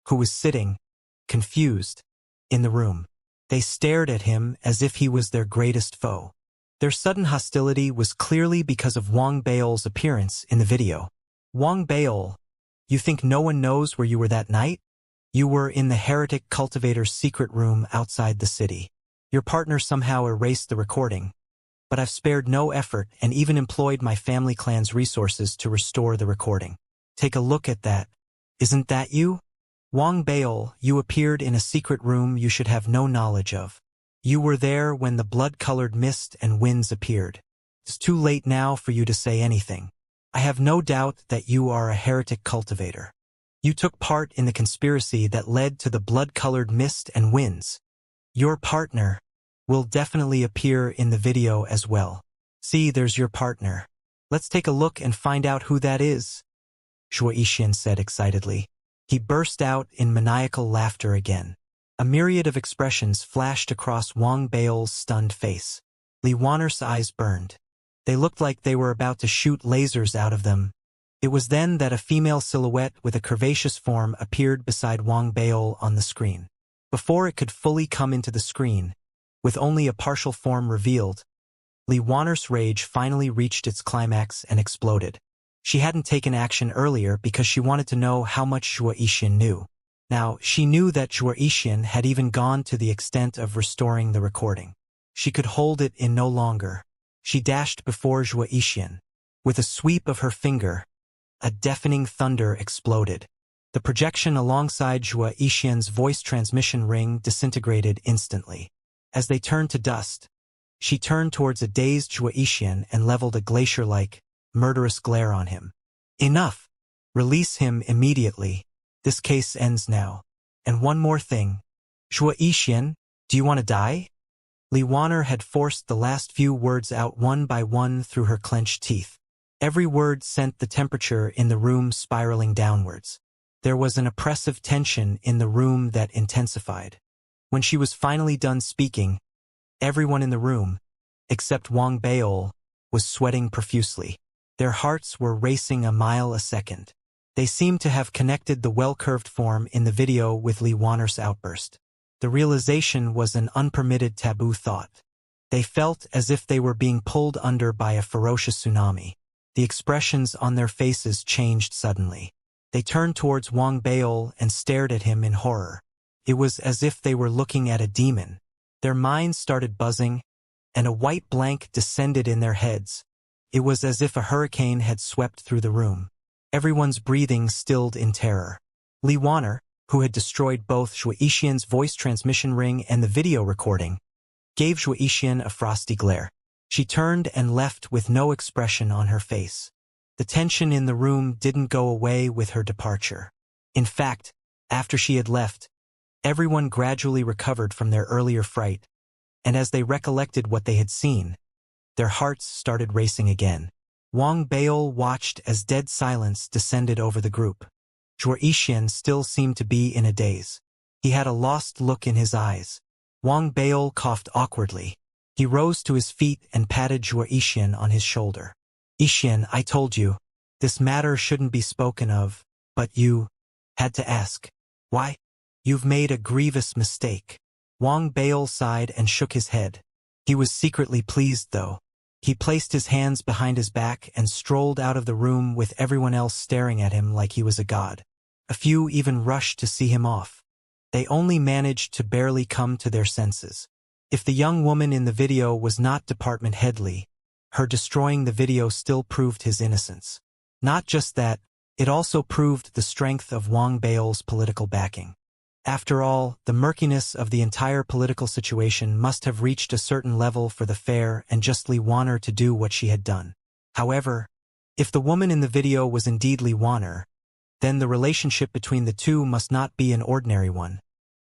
who was sitting, confused, in the room. They stared at him as if he was their greatest foe. Their sudden hostility was clearly because of Wang Baol's appearance in the video. Wang Baol, you think no one knows where you were that night? You were in the heretic cultivator's secret room outside the city. Your partner somehow erased the recording, but I've spared no effort and even employed my family clan's resources to restore the recording. Take a look at that. Isn't that you? Wang Baol, you appeared in a secret room you should have no knowledge of. You were there when the blood-colored mist and winds appeared. It's too late now for you to say anything. I have no doubt that you are a heretic cultivator. You took part in the conspiracy that led to the blood-colored mist and winds. Your partner will definitely appear in the video as well. See, there's your partner. Let's take a look and find out who that is, Zhuo Yixian said excitedly. He burst out in maniacal laughter again. A myriad of expressions flashed across Wang Baol's stunned face. Li Wanner's eyes burned. They looked like they were about to shoot lasers out of them. It was then that a female silhouette with a curvaceous form appeared beside Wang Baol on the screen. Before it could fully come into the screen, with only a partial form revealed, Li Wanner's rage finally reached its climax and exploded. She hadn't taken action earlier because she wanted to know how much Zhuo Yixian knew. Now, she knew that Zhuo Yixian had even gone to the extent of restoring the recording. She could hold it in no longer. She dashed before Zhuo Yixian. With a sweep of her finger, a deafening thunder exploded. The projection alongside Zhuo Yixian's voice transmission ring disintegrated instantly. As they turned to dust, she turned towards a dazed Zhuo Yixian and leveled a glacier-like, murderous glare on him. Enough! Release him immediately. This case ends now. And one more thing. Zhuo Yixian, do you want to die? Li Wanner had forced the last few words out one by one through her clenched teeth. Every word sent the temperature in the room spiraling downwards. There was an oppressive tension in the room that intensified. When she was finally done speaking, everyone in the room, except Wang Beol, was sweating profusely. Their hearts were racing a mile a second. They seemed to have connected the well-curved form in the video with Li Wanner's outburst. The realization was an unpermitted taboo thought. They felt as if they were being pulled under by a ferocious tsunami. The expressions on their faces changed suddenly. They turned towards Wang Beol and stared at him in horror. It was as if they were looking at a demon. Their minds started buzzing, and a white blank descended in their heads. It was as if a hurricane had swept through the room. Everyone's breathing stilled in terror. Li Wanner, who had destroyed both Zhuo Yixian's voice transmission ring and the video recording, gave Zhuo Yixian a frosty glare. She turned and left with no expression on her face. The tension in the room didn't go away with her departure. In fact, after she had left, everyone gradually recovered from their earlier fright, and as they recollected what they had seen, their hearts started racing again. Wang Beol watched as dead silence descended over the group. Zhuo Yixian still seemed to be in a daze. He had a lost look in his eyes. Wang Beol coughed awkwardly. He rose to his feet and patted Zhuo Yixian on his shoulder. Yixian, I told you, this matter shouldn't be spoken of, but you had to ask. Why? You've made a grievous mistake. Wang Beol sighed and shook his head. He was secretly pleased, though. He placed his hands behind his back and strolled out of the room with everyone else staring at him like he was a god. A few even rushed to see him off. They only managed to barely come to their senses. If the young woman in the video was not Department Head Li, her destroying the video still proved his innocence. Not just that, it also proved the strength of Wang Beol's political backing. After all, the murkiness of the entire political situation must have reached a certain level for the fair and just Li Wanner to do what she had done. However, if the woman in the video was indeed Li Wanner, then the relationship between the two must not be an ordinary one,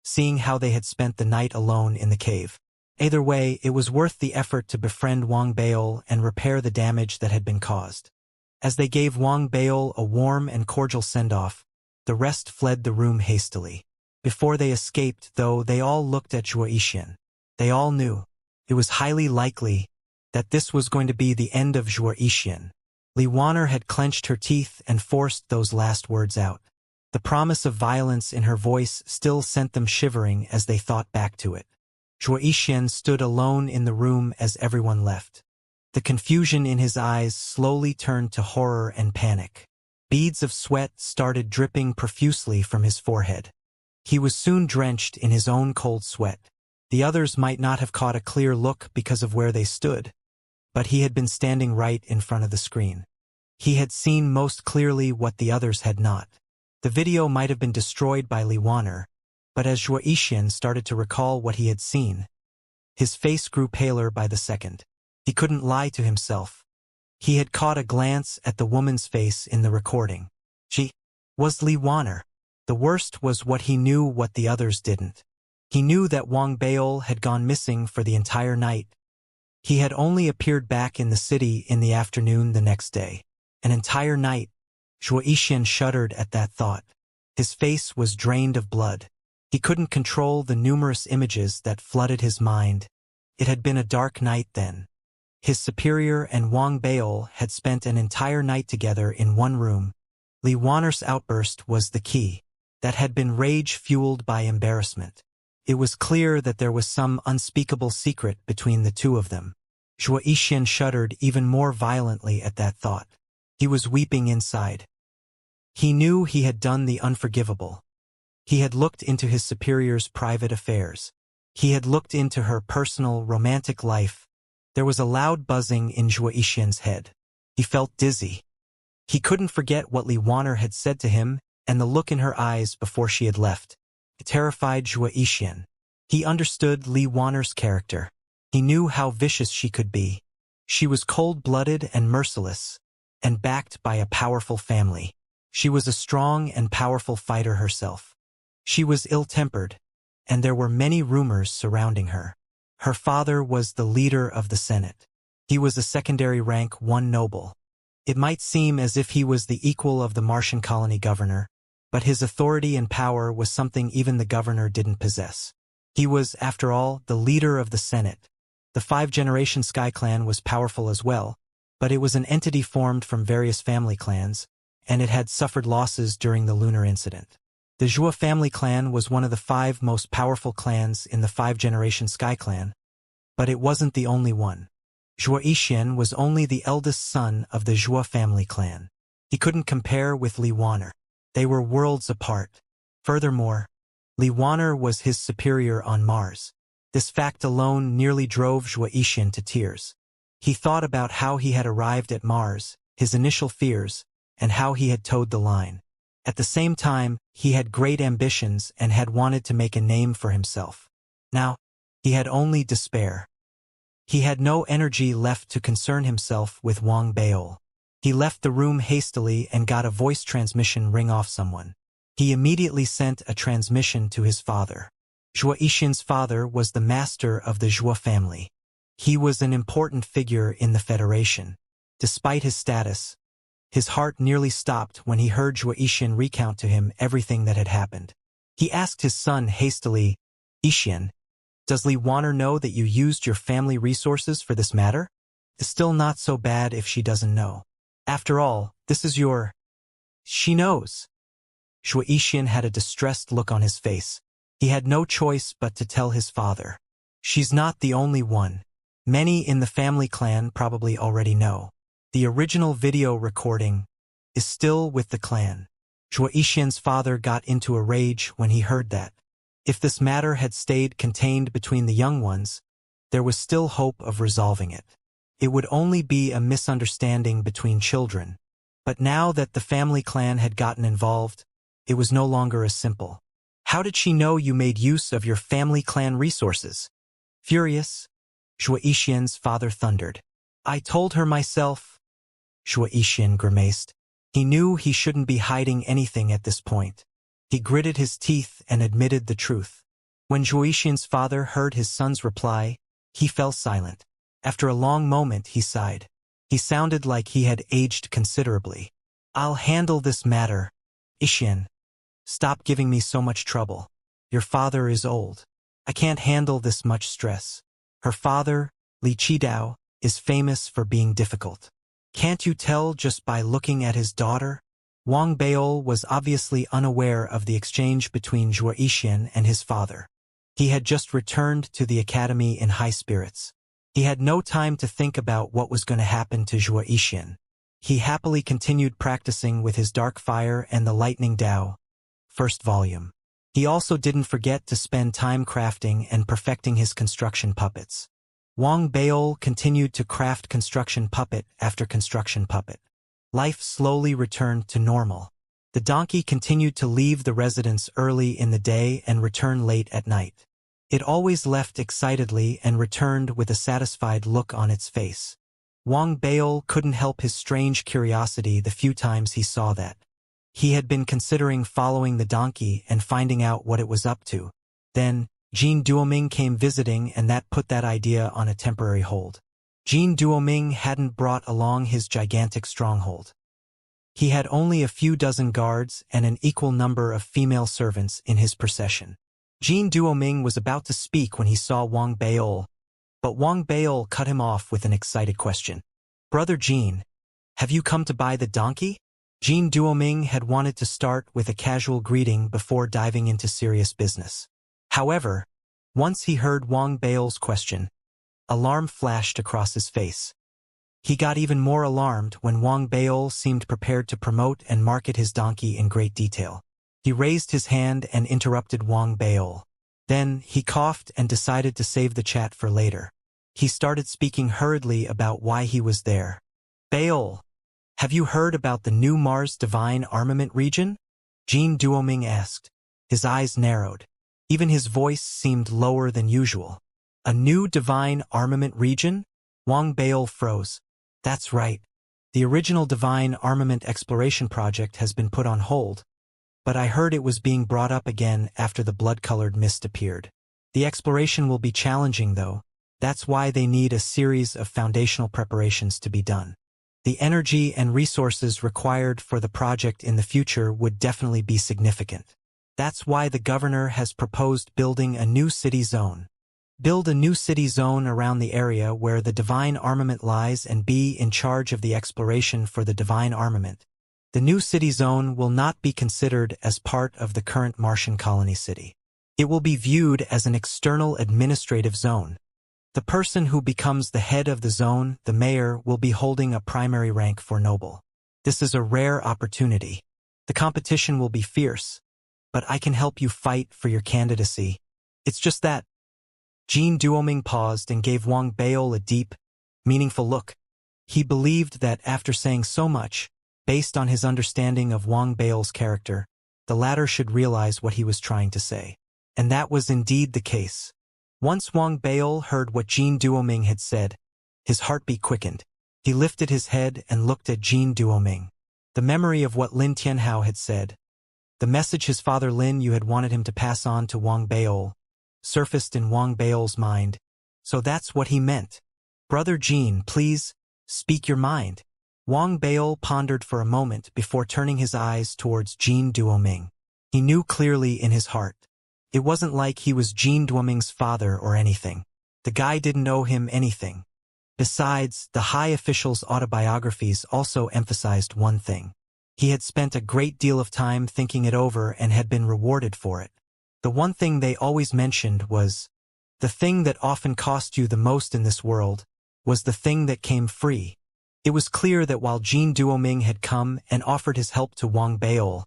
seeing how they had spent the night alone in the cave. Either way, it was worth the effort to befriend Wang Beol and repair the damage that had been caused. As they gave Wang Beol a warm and cordial send-off, the rest fled the room hastily. Before they escaped, though, they all looked at Zhuo Yixian. They all knew. It was highly likely that this was going to be the end of Zhuo Yixian. Li Wanner had clenched her teeth and forced those last words out. The promise of violence in her voice still sent them shivering as they thought back to it. Zhuo Yixian stood alone in the room as everyone left. The confusion in his eyes slowly turned to horror and panic. Beads of sweat started dripping profusely from his forehead. He was soon drenched in his own cold sweat. The others might not have caught a clear look because of where they stood, but he had been standing right in front of the screen. He had seen most clearly what the others had not. The video might have been destroyed by Li Wanner, but as Zhuo Yixian started to recall what he had seen, his face grew paler by the second. He couldn't lie to himself. He had caught a glance at the woman's face in the recording. She was Li Wanner. The worst was what he knew what the others didn't. He knew that Wang Beol had gone missing for the entire night. He had only appeared back in the city in the afternoon the next day. An entire night. Zhuo Yixian shuddered at that thought. His face was drained of blood. He couldn't control the numerous images that flooded his mind. It had been a dark night then. His superior and Wang Beol had spent an entire night together in one room. Li Wanner's outburst was the key. That had been rage fueled by embarrassment. It was clear that there was some unspeakable secret between the two of them. Zhuo Yixian shuddered even more violently at that thought. He was weeping inside. He knew he had done the unforgivable. He had looked into his superior's private affairs. He had looked into her personal, romantic life. There was a loud buzzing in Zhuo Yixian's head. He felt dizzy. He couldn't forget what Li Wanner had said to him and the look in her eyes before she had left. It terrified Xianxia. He understood Li Wanner's character. He knew how vicious she could be. She was cold-blooded and merciless, and backed by a powerful family. She was a strong and powerful fighter herself. She was ill-tempered, and there were many rumors surrounding her. Her father was the leader of the Senate. He was a secondary rank 1 noble. It might seem as if he was the equal of the Martian colony governor, but his authority and power was something even the governor didn't possess. He was, after all, the leader of the Senate. The 5-generation Sky clan was powerful as well, but it was an entity formed from various family clans, and it had suffered losses during the lunar incident. The Zhua family clan was one of the 5 most powerful clans in the 5-generation Sky clan, but it wasn't the only one. Xianxia was only the eldest son of the Zhua family clan. He couldn't compare with Li Wanner. They were worlds apart. Furthermore, Li Wanner was his superior on Mars. This fact alone nearly drove Xianxia to tears. He thought about how he had arrived at Mars, his initial fears, and how he had towed the line. At the same time, he had great ambitions and had wanted to make a name for himself. Now, he had only despair. He had no energy left to concern himself with Wang Baol. He left the room hastily and got a voice transmission ring off someone. He immediately sent a transmission to his father. Xianxia's father was the master of the Zhua family. He was an important figure in the Federation. Despite his status, his heart nearly stopped when he heard Xianxia recount to him everything that had happened. He asked his son hastily, "Xian, does Li Wanner know that you used your family resources for this matter? It's still not so bad if she doesn't know. After all, this is your—" "She knows." Xianxia had a distressed look on his face. He had no choice but to tell his father. "She's not the only one. Many in the family clan probably already know. The original video recording is still with the clan." Xianxia's father got into a rage when he heard that. If this matter had stayed contained between the young ones, there was still hope of resolving it. It would only be a misunderstanding between children. But now that the family clan had gotten involved, it was no longer as simple. "How did she know you made use of your family clan resources?" Furious, Xianxia's father thundered. "I told her myself." Xianxia grimaced. He knew he shouldn't be hiding anything at this point. He gritted his teeth and admitted the truth. When Xianxia's father heard his son's reply, he fell silent. After a long moment, he sighed. He sounded like he had aged considerably. "I'll handle this matter. Xian, stop giving me so much trouble. Your father is old. I can't handle this much stress." Her father, Li Qidao, is famous for being difficult. Can't you tell just by looking at his daughter? Wang Baol was obviously unaware of the exchange between Xianxia and his father. He had just returned to the academy in high spirits. He had no time to think about what was going to happen to Xianxia. He happily continued practicing with his dark fire and the lightning Dao, first volume. He also didn't forget to spend time crafting and perfecting his construction puppets. Wang Baol continued to craft construction puppet after construction puppet. Life slowly returned to normal. The donkey continued to leave the residence early in the day and return late at night. It always left excitedly and returned with a satisfied look on its face. Wang Baol couldn't help his strange curiosity the few times he saw that. He had been considering following the donkey and finding out what it was up to. Then, Jin Duoming came visiting and that put that idea on a temporary hold. Jin Duoming hadn't brought along his gigantic stronghold. He had only a few dozen guards and an equal number of female servants in his procession. Jin Duoming was about to speak when he saw Wang Baol, but Wang Baol cut him off with an excited question. "Brother Jin, have you come to buy the donkey?" Jin Duoming had wanted to start with a casual greeting before diving into serious business. However, once he heard Wang Baol's question, alarm flashed across his face. He got even more alarmed when Wang Baol seemed prepared to promote and market his donkey in great detail. He raised his hand and interrupted Wang Baol. Then, he coughed and decided to save the chat for later. He started speaking hurriedly about why he was there. "Baol, have you heard about the new Mars Divine Armament region? Jean Duoming asked. His eyes narrowed. Even his voice seemed lower than usual. A new divine armament region? Wang Baol froze. That's right. The original divine armament exploration project has been put on hold, but I heard it was being brought up again after the blood-colored mist appeared. The exploration will be challenging, though. That's why they need a series of foundational preparations to be done. The energy and resources required for the project in the future would definitely be significant. That's why the governor has proposed building a new city zone. Build a new city zone around the area where the divine armament lies and be in charge of the exploration for the divine armament. The new city zone will not be considered as part of the current Martian colony city. It will be viewed as an external administrative zone. The person who becomes the head of the zone, the mayor, will be holding a primary rank for noble. This is a rare opportunity. The competition will be fierce, but I can help you fight for your candidacy. It's just that. Jean Duoming paused and gave Wang Baol a deep, meaningful look. He believed that after saying so much, based on his understanding of Wang Baol's character, the latter should realize what he was trying to say. And that was indeed the case. Once Wang Baol heard what Jean Duoming had said, his heartbeat quickened. He lifted his head and looked at Jean Duoming. The memory of what Lin Tianhao had said, the message his father Lin Yu had wanted him to pass on to Wang Baol, surfaced in Wang Baol's mind. So that's what he meant. Brother Jean, please, speak your mind. Wang Baol pondered for a moment before turning his eyes towards Jean Duoming. He knew clearly in his heart. It wasn't like he was Jean Duoming's father or anything. The guy didn't owe him anything. Besides, the high official's autobiographies also emphasized one thing. He had spent a great deal of time thinking it over and had been rewarded for it. The one thing they always mentioned was, the thing that often cost you the most in this world was the thing that came free. It was clear that while Jean Duoming had come and offered his help to Wang Baol,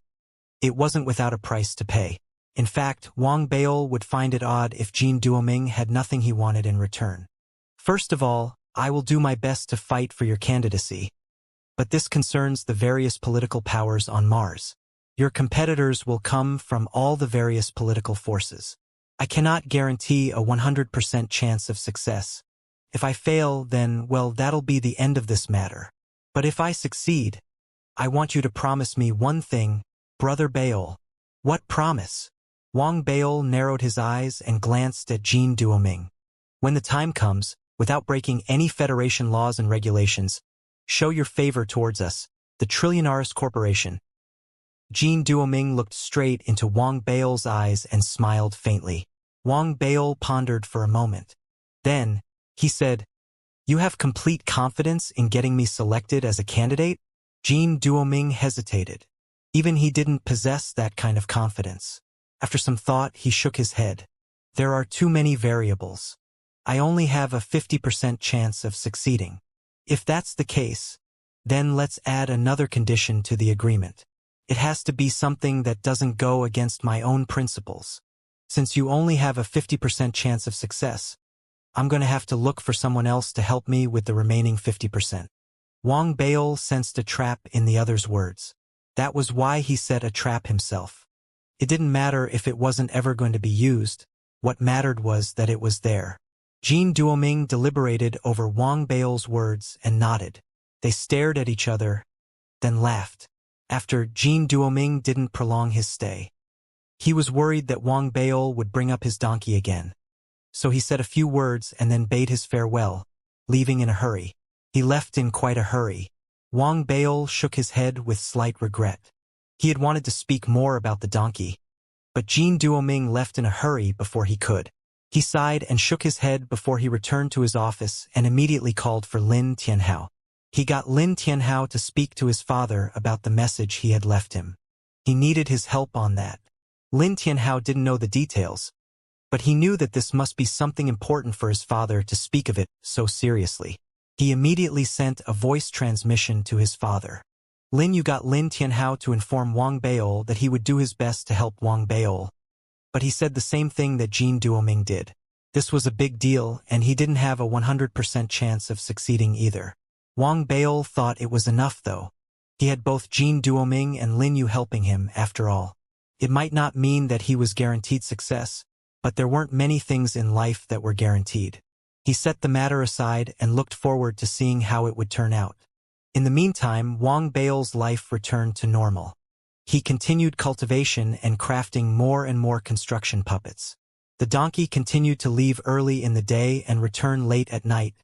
it wasn't without a price to pay. In fact, Wang Baol would find it odd if Jean Duoming had nothing he wanted in return. First of all, I will do my best to fight for your candidacy. But this concerns the various political powers on Mars. Your competitors will come from all the various political forces. I cannot guarantee a 100% chance of success. If I fail, then, well, that'll be the end of this matter. But if I succeed, I want you to promise me one thing, Brother Baol. What promise? Wang Baol narrowed his eyes and glanced at Jean Duoming. When the time comes, without breaking any Federation laws and regulations, show your favor towards us, the Trillionaris Corporation. Jean Duoming looked straight into Wang Baol's eyes and smiled faintly. Wang Baol pondered for a moment. Then, he said, You have complete confidence in getting me selected as a candidate? Jean Duoming hesitated. Even he didn't possess that kind of confidence. After some thought, he shook his head. There are too many variables. I only have a 50% chance of succeeding. If that's the case, then let's add another condition to the agreement. It has to be something that doesn't go against my own principles. Since you only have a 50% chance of success, I'm going to have to look for someone else to help me with the remaining 50%. Wang Baol sensed a trap in the other's words. That was why he set a trap himself. It didn't matter if it wasn't ever going to be used. What mattered was that it was there. Jean Duoming deliberated over Wang Baol's words and nodded. They stared at each other, then laughed. After Jean Duoming didn't prolong his stay. He was worried that Wang Baol would bring up his donkey again. So he said a few words and then bade his farewell, leaving in a hurry. He left in quite a hurry. Wang Baol shook his head with slight regret. He had wanted to speak more about the donkey, but Jean Duoming left in a hurry before he could. He sighed and shook his head before he returned to his office and immediately called for Lin Tianhao. He got Lin Tianhao to speak to his father about the message he had left him. He needed his help on that. Lin Tianhao didn't know the details, but he knew that this must be something important for his father to speak of it so seriously. He immediately sent a voice transmission to his father. Lin Yu got Lin Tianhao to inform Wang Baol that he would do his best to help Wang Baol, but he said the same thing that Jean Duoming did. This was a big deal, and he didn't have a 100% chance of succeeding either. Wang Baol thought it was enough, though. He had both Jin Duoming and Lin Yu helping him, after all. It might not mean that he was guaranteed success, but there weren't many things in life that were guaranteed. He set the matter aside and looked forward to seeing how it would turn out. In the meantime, Wang Bao's life returned to normal. He continued cultivation and crafting more and more construction puppets. The donkey continued to leave early in the day and return late at night,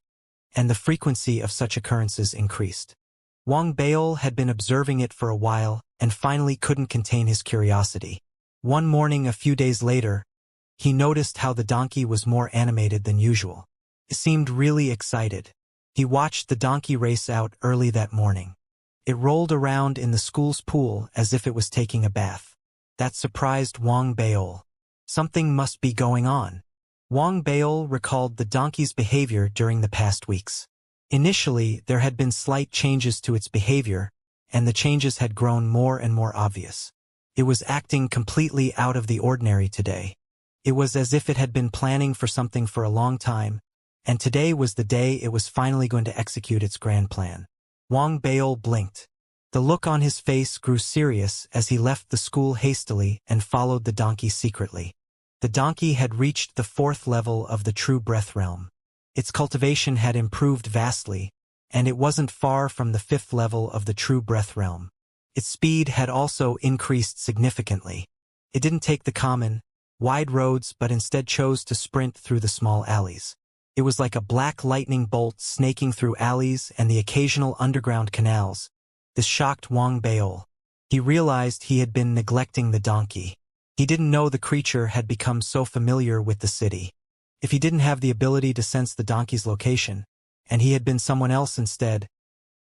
and the frequency of such occurrences increased. Wang Bao had been observing it for a while and finally couldn't contain his curiosity. One morning a few days later, he noticed how the donkey was more animated than usual. It seemed really excited. He watched the donkey race out early that morning. It rolled around in the school's pool as if it was taking a bath. That surprised Wang Bao. Something must be going on. Wang Bao recalled the donkey's behavior during the past weeks. Initially, there had been slight changes to its behavior, and the changes had grown more and more obvious. It was acting completely out of the ordinary today. It was as if it had been planning for something for a long time, and today was the day it was finally going to execute its grand plan. Wang Bao blinked. The look on his face grew serious as he left the school hastily and followed the donkey secretly. The donkey had reached the 4th level of the True Breath realm. Its cultivation had improved vastly, and it wasn't far from the 5th level of the True Breath realm. Its speed had also increased significantly. It didn't take the common, wide roads but instead chose to sprint through the small alleys. It was like a black lightning bolt snaking through alleys and the occasional underground canals. This shocked Wang Bao. He realized he had been neglecting the donkey. He didn't know the creature had become so familiar with the city. If he didn't have the ability to sense the donkey's location, and he had been someone else instead,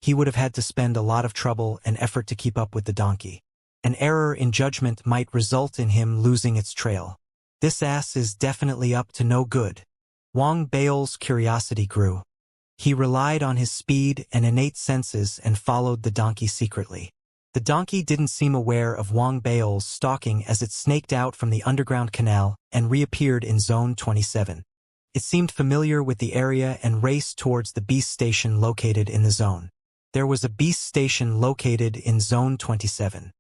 he would have had to spend a lot of trouble and effort to keep up with the donkey. An error in judgment might result in him losing its trail. This ass is definitely up to no good. Wang Bao's curiosity grew. He relied on his speed and innate senses and followed the donkey secretly. The donkey didn't seem aware of Wang Bao's stalking as it snaked out from the underground canal and reappeared in Zone 27. It seemed familiar with the area and raced towards the beast station located in the zone. There was a beast station located in Zone 27.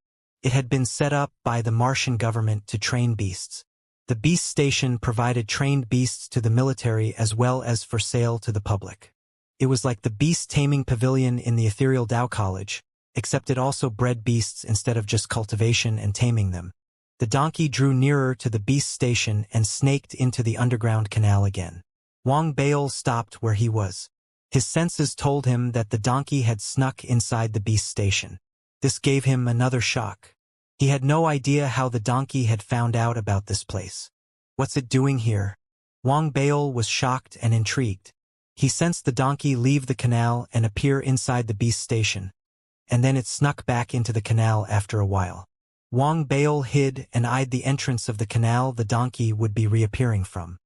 It had been set up by the Martian government to train beasts. The beast station provided trained beasts to the military as well as for sale to the public. It was like the beast taming pavilion in the Ethereal Tao College, except it also bred beasts instead of just cultivation and taming them. The donkey drew nearer to the beast station and snaked into the underground canal again. Wang Bao stopped where he was. His senses told him that the donkey had snuck inside the beast station. This gave him another shock. He had no idea how the donkey had found out about this place. What's it doing here? Wang Bao was shocked and intrigued. He sensed the donkey leave the canal and appear inside the beast station, and then it snuck back into the canal after a while. Wang Bao hid and eyed the entrance of the canal the donkey would be reappearing from.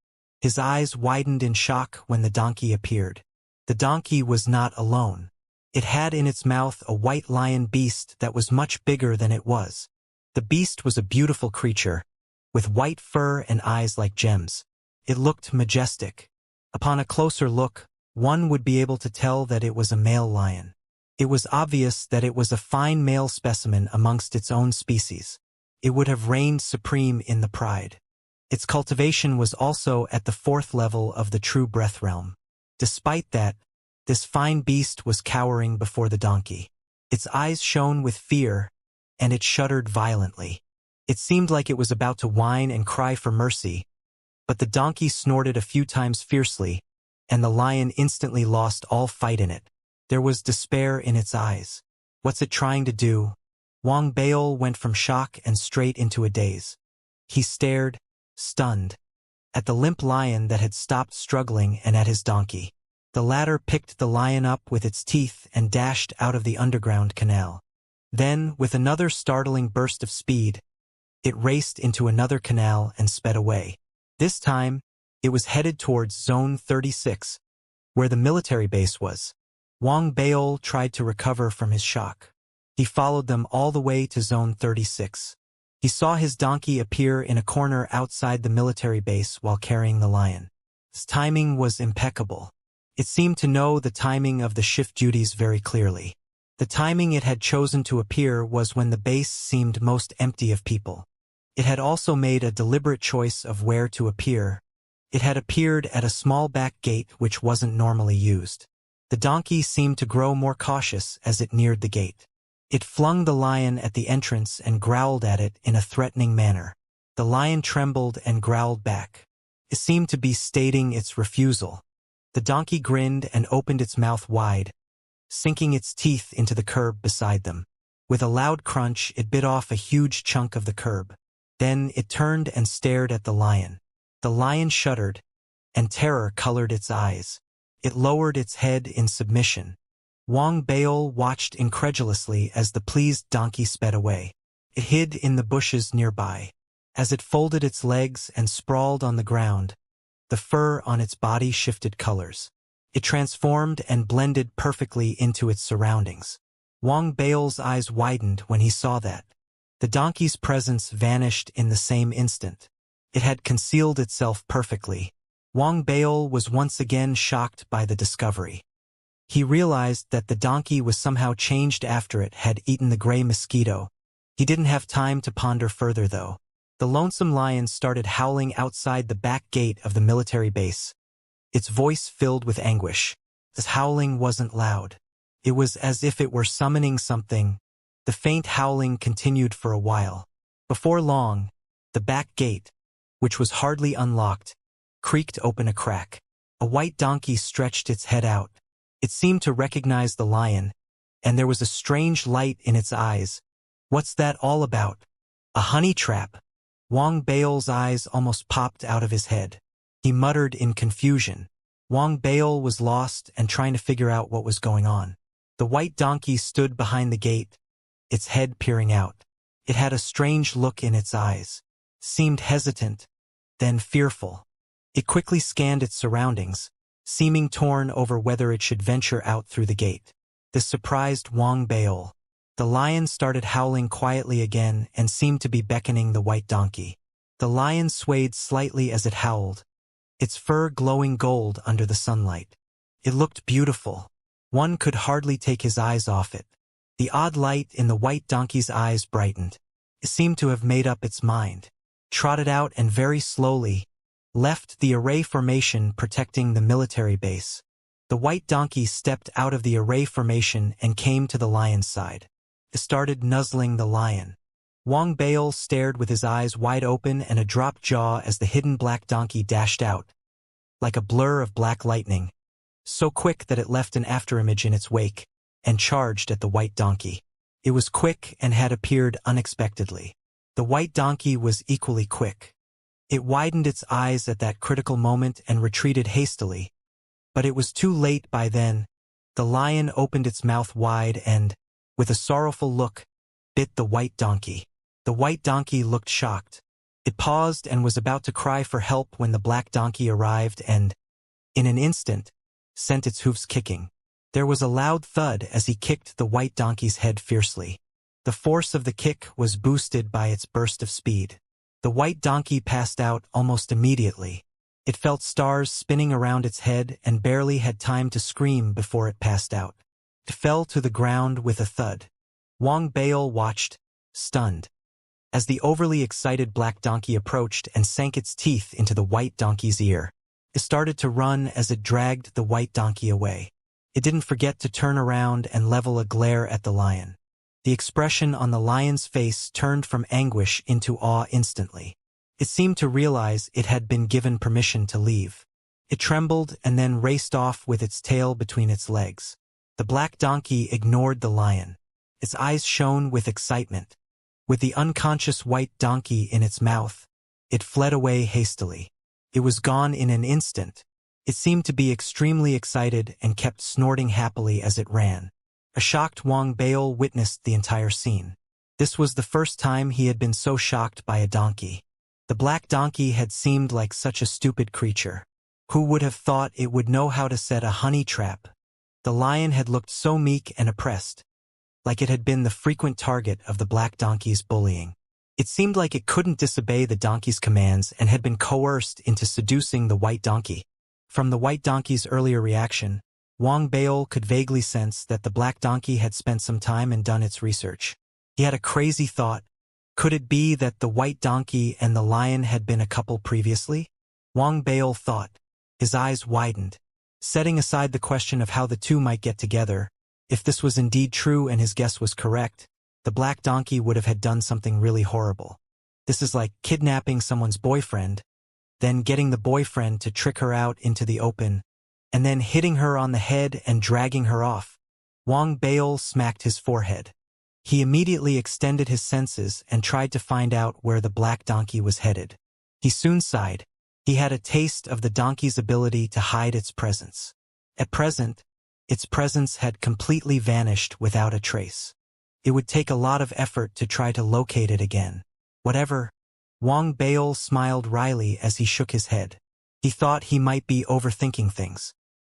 His eyes widened in shock when the donkey appeared. The donkey was not alone. It had in its mouth a white lion beast that was much bigger than it was. The beast was a beautiful creature, with white fur and eyes like gems. It looked majestic. Upon a closer look, one would be able to tell that it was a male lion. It was obvious that it was a fine male specimen amongst its own species. It would have reigned supreme in the pride. Its cultivation was also at the 4th level of the True Breath realm. Despite that, this fine beast was cowering before the donkey. Its eyes shone with fear, and it shuddered violently. It seemed like it was about to whine and cry for mercy, but the donkey snorted a few times fiercely, and the lion instantly lost all fight in it. There was despair in its eyes. What's it trying to do? Wang Bao went from shock and straight into a daze. He stared, stunned, at the limp lion that had stopped struggling and at his donkey. The latter picked the lion up with its teeth and dashed out of the underground canal. Then, with another startling burst of speed, it raced into another canal and sped away. This time, it was headed towards Zone 36, where the military base was. Wang Bao tried to recover from his shock. He followed them all the way to Zone 36. He saw his donkey appear in a corner outside the military base while carrying the lion. His timing was impeccable. It seemed to know the timing of the shift duties very clearly. The timing it had chosen to appear was when the base seemed most empty of people. It had also made a deliberate choice of where to appear. It had appeared at a small back gate which wasn't normally used. The donkey seemed to grow more cautious as it neared the gate. It flung the lion at the entrance and growled at it in a threatening manner. The lion trembled and growled back. It seemed to be stating its refusal. The donkey grinned and opened its mouth wide, sinking its teeth into the curb beside them. With a loud crunch, it bit off a huge chunk of the curb. Then it turned and stared at the lion. The lion shuddered, and terror colored its eyes. It lowered its head in submission. Wang Baol watched incredulously as the pleased donkey sped away. It hid in the bushes nearby. As it folded its legs and sprawled on the ground, the fur on its body shifted colors. It transformed and blended perfectly into its surroundings. Wang Baol's eyes widened when he saw that. The donkey's presence vanished in the same instant. It had concealed itself perfectly. Wang Baol was once again shocked by the discovery. He realized that the donkey was somehow changed after it had eaten the gray mosquito. He didn't have time to ponder further, though. The lonesome lion started howling outside the back gate of the military base. Its voice filled with anguish. This howling wasn't loud. It was as if it were summoning something. The faint howling continued for a while. Before long, the back gate, which was hardly unlocked, creaked open a crack. A white donkey stretched its head out. It seemed to recognize the lion, and there was a strange light in its eyes. "What's that all about? A honey trap?" Wang Baol's eyes almost popped out of his head. He muttered in confusion. Wang Baol was lost and trying to figure out what was going on. The white donkey stood behind the gate, its head peering out. It had a strange look in its eyes, seemed hesitant, then fearful. It quickly scanned its surroundings, seeming torn over whether it should venture out through the gate. This surprised Wang Baol. The lion started howling quietly again and seemed to be beckoning the white donkey. The lion swayed slightly as it howled, its fur glowing gold under the sunlight. It looked beautiful. One could hardly take his eyes off it. The odd light in the white donkey's eyes brightened. It seemed to have made up its mind. Trotted out and very slowly left the array formation protecting the military base. The white donkey stepped out of the array formation and came to the lion's side. It started nuzzling the lion. Wang Baol stared with his eyes wide open and a dropped jaw as the hidden black donkey dashed out, like a blur of black lightning, so quick that it left an afterimage in its wake, and charged at the white donkey. It was quick and had appeared unexpectedly. The white donkey was equally quick. It widened its eyes at that critical moment and retreated hastily. But it was too late by then. The lion opened its mouth wide and, with a sorrowful look, bit the white donkey. The white donkey looked shocked. It paused and was about to cry for help when the black donkey arrived and, in an instant, sent its hoofs kicking. There was a loud thud as he kicked the white donkey's head fiercely. The force of the kick was boosted by its burst of speed. The white donkey passed out almost immediately. It felt stars spinning around its head and barely had time to scream before it passed out. It fell to the ground with a thud. Wang Baol watched, stunned, as the overly excited black donkey approached and sank its teeth into the white donkey's ear. It started to run as it dragged the white donkey away. It didn't forget to turn around and level a glare at the lion. The expression on the lion's face turned from anguish into awe instantly. It seemed to realize it had been given permission to leave. It trembled and then raced off with its tail between its legs. The black donkey ignored the lion. Its eyes shone with excitement. With the unconscious white donkey in its mouth, it fled away hastily. It was gone in an instant. It seemed to be extremely excited and kept snorting happily as it ran. A shocked Wang Baol witnessed the entire scene. This was the first time he had been so shocked by a donkey. The black donkey had seemed like such a stupid creature. Who would have thought it would know how to set a honey trap? The lion had looked so meek and oppressed, like it had been the frequent target of the black donkey's bullying. It seemed like it couldn't disobey the donkey's commands and had been coerced into seducing the white donkey. From the white donkey's earlier reaction, Wang Baol could vaguely sense that the black donkey had spent some time and done its research. He had a crazy thought. Could it be that the white donkey and the lion had been a couple previously? Wang Baol thought. His eyes widened. Setting aside the question of how the two might get together, if this was indeed true and his guess was correct, the black donkey would have had done something really horrible. This is like kidnapping someone's boyfriend, then getting the boyfriend to trick her out into the open, and then hitting her on the head and dragging her off. Wang Baol smacked his forehead. He immediately extended his senses and tried to find out where the black donkey was headed. He soon sighed. He had a taste of the donkey's ability to hide its presence. At present, its presence had completely vanished without a trace. It would take a lot of effort to try to locate it again. Whatever. Wang Baol smiled wryly as he shook his head. He thought he might be overthinking things.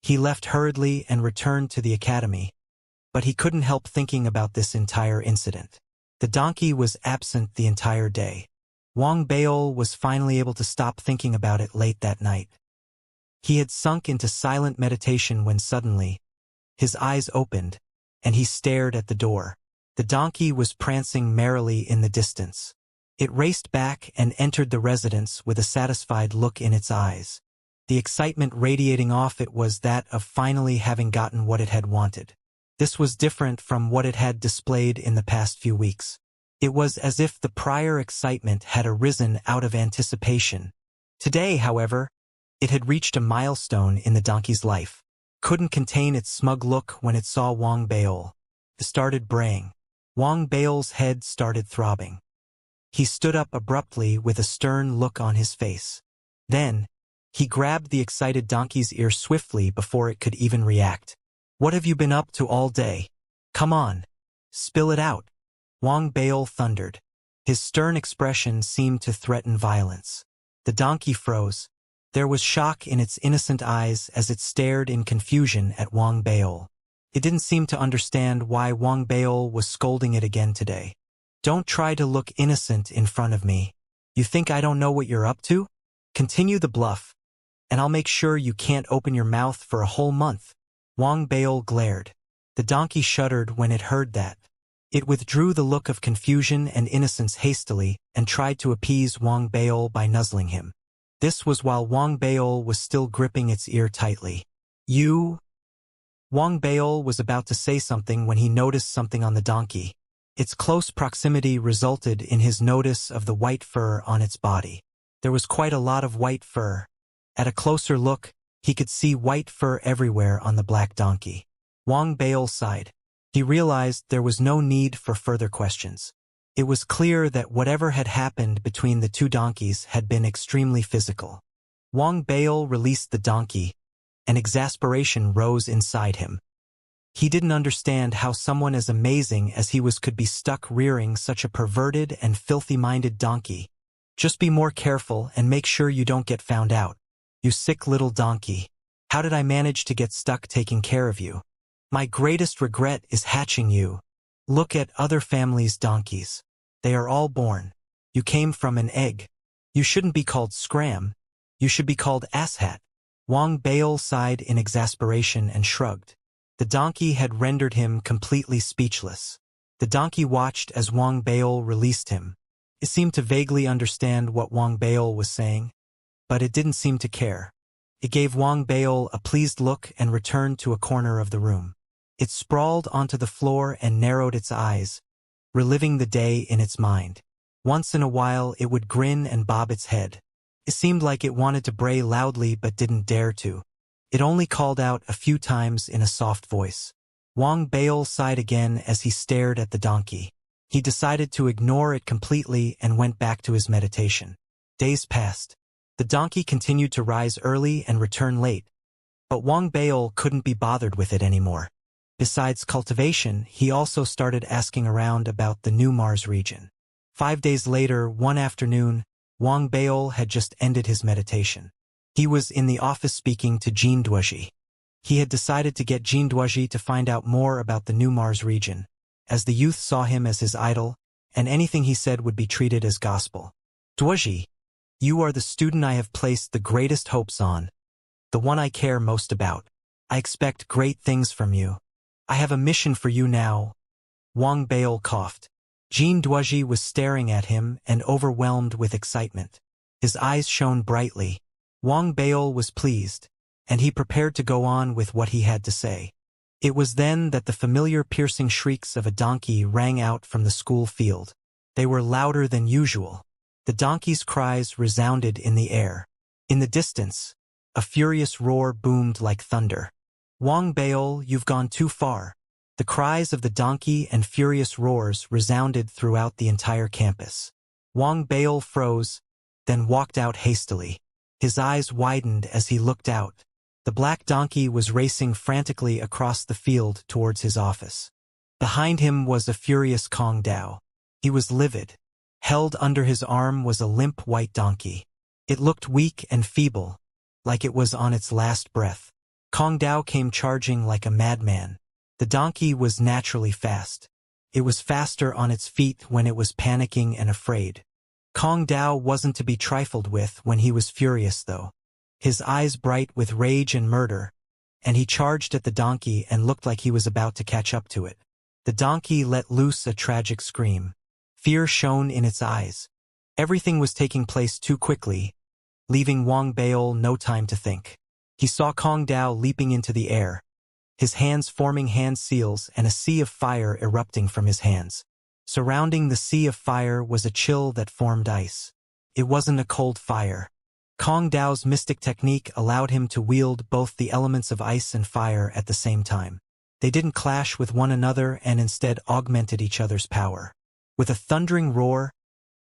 He left hurriedly and returned to the academy, but he couldn't help thinking about this entire incident. The donkey was absent the entire day. Wang Baol was finally able to stop thinking about it late that night. He had sunk into silent meditation when suddenly, his eyes opened, and he stared at the door. The donkey was prancing merrily in the distance. It raced back and entered the residence with a satisfied look in its eyes. The excitement radiating off it was that of finally having gotten what it had wanted. This was different from what it had displayed in the past few weeks. It was as if the prior excitement had arisen out of anticipation. Today, however, it had reached a milestone in the donkey's life. Couldn't contain its smug look when it saw Wang Baol. It started braying. Wang Baol's head started throbbing. He stood up abruptly with a stern look on his face. Then, he grabbed the excited donkey's ear swiftly before it could even react. "What have you been up to all day? Come on. Spill it out," Wang Baol thundered. His stern expression seemed to threaten violence. The donkey froze. There was shock in its innocent eyes as it stared in confusion at Wang Baol. It didn't seem to understand why Wang Baol was scolding it again today. "Don't try to look innocent in front of me. You think I don't know what you're up to? Continue the bluff, and I'll make sure you can't open your mouth for a whole month." Wang Baol glared. The donkey shuddered when it heard that. It withdrew the look of confusion and innocence hastily and tried to appease Wang Baol by nuzzling him. This was while Wang Baol was still gripping its ear tightly. "You?" Wang Baol was about to say something when he noticed something on the donkey. Its close proximity resulted in his notice of the white fur on its body. There was quite a lot of white fur. At a closer look, he could see white fur everywhere on the black donkey. Wang Baol sighed. He realized there was no need for further questions. It was clear that whatever had happened between the two donkeys had been extremely physical. Wang Baol released the donkey, and exasperation rose inside him. He didn't understand how someone as amazing as he was could be stuck rearing such a perverted and filthy-minded donkey. "Just be more careful and make sure you don't get found out. You sick little donkey. How did I manage to get stuck taking care of you? My greatest regret is hatching you. Look at other families' donkeys. They are all born. You came from an egg. You shouldn't be called Scram. You should be called Asshat." Wang Baol sighed in exasperation and shrugged. The donkey had rendered him completely speechless. The donkey watched as Wang Baol released him. It seemed to vaguely understand what Wang Baol was saying, but it didn't seem to care. It gave Wang Baol a pleased look and returned to a corner of the room. It sprawled onto the floor and narrowed its eyes, reliving the day in its mind. Once in a while it would grin and bob its head. It seemed like it wanted to bray loudly but didn't dare to. It only called out a few times in a soft voice. Wang Baol sighed again as he stared at the donkey. He decided to ignore it completely and went back to his meditation. Days passed. The donkey continued to rise early and return late, but Wang Baol couldn't be bothered with it anymore. Besides Cultivation, he also started asking around about the new Mars region. 5 days later, one afternoon, Wang Baol had just ended his meditation. He was in the office speaking to Jean Duoji. He had decided to get Jean Duoji to find out more about the new Mars region, as the youth saw him as his idol, and anything he said would be treated as gospel. "Duoji, you are the student I have placed the greatest hopes on, the one I care most about. I expect great things from you. I have a mission for you now. Wang Baol coughed. Jean Duoji was staring at him and overwhelmed with excitement. His eyes shone brightly. Wang Baol was pleased, and he prepared to go on with what he had to say. It was then that the familiar piercing shrieks of a donkey rang out from the school field. They were louder than usual. The donkey's cries resounded in the air. In the distance, a furious roar boomed like thunder. Wang Baol, you've gone too far. The cries of the donkey and furious roars resounded throughout the entire campus. Wang Baol froze, then walked out hastily. His eyes widened as he looked out. The black donkey was racing frantically across the field towards his office. Behind him was a furious Kong Dao. He was livid. Held under his arm was a limp white donkey. It looked weak and feeble, like it was on its last breath. Kong Dao came charging like a madman. The donkey was naturally fast. It was faster on its feet when it was panicking and afraid. Kong Dao wasn't to be trifled with when he was furious, though. His eyes bright with rage and murder, and he charged at the donkey and looked like he was about to catch up to it. The donkey let loose a tragic scream. Fear shone in its eyes. Everything was taking place too quickly, leaving Wang Baol no time to think. He saw Kong Dao leaping into the air, his hands forming hand seals and a sea of fire erupting from his hands. Surrounding the sea of fire was a chill that formed ice. It wasn't a cold fire. Kong Dao's mystic technique allowed him to wield both the elements of ice and fire at the same time. They didn't clash with one another and instead augmented each other's power. With a thundering roar,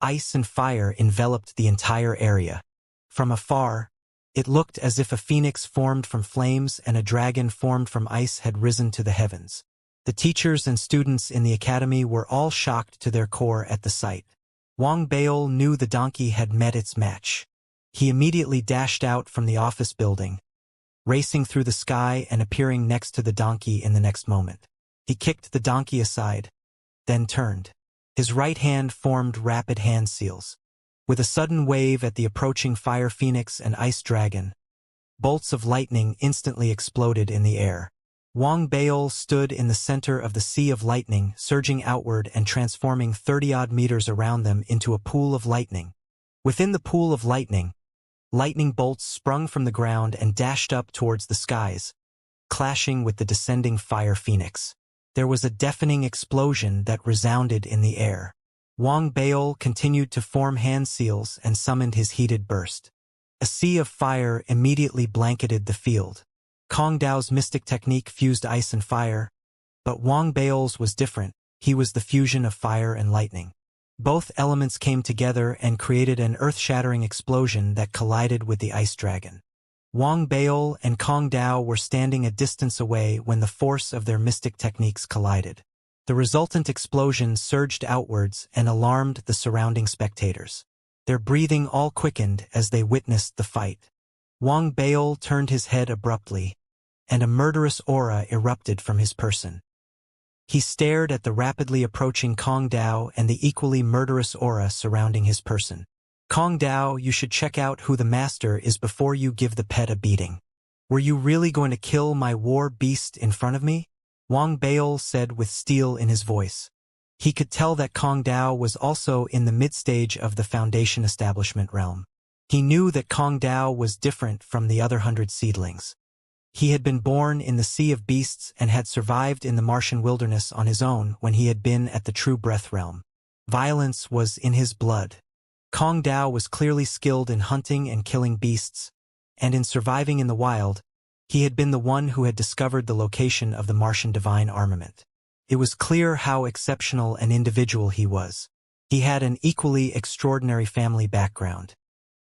ice and fire enveloped the entire area. From afar, it looked as if a phoenix formed from flames and a dragon formed from ice had risen to the heavens. The teachers and students in the academy were all shocked to their core at the sight. Wang Baol knew the donkey had met its match. He immediately dashed out from the office building, racing through the sky and appearing next to the donkey in the next moment. He kicked the donkey aside, then turned. His right hand formed rapid hand seals. With a sudden wave at the approaching fire phoenix and ice dragon, bolts of lightning instantly exploded in the air. Wang Baol stood in the center of the sea of lightning, surging outward and transforming 30-odd meters around them into a pool of lightning. Within the pool of lightning bolts sprung from the ground and dashed up towards the skies, clashing with the descending fire phoenix. There was a deafening explosion that resounded in the air. Wang Baol continued to form hand seals and summoned his heated burst. A sea of fire immediately blanketed the field. Kong Dao's mystic technique fused ice and fire, but Wang Baol's was different. He was the fusion of fire and lightning. Both elements came together and created an earth-shattering explosion that collided with the ice dragon. Wang Baol and Kong Dao were standing a distance away when the force of their mystic techniques collided. The resultant explosion surged outwards and alarmed the surrounding spectators. Their breathing all quickened as they witnessed the fight. Wang Baol turned his head abruptly, and a murderous aura erupted from his person. He stared at the rapidly approaching Kong Dao and the equally murderous aura surrounding his person. Kong Dao, you should check out who the master is before you give the pet a beating. Were you really going to kill my war beast in front of me? Wang Baol said with steel in his voice. He could tell that Kong Dao was also in the mid-stage of the Foundation establishment realm. He knew that Kong Dao was different from the other 100 seedlings. He had been born in the Sea of Beasts and had survived in the Martian wilderness on his own when he had been at the True Breath realm. Violence was in his blood. Kong Dao was clearly skilled in hunting and killing beasts, and in surviving in the wild, he had been the one who had discovered the location of the Martian divine armament. It was clear how exceptional an individual he was. He had an equally extraordinary family background.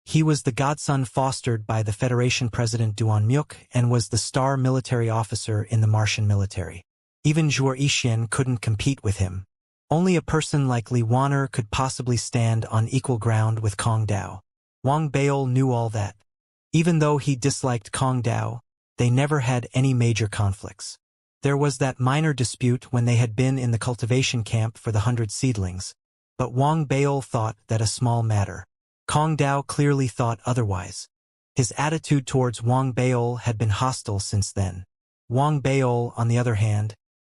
He was the godson fostered by the Federation President Duan Myuk and was the star military officer in the Martian military. Even Zhuo Yixian couldn't compete with him. Only a person like Li Wan'er could possibly stand on equal ground with Kong Dao. Wang Baol knew all that. Even though he disliked Kong Dao, they never had any major conflicts. There was that minor dispute when they had been in the cultivation camp for the 100 seedlings, but Wang Baol thought that a small matter. Kong Dao clearly thought otherwise. His attitude towards Wang Baol had been hostile since then. Wang Baol, on the other hand,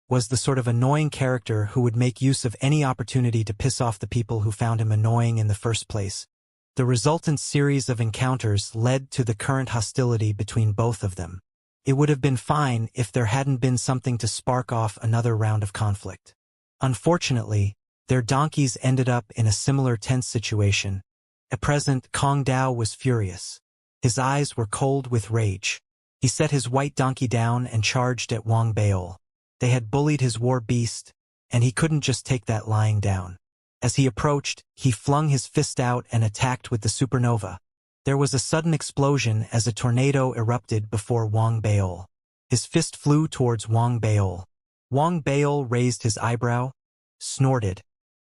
was the sort of annoying character who would make use of any opportunity to piss off the people who found him annoying in the first place. The resultant series of encounters led to the current hostility between both of them. It would have been fine if there hadn't been something to spark off another round of conflict. Unfortunately, their donkeys ended up in a similar tense situation. At present, Kong Dao was furious. His eyes were cold with rage. He set his white donkey down and charged at Wang Baol. They had bullied his war beast, and he couldn't just take that lying down. As he approached, he flung his fist out and attacked with the supernova. There was a sudden explosion as a tornado erupted before Wang Baol. His fist flew towards Wang Baol. Wang Baol raised his eyebrow, snorted,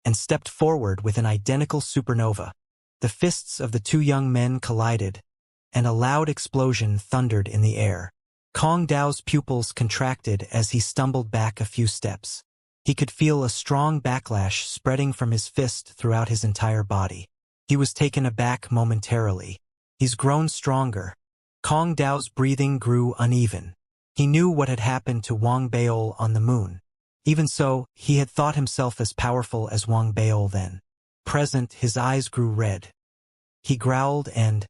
and stepped forward with an identical supernova. The fists of the two young men collided, and a loud explosion thundered in the air. Kong Dao's pupils contracted as he stumbled back a few steps. He could feel a strong backlash spreading from his fist throughout his entire body. He was taken aback momentarily. He's grown stronger. Kong Dao's breathing grew uneven. He knew what had happened to Wang Baol on the moon. Even so, he had thought himself as powerful as Wang Baol then. Present, his eyes grew red. He growled and,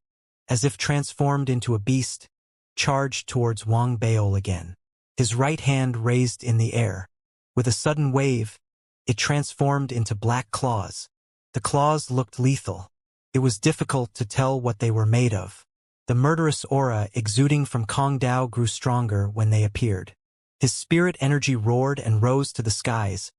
as if transformed into a beast, charged towards Wang Baol again. His right hand raised in the air. With a sudden wave, it transformed into black claws. The claws looked lethal. It was difficult to tell what they were made of. The murderous aura exuding from Kong Dao grew stronger when they appeared. His spirit energy roared and rose to the skies,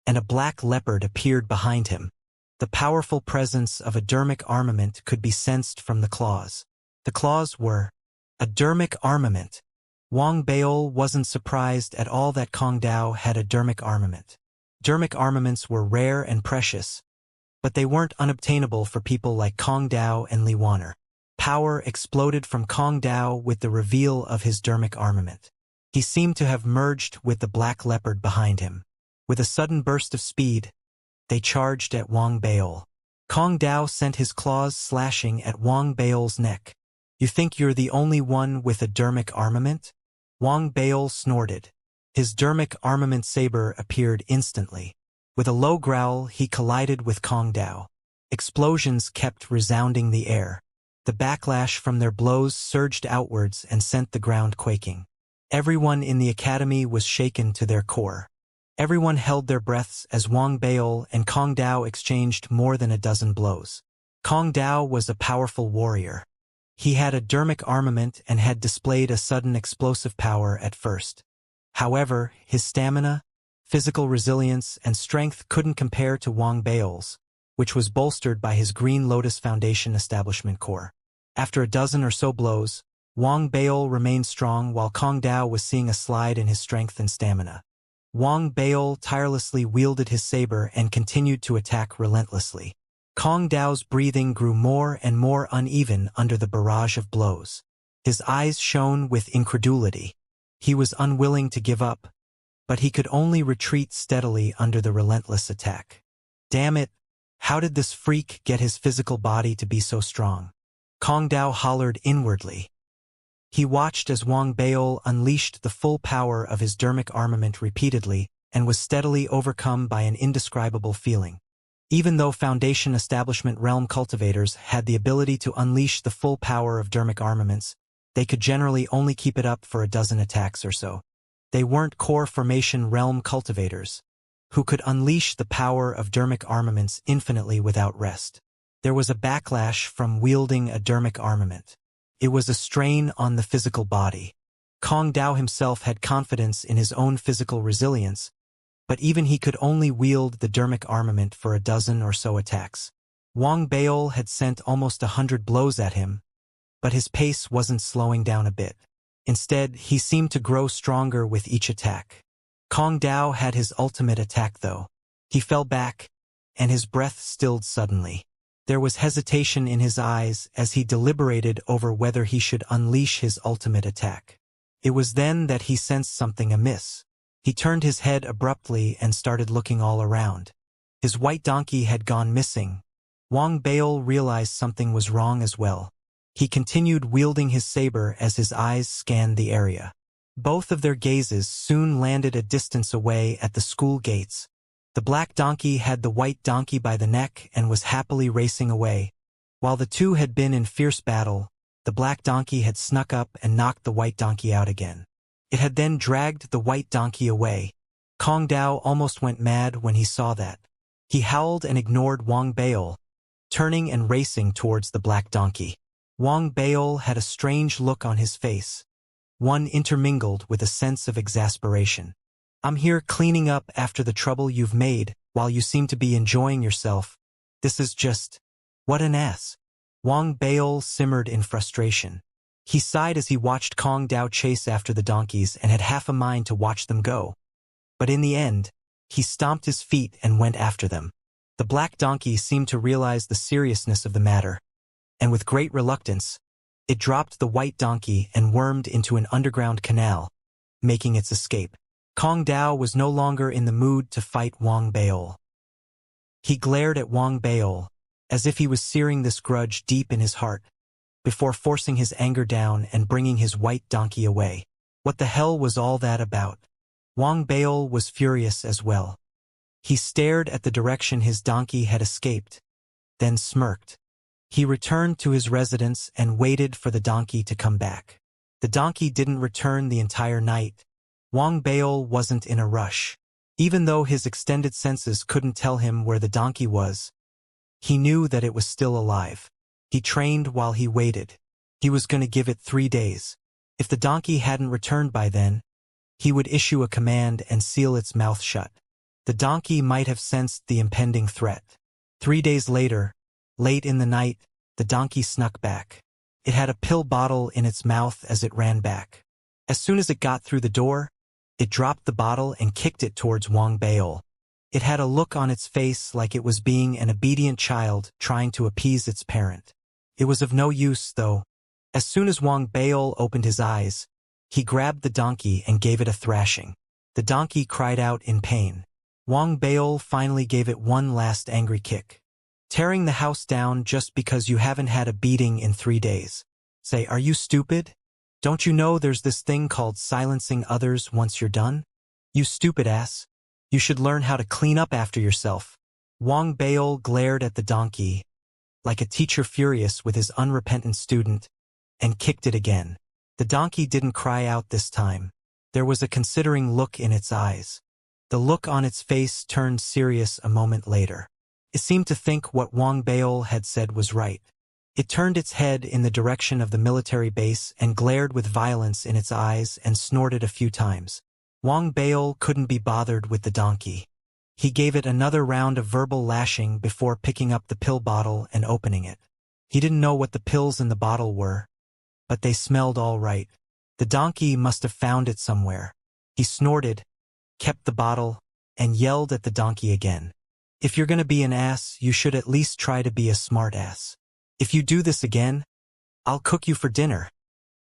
and a black leopard appeared behind him. The powerful presence of a dermic armament could be sensed from the claws. The claws were a dermic armament. Wang Baol wasn't surprised at all that Kong Dao had a dermic armament. Dermic armaments were rare and precious, but they weren't unobtainable for people like Kong Dao and Li Waner. Power exploded from Kong Dao with the reveal of his dermic armament. He seemed to have merged with the black leopard behind him. With a sudden burst of speed, they charged at Wang Baol. Kong Dao sent his claws slashing at Wang Baol's neck. "You think you're the only one with a dermic armament?" Wang Baol snorted. His dermic armament saber appeared instantly. With a low growl, he collided with Kong Dao. Explosions kept resounding the air. The backlash from their blows surged outwards and sent the ground quaking. Everyone in the academy was shaken to their core. Everyone held their breaths as Wang Baol and Kong Dao exchanged more than a dozen blows. Kong Dao was a powerful warrior. He had a dermic armament and had displayed a sudden explosive power at first. However, his stamina, physical resilience, and strength couldn't compare to Wang Baol's, which was bolstered by his Green Lotus Foundation establishment core. After a dozen or so blows, Wang Baol remained strong while Kong Dao was seeing a slide in his strength and stamina. Wang Baol tirelessly wielded his saber and continued to attack relentlessly. Kong Dao's breathing grew more and more uneven under the barrage of blows. His eyes shone with incredulity. He was unwilling to give up, but he could only retreat steadily under the relentless attack. Damn it! How did this freak get his physical body to be so strong? Kong Dao hollered inwardly. He watched as Wang Baol unleashed the full power of his dermic armament repeatedly and was steadily overcome by an indescribable feeling. Even though Foundation Establishment Realm cultivators had the ability to unleash the full power of dermic armaments, they could generally only keep it up for a dozen attacks or so. They weren't core formation realm cultivators, who could unleash the power of dermic armaments infinitely without rest. There was a backlash from wielding a dermic armament. It was a strain on the physical body. Kong Dao himself had confidence in his own physical resilience, but even he could only wield the dermic armament for a dozen or so attacks. Wang Baol had sent almost 100 blows at him, but his pace wasn't slowing down a bit. Instead, he seemed to grow stronger with each attack. Kong Dao had his ultimate attack though. He fell back, and his breath stilled suddenly. There was hesitation in his eyes as he deliberated over whether he should unleash his ultimate attack. It was then that he sensed something amiss. He turned his head abruptly and started looking all around. His white donkey had gone missing. Wang Baol realized something was wrong as well. He continued wielding his saber as his eyes scanned the area. Both of their gazes soon landed a distance away at the school gates. The black donkey had the white donkey by the neck and was happily racing away. While the two had been in fierce battle, the black donkey had snuck up and knocked the white donkey out again. It had then dragged the white donkey away. Kong Dao almost went mad when he saw that. He howled and ignored Wang Baol, turning and racing towards the black donkey. Wang Baol had a strange look on his face, one intermingled with a sense of exasperation. "I'm here cleaning up after the trouble you've made, while you seem to be enjoying yourself. This is just... what an ass." Wang Baol simmered in frustration. He sighed as he watched Kong Dao chase after the donkeys and had half a mind to watch them go. But in the end, he stomped his feet and went after them. The black donkey seemed to realize the seriousness of the matter, and with great reluctance, it dropped the white donkey and wormed into an underground canal, making its escape. Kong Dao was no longer in the mood to fight Wang Baol. He glared at Wang Baol, as if he was searing this grudge deep in his heart, before forcing his anger down and bringing his white donkey away. What the hell was all that about? Wang Baol was furious as well. He stared at the direction his donkey had escaped, then smirked. He returned to his residence and waited for the donkey to come back. The donkey didn't return the entire night. Wang Baol wasn't in a rush. Even though his extended senses couldn't tell him where the donkey was, he knew that it was still alive. He trained while he waited. He was going to give it 3 days. If the donkey hadn't returned by then, he would issue a command and seal its mouth shut. The donkey might have sensed the impending threat. 3 days later, late in the night, the donkey snuck back. It had a pill bottle in its mouth as it ran back. As soon as it got through the door, it dropped the bottle and kicked it towards Wang Baol. It had a look on its face like it was being an obedient child trying to appease its parent. It was of no use, though. As soon as Wang Baol opened his eyes, he grabbed the donkey and gave it a thrashing. The donkey cried out in pain. Wang Baol finally gave it one last angry kick. "Tearing the house down just because you haven't had a beating in 3 days. Say, are you stupid? Don't you know there's this thing called silencing others once you're done? You stupid ass. You should learn how to clean up after yourself." Wang Baol glared at the donkey, like a teacher furious with his unrepentant student, and kicked it again. The donkey didn't cry out this time. There was a considering look in its eyes. The look on its face turned serious a moment later. It seemed to think what Wang Baol had said was right. It turned its head in the direction of the military base and glared with violence in its eyes and snorted a few times. Wang Baol couldn't be bothered with the donkey. He gave it another round of verbal lashing before picking up the pill bottle and opening it. He didn't know what the pills in the bottle were, but they smelled all right. The donkey must have found it somewhere. He snorted, kept the bottle, and yelled at the donkey again. "If you're gonna be an ass, you should at least try to be a smart ass. If you do this again, I'll cook you for dinner."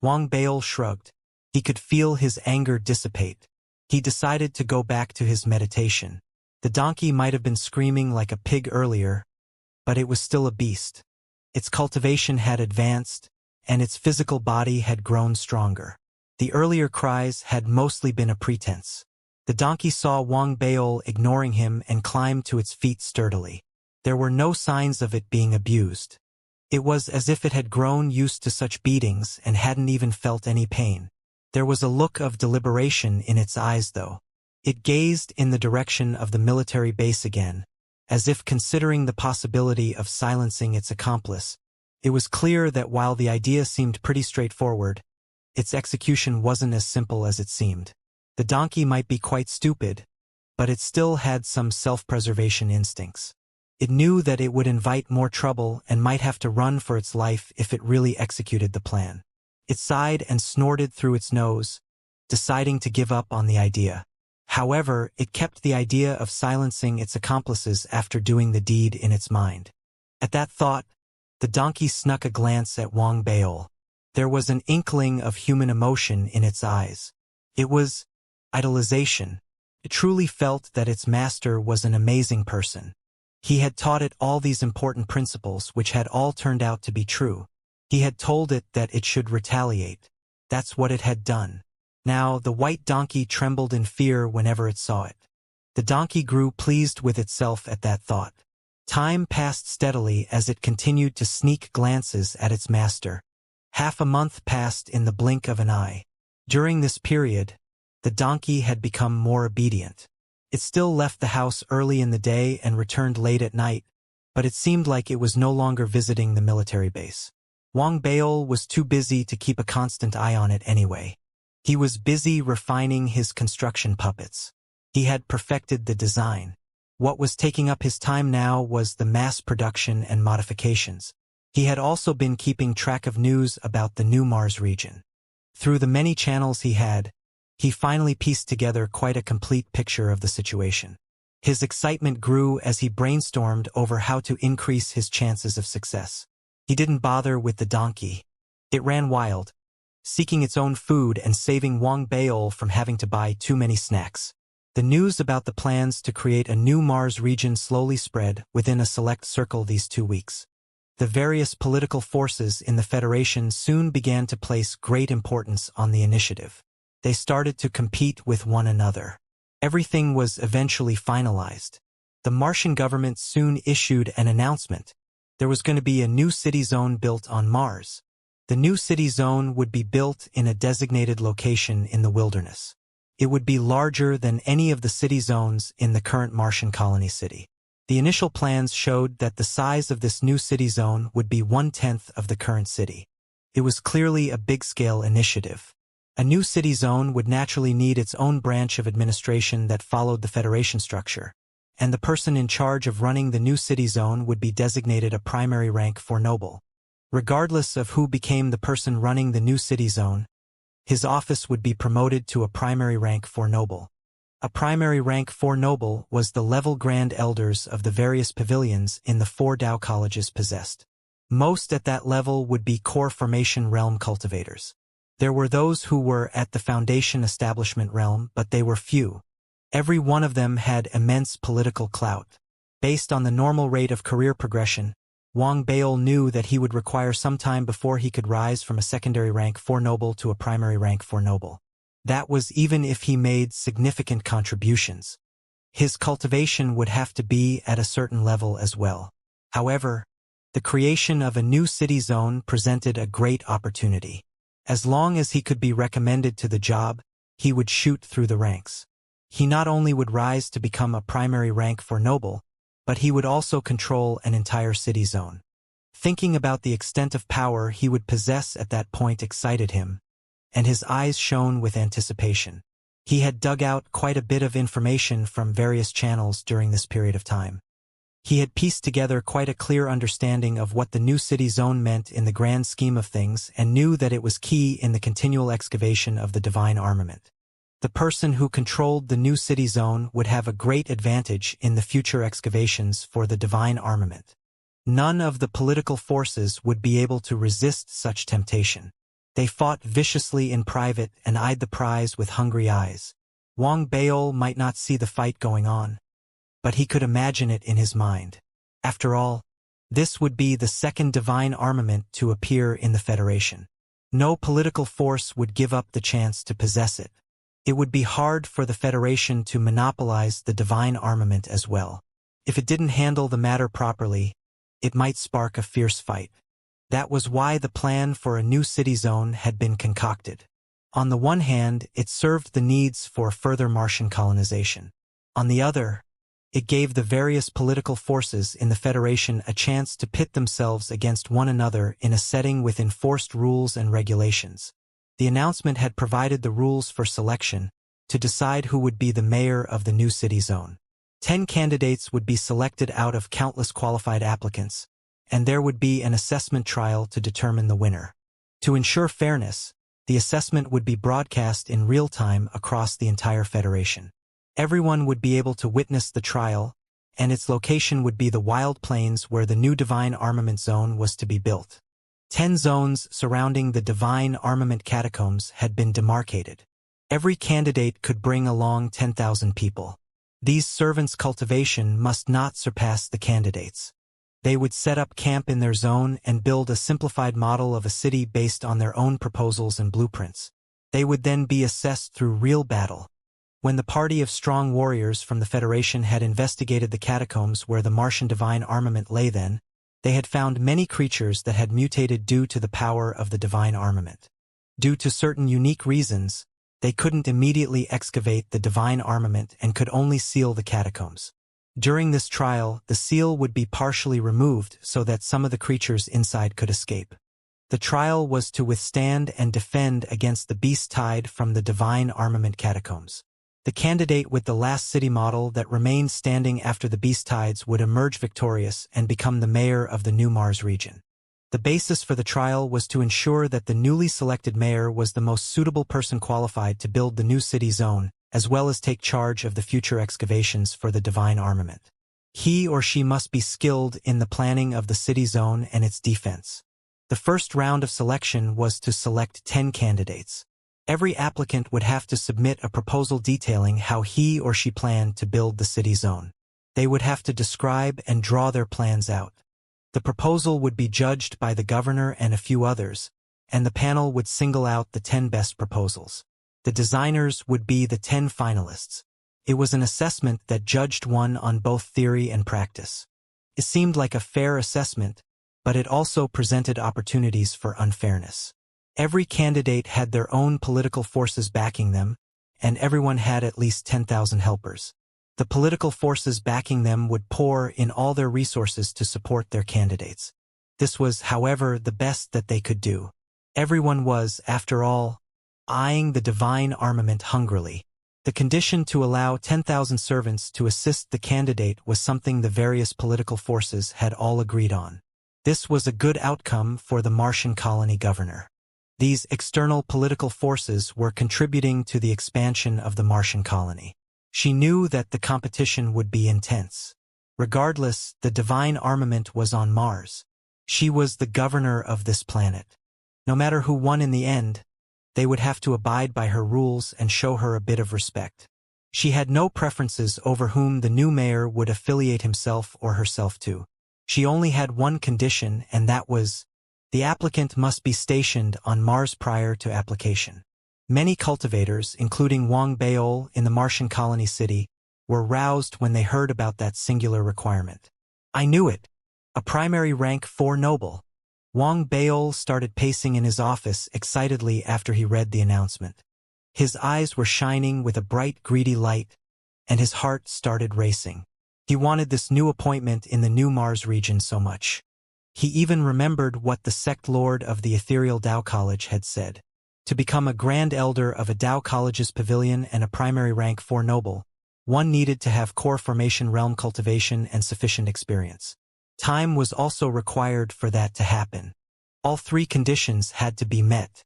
Wang Baol shrugged. He could feel his anger dissipate. He decided to go back to his meditation. The donkey might have been screaming like a pig earlier, but it was still a beast. Its cultivation had advanced, and its physical body had grown stronger. The earlier cries had mostly been a pretense. The donkey saw Wang Baol ignoring him and climbed to its feet sturdily. There were no signs of it being abused. It was as if it had grown used to such beatings and hadn't even felt any pain. There was a look of deliberation in its eyes, though. It gazed in the direction of the military base again, as if considering the possibility of silencing its accomplice. It was clear that while the idea seemed pretty straightforward, its execution wasn't as simple as it seemed. The donkey might be quite stupid, but it still had some self-preservation instincts. It knew that it would invite more trouble and might have to run for its life if it really executed the plan. It sighed and snorted through its nose, deciding to give up on the idea. However, it kept the idea of silencing its accomplices after doing the deed in its mind. At that thought, the donkey snuck a glance at Wang Baol. There was an inkling of human emotion in its eyes. It was idolization. It truly felt that its master was an amazing person. He had taught it all these important principles which had all turned out to be true. He had told it that it should retaliate. That's what it had done. Now the white donkey trembled in fear whenever it saw it. The donkey grew pleased with itself at that thought. Time passed steadily as it continued to sneak glances at its master. Half a month passed in the blink of an eye. During this period, the donkey had become more obedient. It still left the house early in the day and returned late at night, but it seemed like it was no longer visiting the military base. Wang Baol was too busy to keep a constant eye on it anyway. He was busy refining his construction puppets. He had perfected the design. What was taking up his time now was the mass production and modifications. He had also been keeping track of news about the new Mars region. Through the many channels he finally pieced together quite a complete picture of the situation. His excitement grew as he brainstormed over how to increase his chances of success. He didn't bother with the donkey. It ran wild, seeking its own food and saving Wang Baol from having to buy too many snacks. The news about the plans to create a new Mars region slowly spread within a select circle these 2 weeks. The various political forces in the Federation soon began to place great importance on the initiative. They started to compete with one another. Everything was eventually finalized. The Martian government soon issued an announcement. There was going to be a new city zone built on Mars. The new city zone would be built in a designated location in the wilderness. It would be larger than any of the city zones in the current Martian colony city. The initial plans showed that the size of this new city zone would be 1/10 of the current city. It was clearly a big-scale initiative. A new city zone would naturally need its own branch of administration that followed the Federation structure, and the person in charge of running the new city zone would be designated a primary rank 4 noble. Regardless of who became the person running the new city zone, his office would be promoted to a primary rank 4 noble. A primary rank 4 noble was the level grand elders of the various pavilions in the 4 Dao colleges possessed. Most at that level would be core formation realm cultivators. There were those who were at the foundation establishment realm, but they were few. Every one of them had immense political clout. Based on the normal rate of career progression, Wang Baol knew that he would require some time before he could rise from a secondary rank 4 noble to a primary rank 4 noble. That was even if he made significant contributions. His cultivation would have to be at a certain level as well. However, the creation of a new city zone presented a great opportunity. As long as he could be recommended to the job, he would shoot through the ranks. He not only would rise to become a primary rank 4 noble, but he would also control an entire city zone. Thinking about the extent of power he would possess at that point excited him, and his eyes shone with anticipation. He had dug out quite a bit of information from various channels during this period of time. He had pieced together quite a clear understanding of what the new city zone meant in the grand scheme of things and knew that it was key in the continual excavation of the divine armament. The person who controlled the new city zone would have a great advantage in the future excavations for the divine armament. None of the political forces would be able to resist such temptation. They fought viciously in private and eyed the prize with hungry eyes. Wang Baol might not see the fight going on, but he could imagine it in his mind. After all, this would be the second divine armament to appear in the Federation. No political force would give up the chance to possess it. It would be hard for the Federation to monopolize the divine armament as well. If it didn't handle the matter properly, it might spark a fierce fight. That was why the plan for a new city zone had been concocted. On the one hand, it served the needs for further Martian colonization. On the other, it gave the various political forces in the Federation a chance to pit themselves against one another in a setting with enforced rules and regulations. The announcement had provided the rules for selection to decide who would be the mayor of the new city zone. 10 candidates would be selected out of countless qualified applicants, and there would be an assessment trial to determine the winner. To ensure fairness, the assessment would be broadcast in real time across the entire Federation. Everyone would be able to witness the trial, and its location would be the wild plains where the new divine armament zone was to be built. 10 zones surrounding the divine armament catacombs had been demarcated. Every candidate could bring along 10,000 people. These servants' cultivation must not surpass the candidates. They would set up camp in their zone and build a simplified model of a city based on their own proposals and blueprints. They would then be assessed through real battle. When the party of strong warriors from the Federation had investigated the catacombs where the Martian divine armament lay then, they had found many creatures that had mutated due to the power of the divine armament. Due to certain unique reasons, they couldn't immediately excavate the divine armament and could only seal the catacombs. During this trial, the seal would be partially removed so that some of the creatures inside could escape. The trial was to withstand and defend against the beast tide from the divine armament catacombs. The candidate with the last city model that remained standing after the beast tides would emerge victorious and become the mayor of the new Mars region. The basis for the trial was to ensure that the newly selected mayor was the most suitable person qualified to build the new city zone, as well as take charge of the future excavations for the divine armament. He or she must be skilled in the planning of the city zone and its defense. The first round of selection was to select 10 candidates. Every applicant would have to submit a proposal detailing how he or she planned to build the city zone. They would have to describe and draw their plans out. The proposal would be judged by the governor and a few others, and the panel would single out the 10 best proposals. The designers would be the 10 finalists. It was an assessment that judged one on both theory and practice. It seemed like a fair assessment, but it also presented opportunities for unfairness. Every candidate had their own political forces backing them, and everyone had at least 10,000 helpers. The political forces backing them would pour in all their resources to support their candidates. This was, however, the best that they could do. Everyone was, after all, eyeing the divine armament hungrily. The condition to allow 10,000 servants to assist the candidate was something the various political forces had all agreed on. This was a good outcome for the Martian colony governor. These external political forces were contributing to the expansion of the Martian colony. She knew that the competition would be intense. Regardless, the divine armament was on Mars. She was the governor of this planet. No matter who won in the end, they would have to abide by her rules and show her a bit of respect. She had no preferences over whom the new mayor would affiliate himself or herself to. She only had one condition, and that was, the applicant must be stationed on Mars prior to application. Many cultivators, including Wang Beol in the Martian colony city, were roused when they heard about that singular requirement. I knew it. A primary rank 4 noble. Wang Beol started pacing in his office excitedly after he read the announcement. His eyes were shining with a bright, greedy light, and his heart started racing. He wanted this new appointment in the new Mars region so much. He even remembered what the sect lord of the ethereal Tao College had said. To become a Grand Elder of a Tao College's pavilion and a primary rank 4 noble, one needed to have core formation realm cultivation and sufficient experience. Time was also required for that to happen. All 3 conditions had to be met.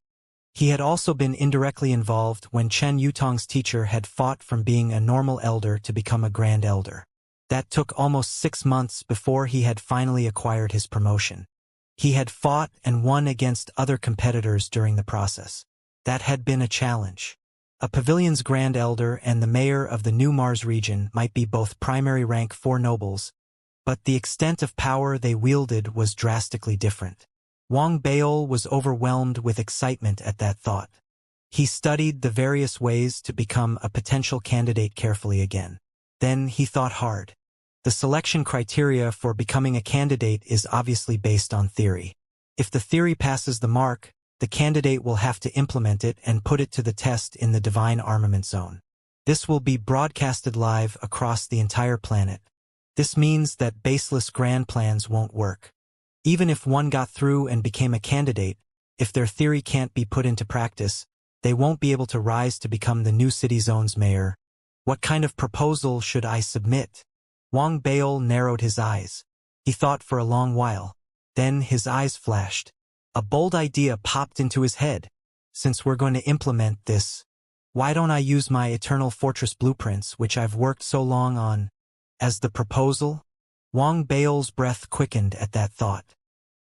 He had also been indirectly involved when Chen Yutong's teacher had fought from being a normal elder to become a Grand Elder. That took almost 6 months before he had finally acquired his promotion. He had fought and won against other competitors during the process. That had been a challenge. A pavilion's Grand Elder and the mayor of the new Mars region might be both primary rank 4 nobles, but the extent of power they wielded was drastically different. Wang Beol was overwhelmed with excitement at that thought. He studied the various ways to become a potential candidate carefully again. Then he thought hard. The selection criteria for becoming a candidate is obviously based on theory. If the theory passes the mark, the candidate will have to implement it and put it to the test in the divine armament zone. This will be broadcasted live across the entire planet. This means that baseless grand plans won't work. Even if one got through and became a candidate, if their theory can't be put into practice, they won't be able to rise to become the new city zone's mayor. What kind of proposal should I submit? Wang Beol narrowed his eyes. He thought for a long while. Then his eyes flashed. A bold idea popped into his head. Since we're going to implement this, why don't I use my Eternal Fortress blueprints, which I've worked so long on, as the proposal? Wang Beol's breath quickened at that thought.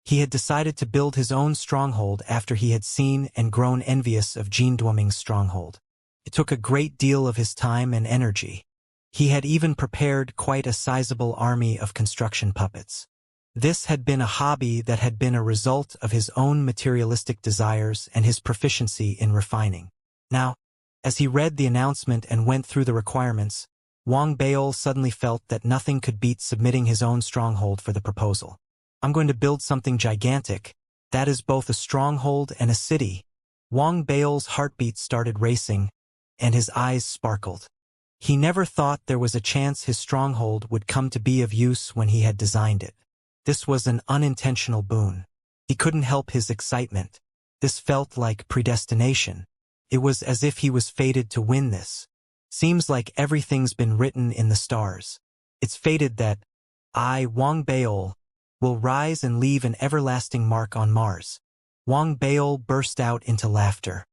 He had decided to build his own stronghold after he had seen and grown envious of Jean Duoming's stronghold. It took a great deal of his time and energy. He had even prepared quite a sizable army of construction puppets. This had been a hobby that had been a result of his own materialistic desires and his proficiency in refining. Now, as he read the announcement and went through the requirements, Wang Baol suddenly felt that nothing could beat submitting his own stronghold for the proposal. I'm going to build something gigantic. That is both a stronghold and a city. Wang Baol's heartbeat started racing, and his eyes sparkled. He never thought there was a chance his stronghold would come to be of use when he had designed it. This was an unintentional boon. He couldn't help his excitement. This felt like predestination. It was as if he was fated to win this. Seems like everything's been written in the stars. It's fated that I, Wang Baol, will rise and leave an everlasting mark on Mars. Wang Baol burst out into laughter.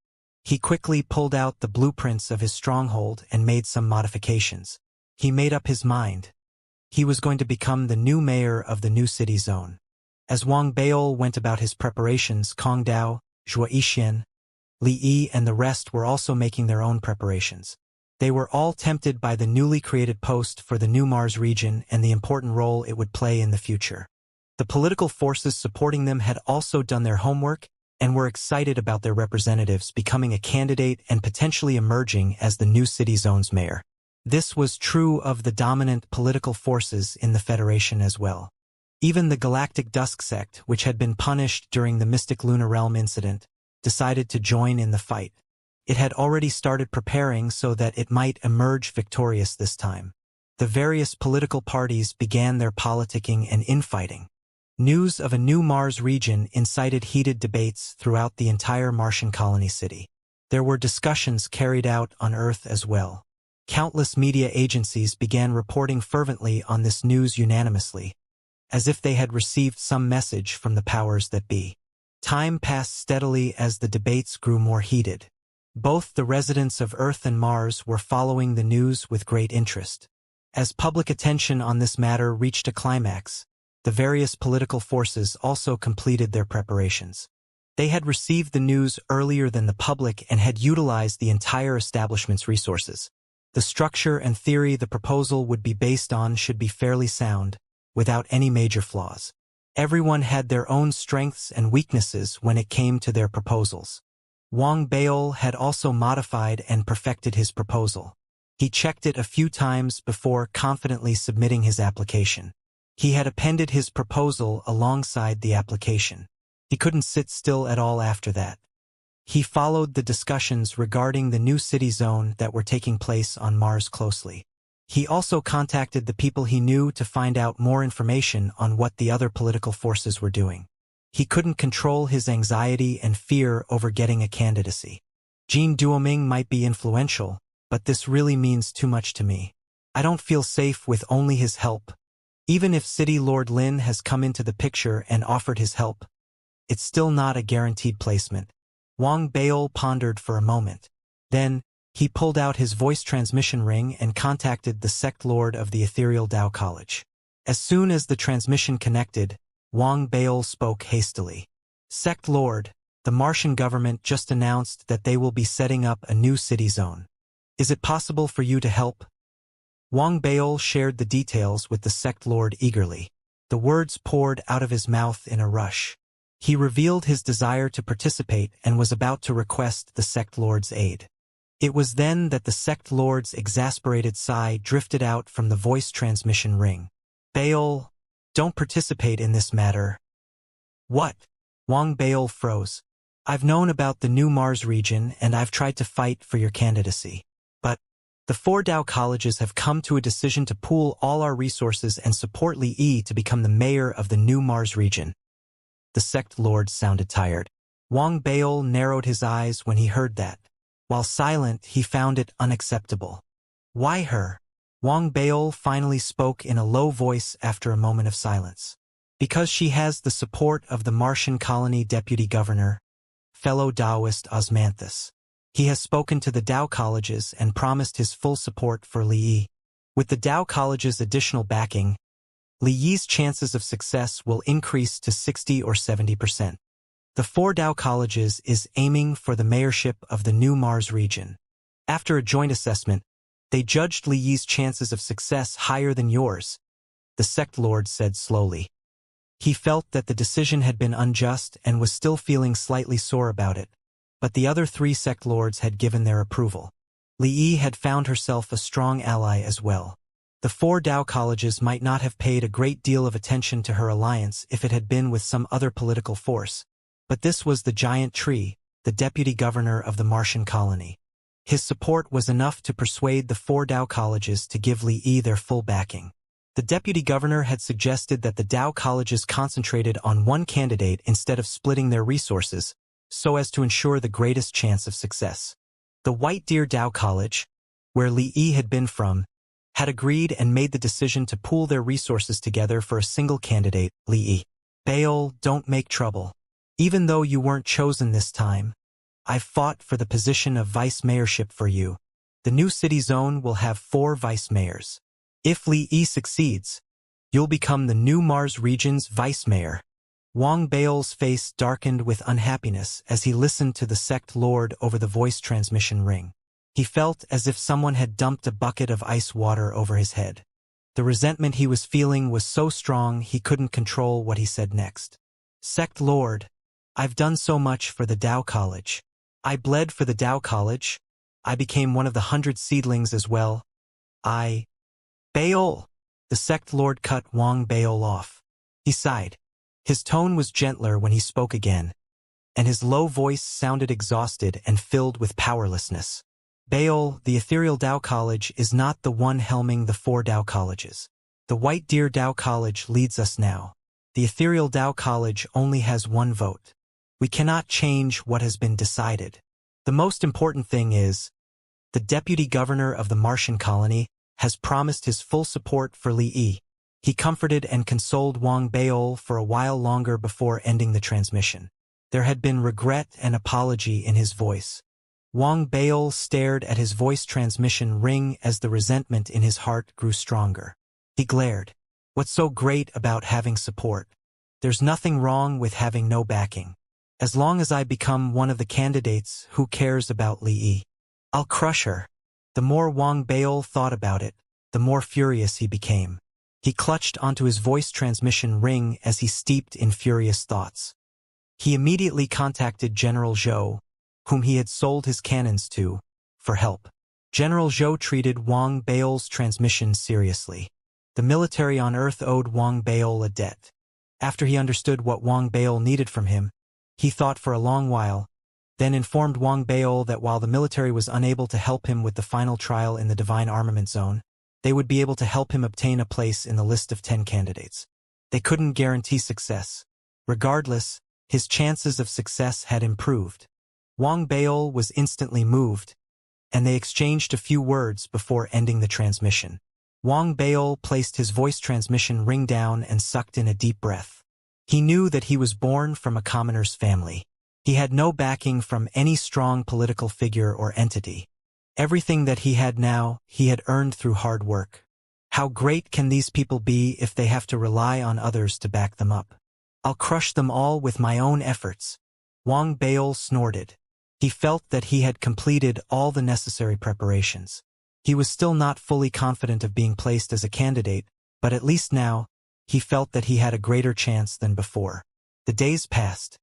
He quickly pulled out the blueprints of his stronghold and made some modifications. He made up his mind. He was going to become the new mayor of the new city zone. As Wang Baol went about his preparations, Kong Dao, Zhuo Yixian, Li Yi and the rest were also making their own preparations. They were all tempted by the newly created post for the new Mars region and the important role it would play in the future. The political forces supporting them had also done their homework and were excited about their representatives becoming a candidate and potentially emerging as the new city zone's mayor. This was true of the dominant political forces in the Federation as well. Even the Galactic Dusk Sect, which had been punished during the Mystic Lunar Realm incident, decided to join in the fight. It had already started preparing so that it might emerge victorious this time. The various political parties began their politicking and infighting. News of a new Mars region incited heated debates throughout the entire Martian colony city. There were discussions carried out on Earth as well. Countless media agencies began reporting fervently on this news unanimously, as if they had received some message from the powers that be. Time passed steadily as the debates grew more heated. Both the residents of Earth and Mars were following the news with great interest. As public attention on this matter reached a climax, the various political forces also completed their preparations. They had received the news earlier than the public and had utilized the entire establishment's resources. The structure and theory the proposal would be based on should be fairly sound, without any major flaws. Everyone had their own strengths and weaknesses when it came to their proposals. Wang Baol had also modified and perfected his proposal. He checked it a few times before confidently submitting his application. He had appended his proposal alongside the application. He couldn't sit still at all after that. He followed the discussions regarding the new city zone that were taking place on Mars closely. He also contacted the people he knew to find out more information on what the other political forces were doing. He couldn't control his anxiety and fear over getting a candidacy. Jean Duoming might be influential, but this really means too much to me. I don't feel safe with only his help. Even if City Lord Lin has come into the picture and offered his help, it's still not a guaranteed placement. Wang Baol pondered for a moment. Then, he pulled out his voice transmission ring and contacted the sect lord of the Ethereal Tao College. As soon as the transmission connected, Wang Baol spoke hastily. Sect Lord, the Martian government just announced that they will be setting up a new city zone. Is it possible for you to help? Wang Baol shared the details with the sect lord eagerly. The words poured out of his mouth in a rush. He revealed his desire to participate and was about to request the sect lord's aid. It was then that the sect lord's exasperated sigh drifted out from the voice transmission ring. Baol, don't participate in this matter. What? Wang Baol froze. I've known about the new Mars region and I've tried to fight for your candidacy. But the 4 Tao colleges have come to a decision to pool all our resources and support Li Yi to become the mayor of the new Mars region. The sect lord sounded tired. Wang Baol narrowed his eyes when he heard that. While silent, he found it unacceptable. Why her? Wang Baol finally spoke in a low voice after a moment of silence. Because she has the support of the Martian colony deputy governor, fellow Taoist Osmanthus. He has spoken to the Tao colleges and promised his full support for Li Yi. With the Tao college's additional backing, Li Yi's chances of success will increase to 60 or 70%. The 4 Tao colleges is aiming for the mayorship of the new Mars region. After a joint assessment, they judged Li Yi's chances of success higher than yours, the sect lord said slowly. He felt that the decision had been unjust and was still feeling slightly sore about it. but the other 3 sect lords had given their approval. Li Yi had found herself a strong ally as well. The 4 Dao colleges might not have paid a great deal of attention to her alliance if it had been with some other political force, but this was the giant tree, the deputy governor of the Martian colony. His support was enough to persuade the 4 Dao colleges to give Li Yi their full backing. The deputy governor had suggested that the Dao colleges concentrated on one candidate instead of splitting their resources, so as to ensure the greatest chance of success. The White Deer Dao College, where Li Yi had been from, had agreed and made the decision to pool their resources together for a single candidate, Li Yi. Baol, don't make trouble. Even though you weren't chosen this time, I've fought for the position of vice mayorship for you. The new city zone will have 4 vice mayors. If Li Yi succeeds, you'll become the new Mars region's vice mayor. Wang Baol's face darkened with unhappiness as he listened to the sect lord over the voice transmission ring. He felt as if someone had dumped a bucket of ice water over his head. The resentment he was feeling was so strong he couldn't control what he said next. Sect Lord, I've done so much for the Dao College. I bled for the Dao College. I became one of the 100 seedlings as well. Baol! The sect lord cut Wang Baol off. He sighed. His tone was gentler when he spoke again, and his low voice sounded exhausted and filled with powerlessness. Baol, the Ethereal Dao College is not the one helming the 4 Dao colleges. The White Deer Dao College leads us now. The Ethereal Dao College only has 1 vote. We cannot change what has been decided. The most important thing is, the deputy governor of the Martian colony has promised his full support for Li Yi. He comforted and consoled Wang Baol for a while longer before ending the transmission. There had been regret and apology in his voice. Wang Baol stared at his voice transmission ring as the resentment in his heart grew stronger. He glared. What's so great about having support? There's nothing wrong with having no backing. As long as I become one of the candidates, who cares about Li Yi? I'll crush her. The more Wang Baol thought about it, the more furious he became. He clutched onto his voice transmission ring as he steeped in furious thoughts. He immediately contacted General Zhou, whom he had sold his cannons to, for help. General Zhou treated Wang Baol's transmission seriously. The military on Earth owed Wang Baol a debt. After he understood what Wang Baol needed from him, he thought for a long while, then informed Wang Baol that while the military was unable to help him with the final trial in the Divine Armament Zone, they would be able to help him obtain a place in the list of 10 candidates. They couldn't guarantee success. Regardless, his chances of success had improved. Wang Baol was instantly moved, and they exchanged a few words before ending the transmission. Wang Baol placed his voice transmission ring down and sucked in a deep breath. He knew that he was born from a commoner's family. He had no backing from any strong political figure or entity. Everything that he had now, he had earned through hard work. How great can these people be if they have to rely on others to back them up? I'll crush them all with my own efforts. Wang Baol snorted. He felt that he had completed all the necessary preparations. He was still not fully confident of being placed as a candidate, but at least now, he felt that he had a greater chance than before. The days passed.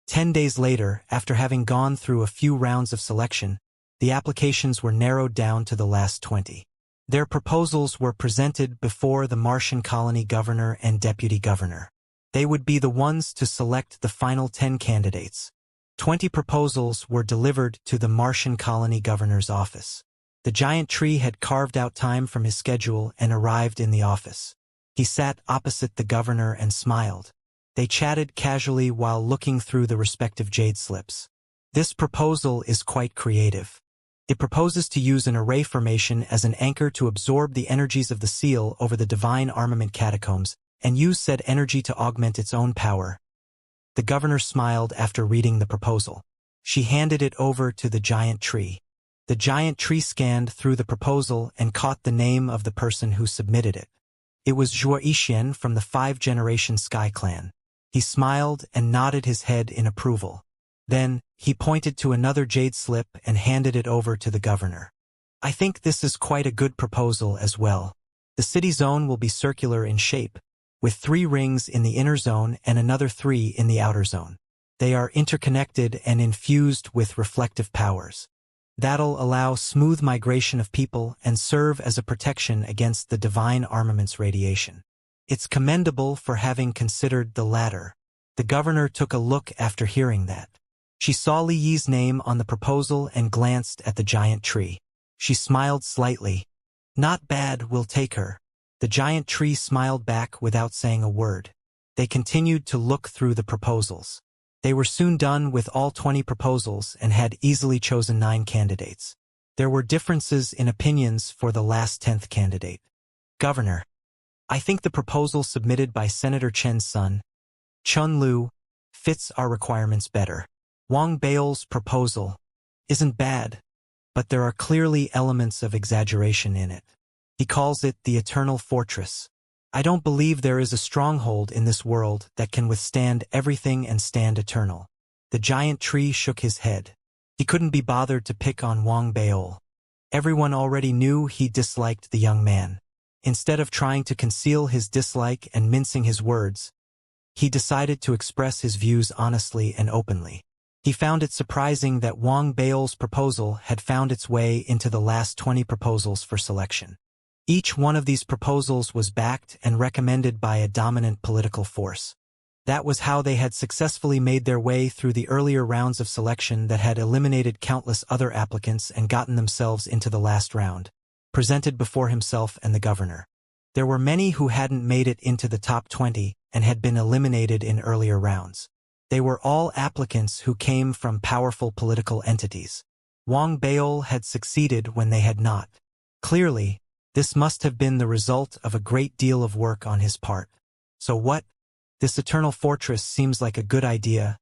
10 days later, after having gone through a few rounds of selection, the applications were narrowed down to the last 20. Their proposals were presented before the Martian colony governor and deputy governor. They would be the ones to select the final 10 candidates. 20 proposals were delivered to the Martian colony governor's office. The giant tree had carved out time from his schedule and arrived in the office. He sat opposite the governor and smiled. They chatted casually while looking through the respective jade slips. This proposal is quite creative. It proposes to use an array formation as an anchor to absorb the energies of the seal over the divine armament catacombs and use said energy to augment its own power. The governor smiled after reading the proposal. She handed it over to the giant tree. The giant tree scanned through the proposal and caught the name of the person who submitted it. It was Zhuo Yixian from the 5-generation Sky Clan. He smiled and nodded his head in approval. Then, he pointed to another jade slip and handed it over to the governor. I think this is quite a good proposal as well. The city zone will be circular in shape, with 3 rings in the inner zone and another 3 in the outer zone. They are interconnected and infused with reflective powers. That'll allow smooth migration of people and serve as a protection against the divine armament's radiation. It's commendable for having considered the latter. The governor took a look after hearing that. She saw Li Yi's name on the proposal and glanced at the giant tree. She smiled slightly. Not bad, we'll take her. The giant tree smiled back without saying a word. They continued to look through the proposals. They were soon done with all 20 proposals and had easily chosen 9 candidates. There were differences in opinions for the last 10th candidate. Governor, I think the proposal submitted by Senator Chen's son, Chun Lu, fits our requirements better. Wang Bao's proposal isn't bad, but there are clearly elements of exaggeration in it. He calls it the Eternal Fortress. I don't believe there is a stronghold in this world that can withstand everything and stand eternal. The giant tree shook his head. He couldn't be bothered to pick on Wang Bao. Everyone already knew he disliked the young man. Instead of trying to conceal his dislike and mincing his words, he decided to express his views honestly and openly. He found it surprising that Wang Bao's proposal had found its way into the last 20 proposals for selection. Each one of these proposals was backed and recommended by a dominant political force. That was how they had successfully made their way through the earlier rounds of selection that had eliminated countless other applicants and gotten themselves into the last round, presented before himself and the governor. There were many who hadn't made it into the top 20 and had been eliminated in earlier rounds. They were all applicants who came from powerful political entities. Wang Bao had succeeded when they had not. Clearly, this must have been the result of a great deal of work on his part. So what? This eternal fortress seems like a good idea,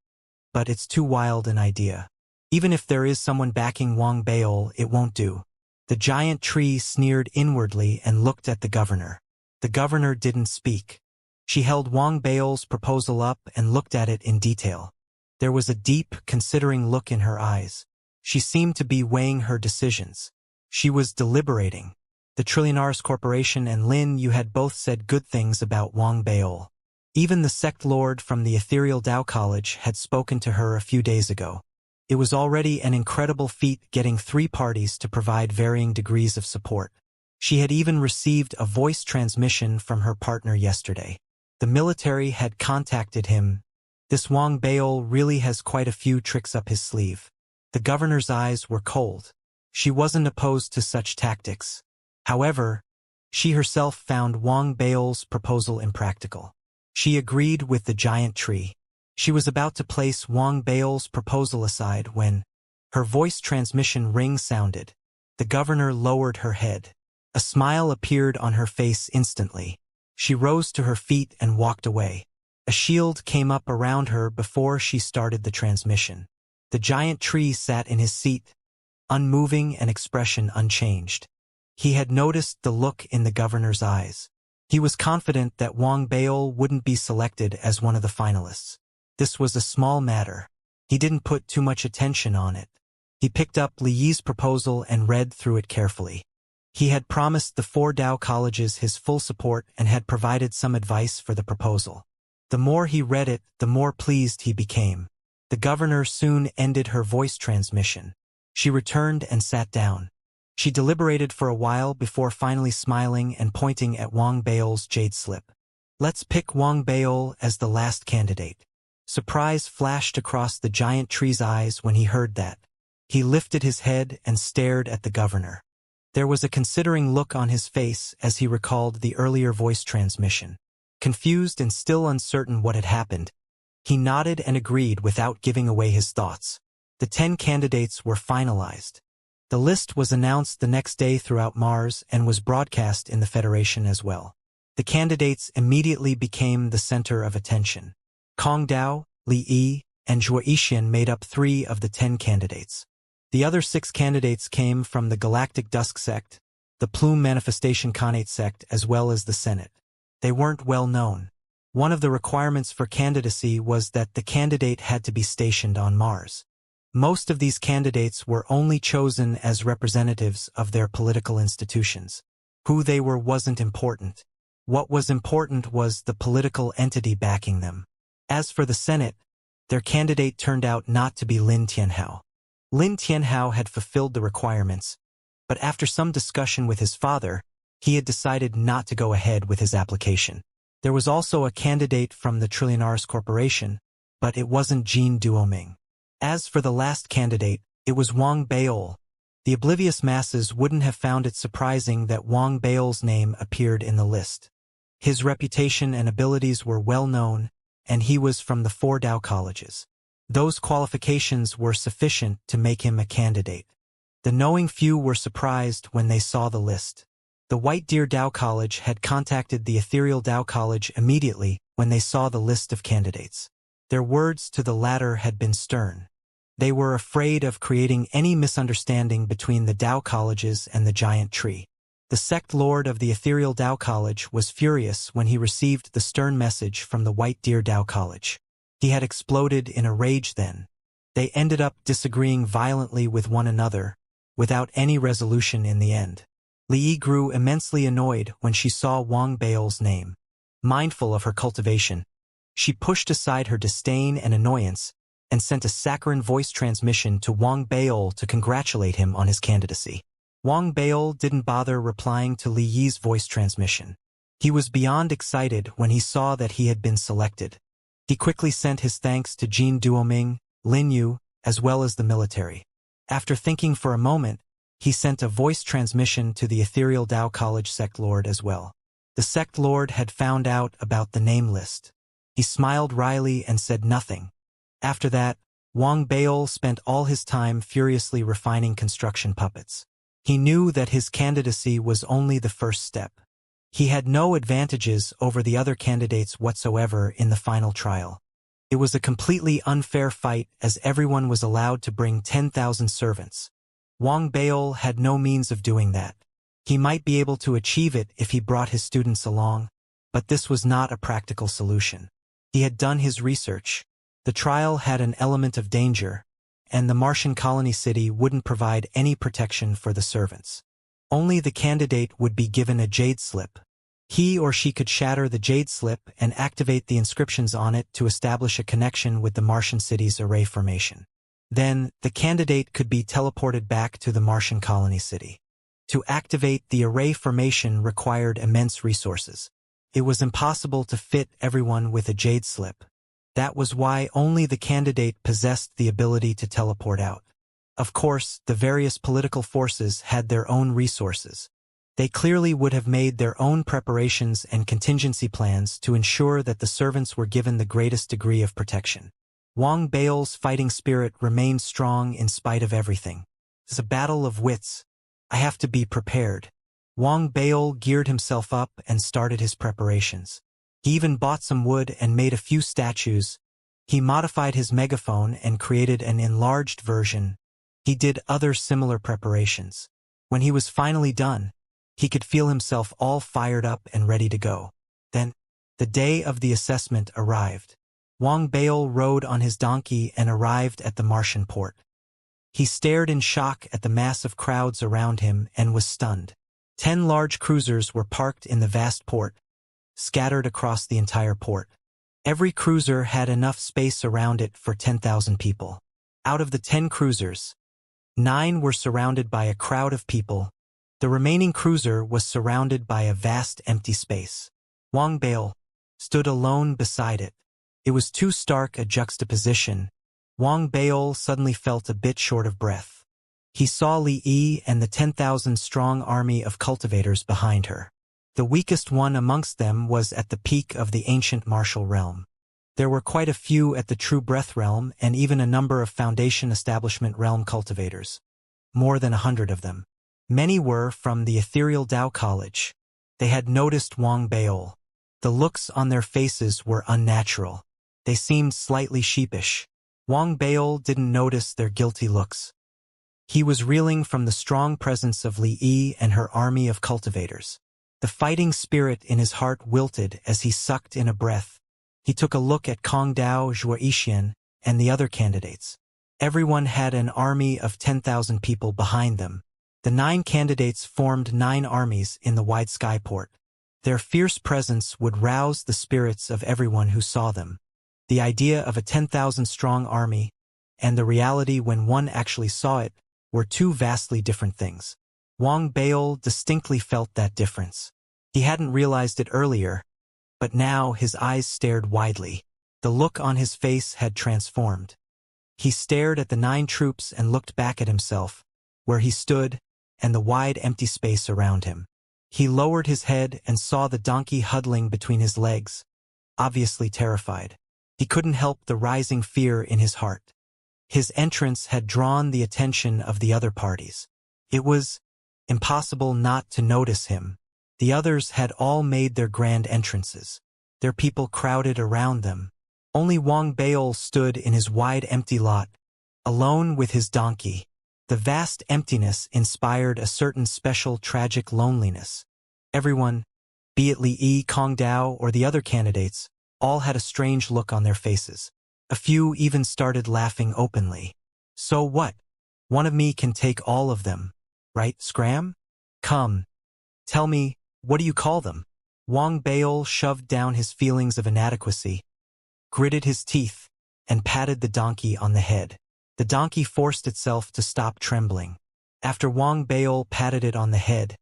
but it's too wild an idea. Even if there is someone backing Wang Bao, it won't do. The giant tree sneered inwardly and looked at the governor. The governor didn't speak. She held Wang Bao's proposal up and looked at it in detail. There was a deep, considering look in her eyes. She seemed to be weighing her decisions. She was deliberating. The Trillionaires Corporation and Lin Yu had both said good things about Wang Bao. Even the sect lord from the Ethereal Tao College had spoken to her a few days ago. It was already an incredible feat getting 3 parties to provide varying degrees of support. She had even received a voice transmission from her partner yesterday. The military had contacted him. This Wang Bao really has quite a few tricks up his sleeve. The governor's eyes were cold. She wasn't opposed to such tactics. However, she herself found Wang Bao's proposal impractical. She agreed with the giant tree. She was about to place Wang Bao's proposal aside when her voice transmission ring sounded. The governor lowered her head. A smile appeared on her face instantly. She rose to her feet and walked away. A shield came up around her before she started the transmission. The giant tree sat in his seat, unmoving and expression unchanged. He had noticed the look in the governor's eyes. He was confident that Wang Bao wouldn't be selected as one of the finalists. This was a small matter. He didn't put too much attention on it. He picked up Li Yi's proposal and read through it carefully. He had promised the 4 Tao colleges his full support and had provided some advice for the proposal. The more he read it, the more pleased he became. The governor soon ended her voice transmission. She returned and sat down. She deliberated for a while before finally smiling and pointing at Wang Bao's jade slip. Let's pick Wang Bao as the last candidate. Surprise flashed across the giant tree's eyes when he heard that. He lifted his head and stared at the governor. There was a considering look on his face as he recalled the earlier voice transmission. Confused and still uncertain what had happened, he nodded and agreed without giving away his thoughts. The 10 candidates were finalized. The list was announced the next day throughout Mars and was broadcast in the Federation as well. The candidates immediately became the center of attention. Kong Dao, Li Yi, and Zhuo Yixian made up 3 of the 10 candidates. The other 6 candidates came from the Galactic Dusk sect, the Plume Manifestation Khanate sect, as well as the Senate. They weren't well known. One of the requirements for candidacy was that the candidate had to be stationed on Mars. Most of these candidates were only chosen as representatives of their political institutions. Who they were wasn't important. What was important was the political entity backing them. As for the Senate, Their candidate turned out not to be Lin Tianhao. Lin Tianhao had fulfilled the requirements, but after some discussion with his father, he had decided not to go ahead with his application. There was also a candidate from the Trillionaires Corporation, but it wasn't Jin Duoming. As for the last candidate, it was Wang Baol. The oblivious masses wouldn't have found it surprising that Wang Baol's name appeared in the list. His reputation and abilities were well known, and he was from the 4 Dao colleges. Those qualifications were sufficient to make him a candidate. The knowing few were surprised when they saw the list. The White Deer Dao College had contacted the Ethereal Dao College immediately when they saw the list of candidates. Their words to the latter had been stern. They were afraid of creating any misunderstanding between the Dao colleges and the giant tree. The sect lord of the Ethereal Dao College was furious when he received the stern message from the White Deer Dao College. He had exploded in a rage then. They ended up disagreeing violently with one another, without any resolution in the end. Li Yi grew immensely annoyed when she saw Wang Baol's name. Mindful of her cultivation, she pushed aside her disdain and annoyance and sent a saccharine voice transmission to Wang Baol to congratulate him on his candidacy. Wang Baol didn't bother replying to Li Yi's voice transmission. He was beyond excited when he saw that he had been selected. He quickly sent his thanks to Jin Duoming, Lin Yu, as well as the military. After thinking for a moment, he sent a voice transmission to the Ethereal Dao College sect lord as well. The sect lord had found out about the name list. He smiled wryly and said nothing. After that, Wang Baol spent all his time furiously refining construction puppets. He knew that his candidacy was only the first step. He had no advantages over the other candidates whatsoever in the final trial. It was a completely unfair fight as everyone was allowed to bring 10,000 servants. Wang Baol had no means of doing that. He might be able to achieve it if he brought his students along, but this was not a practical solution. He had done his research. The trial had an element of danger, and the Martian colony city wouldn't provide any protection for the servants. Only the candidate would be given a jade slip. He or she could shatter the jade slip and activate the inscriptions on it to establish a connection with the Martian city's array formation. Then, the candidate could be teleported back to the Martian colony city. To activate the array formation required immense resources. It was impossible to fit everyone with a jade slip. That was why only the candidate possessed the ability to teleport out. Of course, the various political forces had their own resources. They clearly would have made their own preparations and contingency plans to ensure that the servants were given the greatest degree of protection. Wang Baol's fighting spirit remained strong in spite of everything. It's a battle of wits. I have to be prepared. Wang Baol geared himself up and started his preparations. He even bought some wood and made a few statues. He modified his megaphone and created an enlarged version. He did other similar preparations. When he was finally done, he could feel himself all fired up and ready to go. Then, the day of the assessment arrived. Wang Baol rode on his donkey and arrived at the Martian port. He stared in shock at the mass of crowds around him and was stunned. 10 large cruisers were parked in the vast port, scattered across the entire port. Every cruiser had enough space around it for 10,000 people. Out of the 10 cruisers, 9 were surrounded by a crowd of people. The remaining cruiser was surrounded by a vast empty space. Wang Baol stood alone beside it. It was too stark a juxtaposition. Wang Baol suddenly felt a bit short of breath. He saw Li Yi and the 10,000-strong army of cultivators behind her. The weakest one amongst them was at the peak of the ancient martial realm. There were quite a few at the True Breath realm and even a number of Foundation Establishment realm cultivators. More than 100 of them. Many were from the Ethereal Dao College. They had noticed Wang Baol. The looks on their faces were unnatural. They seemed slightly sheepish. Wang Baol didn't notice their guilty looks. He was reeling from the strong presence of Li Yi and her army of cultivators. The fighting spirit in his heart wilted as he sucked in a breath. He took a look at Kong Dao Zhuoxian and the other candidates. Everyone had an army of 10,000 people behind them. The 9 candidates formed 9 armies in the wide skyport. Their fierce presence would rouse the spirits of everyone who saw them. The idea of a 10,000-strong army and the reality when one actually saw it were two vastly different things. Wang Beil distinctly felt that difference. He hadn't realized it earlier, but now his eyes stared widely. The look on his face had transformed. He stared at the 9 troops and looked back at himself, where he stood, and the wide empty space around him. He lowered his head and saw the donkey huddling between his legs, obviously terrified. He couldn't help the rising fear in his heart. His entrance had drawn the attention of the other parties. It was impossible not to notice him. The others had all made their grand entrances. Their people crowded around them. Only Wang Beil stood in his wide empty lot, alone with his donkey. The vast emptiness inspired a certain special tragic loneliness. Everyone, be it Li Kongdao or the other candidates, all had a strange look on their faces. A few even started laughing openly. So what? One of me can take all of them, right, Scram? Come, tell me, what do you call them? Wang Beil shoved down his feelings of inadequacy, gritted his teeth, and patted the donkey on the head. The donkey forced itself to stop trembling. After Wang Beil patted it on the head,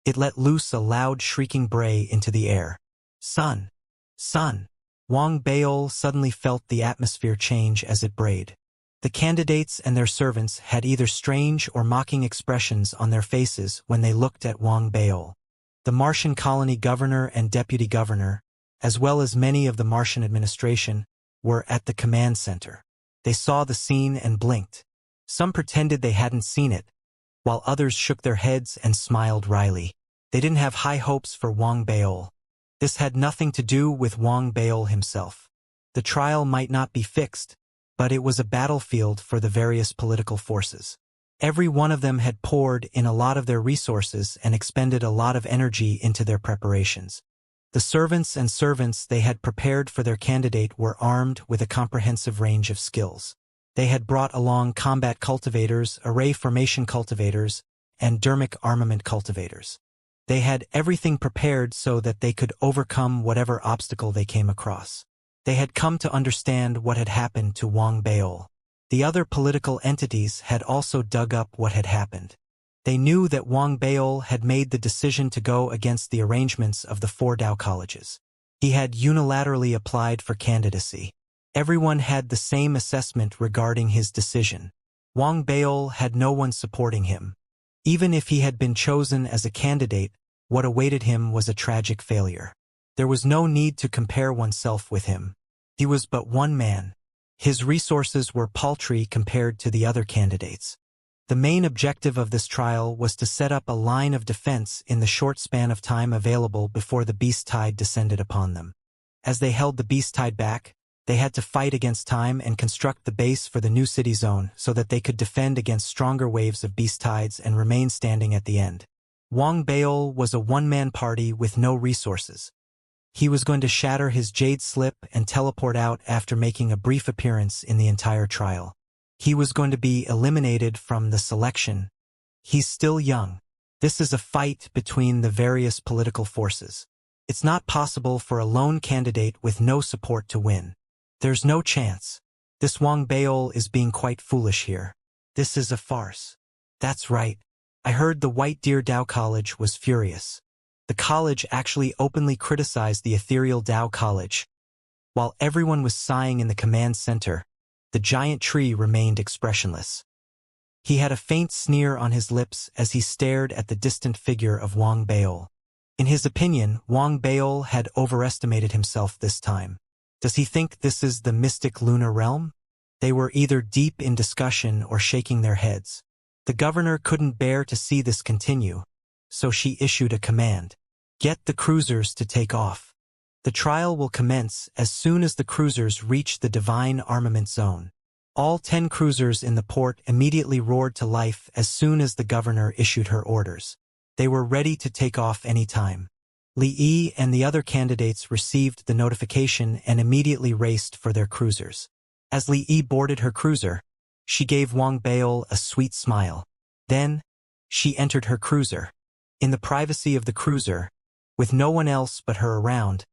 it let loose a loud shrieking bray into the air. Son! Son! Wang Beil suddenly felt the atmosphere change as it brayed. The candidates and their servants had either strange or mocking expressions on their faces when they looked at Wang Beil. The Martian colony governor and deputy governor, as well as many of the Martian administration, were at the command center. They saw the scene and blinked. Some pretended they hadn't seen it, while others shook their heads and smiled wryly. They didn't have high hopes for Wang Beil. This had nothing to do with Wang Beil himself. The trial might not be fixed, but it was a battlefield for the various political forces. Every one of them had poured in a lot of their resources and expended a lot of energy into their preparations. The servants and servants they had prepared for their candidate were armed with a comprehensive range of skills. They had brought along combat cultivators, array formation cultivators, and dermic armament cultivators. They had everything prepared so that they could overcome whatever obstacle they came across. They had come to understand what had happened to Wang Beil. The other political entities had also dug up what had happened. They knew that Wang Beil had made the decision to go against the arrangements of the 4 Dao colleges. He had unilaterally applied for candidacy. Everyone had the same assessment regarding his decision. Wang Beil had no one supporting him. Even if he had been chosen as a candidate, what awaited him was a tragic failure. There was no need to compare oneself with him. He was but one man. His resources were paltry compared to the other candidates. The main objective of this trial was to set up a line of defense in the short span of time available before the beast tide descended upon them. As they held the beast tide back, they had to fight against time and construct the base for the new city zone so that they could defend against stronger waves of beast tides and remain standing at the end. Wang Beil was a one-man party with no resources. He was going to shatter his jade slip and teleport out after making a brief appearance in the entire trial. He was going to be eliminated from the selection. He's still young. This is a fight between the various political forces. It's not possible for a lone candidate with no support to win. There's no chance. This Wang Beil is being quite foolish here. This is a farce. That's right. I heard the White Deer Dao College was furious. The college actually openly criticized the ethereal Dao College. While everyone was sighing in the command center, the giant tree remained expressionless. He had a faint sneer on his lips as he stared at the distant figure of Wang Beil. In his opinion, Wang Beil had overestimated himself this time. Does he think this is the mystic lunar realm? They were either deep in discussion or shaking their heads. The governor couldn't bear to see this continue, so she issued a command. Get the cruisers to take off. The trial will commence as soon as the cruisers reach the divine armament zone. All 10 cruisers in the port immediately roared to life as soon as the governor issued her orders. They were ready to take off any time. Li Yi and the other candidates received the notification and immediately raced for their cruisers. As Li Yi boarded her cruiser, she gave Wang Beil a sweet smile. Then, she entered her cruiser. In the privacy of the cruiser, with no one else but her around,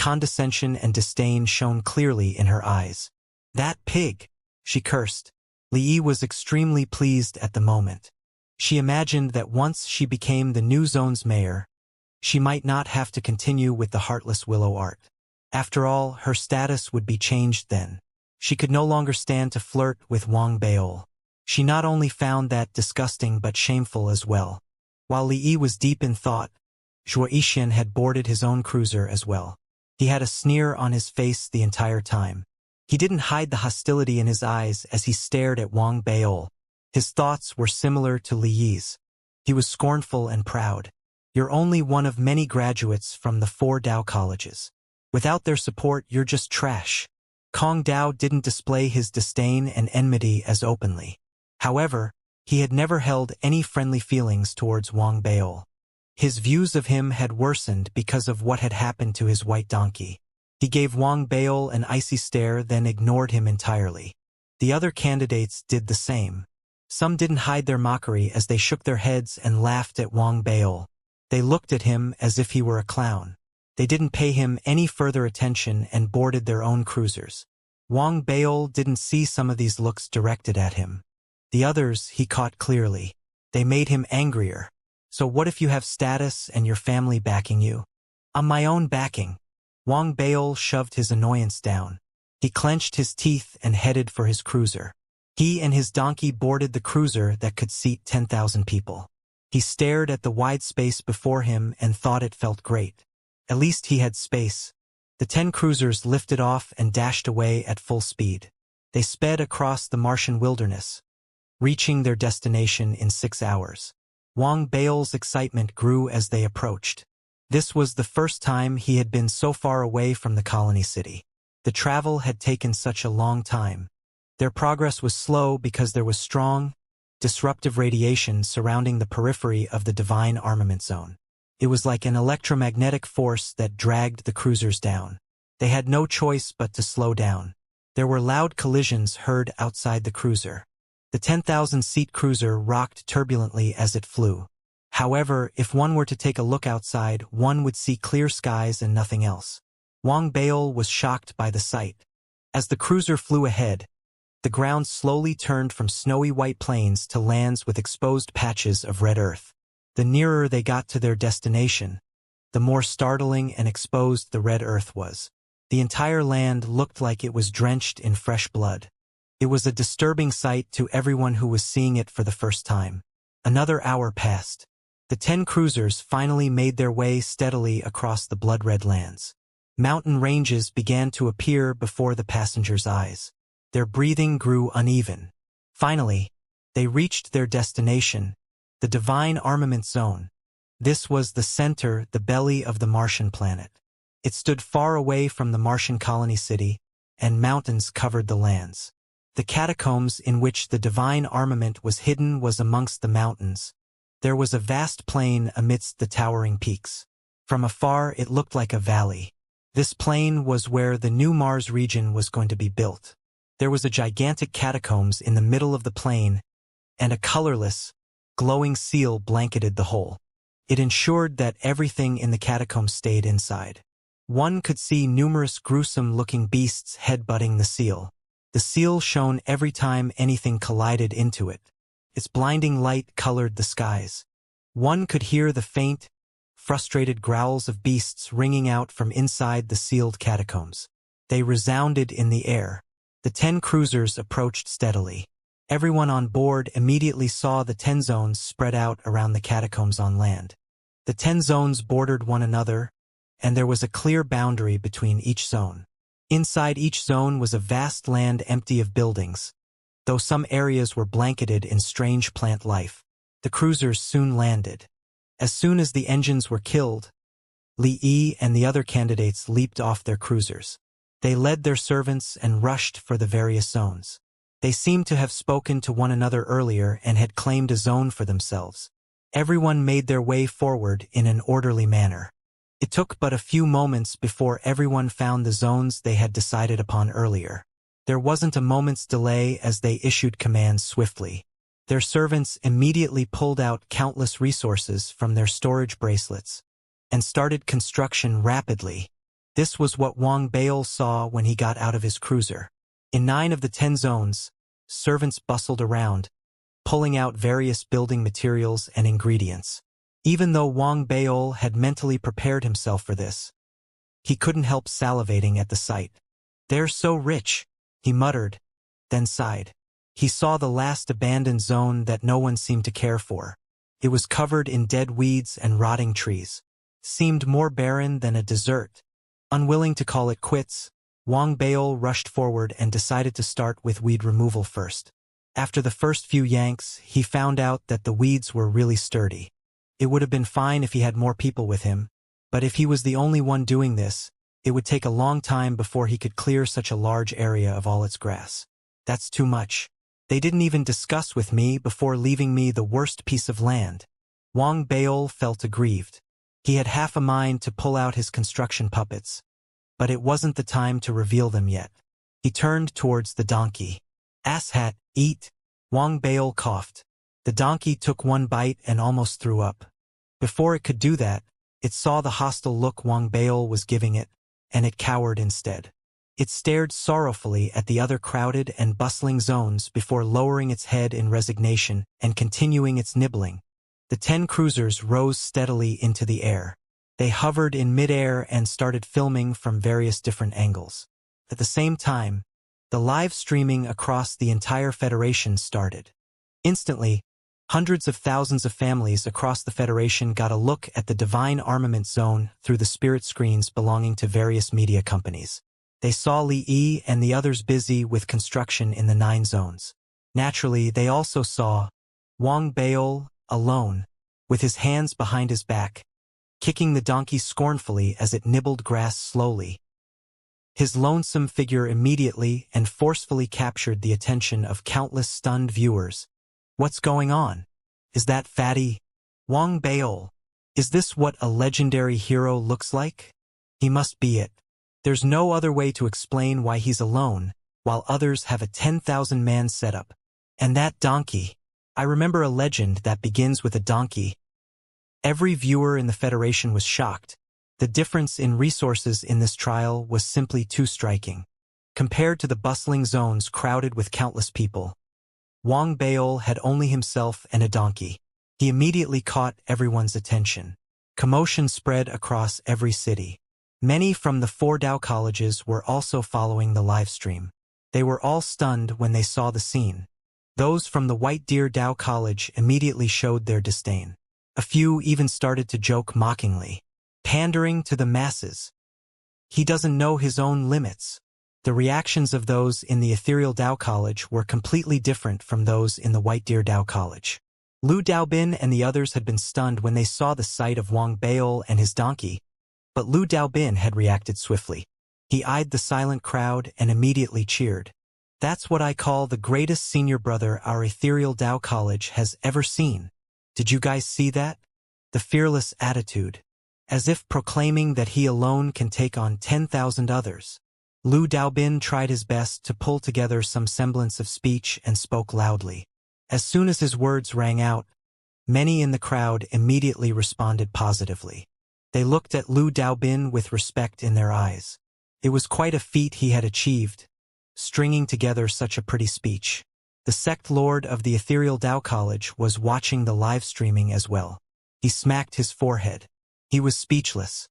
condescension and disdain shone clearly in her eyes. "That pig!" she cursed. Li was extremely pleased at the moment. She imagined that once she became the new zone's mayor, she might not have to continue with the heartless willow art. After all, her status would be changed then. She could no longer stand to flirt with Wang Beol. She not only found that disgusting but shameful as well. While Li was deep in thought, Zhuo Yixian had boarded his own cruiser as well. He had a sneer on his face the entire time. He didn't hide the hostility in his eyes as he stared at Wang Beol. His thoughts were similar to Li Yi's. He was scornful and proud. "You're only one of many graduates from the 4 Dao colleges. Without their support, you're just trash." Kong Dao didn't display his disdain and enmity as openly. However, he had never held any friendly feelings towards Wang Beol. His views of him had worsened because of what had happened to his white donkey. He gave Wang Beol an icy stare, then ignored him entirely. The other candidates did the same. Some didn't hide their mockery as they shook their heads and laughed at Wang Beol. They looked at him as if he were a clown. They didn't pay him any further attention and boarded their own cruisers. Wang Beol didn't see some of these looks directed at him. The others he caught clearly. They made him angrier. "So what if you have status and your family backing you?" "I'm my own backing." Wang Beol shoved his annoyance down. He clenched his teeth and headed for his cruiser. He and his donkey boarded the cruiser that could seat 10,000 people. He stared at the wide space before him and thought it felt great. At least he had space. The 10 cruisers lifted off and dashed away at full speed. They sped across the Martian wilderness, reaching their destination in 6 hours. Wang Beol's excitement grew as they approached. This was the first time he had been so far away from the colony city. The travel had taken such a long time. Their progress was slow because there was strong, disruptive radiation surrounding the periphery of the divine armament zone. It was like an electromagnetic force that dragged the cruisers down. They had no choice but to slow down. There were loud collisions heard outside the cruiser. The 10,000-seat cruiser rocked turbulently as it flew. However, if one were to take a look outside, one would see clear skies and nothing else. Wang Beol was shocked by the sight. As the cruiser flew ahead, the ground slowly turned from snowy white plains to lands with exposed patches of red earth. The nearer they got to their destination, the more startling and exposed the red earth was. The entire land looked like it was drenched in fresh blood. It was a disturbing sight to everyone who was seeing it for the first time. Another hour passed. The 10 cruisers finally made their way steadily across the blood-red lands. Mountain ranges began to appear before the passengers' eyes. Their breathing grew uneven. Finally, they reached their destination, the divine armament zone. This was the center, the belly of the Martian planet. It stood far away from the Martian colony city, and mountains covered the lands. The catacombs in which the divine armament was hidden was amongst the mountains. There was a vast plain amidst the towering peaks. From afar it looked like a valley. This plain was where the new Mars region was going to be built. There was a gigantic catacombs in the middle of the plain, and a colorless, glowing seal blanketed the whole. It ensured that everything in the catacombs stayed inside. One could see numerous gruesome-looking beasts headbutting the seal. The seal shone every time anything collided into it. Its blinding light colored the skies. One could hear the faint, frustrated growls of beasts ringing out from inside the sealed catacombs. They resounded in the air. The 10 cruisers approached steadily. Everyone on board immediately saw the 10 zones spread out around the catacombs on land. The 10 zones bordered one another, and there was a clear boundary between each zone. Inside each zone was a vast land empty of buildings, though some areas were blanketed in strange plant life. The cruisers soon landed. As soon as the engines were killed, Li Yi and the other candidates leaped off their cruisers. They led their servants and rushed for the various zones. They seemed to have spoken to one another earlier and had claimed a zone for themselves. Everyone made their way forward in an orderly manner. It took but a few moments before everyone found the zones they had decided upon earlier. There wasn't a moment's delay as they issued commands swiftly. Their servants immediately pulled out countless resources from their storage bracelets and started construction rapidly. This was what Wang Bail saw when he got out of his cruiser. In 9 of the 10 zones, servants bustled around, pulling out various building materials and ingredients. Even though Wang Bail had mentally prepared himself for this, he couldn't help salivating at the sight. "They're so rich," he muttered, then sighed. He saw the last abandoned zone that no one seemed to care for. It was covered in dead weeds and rotting trees. Seemed more barren than a desert. Unwilling to call it quits, Wang Bail rushed forward and decided to start with weed removal first. After the first few yanks, he found out that the weeds were really sturdy. It would have been fine if he had more people with him, but if he was the only one doing this, it would take a long time before he could clear such a large area of all its grass. "That's too much. They didn't even discuss with me before leaving me the worst piece of land." Wang Bail felt aggrieved. He had half a mind to pull out his construction puppets, but it wasn't the time to reveal them yet. He turned towards the donkey. "Asshat, eat." Wang Bail coughed. The donkey took one bite and almost threw up. Before it could do that, it saw the hostile look Wang Bail was giving it, and it cowered instead. It stared sorrowfully at the other crowded and bustling zones before lowering its head in resignation and continuing its nibbling. The 10 cruisers rose steadily into the air. They hovered in midair and started filming from various different angles. At the same time, the live streaming across the entire Federation started. Instantly, hundreds of thousands of families across the Federation got a look at the Divine Armament Zone through the spirit screens belonging to various media companies. They saw Li Yi and the others busy with construction in the 9 zones. Naturally, they also saw Wang Bail, alone, with his hands behind his back, kicking the donkey scornfully as it nibbled grass slowly. His lonesome figure immediately and forcefully captured the attention of countless stunned viewers. "What's going on? Is that fatty Wang Bail? Is this what a legendary hero looks like? He must be it. There's no other way to explain why he's alone, while others have a 10,000-man setup. And that donkey. I remember a legend that begins with a donkey." Every viewer in the Federation was shocked. The difference in resources in this trial was simply too striking. Compared to the bustling zones crowded with countless people, Wang Bail had only himself and a donkey. He immediately caught everyone's attention. Commotion spread across every city. Many from the 4 Dao colleges were also following the live stream. They were all stunned when they saw the scene. Those from the White Deer Dao College immediately showed their disdain. A few even started to joke mockingly. "Pandering to the masses. He doesn't know his own limits." The reactions of those in the Ethereal Dao College were completely different from those in the White Deer Dao College. Lu Daobin and the others had been stunned when they saw the sight of Wang Bail and his donkey, but Lu Daobin had reacted swiftly. He eyed the silent crowd and immediately cheered. "That's what I call the greatest senior brother our Ethereal Dao College has ever seen. Did you guys see that? The fearless attitude. As if proclaiming that he alone can take on 10,000 others." Lu Daobin tried his best to pull together some semblance of speech and spoke loudly. As soon as his words rang out, many in the crowd immediately responded positively. They looked at Lu Daobin with respect in their eyes. It was quite a feat he had achieved, stringing together such a pretty speech. The sect lord of the Ethereal Dao College was watching the live streaming as well. He smacked his forehead. He was speechless.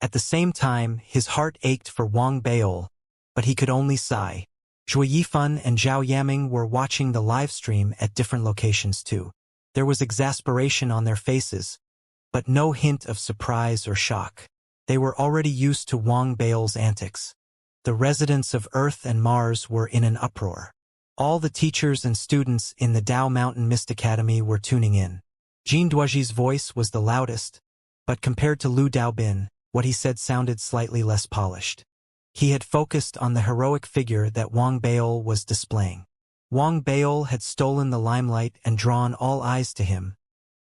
At the same time, his heart ached for Wang Bail, but he could only sigh. Zhuo Yifan and Zhao Yaming were watching the live stream at different locations too. There was exasperation on their faces, but no hint of surprise or shock. They were already used to Wang Bail's antics. The residents of Earth and Mars were in an uproar. All the teachers and students in the Dao Mountain Mist Academy were tuning in. Jin Duoji's voice was the loudest, but compared to Lu Daobin, what he said sounded slightly less polished. He had focused on the heroic figure that Wang Bail was displaying. Wang Bail had stolen the limelight and drawn all eyes to him,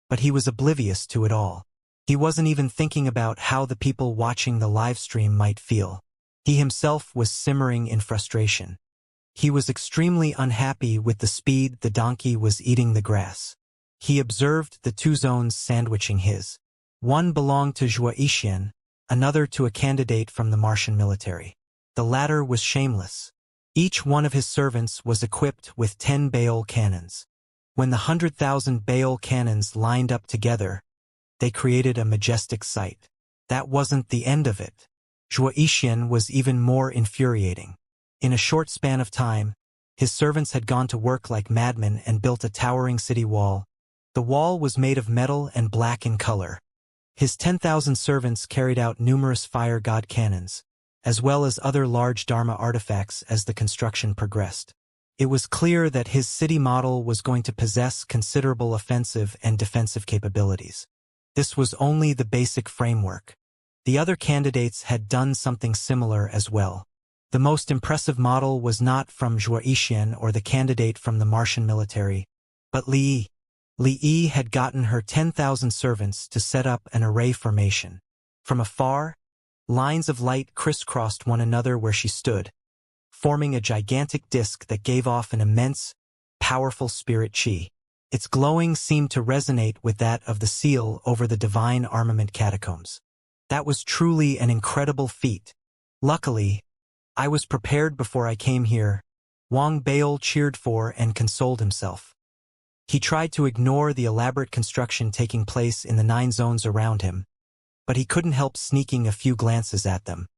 but he was oblivious to it all. He wasn't even thinking about how the people watching the live stream might feel. He himself was simmering in frustration. He was extremely unhappy with the speed the donkey was eating the grass. He observed the 2 zones sandwiching his. One belonged to Zhuo Yixian, another to a candidate from the Martian military. The latter was shameless. Each one of his servants was equipped with 10 Baal cannons. When the 100,000 Baal cannons lined up together, they created a majestic sight. That wasn't the end of it. Xianxia was even more infuriating. In a short span of time, his servants had gone to work like madmen and built a towering city wall. The wall was made of metal and black in color. His 10,000 servants carried out numerous fire god cannons, as well as other large Dharma artifacts as the construction progressed. It was clear that his city model was going to possess considerable offensive and defensive capabilities. This was only the basic framework. The other candidates had done something similar as well. The most impressive model was not from Xianxia or the candidate from the Martian military, but Li. Li had gotten her 10,000 servants to set up an array formation. From afar, lines of light crisscrossed one another where she stood, forming a gigantic disk that gave off an immense, powerful spirit chi. Its glowing seemed to resonate with that of the seal over the divine armament catacombs. That was truly an incredible feat. Luckily, I was prepared before I came here. Wang Baol cheered for and consoled himself. He tried to ignore the elaborate construction taking place in the 9 zones around him, but he couldn't help sneaking a few glances at them.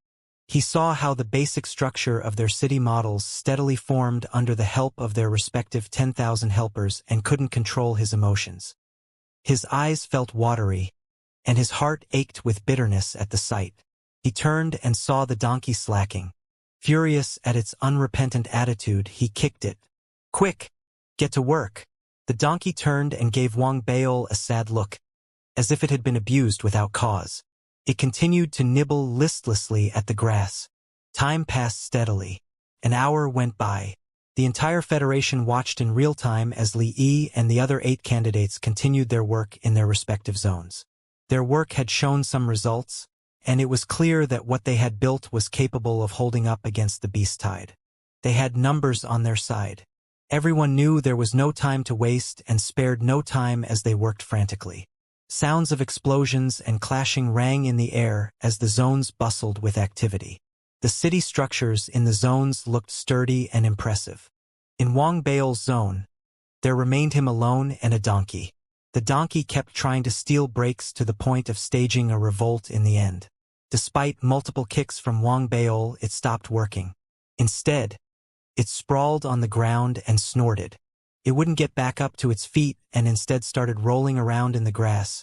He saw how the basic structure of their city models steadily formed under the help of their respective 10,000 helpers and couldn't control his emotions. His eyes felt watery, and his heart ached with bitterness at the sight. He turned and saw the donkey slacking. Furious at its unrepentant attitude, he kicked it. "Quick! Get to work!" The donkey turned and gave Wang Baol a sad look, as if it had been abused without cause. It continued to nibble listlessly at the grass. Time passed steadily. An hour went by. The entire Federation watched in real time as Li Yi and the other 8 candidates continued their work in their respective zones. Their work had shown some results, and it was clear that what they had built was capable of holding up against the beast tide. They had numbers on their side. Everyone knew there was no time to waste and spared no time as they worked frantically. Sounds of explosions and clashing rang in the air as the zones bustled with activity. The city structures in the zones looked sturdy and impressive. In Wang Baol's zone, there remained him alone and a donkey. The donkey kept trying to steal breaks to the point of staging a revolt in the end. Despite multiple kicks from Wang Baol, it stopped working. Instead, it sprawled on the ground and snorted. It wouldn't get back up to its feet and instead started rolling around in the grass.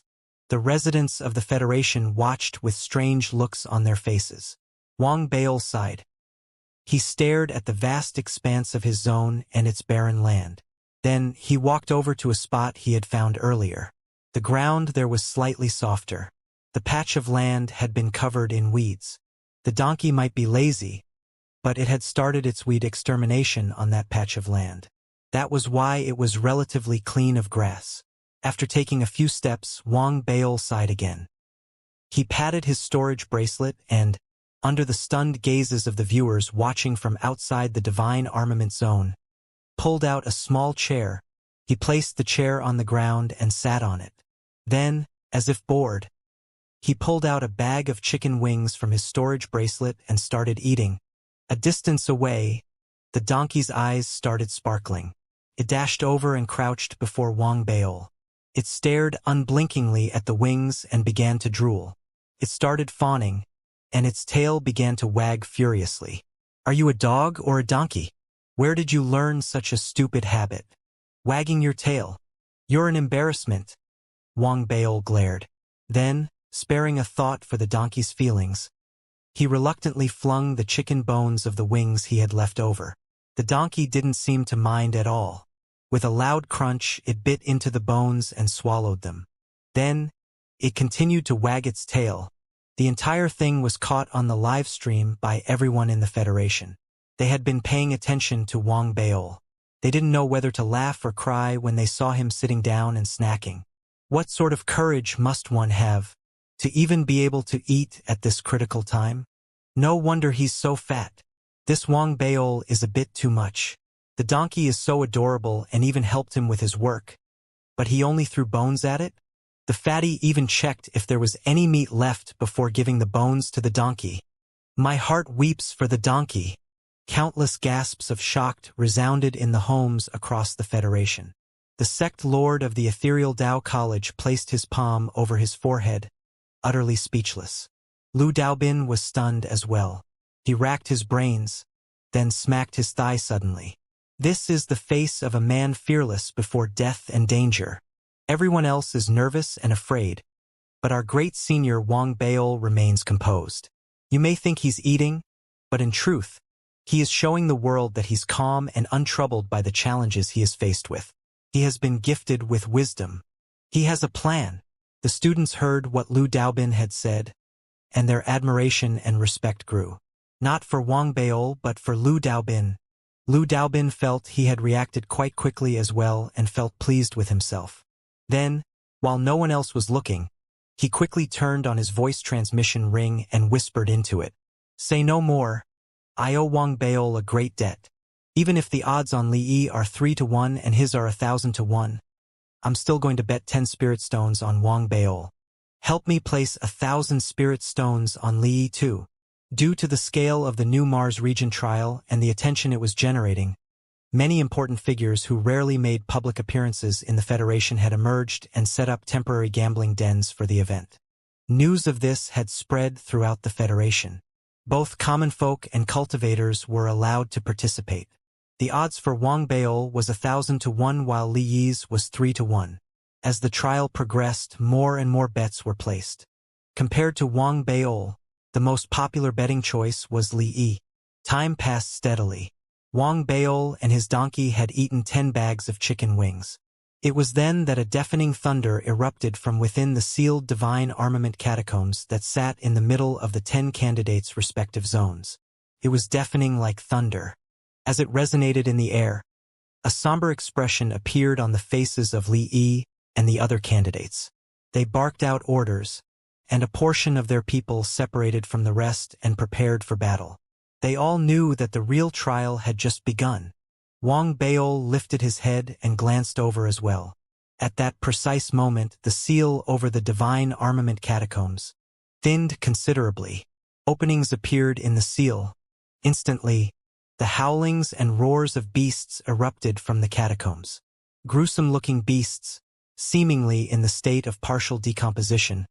The residents of the Federation watched with strange looks on their faces. Wang Baol sighed. He stared at the vast expanse of his zone and its barren land. Then he walked over to a spot he had found earlier. The ground there was slightly softer. The patch of land had been covered in weeds. The donkey might be lazy, but it had started its weed extermination on that patch of land. That was why it was relatively clean of grass. After taking a few steps, Wang Baol sighed again. He patted his storage bracelet and, under the stunned gazes of the viewers watching from outside the divine armament zone, pulled out a small chair. He placed the chair on the ground and sat on it. Then, as if bored, he pulled out a bag of chicken wings from his storage bracelet and started eating. A distance away, the donkey's eyes started sparkling. It dashed over and crouched before Wang Baol. It stared unblinkingly at the wings and began to drool. It started fawning, and its tail began to wag furiously. "Are you a dog or a donkey? Where did you learn such a stupid habit? Wagging your tail. You're an embarrassment." Wang Baol glared. Then, sparing a thought for the donkey's feelings, he reluctantly flung the chicken bones of the wings he had left over. The donkey didn't seem to mind at all. With a loud crunch, it bit into the bones and swallowed them. Then, it continued to wag its tail. The entire thing was caught on the live stream by everyone in the Federation. They had been paying attention to Wang Baol. They didn't know whether to laugh or cry when they saw him sitting down and snacking. What sort of courage must one have to even be able to eat at this critical time? No wonder he's so fat. This Wang Baol is a bit too much. The donkey is so adorable and even helped him with his work, but he only threw bones at it? The fatty even checked if there was any meat left before giving the bones to the donkey. My heart weeps for the donkey. Countless gasps of shock resounded in the homes across the Federation. The sect lord of the ethereal Dao College placed his palm over his forehead, utterly speechless. Lu Daobin was stunned as well. He racked his brains, then smacked his thigh suddenly. This is the face of a man fearless before death and danger. Everyone else is nervous and afraid, but our great senior Wang Baol remains composed. You may think he's eating, but in truth, he is showing the world that he's calm and untroubled by the challenges he is faced with. He has been gifted with wisdom. He has a plan. The students heard what Lu Daobin had said, and their admiration and respect grew. Not for Wang Baol, but for Lu Daobin. Lu Daobin felt he had reacted quite quickly as well and felt pleased with himself. Then, while no one else was looking, he quickly turned on his voice transmission ring and whispered into it. Say no more. I owe Wang Baol a great debt. Even if the odds on Li Yi are 3-1 and his are 1,000-1, I'm still going to bet 10 spirit stones on Wang Baol. Help me place 1,000 spirit stones on Li Yi too. Due to the scale of the new Mars region trial and the attention it was generating, many important figures who rarely made public appearances in the Federation had emerged and set up temporary gambling dens for the event. News of this had spread throughout the Federation. Both common folk and cultivators were allowed to participate. The odds for Wang Baol was 1,000-1 while Li Yi's was 3-1. As the trial progressed, more and more bets were placed. Compared to Wang Baol, the most popular betting choice was Li Yi. Time passed steadily. Wang Baol and his donkey had eaten 10 bags of chicken wings. It was then that a deafening thunder erupted from within the sealed divine armament catacombs that sat in the middle of the 10 candidates' respective zones. It was deafening like thunder. As it resonated in the air, a somber expression appeared on the faces of Li Yi and the other candidates. They barked out orders, and a portion of their people separated from the rest and prepared for battle. They all knew that the real trial had just begun. Wang Baol lifted his head and glanced over as well. At that precise moment, the seal over the divine armament catacombs thinned considerably. Openings appeared in the seal. Instantly, the howlings and roars of beasts erupted from the catacombs. Gruesome-looking beasts, seemingly in the state of partial decomposition,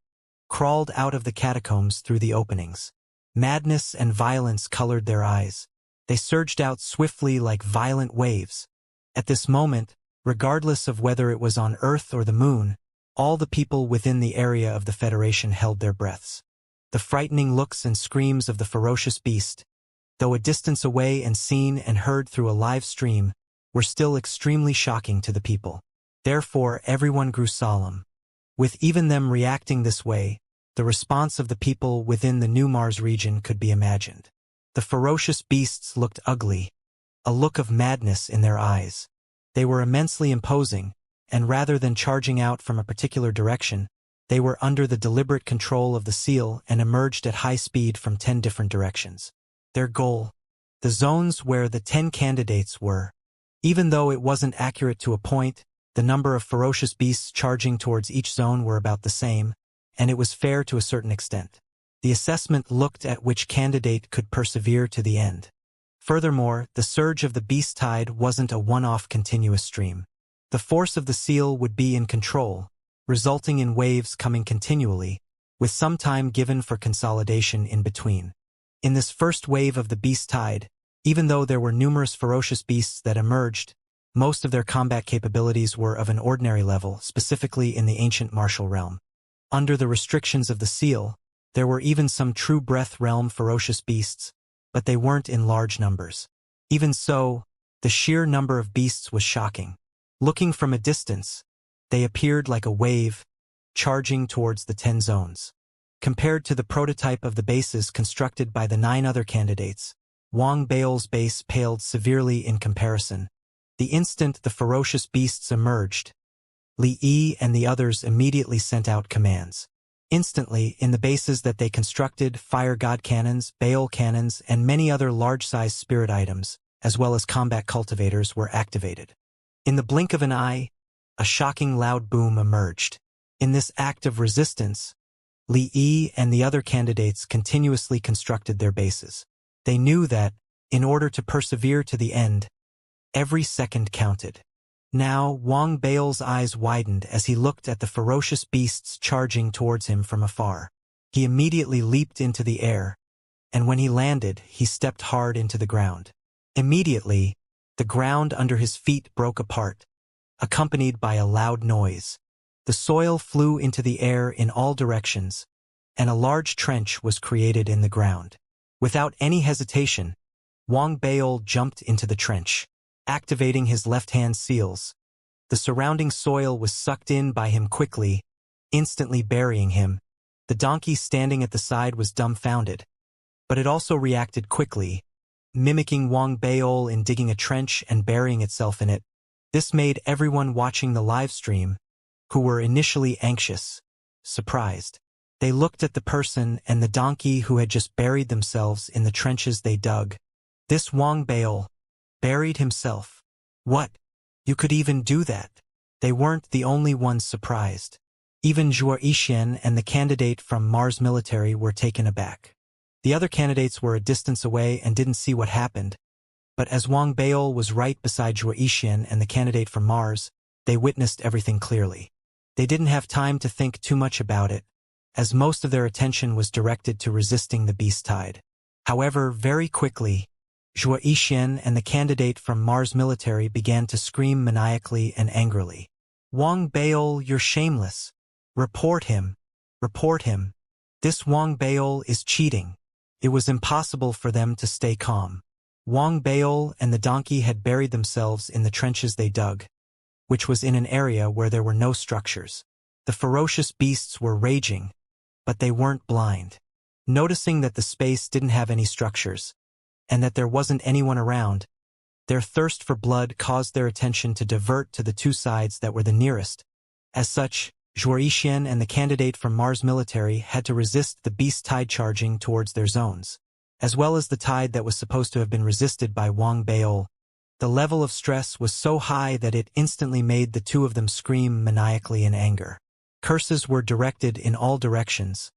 crawled out of the catacombs through the openings. Madness and violence colored their eyes. They surged out swiftly like violent waves. At this moment, regardless of whether it was on Earth or the Moon, all the people within the area of the Federation held their breaths. The frightening looks and screams of the ferocious beast, though a distance away and seen and heard through a live stream, were still extremely shocking to the people. Therefore, everyone grew solemn. With even them reacting this way, the response of the people within the new Mars region could be imagined. The ferocious beasts looked ugly, a look of madness in their eyes. They were immensely imposing, and rather than charging out from a particular direction, they were under the deliberate control of the seal and emerged at high speed from 10 different directions. Their goal, the zones where the 10 candidates were. Even though it wasn't accurate to a point, the number of ferocious beasts charging towards each zone were about the same, and it was fair to a certain extent. The assessment looked at which candidate could persevere to the end. Furthermore, the surge of the beast tide wasn't a one-off continuous stream. The force of the seal would be in control, resulting in waves coming continually, with some time given for consolidation in between. In this first wave of the beast tide, even though there were numerous ferocious beasts that emerged, most of their combat capabilities were of an ordinary level, specifically in the ancient martial realm. Under the restrictions of the seal, there were even some true breath realm ferocious beasts, but they weren't in large numbers. Even so, the sheer number of beasts was shocking. Looking from a distance, they appeared like a wave, charging towards the 10 zones. Compared to the prototype of the bases constructed by the 9 other candidates, Wang Baol's base paled severely in comparison. The instant the ferocious beasts emerged, Li Yi and the others immediately sent out commands. Instantly, in the bases that they constructed, fire god cannons, Baol cannons, and many other large-sized spirit items, as well as combat cultivators, were activated. In the blink of an eye, a shocking loud boom emerged. In this act of resistance, Li Yi and the other candidates continuously constructed their bases. They knew that, in order to persevere to the end, every second counted. Now, Wang Bao's eyes widened as he looked at the ferocious beasts charging towards him from afar. He immediately leaped into the air, and when he landed, he stepped hard into the ground. Immediately, the ground under his feet broke apart, accompanied by a loud noise. The soil flew into the air in all directions, and a large trench was created in the ground. Without any hesitation, Wang Bao jumped into the trench, activating his left-hand seals. The surrounding soil was sucked in by him quickly, instantly burying him. The donkey standing at the side was dumbfounded, but it also reacted quickly, mimicking Wang Bao in digging a trench and burying itself in it. This made everyone watching the live stream, who were initially anxious, surprised. They looked at the person and the donkey who had just buried themselves in the trenches they dug. This Wang Bao buried himself. What? You could even do that? They weren't the only ones surprised. Even Zhuo Yixian and the candidate from Mars Military were taken aback. The other candidates were a distance away and didn't see what happened, but as Wang Bao was right beside Zhuo Yixian and the candidate from Mars, they witnessed everything clearly. They didn't have time to think too much about it, as most of their attention was directed to resisting the beast tide. However, very quickly, Zhuo Yixian and the candidate from Mars Military began to scream maniacally and angrily. Wang Bao, you're shameless. Report him. Report him. This Wang Bao is cheating. It was impossible for them to stay calm. Wang Bao and the donkey had buried themselves in the trenches they dug, which was in an area where there were no structures. The ferocious beasts were raging, but they weren't blind. Noticing that the space didn't have any structures, and that there wasn't anyone around, their thirst for blood caused their attention to divert to the two sides that were the nearest. As such, Zhuo Yixian and the candidate from Mars Military had to resist the beast tide charging towards their zones, as well as the tide that was supposed to have been resisted by Wang Bao. The level of stress was so high that it instantly made the two of them scream maniacally in anger. Curses were directed in all directions,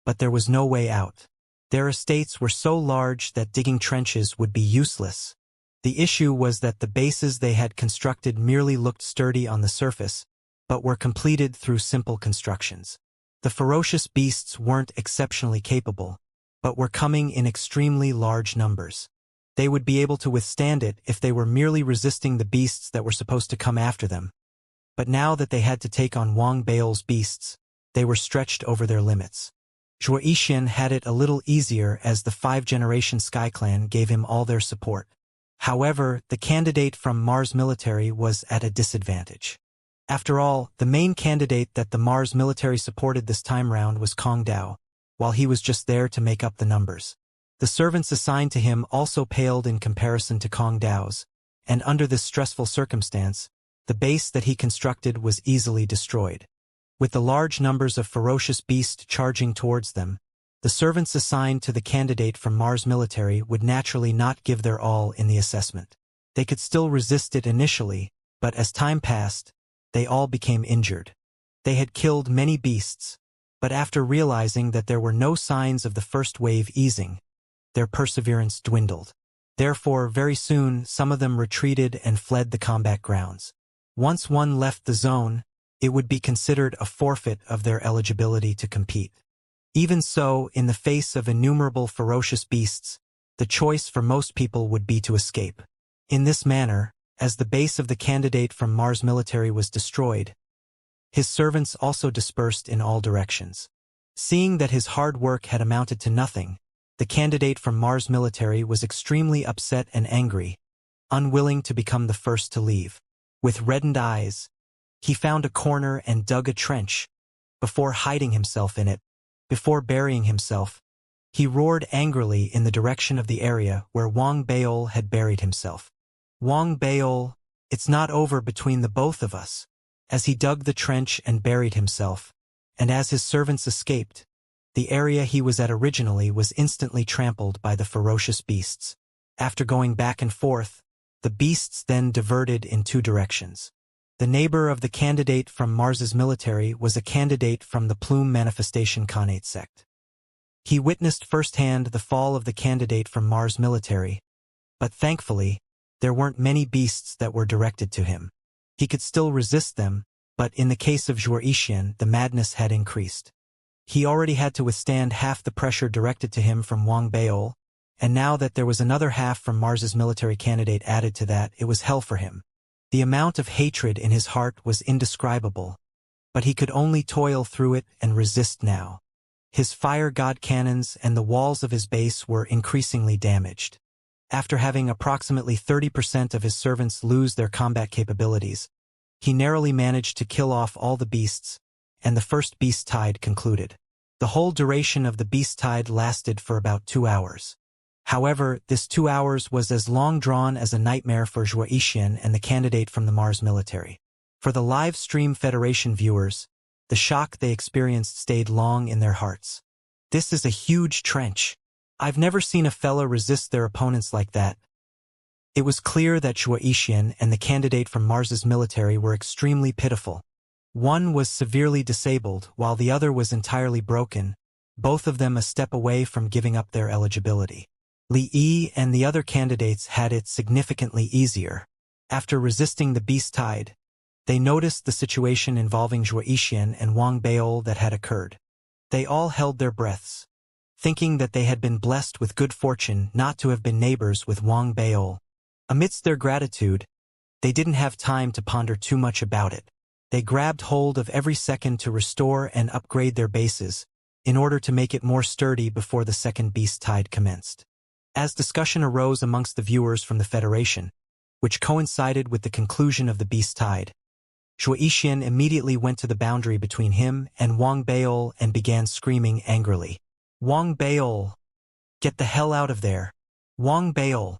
but there was no way out. Their estates were so large that digging trenches would be useless. The issue was that the bases they had constructed merely looked sturdy on the surface, but were completed through simple constructions. The ferocious beasts weren't exceptionally capable, but were coming in extremely large numbers. They would be able to withstand it if they were merely resisting the beasts that were supposed to come after them. But now that they had to take on Wang Bao's beasts, they were stretched over their limits. Zhuo Yixian had it a little easier as the 5th-generation Sky Clan gave him all their support. However, the candidate from Mars Military was at a disadvantage. After all, the main candidate that the Mars Military supported this time round was Kong Dao, while he was just there to make up the numbers. The servants assigned to him also paled in comparison to Kong Dao's, and under this stressful circumstance, the base that he constructed was easily destroyed. With the large numbers of ferocious beasts charging towards them, the servants assigned to the candidate from Mars Military would naturally not give their all in the assessment. They could still resist it initially, but as time passed, they all became injured. They had killed many beasts, but after realizing that there were no signs of the first wave easing, their perseverance dwindled. Therefore, very soon, some of them retreated and fled the combat grounds. Once one left the zone, it would be considered a forfeit of their eligibility to compete. Even so, in the face of innumerable ferocious beasts, the choice for most people would be to escape. In this manner, as the base of the candidate from Mars Military was destroyed, his servants also dispersed in all directions. Seeing that his hard work had amounted to nothing, the candidate from Mars Military was extremely upset and angry, unwilling to become the first to leave. With reddened eyes, he found a corner and dug a trench. Before hiding himself in it, before burying himself, he roared angrily in the direction of the area where Wang Bao had buried himself. Wang Bao, it's not over between the both of us. As he dug the trench and buried himself, and as his servants escaped, the area he was at originally was instantly trampled by the ferocious beasts. After going back and forth, the beasts then diverted in two directions. The neighbor of the candidate from Mars's military was a candidate from the Plume Manifestation Khanate sect. He witnessed firsthand the fall of the candidate from Mars military, but thankfully, there weren't many beasts that were directed to him. He could still resist them, but in the case of Xianxia, the madness had increased. He already had to withstand half the pressure directed to him from Wang Beol, and now that there was another half from Mars's military candidate added to that, it was hell for him. The amount of hatred in his heart was indescribable, but he could only toil through it and resist now. His fire god cannons and the walls of his base were increasingly damaged. After having approximately 30% of his servants lose their combat capabilities, he narrowly managed to kill off all the beasts, and the first beast tide concluded. The whole duration of the beast tide lasted for about 2 hours. However, this 2 hours was as long drawn as a nightmare for Xianxia and the candidate from the Mars military. For the live stream Federation viewers, the shock they experienced stayed long in their hearts. This is a huge trench. I've never seen a fella resist their opponents like that. It was clear that Xianxia and the candidate from Mars's military were extremely pitiful. One was severely disabled while the other was entirely broken, both of them a step away from giving up their eligibility. Li Yi and the other candidates had it significantly easier. After resisting the beast tide, they noticed the situation involving Xianxia and Wang Beol that had occurred. They all held their breaths, thinking that they had been blessed with good fortune not to have been neighbors with Wang Beol. Amidst their gratitude, they didn't have time to ponder too much about it. They grabbed hold of every second to restore and upgrade their bases, in order to make it more sturdy before the second beast tide commenced. As discussion arose amongst the viewers from the Federation, which coincided with the conclusion of the beast tide, Xianxia immediately went to the boundary between him and Wang Beol and began screaming angrily. Wang Beol, get the hell out of there. Wang Beol,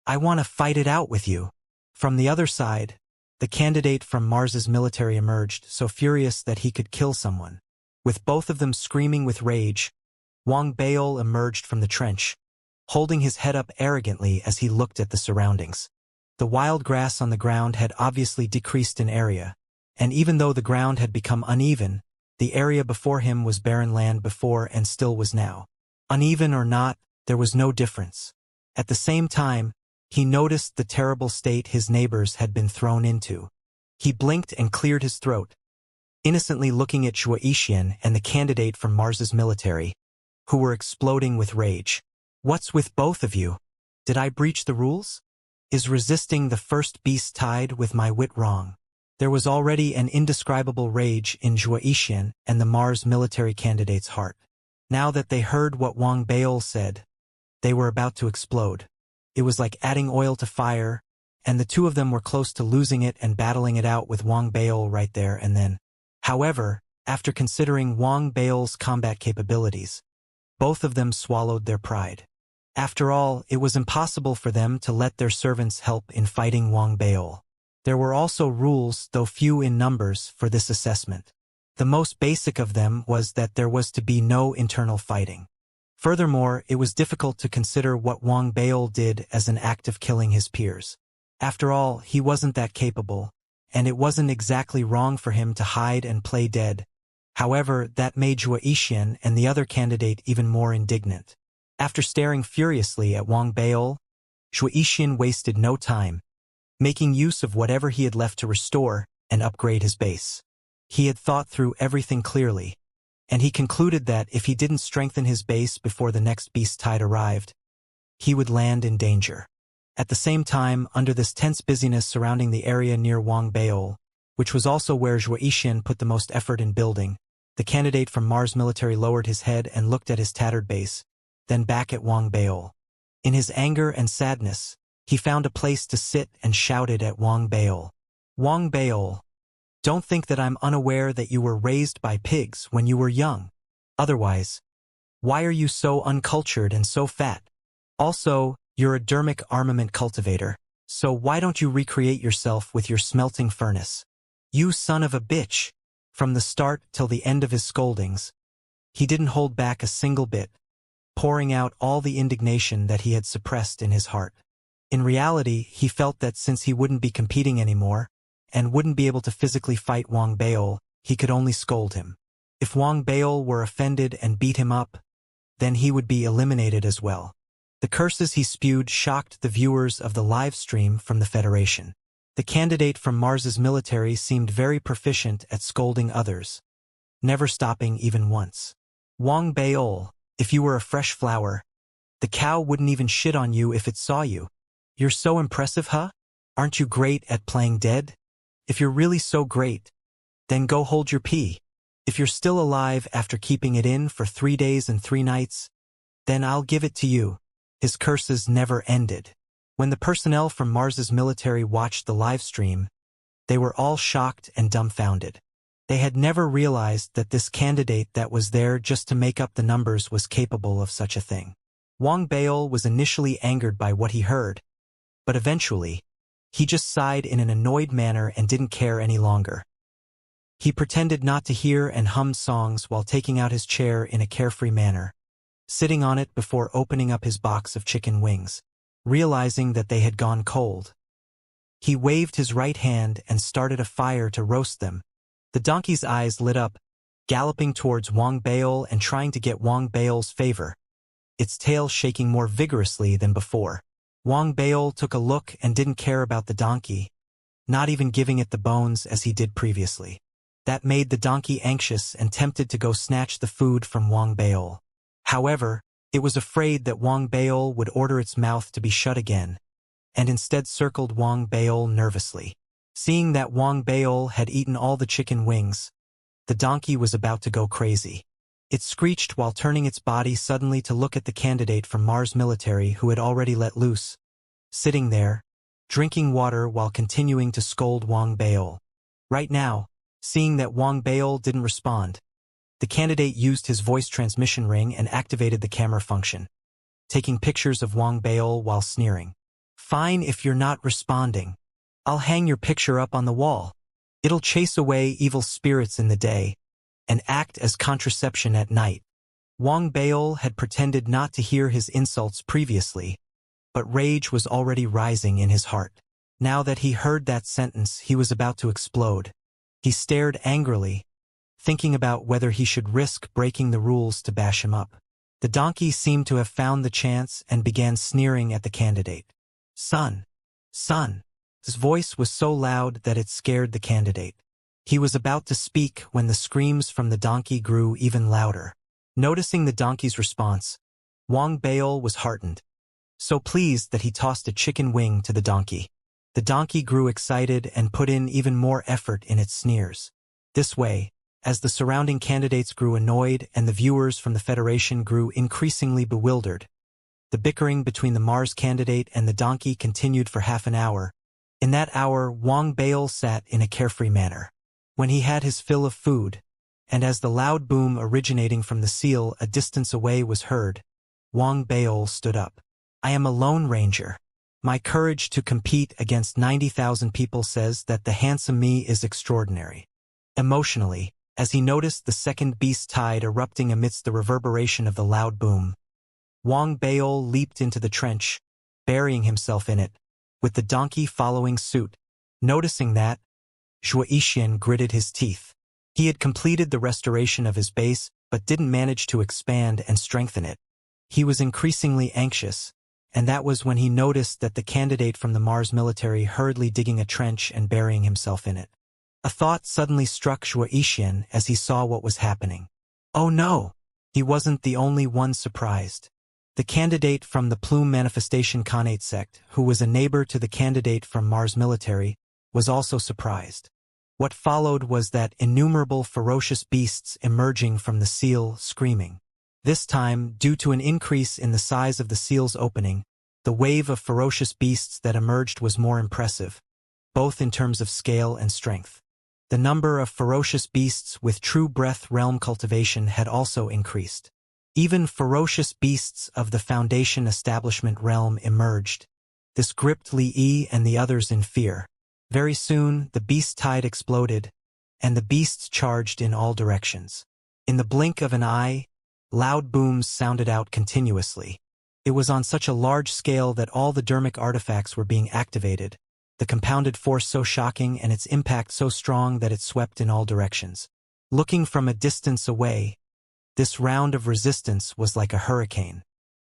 I want to fight it out with you. From the other side, the candidate from Mars's military emerged, so furious that he could kill someone. With both of them screaming with rage, Wang Beol emerged from the trench, holding his head up arrogantly as he looked at the surroundings. The wild grass on the ground had obviously decreased in area, and even though the ground had become uneven, the area before him was barren land before and still was now. Uneven or not, there was no difference. At the same time, he noticed the terrible state his neighbors had been thrown into. He blinked and cleared his throat, innocently looking at Xianxia and the candidate from Mars's military, who were exploding with rage. What's with both of you? Did I breach the rules? Is resisting the first beast tide with my wit wrong? There was already an indescribable rage in Xianxia and the Mars military candidate's heart. Now that they heard what Wang Beol said, they were about to explode. It was like adding oil to fire, and the two of them were close to losing it and battling it out with Wang Beol right there and then. However, after considering Wang Beol's combat capabilities, both of them swallowed their pride. After all, it was impossible for them to let their servants help in fighting Wang Beol. There were also rules, though few in numbers, for this assessment. The most basic of them was that there was to be no internal fighting. Furthermore, it was difficult to consider what Wang Beol did as an act of killing his peers. After all, he wasn't that capable, and it wasn't exactly wrong for him to hide and play dead. However, that made Xianxia and the other candidate even more indignant. After staring furiously at Wang Beol, Xianxia wasted no time, making use of whatever he had left to restore and upgrade his base. He had thought through everything clearly, and he concluded that if he didn't strengthen his base before the next beast tide arrived, he would land in danger. At the same time, under this tense busyness surrounding the area near Wang Beol, which was also where Xianxia put the most effort in building, the candidate from Mars military lowered his head and looked at his tattered base, then back at Wang Beol. In his anger and sadness, he found a place to sit and shouted at Wang Beol. Wang Beol, don't think that I'm unaware that you were raised by pigs when you were young. Otherwise, why are you so uncultured and so fat? Also, you're a dermic armament cultivator, so why don't you recreate yourself with your smelting furnace? You son of a bitch! From the start till the end of his scoldings, he didn't hold back a single bit, pouring out all the indignation that he had suppressed in his heart. In reality, he felt that since he wouldn't be competing anymore, and wouldn't be able to physically fight Wang Baol, he could only scold him. If Wang Baol were offended and beat him up, then he would be eliminated as well. The curses he spewed shocked the viewers of the live stream from the Federation. The candidate from Mars's military seemed very proficient at scolding others, never stopping even once. Wang Baol, if you were a fresh flower, the cow wouldn't even shit on you if it saw you. You're so impressive, huh? Aren't you great at playing dead? If you're really so great, then go hold your pee. If you're still alive after keeping it in for 3 days and 3 nights, then I'll give it to you. His curses never ended. When the personnel from Mars's military watched the live stream, they were all shocked and dumbfounded. They had never realized that this candidate that was there just to make up the numbers was capable of such a thing. Wang Baol was initially angered by what he heard, but eventually, he just sighed in an annoyed manner and didn't care any longer. He pretended not to hear and hummed songs while taking out his chair in a carefree manner, sitting on it before opening up his box of chicken wings, realizing that they had gone cold. He waved his right hand and started a fire to roast them. The donkey's eyes lit up, galloping towards Wang Baol and trying to get Wang Baol's favor, its tail shaking more vigorously than before. Wang Baol took a look and didn't care about the donkey, not even giving it the bones as he did previously. That made the donkey anxious and tempted to go snatch the food from Wang Baol. However, it was afraid that Wang Baol would order its mouth to be shut again, and instead circled Wang Baol nervously. Seeing that Wang Baol had eaten all the chicken wings, the donkey was about to go crazy. It screeched while turning its body suddenly to look at the candidate from Mars military who had already let loose, sitting there, drinking water while continuing to scold Wang Baol. Right now, seeing that Wang Baol didn't respond, the candidate used his voice transmission ring and activated the camera function, taking pictures of Wang Baol while sneering. Fine if you're not responding. I'll hang your picture up on the wall. It'll chase away evil spirits in the day and act as contraception at night. Wang Baol had pretended not to hear his insults previously, but rage was already rising in his heart. Now that he heard that sentence, he was about to explode. He stared angrily, thinking about whether he should risk breaking the rules to bash him up. The donkey seemed to have found the chance and began sneering at the candidate. Son! Son! His voice was so loud that it scared the candidate. He was about to speak when the screams from the donkey grew even louder. Noticing the donkey's response, Wang Baol was heartened, so pleased that he tossed a chicken wing to the donkey. The donkey grew excited and put in even more effort in its sneers. This way, as the surrounding candidates grew annoyed and the viewers from the Federation grew increasingly bewildered, the bickering between the Mars candidate and the donkey continued for half an hour. In that hour, Wang Baol sat in a carefree manner. When he had his fill of food, and as the loud boom originating from the seal a distance away was heard, Wang Baol stood up. I am a Lone Ranger. My courage to compete against 90,000 people says that the handsome me is extraordinary. Emotionally, as he noticed the second beast tide erupting amidst the reverberation of the loud boom, Wang Baol leaped into the trench, burying himself in it, with the donkey following suit. Noticing that, Xianxia gritted his teeth. He had completed the restoration of his base, but didn't manage to expand and strengthen it. He was increasingly anxious, and that was when he noticed that the candidate from the Mars military hurriedly digging a trench and burying himself in it. A thought suddenly struck Xianxia as he saw what was happening. Oh no! He wasn't the only one surprised. The candidate from the Plume Manifestation Khanate sect, who was a neighbor to the candidate from Mars military, was also surprised. What followed was that innumerable ferocious beasts emerging from the seal, screaming. This time, due to an increase in the size of the seal's opening, the wave of ferocious beasts that emerged was more impressive, both in terms of scale and strength. The number of ferocious beasts with true breath realm cultivation had also increased. Even ferocious beasts of the Foundation establishment realm emerged. This gripped Li Yi and the others in fear. Very soon, the beast tide exploded, and the beasts charged in all directions. In the blink of an eye, loud booms sounded out continuously. It was on such a large scale that all the dermic artifacts were being activated, the compounded force so shocking and its impact so strong that it swept in all directions. Looking from a distance away, this round of resistance was like a hurricane.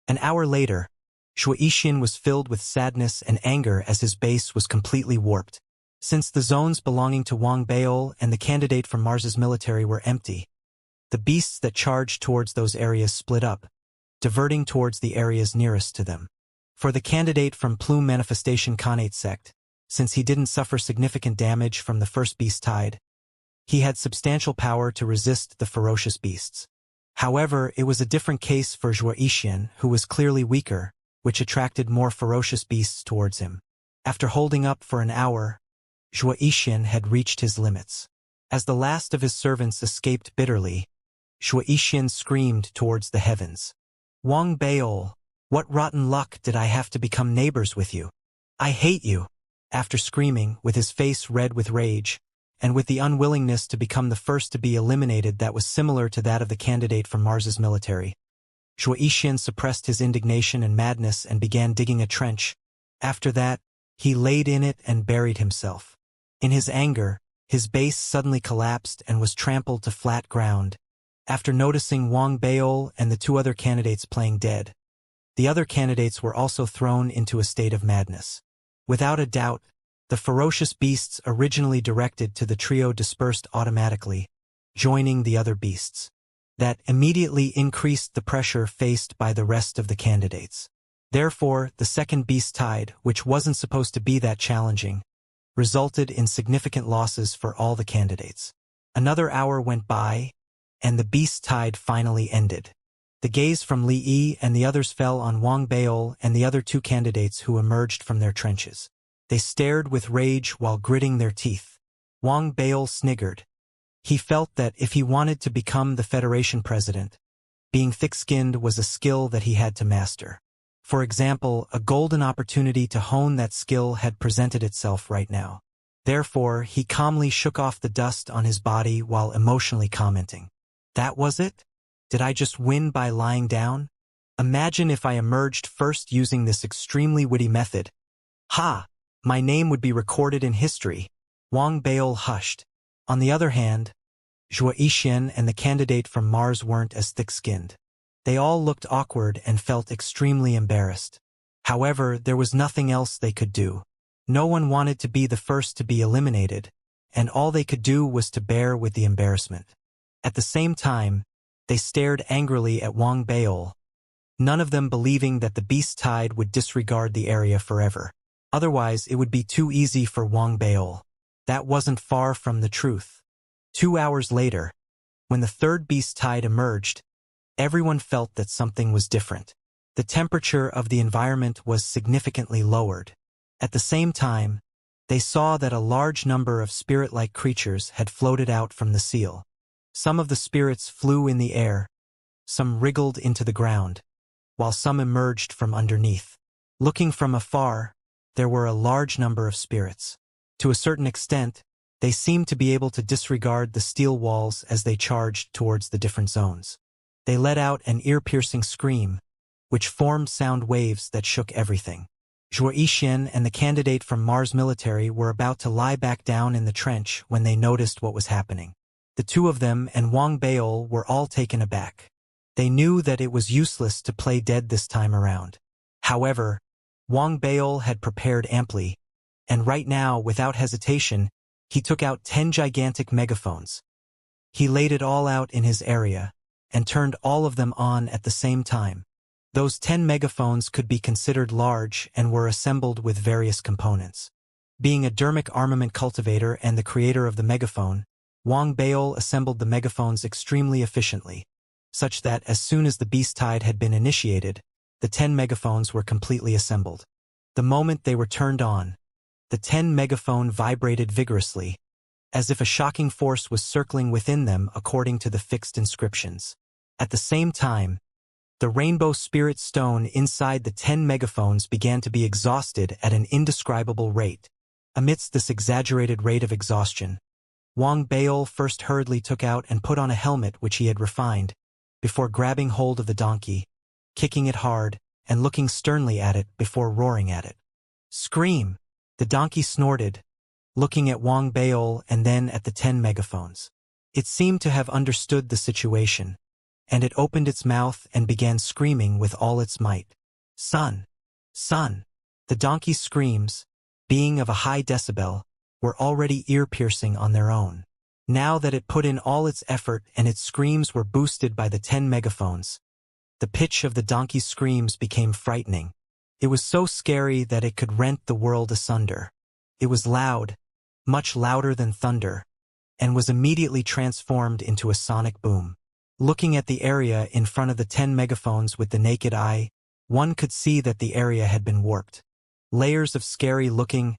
An hour later, Xianxia was filled with sadness and anger as his base was completely warped. Since the zones belonging to Wang Beol and the candidate from Mars's military were empty, the beasts that charged towards those areas split up, diverting towards the areas nearest to them. For the candidate from Plume Manifestation Khanate sect, since he didn't suffer significant damage from the first beast tide, he had substantial power to resist the ferocious beasts. However, it was a different case for Xianxia, who was clearly weaker, which attracted more ferocious beasts towards him. After holding up for an hour, Xianxia had reached his limits. As the last of his servants escaped bitterly, Xianxia screamed towards the heavens. "Wang Beol, what rotten luck did I have to become neighbors with you? I hate you!" After screaming, with his face red with rage, and with the unwillingness to become the first to be eliminated that was similar to that of the candidate from Mars's military, Xianxia suppressed his indignation and madness and began digging a trench. After that, he laid in it and buried himself. In his anger, his base suddenly collapsed and was trampled to flat ground. After noticing Wang Beol and the two other candidates playing dead, the other candidates were also thrown into a state of madness. Without a doubt, the ferocious beasts originally directed to the trio dispersed automatically, joining the other beasts. That immediately increased the pressure faced by the rest of the candidates. Therefore, the second beast tide, which wasn't supposed to be that challenging, resulted in significant losses for all the candidates. Another hour went by, and the beast tide finally ended. The gaze from Li Yi and the others fell on Wang Beol and the other two candidates who emerged from their trenches. They stared with rage while gritting their teeth. Wang Beol sniggered. He felt that if he wanted to become the Federation president, being thick-skinned was a skill that he had to master. For example, a golden opportunity to hone that skill had presented itself right now. Therefore, he calmly shook off the dust on his body while emotionally commenting. "That was it? Did I just win by lying down? Imagine if I emerged first using this extremely witty method. Ha! My name would be recorded in history." Wang Beol hushed. On the other hand, Xianxia and the candidate from Mars weren't as thick-skinned. They all looked awkward and felt extremely embarrassed. However, there was nothing else they could do. No one wanted to be the first to be eliminated, and all they could do was to bear with the embarrassment. At the same time, they stared angrily at Wang Beol, none of them believing that the beast tide would disregard the area forever. Otherwise, it would be too easy for Wang Beol. That wasn't far from the truth. 2 hours later, when the third beast tide emerged, everyone felt that something was different. The temperature of the environment was significantly lowered. At the same time, they saw that a large number of spirit-like creatures had floated out from the seal. Some of the spirits flew in the air, some wriggled into the ground, while some emerged from underneath. Looking from afar, there were a large number of spirits. To a certain extent, they seemed to be able to disregard the steel walls as they charged towards the different zones. They let out an ear-piercing scream, which formed sound waves that shook everything. Xianxia and the candidate from Mars military were about to lie back down in the trench when they noticed what was happening. The two of them and Wang Beol were all taken aback. They knew that it was useless to play dead this time around. However, Wang Beol had prepared amply, and right now, without hesitation, he took out 10 gigantic megaphones. He laid it all out in his area, and turned all of them on at the same time. Those 10 megaphones could be considered large and were assembled with various components. Being a dermic armament cultivator and the creator of the megaphone, Wang Beol assembled the megaphones extremely efficiently, such that as soon as the beast tide had been initiated, the 10 megaphones were completely assembled. The moment they were turned on, the 10 megaphone vibrated vigorously, as if a shocking force was circling within them according to the fixed inscriptions. At the same time, the rainbow spirit stone inside the 10 megaphones began to be exhausted at an indescribable rate. Amidst this exaggerated rate of exhaustion, Wang Beol first hurriedly took out and put on a helmet which he had refined, before grabbing hold of the donkey, kicking it hard, and looking sternly at it before roaring at it. "Scream! The donkey snorted, looking at Wang Baol and then at the 10 megaphones. It seemed to have understood the situation, and it opened its mouth and began screaming with all its might. Son! Son! The donkey's screams, being of a high decibel, were already ear-piercing on their own. Now that it put in all its effort and its screams were boosted by the 10 megaphones, the pitch of the donkey's screams became frightening. It was so scary that it could rent the world asunder. It was loud, much louder than thunder, and was immediately transformed into a sonic boom. Looking at the area in front of the 10 megaphones with the naked eye, one could see that the area had been warped. Layers of scary-looking,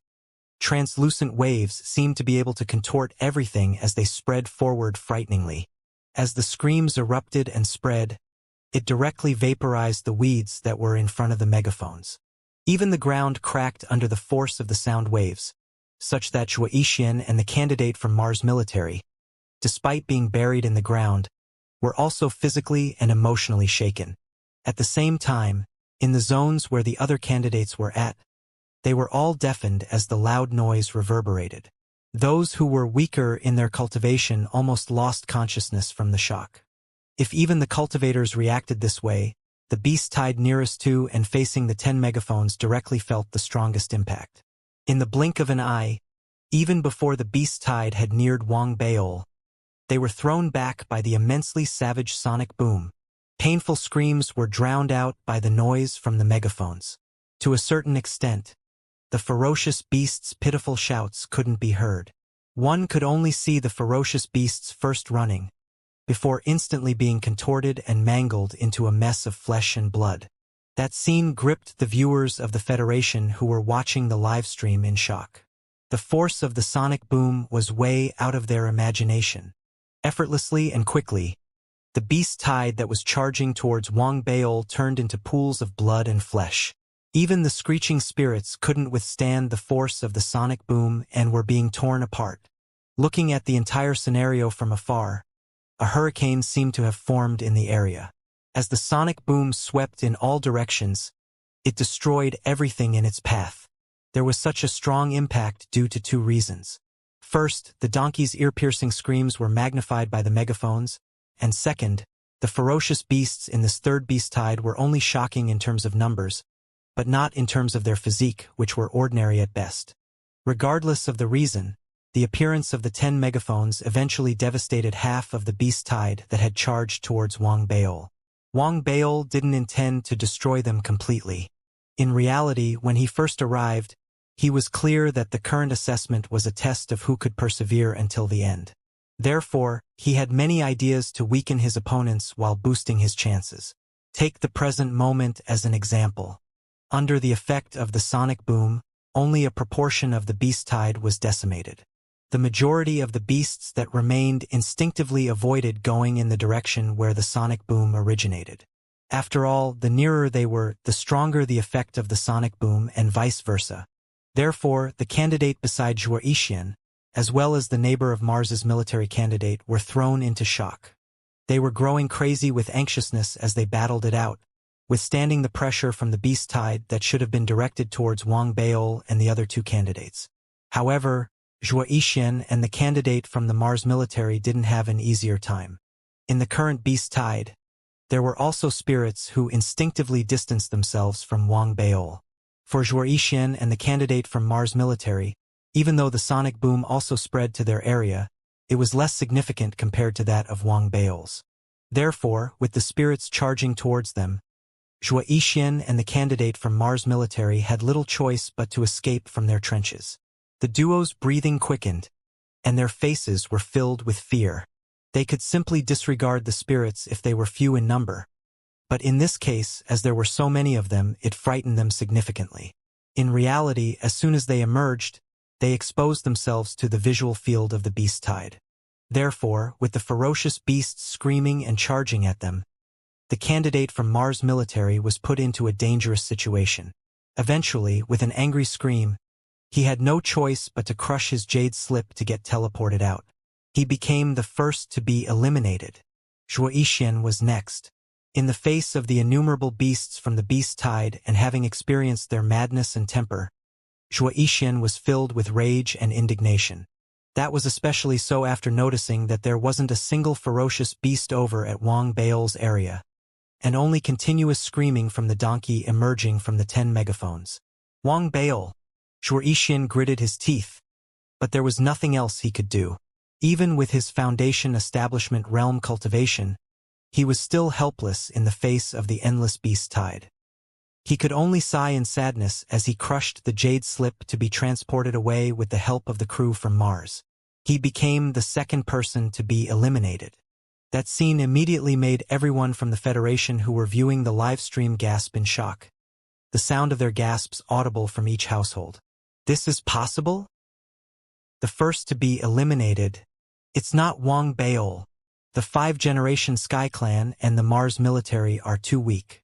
translucent waves seemed to be able to contort everything as they spread forward frighteningly. As the screams erupted and spread, it directly vaporized the weeds that were in front of the megaphones. Even the ground cracked under the force of the sound waves, such that Xianxia and the candidate from Mars military, despite being buried in the ground, were also physically and emotionally shaken. At the same time, in the zones where the other candidates were at, they were all deafened as the loud noise reverberated. Those who were weaker in their cultivation almost lost consciousness from the shock. If even the cultivators reacted this way, the beast tied nearest to and facing the 10 megaphones directly felt the strongest impact. In the blink of an eye, even before the beast tide had neared Wang Baol, they were thrown back by the immensely savage sonic boom. Painful screams were drowned out by the noise from the megaphones. To a certain extent, the ferocious beast's pitiful shouts couldn't be heard. One could only see the ferocious beasts first running, before instantly being contorted and mangled into a mess of flesh and blood. That scene gripped the viewers of the Federation who were watching the live stream in shock. The force of the sonic boom was way out of their imagination. Effortlessly and quickly, the beast tide that was charging towards Wang Baol turned into pools of blood and flesh. Even the screeching spirits couldn't withstand the force of the sonic boom and were being torn apart. Looking at the entire scenario from afar, a hurricane seemed to have formed in the area. As the sonic boom swept in all directions, it destroyed everything in its path. There was such a strong impact due to two reasons. First, the donkey's ear-piercing screams were magnified by the megaphones, and second, the ferocious beasts in this third beast tide were only shocking in terms of numbers, but not in terms of their physique, which were ordinary at best. Regardless of the reason, the appearance of the 10 megaphones eventually devastated half of the beast tide that had charged towards Wang Baol. Wang Baol didn't intend to destroy them completely. In reality, when he first arrived, he was clear that the current assessment was a test of who could persevere until the end. Therefore, he had many ideas to weaken his opponents while boosting his chances. Take the present moment as an example. Under the effect of the sonic boom, only a proportion of the beast tide was decimated. The majority of the beasts that remained instinctively avoided going in the direction where the sonic boom originated. After all, the nearer they were, the stronger the effect of the sonic boom and vice versa. Therefore, the candidate beside Xianxia, as well as the neighbor of Mars's military candidate, were thrown into shock. They were growing crazy with anxiousness as they battled it out, withstanding the pressure from the beast tide that should have been directed towards Wang Baol and the other two candidates. However, Xianxia and the candidate from the Mars military didn't have an easier time. In the current beast tide, there were also spirits who instinctively distanced themselves from Wang Baol. For Xianxia and the candidate from Mars military, even though the sonic boom also spread to their area, it was less significant compared to that of Wang Baol's. Therefore, with the spirits charging towards them, Xianxia and the candidate from Mars military had little choice but to escape from their trenches. The duo's breathing quickened, and their faces were filled with fear. They could simply disregard the spirits if they were few in number, but in this case, as there were so many of them, it frightened them significantly. In reality, as soon as they emerged, they exposed themselves to the visual field of the beast tide. Therefore, with the ferocious beasts screaming and charging at them, the candidate from Mars military was put into a dangerous situation. Eventually, with an angry scream, he had no choice but to crush his jade slip to get teleported out. He became the first to be eliminated. Xianxia was next. In the face of the innumerable beasts from the beast tide and having experienced their madness and temper, Xianxia was filled with rage and indignation. That was especially so after noticing that there wasn't a single ferocious beast over at Wang Baol's area, and only continuous screaming from the donkey emerging from the 10 megaphones. Wang Baol. Xianxia gritted his teeth, but there was nothing else he could do. Even with his foundation establishment realm Cultivation, he was still helpless in the face of the endless beast tide. He could only sigh in sadness as he crushed the jade slip to be transported away with the help of the crew from Mars. He became the second person to be eliminated. That scene immediately made everyone from the Federation who were viewing the live stream gasp in shock. The sound of their gasps audible from each household. This is possible? The first to be eliminated. It's not Wang Baol. The 5th-generation Sky Clan and the Mars military are too weak.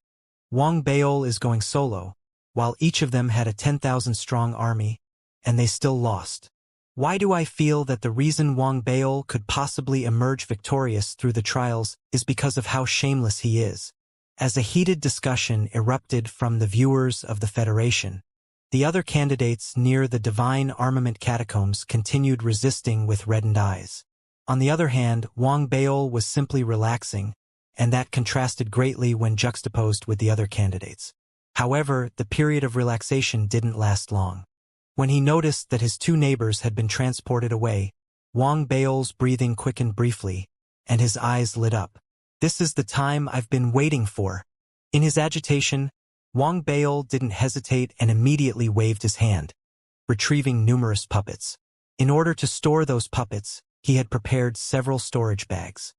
Wang Baol is going solo, while each of them had a 10,000-strong army, and they still lost. Why do I feel that the reason Wang Baol could possibly emerge victorious through the trials is because of how shameless he is? As a heated discussion erupted from the viewers of the Federation, the other candidates near the Divine Armament Catacombs continued resisting with reddened eyes. On the other hand, Wang Baol was simply relaxing, and that contrasted greatly when juxtaposed with the other candidates. However, the period of relaxation didn't last long. When he noticed that his 2 neighbors had been transported away, Wang Baol's breathing quickened briefly, and his eyes lit up. This is the time I've been waiting for. In his agitation, Wang Baol didn't hesitate and immediately waved his hand, retrieving numerous puppets. In order to store those puppets, he had prepared several storage bags.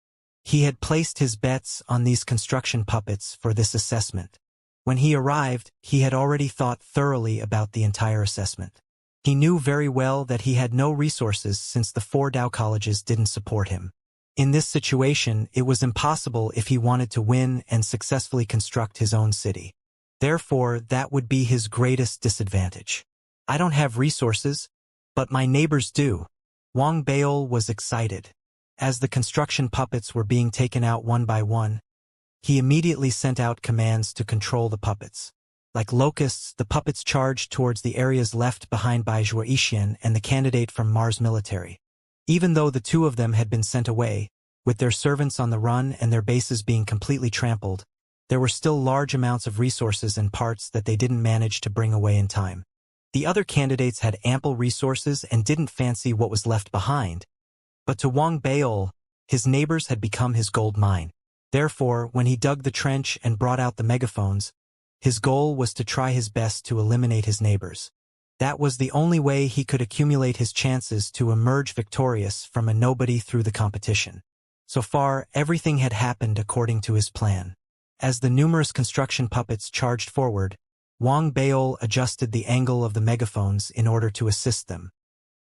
He had placed his bets on these construction puppets for this assessment. When he arrived, he had already thought thoroughly about the entire assessment. He knew very well that he had no resources since the 4 Dao colleges didn't support him. In this situation, it was impossible if he wanted to win and successfully construct his own city. Therefore, that would be his greatest disadvantage. I don't have resources, but my neighbors do. Wang Baol was excited. As the construction puppets were being taken out one by one, he immediately sent out commands to control the puppets. Like locusts, the puppets charged towards the areas left behind by Xianxia and the candidate from Mars military. Even though the 2 of them had been sent away, with their servants on the run and their bases being completely trampled, there were still large amounts of resources and parts that they didn't manage to bring away in time. The other candidates had ample resources and didn't fancy what was left behind. But to Wang Baol, his neighbors had become his gold mine. Therefore, when he dug the trench and brought out the megaphones, his goal was to try his best to eliminate his neighbors. That was the only way he could accumulate his chances to emerge victorious from a nobody through the competition. So far, everything had happened according to his plan. As the numerous construction puppets charged forward, Wang Baol adjusted the angle of the megaphones in order to assist them.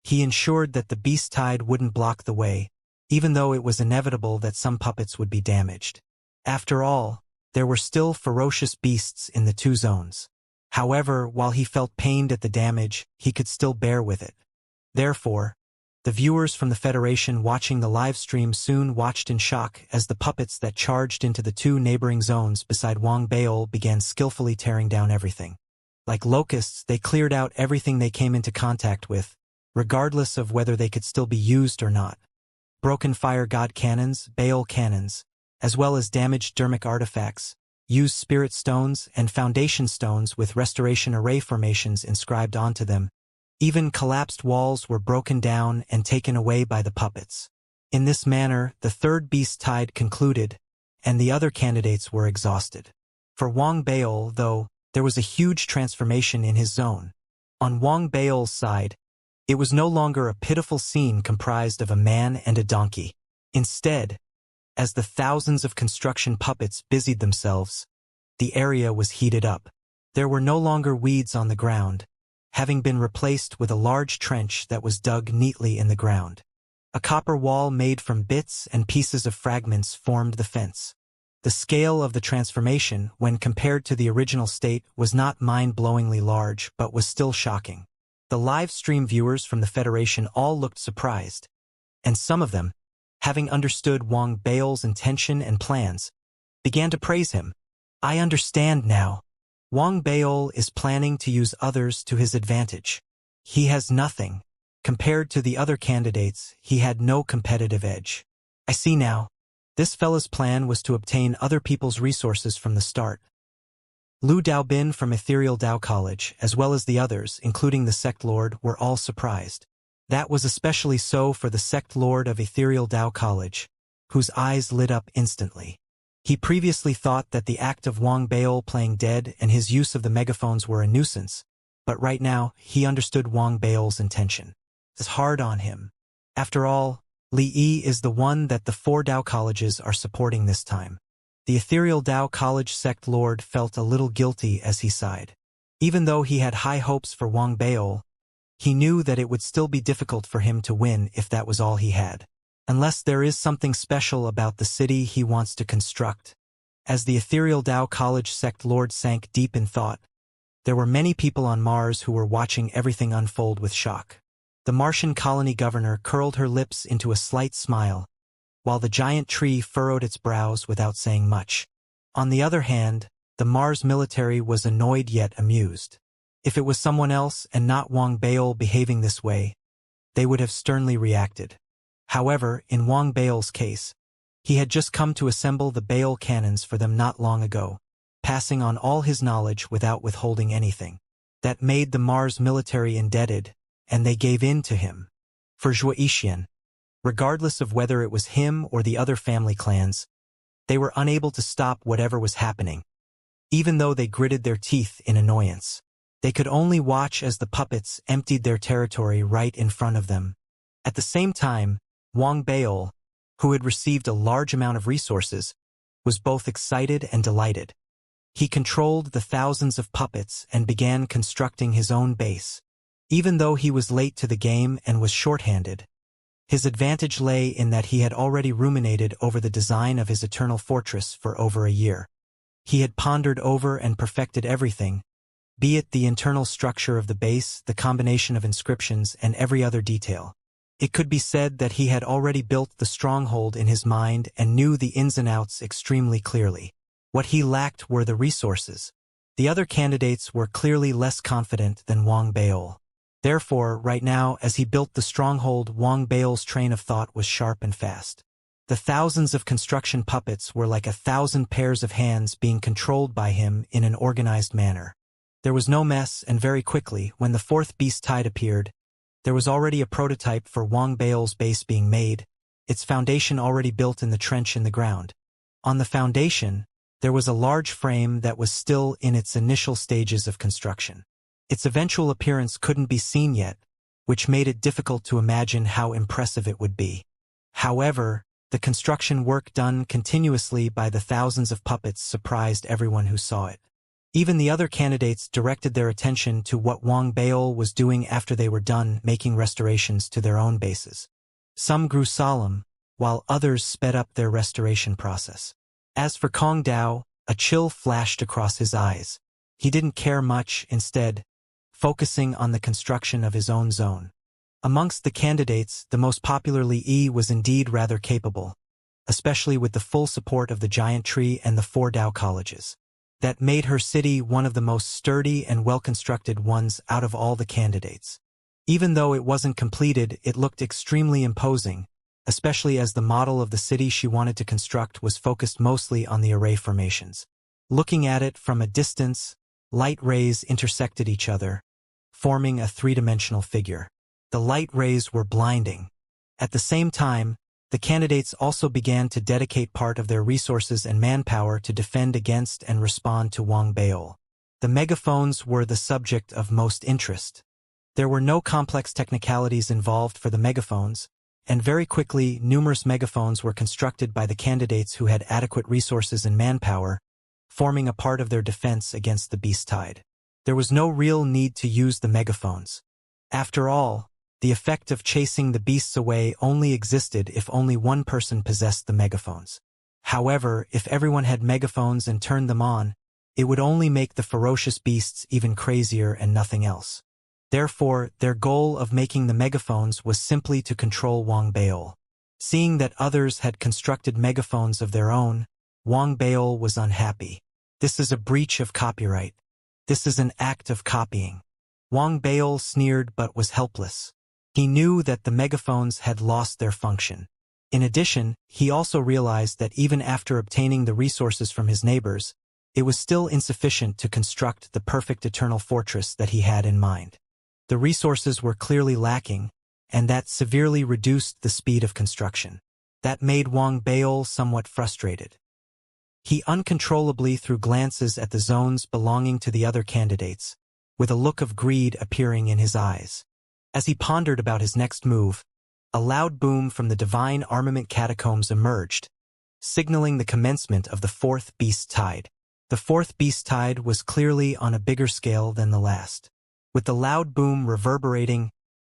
He ensured that the beast tide wouldn't block the way, even though it was inevitable that some puppets would be damaged. After all, there were still ferocious beasts in the 2 zones. However, while he felt pained at the damage, he could still bear with it. Therefore, the viewers from the Federation watching the live stream soon watched in shock as the puppets that charged into the 2 neighboring zones beside Wang Baol began skillfully tearing down everything. Like locusts, they cleared out everything they came into contact with, regardless of whether they could still be used or not. Broken fire god cannons, Baol cannons, as well as damaged dermic artifacts, used spirit stones and foundation stones with restoration array formations inscribed onto them. Even collapsed walls were broken down and taken away by the puppets. In this manner, the 3rd beast tide concluded, and the other candidates were exhausted. For Wang Baol, though, there was a huge transformation in his zone. On Wang Baol's side, it was no longer a pitiful scene comprised of a man and a donkey. Instead, as the thousands of construction puppets busied themselves, the area was heated up. There were no longer weeds on the ground, having been replaced with a large trench that was dug neatly in the ground. A copper wall made from bits and pieces of fragments formed the fence. The scale of the transformation, when compared to the original state, was not mind-blowingly large, but was still shocking. The live stream viewers from the Federation all looked surprised, and some of them, having understood Wang Baol's intention and plans, began to praise him. I understand now. Wang Baol is planning to use others to his advantage. He has nothing. Compared to the other candidates, he had no competitive edge. I see now. This fella's plan was to obtain other people's resources from the start. Lu Daobin from Ethereal Dao College, as well as the others, including the sect lord, were all surprised. That was especially so for the sect lord of Ethereal Dao College, whose eyes lit up instantly. He previously thought that the act of Wang Baol playing dead and his use of the megaphones were a nuisance, but right now he understood Wang Baol's intention. It's hard on him. After all, Li Yi is the one that the 4 Dao colleges are supporting this time. The Ethereal Dao College sect lord felt a little guilty as he sighed. Even though he had high hopes for Wang Baol, he knew that it would still be difficult for him to win if that was all he had. Unless there is something special about the city he wants to construct. As the Ethereal Dao College sect lord sank deep in thought, there were many people on Mars who were watching everything unfold with shock. The Martian colony governor curled her lips into a slight smile, while the giant tree furrowed its brows without saying much. On the other hand, the Mars military was annoyed yet amused. If it was someone else and not Wang Baol behaving this way, they would have sternly reacted. However, in Wang Baol's case, he had just come to assemble the Baol cannons for them not long ago, passing on all his knowledge without withholding anything. That made the Mars military indebted, and they gave in to him. For Xianxia, regardless of whether it was him or the other family clans, they were unable to stop whatever was happening. Even though they gritted their teeth in annoyance, they could only watch as the puppets emptied their territory right in front of them. At the same time, Wang Baol, who had received a large amount of resources, was both excited and delighted. He controlled the thousands of puppets and began constructing his own base. Even though he was late to the game and was short-handed, his advantage lay in that he had already ruminated over the design of his eternal fortress for over a year. He had pondered over and perfected everything, be it the internal structure of the base, the combination of inscriptions, and every other detail. It could be said that he had already built the stronghold in his mind and knew the ins and outs extremely clearly. What he lacked were the resources. The other candidates were clearly less confident than Wang Baol. Therefore, right now, as he built the stronghold, Wang Baol's train of thought was sharp and fast. The thousands of construction puppets were like 1,000 pairs of hands being controlled by him in an organized manner. There was no mess, and very quickly, when the 4th beast tide appeared, there was already a prototype for Wang Baol's base being made, its foundation already built in the trench in the ground. On the foundation, there was a large frame that was still in its initial stages of construction. Its eventual appearance couldn't be seen yet, which made it difficult to imagine how impressive it would be. However, the construction work done continuously by the thousands of puppets surprised everyone who saw it. Even the other candidates directed their attention to what Wang Baol was doing after they were done making restorations to their own bases. Some grew solemn, while others sped up their restoration process. As for Kong Dao, a chill flashed across his eyes. He didn't care much, instead, focusing on the construction of his own zone. Amongst the candidates, the most popular Li Yi was indeed rather capable, especially with the full support of the giant tree and the 4 Dao colleges. That made her city one of the most sturdy and well-constructed ones out of all the candidates. Even though it wasn't completed, it looked extremely imposing, especially as the model of the city she wanted to construct was focused mostly on the array formations. Looking at it from a distance, light rays intersected each other, forming a 3-dimensional figure. The light rays were blinding. At the same time, the candidates also began to dedicate part of their resources and manpower to defend against and respond to Wang Baol. The megaphones were the subject of most interest. There were no complex technicalities involved for the megaphones, and very quickly numerous megaphones were constructed by the candidates who had adequate resources and manpower, forming a part of their defense against the beast tide. There was no real need to use the megaphones. After all, the effect of chasing the beasts away only existed if only one person possessed the megaphones. However, if everyone had megaphones and turned them on, it would only make the ferocious beasts even crazier and nothing else. Therefore, their goal of making the megaphones was simply to control Wang Baol. Seeing that others had constructed megaphones of their own, Wang Baol was unhappy. This is a breach of copyright. This is an act of copying. Wang Baol sneered but was helpless. He knew that the megaphones had lost their function. In addition, he also realized that even after obtaining the resources from his neighbors, it was still insufficient to construct the perfect eternal fortress that he had in mind. The resources were clearly lacking, and that severely reduced the speed of construction. That made Wang Baol somewhat frustrated. He uncontrollably threw glances at the zones belonging to the other candidates, with a look of greed appearing in his eyes. As he pondered about his next move, a loud boom from the divine armament catacombs emerged, signaling the commencement of the fourth beast tide. The fourth beast tide was clearly on a bigger scale than the last. With the loud boom reverberating,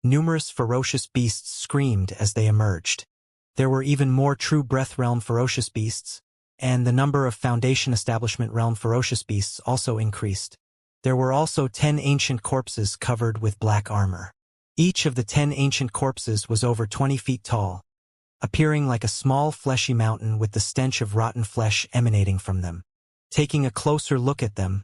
numerous ferocious beasts screamed as they emerged. There were even more true Breath Realm ferocious beasts, and the number of Foundation Establishment Realm ferocious beasts also increased. There were also 10 ancient corpses covered with black armor. Each of the 10 ancient corpses was over 20 feet tall, appearing like a small fleshy mountain with the stench of rotten flesh emanating from them. Taking a closer look at them,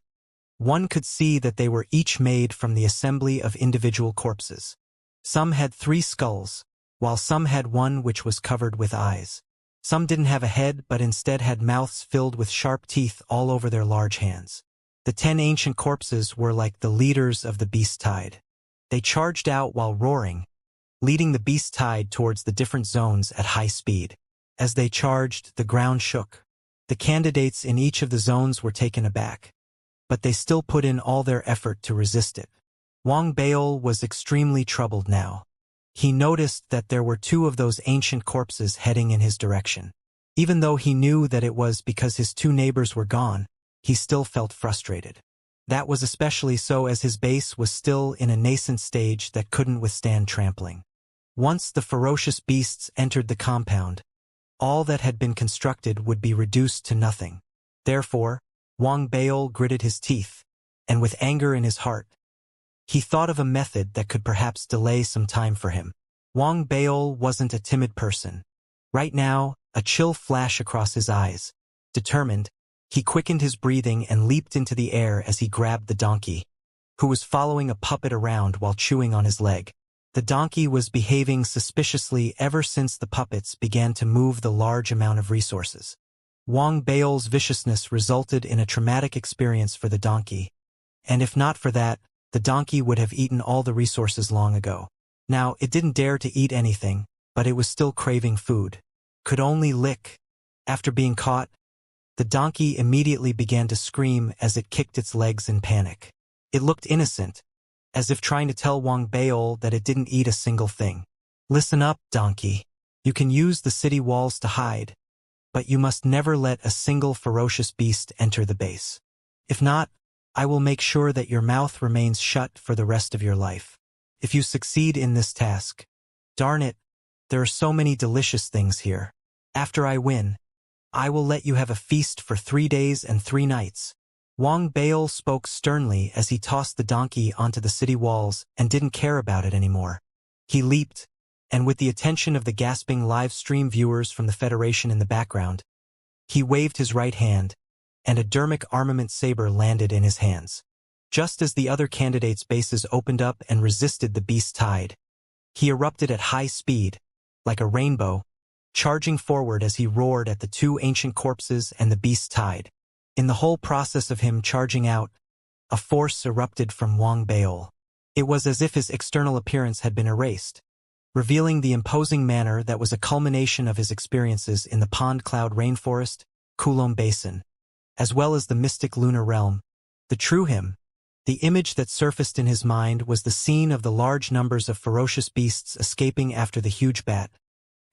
one could see that they were each made from the assembly of individual corpses. Some had 3 skulls, while some had one which was covered with eyes. Some didn't have a head but instead had mouths filled with sharp teeth all over their large hands. The 10 ancient corpses were like the leaders of the beast tide. They charged out while roaring, leading the beast tide towards the different zones at high speed. As they charged, the ground shook. The candidates in each of the zones were taken aback, but they still put in all their effort to resist it. Wang Baol was extremely troubled now. He noticed that there were 2 of those ancient corpses heading in his direction. Even though he knew that it was because his 2 neighbors were gone, he still felt frustrated. That was especially so as his base was still in a nascent stage that couldn't withstand trampling. Once the ferocious beasts entered the compound, all that had been constructed would be reduced to nothing. Therefore, Wang Baol gritted his teeth, and with anger in his heart, he thought of a method that could perhaps delay some time for him. Wang Baol wasn't a timid person. Right now, a chill flashed across his eyes. Determined, he quickened his breathing and leaped into the air as he grabbed the donkey, who was following a puppet around while chewing on his leg. The donkey was behaving suspiciously ever since the puppets began to move the large amount of resources. Wang Baol's viciousness resulted in a traumatic experience for the donkey, and if not for that, the donkey would have eaten all the resources long ago. Now, it didn't dare to eat anything, but it was still craving food. Could only lick. After being caught, the donkey immediately began to scream as it kicked its legs in panic. It looked innocent, as if trying to tell Wang Baol that it didn't eat a single thing. Listen up, donkey. You can use the city walls to hide, but you must never let a single ferocious beast enter the base. If not, I will make sure that your mouth remains shut for the rest of your life. If you succeed in this task, darn it, there are so many delicious things here. After I win, I will let you have a feast for 3 days and 3 nights. Wang Baol spoke sternly as he tossed the donkey onto the city walls and didn't care about it anymore. He leaped, and with the attention of the gasping live stream viewers from the Federation in the background, he waved his right hand, and a dermic armament saber landed in his hands. Just as the other candidates' bases opened up and resisted the beast tide, he erupted at high speed, like a rainbow, charging forward as he roared at the 2 ancient corpses and the beast tide. In the whole process of him charging out, a force erupted from Wang Baol. It was as if his external appearance had been erased, revealing the imposing manner that was a culmination of his experiences in the Pond Cloud Rainforest, Coulomb Basin, as well as the mystic lunar realm. The true him. The image that surfaced in his mind was the scene of the large numbers of ferocious beasts escaping after the huge bat,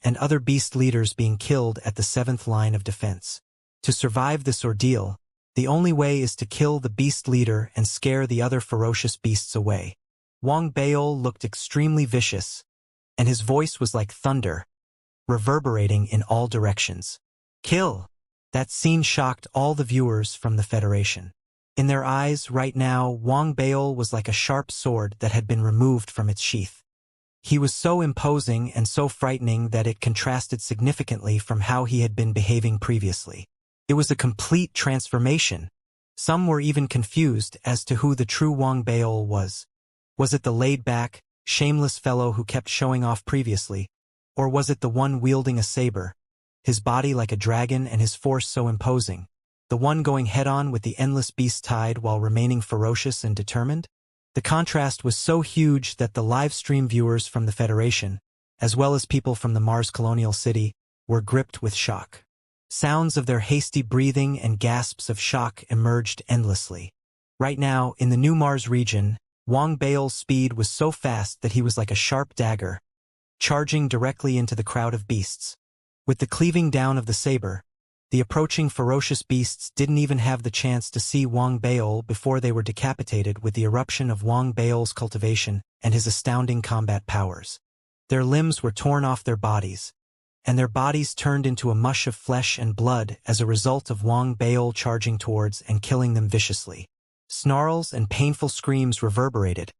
and other beast leaders being killed at the 7th line of defense. To survive this ordeal, the only way is to kill the beast leader and scare the other ferocious beasts away. Wang Baol looked extremely vicious, and his voice was like thunder, reverberating in all directions. Kill! That scene shocked all the viewers from the Federation. In their eyes, right now, Wang Baol was like a sharp sword that had been removed from its sheath. He was so imposing and so frightening that it contrasted significantly from how he had been behaving previously. It was a complete transformation. Some were even confused as to who the true Wang Baol was. Was it the laid-back, shameless fellow who kept showing off previously? Or was it the one wielding a saber, his body like a dragon and his force so imposing, the one going head-on with the endless beast tide while remaining ferocious and determined? The contrast was so huge that the live-stream viewers from the Federation, as well as people from the Mars colonial city, were gripped with shock. Sounds of their hasty breathing and gasps of shock emerged endlessly. Right now, in the new Mars region, Wang Bao's speed was so fast that he was like a sharp dagger, charging directly into the crowd of beasts. With the cleaving down of the saber, the approaching ferocious beasts didn't even have the chance to see Wang Bao before they were decapitated with the eruption of Wang Bao's cultivation and his astounding combat powers. Their limbs were torn off their bodies, and their bodies turned into a mush of flesh and blood as a result of Wang Bao charging towards and killing them viciously. Snarls and painful screams reverberated,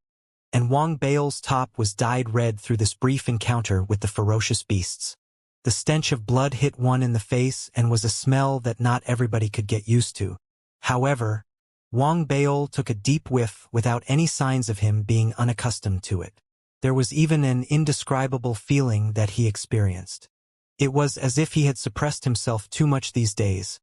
and Wang Bao's top was dyed red through this brief encounter with the ferocious beasts. The stench of blood hit one in the face and was a smell that not everybody could get used to. However, Wang Bao took a deep whiff without any signs of him being unaccustomed to it. There was even an indescribable feeling that he experienced. It was as if he had suppressed himself too much these days,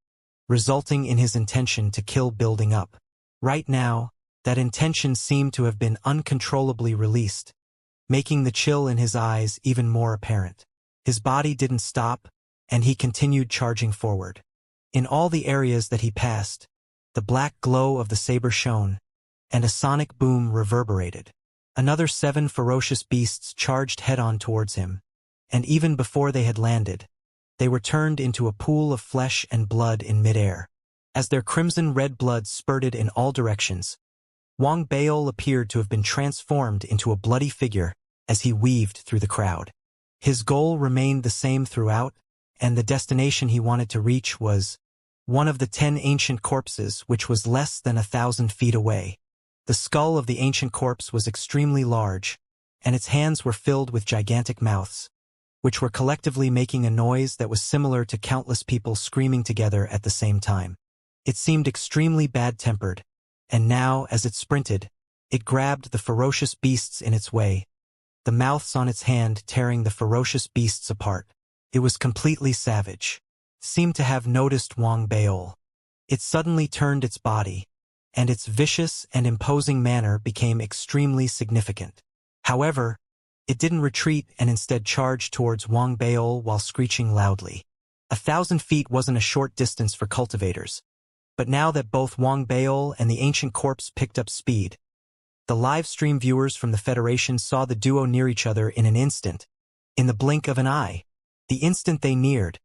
resulting in his intention to kill building up. Right now, that intention seemed to have been uncontrollably released, making the chill in his eyes even more apparent. His body didn't stop, and he continued charging forward. In all the areas that he passed, the black glow of the saber shone, and a sonic boom reverberated. Another 7 ferocious beasts charged head-on towards him, and even before they had landed, they were turned into a pool of flesh and blood in midair. As their crimson-red blood spurted in all directions, Wang Bao appeared to have been transformed into a bloody figure as he weaved through the crowd. His goal remained the same throughout, and the destination he wanted to reach was one of the 10 ancient corpses, which was less than 1,000 feet away. The skull of the ancient corpse was extremely large, and its hands were filled with gigantic mouths, which were collectively making a noise that was similar to countless people screaming together at the same time. It seemed extremely bad-tempered, and now, as it sprinted, it grabbed the ferocious beasts in its way, the mouths on its hand tearing the ferocious beasts apart. It was completely savage. Seemed to have noticed Wang Bao. It suddenly turned its body, and its vicious and imposing manner became extremely significant. However, it didn't retreat and instead charged towards Wang Bao while screeching loudly. 1,000 feet wasn't a short distance for cultivators, but now that both Wang Bao and the ancient corpse picked up speed, the live stream viewers from the Federation saw the duo near each other in an instant, in the blink of an eye. The instant they neared,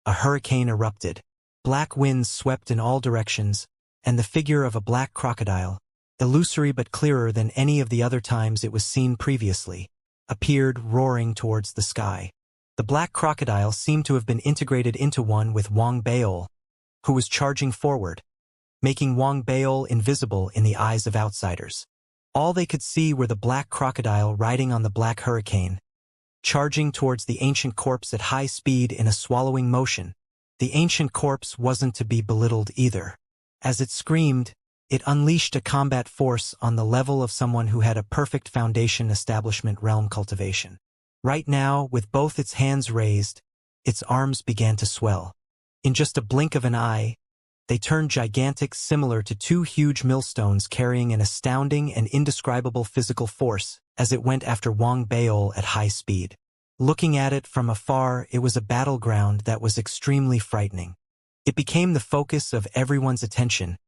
a hurricane erupted. Black winds swept in all directions, and the figure of a black crocodile, illusory but clearer than any of the other times it was seen previously, appeared roaring towards the sky. The black crocodile seemed to have been integrated into one with Wang Bao, who was charging forward, making Wang Bao invisible in the eyes of outsiders. All they could see were the black crocodile riding on the black hurricane, charging towards the ancient corpse at high speed in a swallowing motion. The ancient corpse wasn't to be belittled either. As it screamed, it unleashed a combat force on the level of someone who had a perfect foundation establishment realm cultivation. Right now, with both its hands raised, its arms began to swell. In just a blink of an eye, they turned gigantic, similar to 2 huge millstones carrying an astounding and indescribable physical force as it went after Wang Bao at high speed. Looking at it from afar, it was a battleground that was extremely frightening. It became the focus of everyone's attention,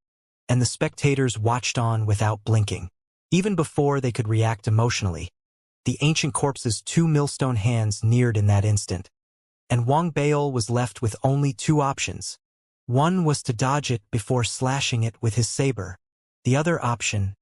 and the spectators watched on without blinking. Even before they could react emotionally, the ancient corpse's 2 millstone hands neared in that instant, and Wang Bao was left with only 2 options. One was to dodge it before slashing it with his saber. The other option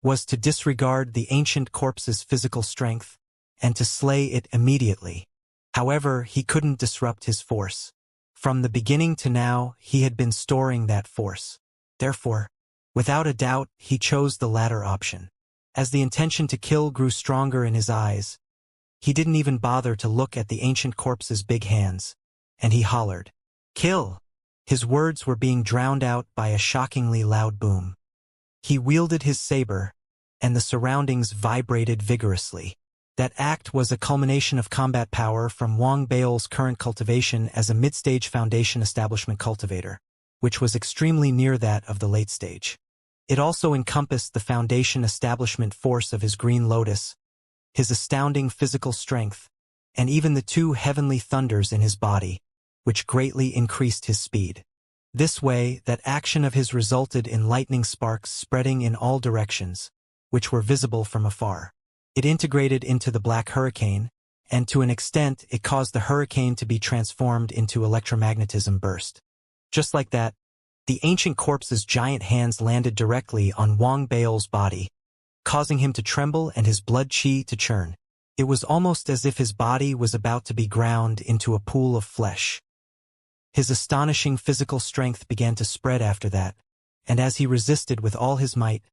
was to disregard the ancient corpse's physical strength and to slay it immediately. However, he couldn't disrupt his force. From the beginning to now, he had been storing that force. Therefore, without a doubt, he chose the latter option. As the intention to kill grew stronger in his eyes, he didn't even bother to look at the ancient corpse's big hands, and he hollered, "Kill!" His words were being drowned out by a shockingly loud boom. He wielded his saber, and the surroundings vibrated vigorously. That act was a culmination of combat power from Wang Baol's current cultivation as a mid-stage foundation establishment cultivator, which was extremely near that of the late stage. It also encompassed the foundation establishment force of his Green Lotus, his astounding physical strength, and even the 2 heavenly thunders in his body, which greatly increased his speed. This way, that action of his resulted in lightning sparks spreading in all directions, which were visible from afar. It integrated into the Black Hurricane, and to an extent it caused the hurricane to be transformed into electromagnetism burst. Just like that, the ancient corpse's giant hands landed directly on Wang Baol's body, causing him to tremble and his blood chi to churn. It was almost as if his body was about to be ground into a pool of flesh. His astonishing physical strength began to spread after that, and as he resisted with all his might,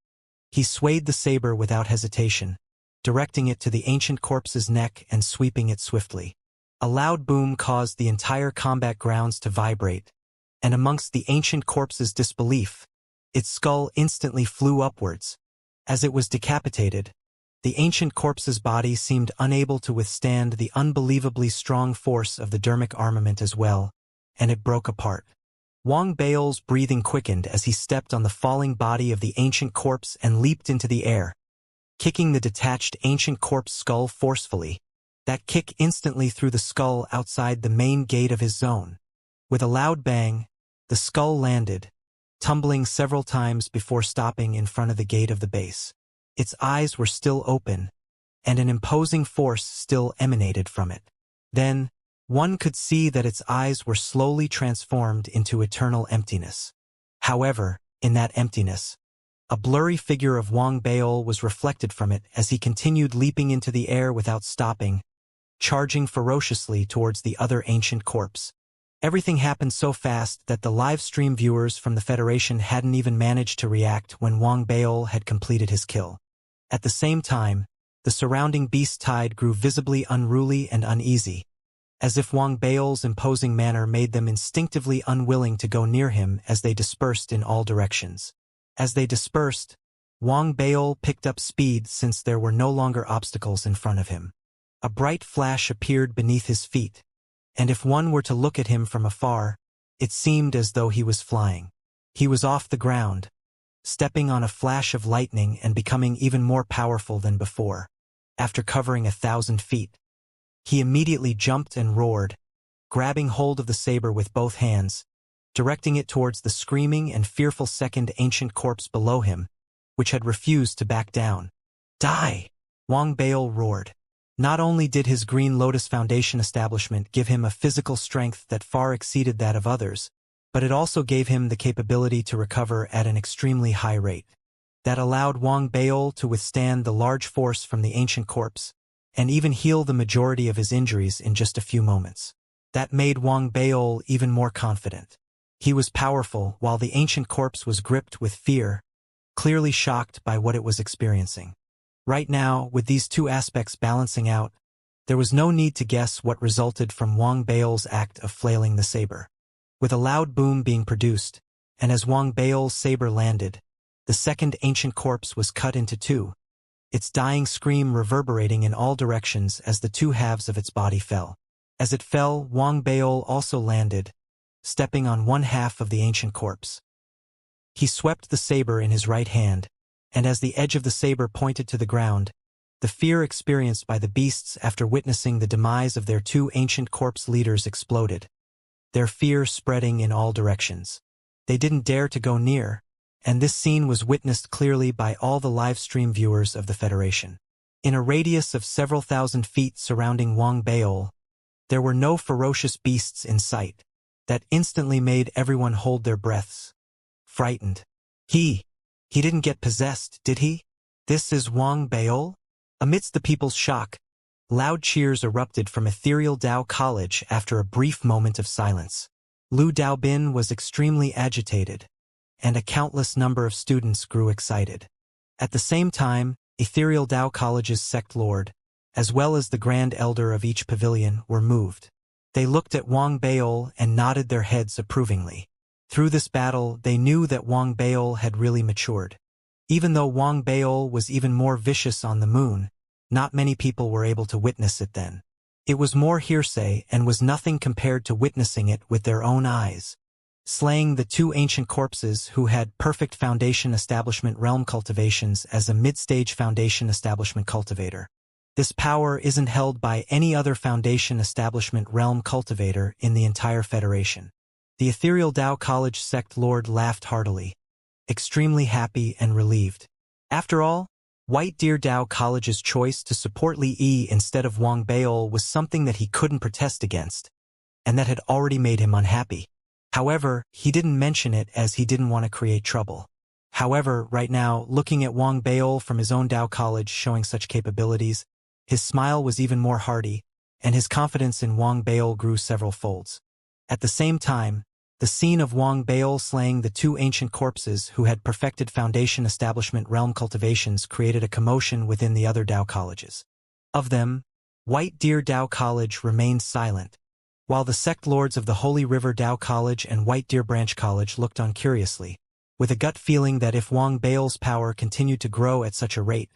he swayed the saber without hesitation, directing it to the ancient corpse's neck and sweeping it swiftly. A loud boom caused the entire combat grounds to vibrate, and amongst the ancient corpse's disbelief, its skull instantly flew upwards. As it was decapitated, the ancient corpse's body seemed unable to withstand the unbelievably strong force of the dermic armament as well, and it broke apart. Wang Baol's breathing quickened as he stepped on the falling body of the ancient corpse and leaped into the air, kicking the detached ancient corpse skull forcefully. That kick instantly threw the skull outside the main gate of his zone. With a loud bang, the skull landed, tumbling several times before stopping in front of the gate of the base. Its eyes were still open, and an imposing force still emanated from it. Then, one could see that its eyes were slowly transformed into eternal emptiness. However, in that emptiness, a blurry figure of Wang Baol was reflected from it as he continued leaping into the air without stopping, charging ferociously towards the other ancient corpse. Everything happened so fast that the live stream viewers from the Federation hadn't even managed to react when Wang Baol had completed his kill. At the same time, the surrounding beast tide grew visibly unruly and uneasy, as if Wang Baol's imposing manner made them instinctively unwilling to go near him as they dispersed in all directions. As they dispersed, Wang Baol picked up speed since there were no longer obstacles in front of him. A bright flash appeared beneath his feet, and if one were to look at him from afar, it seemed as though he was flying. He was off the ground, stepping on a flash of lightning and becoming even more powerful than before. After covering 1,000 feet, he immediately jumped and roared, grabbing hold of the saber with both hands, directing it towards the screaming and fearful second ancient corpse below him, which had refused to back down. Die! Wang Baol roared. Not only did his Green Lotus Foundation establishment give him a physical strength that far exceeded that of others, but it also gave him the capability to recover at an extremely high rate. That allowed Wang Baol to withstand the large force from the ancient corpse, and even heal the majority of his injuries in just a few moments. That made Wang Baol even more confident. He was powerful while the ancient corpse was gripped with fear, clearly shocked by what it was experiencing. Right now, with these two aspects balancing out, there was no need to guess what resulted from Wang Baol's act of flailing the saber. With a loud boom being produced, and as Wang Baol's saber landed, the second ancient corpse was cut into two, its dying scream reverberating in all directions as the two halves of its body fell. As it fell, Wang Baol also landed, stepping on one half of the ancient corpse. He swept the saber in his right hand, and as the edge of the saber pointed to the ground, the fear experienced by the beasts after witnessing the demise of their two ancient corpse leaders exploded, their fear spreading in all directions. They didn't dare to go near, and this scene was witnessed clearly by all the live stream viewers of the Federation. In a radius of several thousand feet surrounding Wang Baol, there were no ferocious beasts in sight. That instantly made everyone hold their breaths, frightened. He didn't get possessed, did he? This is Wang Baol? Amidst the people's shock, loud cheers erupted from Ethereal Dao College after a brief moment of silence. Lu Daobin was extremely agitated, and a countless number of students grew excited. At the same time, Ethereal Dao College's sect lord, as well as the grand elder of each pavilion, were moved. They looked at Wang Baol and nodded their heads approvingly. Through this battle, they knew that Wang Baol had really matured. Even though Wang Baol was even more vicious on the moon, not many people were able to witness it then. It was more hearsay and was nothing compared to witnessing it with their own eyes. Slaying the two ancient corpses who had perfect foundation establishment realm cultivations as a mid-stage foundation establishment cultivator. This power isn't held by any other foundation establishment realm cultivator in the entire Federation. The ethereal Dao College sect lord laughed heartily, extremely happy and relieved. After all, White Deer Dao College's choice to support Li Yi instead of Wang Baol was something that he couldn't protest against, and that had already made him unhappy. However, he didn't mention it as he didn't want to create trouble. However, right now, looking at Wang Baol from his own Dao College showing such capabilities, his smile was even more hearty, and his confidence in Wang Baol grew several folds. At the same time, the scene of Wang Baol slaying the two ancient corpses who had perfected foundation establishment realm cultivations created a commotion within the other Dao colleges. Of them, White Deer Dao College remained silent, while the sect lords of the Holy River Dao College and White Deer Branch College looked on curiously, with a gut feeling that if Wang Baol's power continued to grow at such a rate,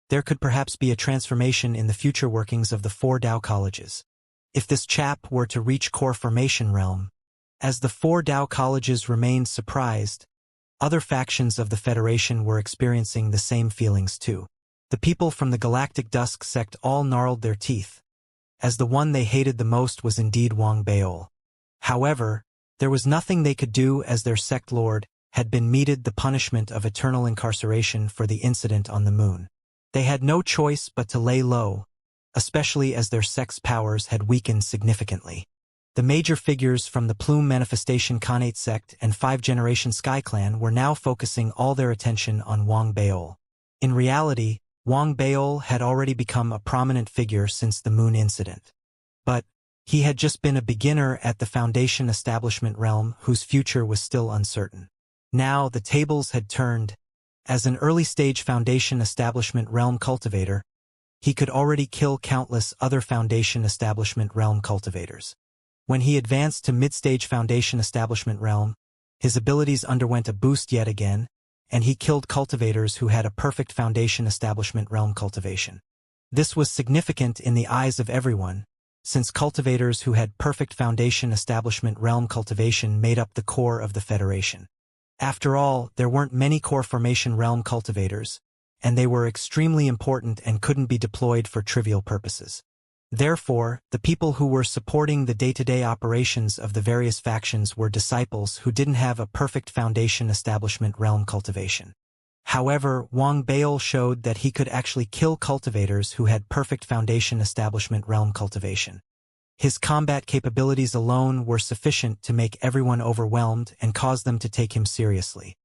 there could perhaps be a transformation in the future workings of the four Dao colleges. If this chap were to reach core formation realm, as the four Dao colleges remained surprised, other factions of the Federation were experiencing the same feelings too. The people from the Galactic Dusk sect all gnarled their teeth, as the one they hated the most was indeed Wang Baol. However, there was nothing they could do as their sect lord had been meted the punishment of eternal incarceration for the incident on the moon. They had no choice but to lay low, especially as their sect's powers had weakened significantly. The major figures from the Plume Manifestation Khanate sect and 5th-generation Sky Clan were now focusing all their attention on Wang Baol. In reality, Wang Baol had already become a prominent figure since the moon incident. But he had just been a beginner at the foundation establishment realm whose future was still uncertain. Now the tables had turned. As an early-stage foundation establishment realm cultivator, he could already kill countless other foundation establishment realm cultivators. When he advanced to mid-stage foundation establishment realm, his abilities underwent a boost yet again, and he killed cultivators who had a perfect foundation establishment realm cultivation. This was significant in the eyes of everyone, since cultivators who had perfect foundation establishment realm cultivation made up the core of the Federation. After all, there weren't many core formation realm cultivators, and they were extremely important and couldn't be deployed for trivial purposes. Therefore, the people who were supporting the day-to-day operations of the various factions were disciples who didn't have a perfect foundation establishment realm cultivation. However, Wang Baol showed that he could actually kill cultivators who had perfect foundation establishment realm cultivation. His combat capabilities alone were sufficient to make everyone overwhelmed and cause them to take him seriously.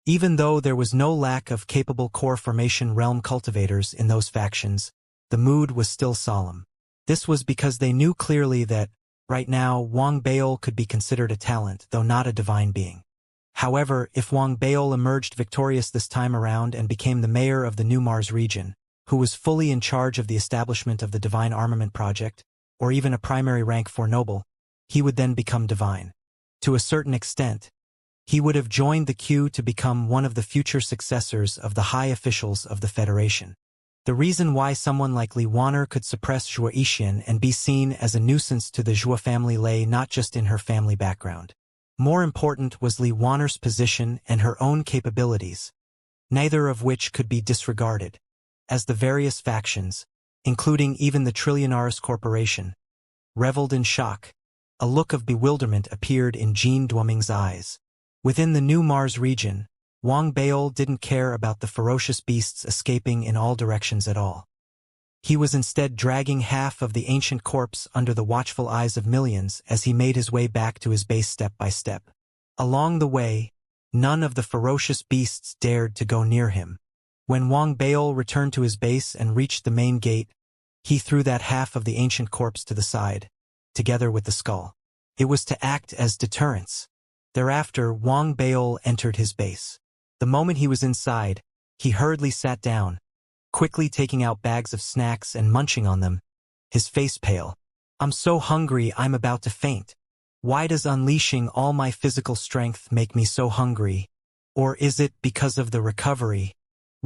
Even though there was no lack of capable core formation realm cultivators in those factions, the mood was still solemn. This was because they knew clearly that, right now, Wang Baol could be considered a talent, though not a divine being. However, if Wang Baol emerged victorious this time around and became the mayor of the New Mars region, who was fully in charge of the establishment of the Divine Armament Project, or even a primary rank 4 noble, he would then become divine. To a certain extent, he would have joined the queue to become one of the future successors of the high officials of the Federation. The reason why someone like Li Wanner could suppress Zhuo Yixian and be seen as a nuisance to the Zhuo family lay not just in her family background. More important was Li Wanner's position and her own capabilities, neither of which could be disregarded, as the various factions, including even the Trillionaris Corporation, reveled in shock. A look of bewilderment appeared in Jean Duoming's eyes. Within the New Mars region, Wang Baol didn't care about the ferocious beasts escaping in all directions at all. He was instead dragging half of the ancient corpse under the watchful eyes of millions as he made his way back to his base step by step. Along the way, none of the ferocious beasts dared to go near him. When Wang Baol returned to his base and reached the main gate, he threw that half of the ancient corpse to the side, together with the skull. It was to act as deterrence. Thereafter, Wang Baol entered his base. The moment he was inside, he hurriedly sat down, quickly taking out bags of snacks and munching on them, his face pale. "I'm so hungry I'm about to faint. Why does unleashing all my physical strength make me so hungry? Or is it because of the recovery?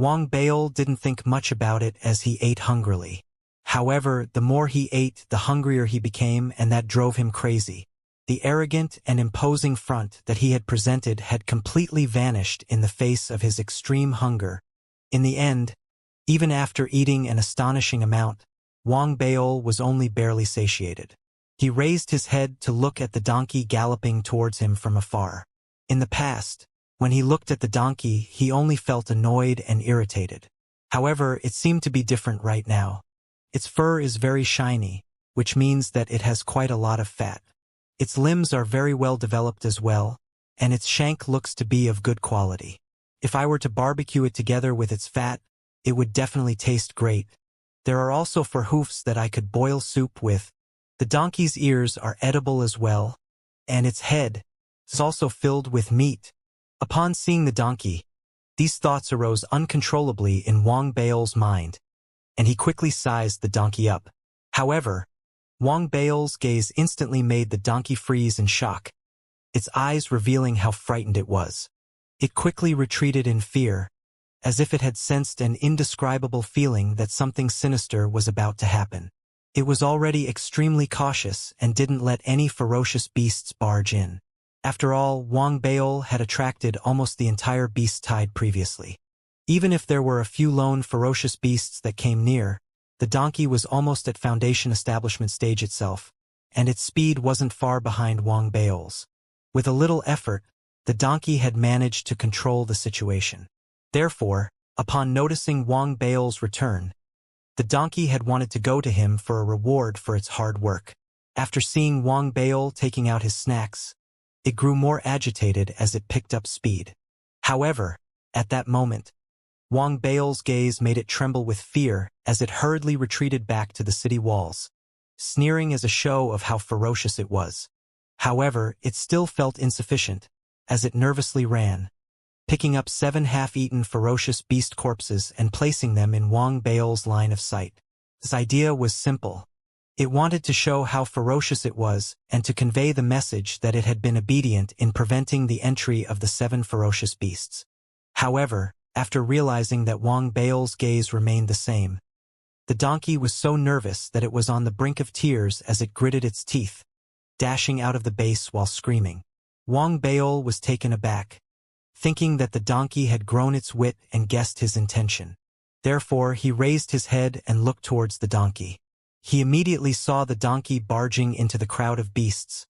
Wang Bail didn't think much about it as he ate hungrily. However, the more he ate, the hungrier he became, and that drove him crazy. The arrogant and imposing front that he had presented had completely vanished in the face of his extreme hunger. In the end, even after eating an astonishing amount, Wang Bail was only barely satiated. He raised his head to look at the donkey galloping towards him from afar. In the past, when he looked at the donkey, he only felt annoyed and irritated. However, it seemed to be different right now. Its fur is very shiny, which means that it has quite a lot of fat. Its limbs are very well developed as well, and its shank looks to be of good quality. If I were to barbecue it together with its fat, it would definitely taste great. There are also four hoofs that I could boil soup with. The donkey's ears are edible as well, and its head is also filled with meat. Upon seeing the donkey, these thoughts arose uncontrollably in Wang Bail's mind, and he quickly sized the donkey up. However, Wang Bail's gaze instantly made the donkey freeze in shock, its eyes revealing how frightened it was. It quickly retreated in fear, as if it had sensed an indescribable feeling that something sinister was about to happen. It was already extremely cautious and didn't let any ferocious beasts barge in. After all, Wang Bail had attracted almost the entire beast tide previously. Even if there were a few lone ferocious beasts that came near, the donkey was almost at foundation establishment stage itself, and its speed wasn't far behind Wang Bail's. With a little effort, the donkey had managed to control the situation. Therefore, upon noticing Wang Bail's return, the donkey had wanted to go to him for a reward for its hard work. After seeing Wang Bail taking out his snacks, it grew more agitated as it picked up speed. However, at that moment, Wang Bail's gaze made it tremble with fear as it hurriedly retreated back to the city walls, sneering as a show of how ferocious it was. However, it still felt insufficient, as it nervously ran, picking up 7 half-eaten ferocious beast corpses and placing them in Wang Bail's line of sight. This idea was simple. It wanted to show how ferocious it was and to convey the message that it had been obedient in preventing the entry of the 7 ferocious beasts. However, after realizing that Wang Bail's gaze remained the same, the donkey was so nervous that it was on the brink of tears as it gritted its teeth, dashing out of the base while screaming. Wang Bail was taken aback, thinking that the donkey had grown its wit and guessed his intention. Therefore, he raised his head and looked towards the donkey. He immediately saw the donkey barging into the crowd of beasts,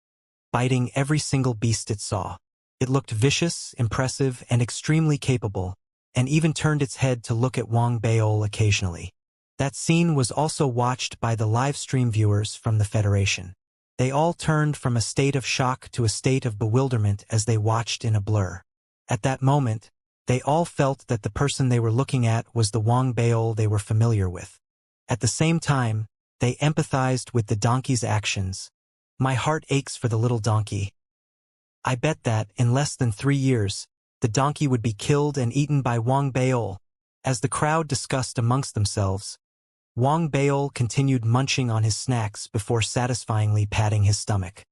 biting every single beast it saw. It looked vicious, impressive, and extremely capable, and even turned its head to look at Wang Bail occasionally. That scene was also watched by the live stream viewers from the Federation. They all turned from a state of shock to a state of bewilderment as they watched in a blur. At that moment, they all felt that the person they were looking at was the Wang Bail they were familiar with. At the same time, they empathized with the donkey's actions. My heart aches for the little donkey. I bet that, in less than 3 years, the donkey would be killed and eaten by Wang Bail. As the crowd discussed amongst themselves, Wang Bail continued munching on his snacks before satisfyingly patting his stomach.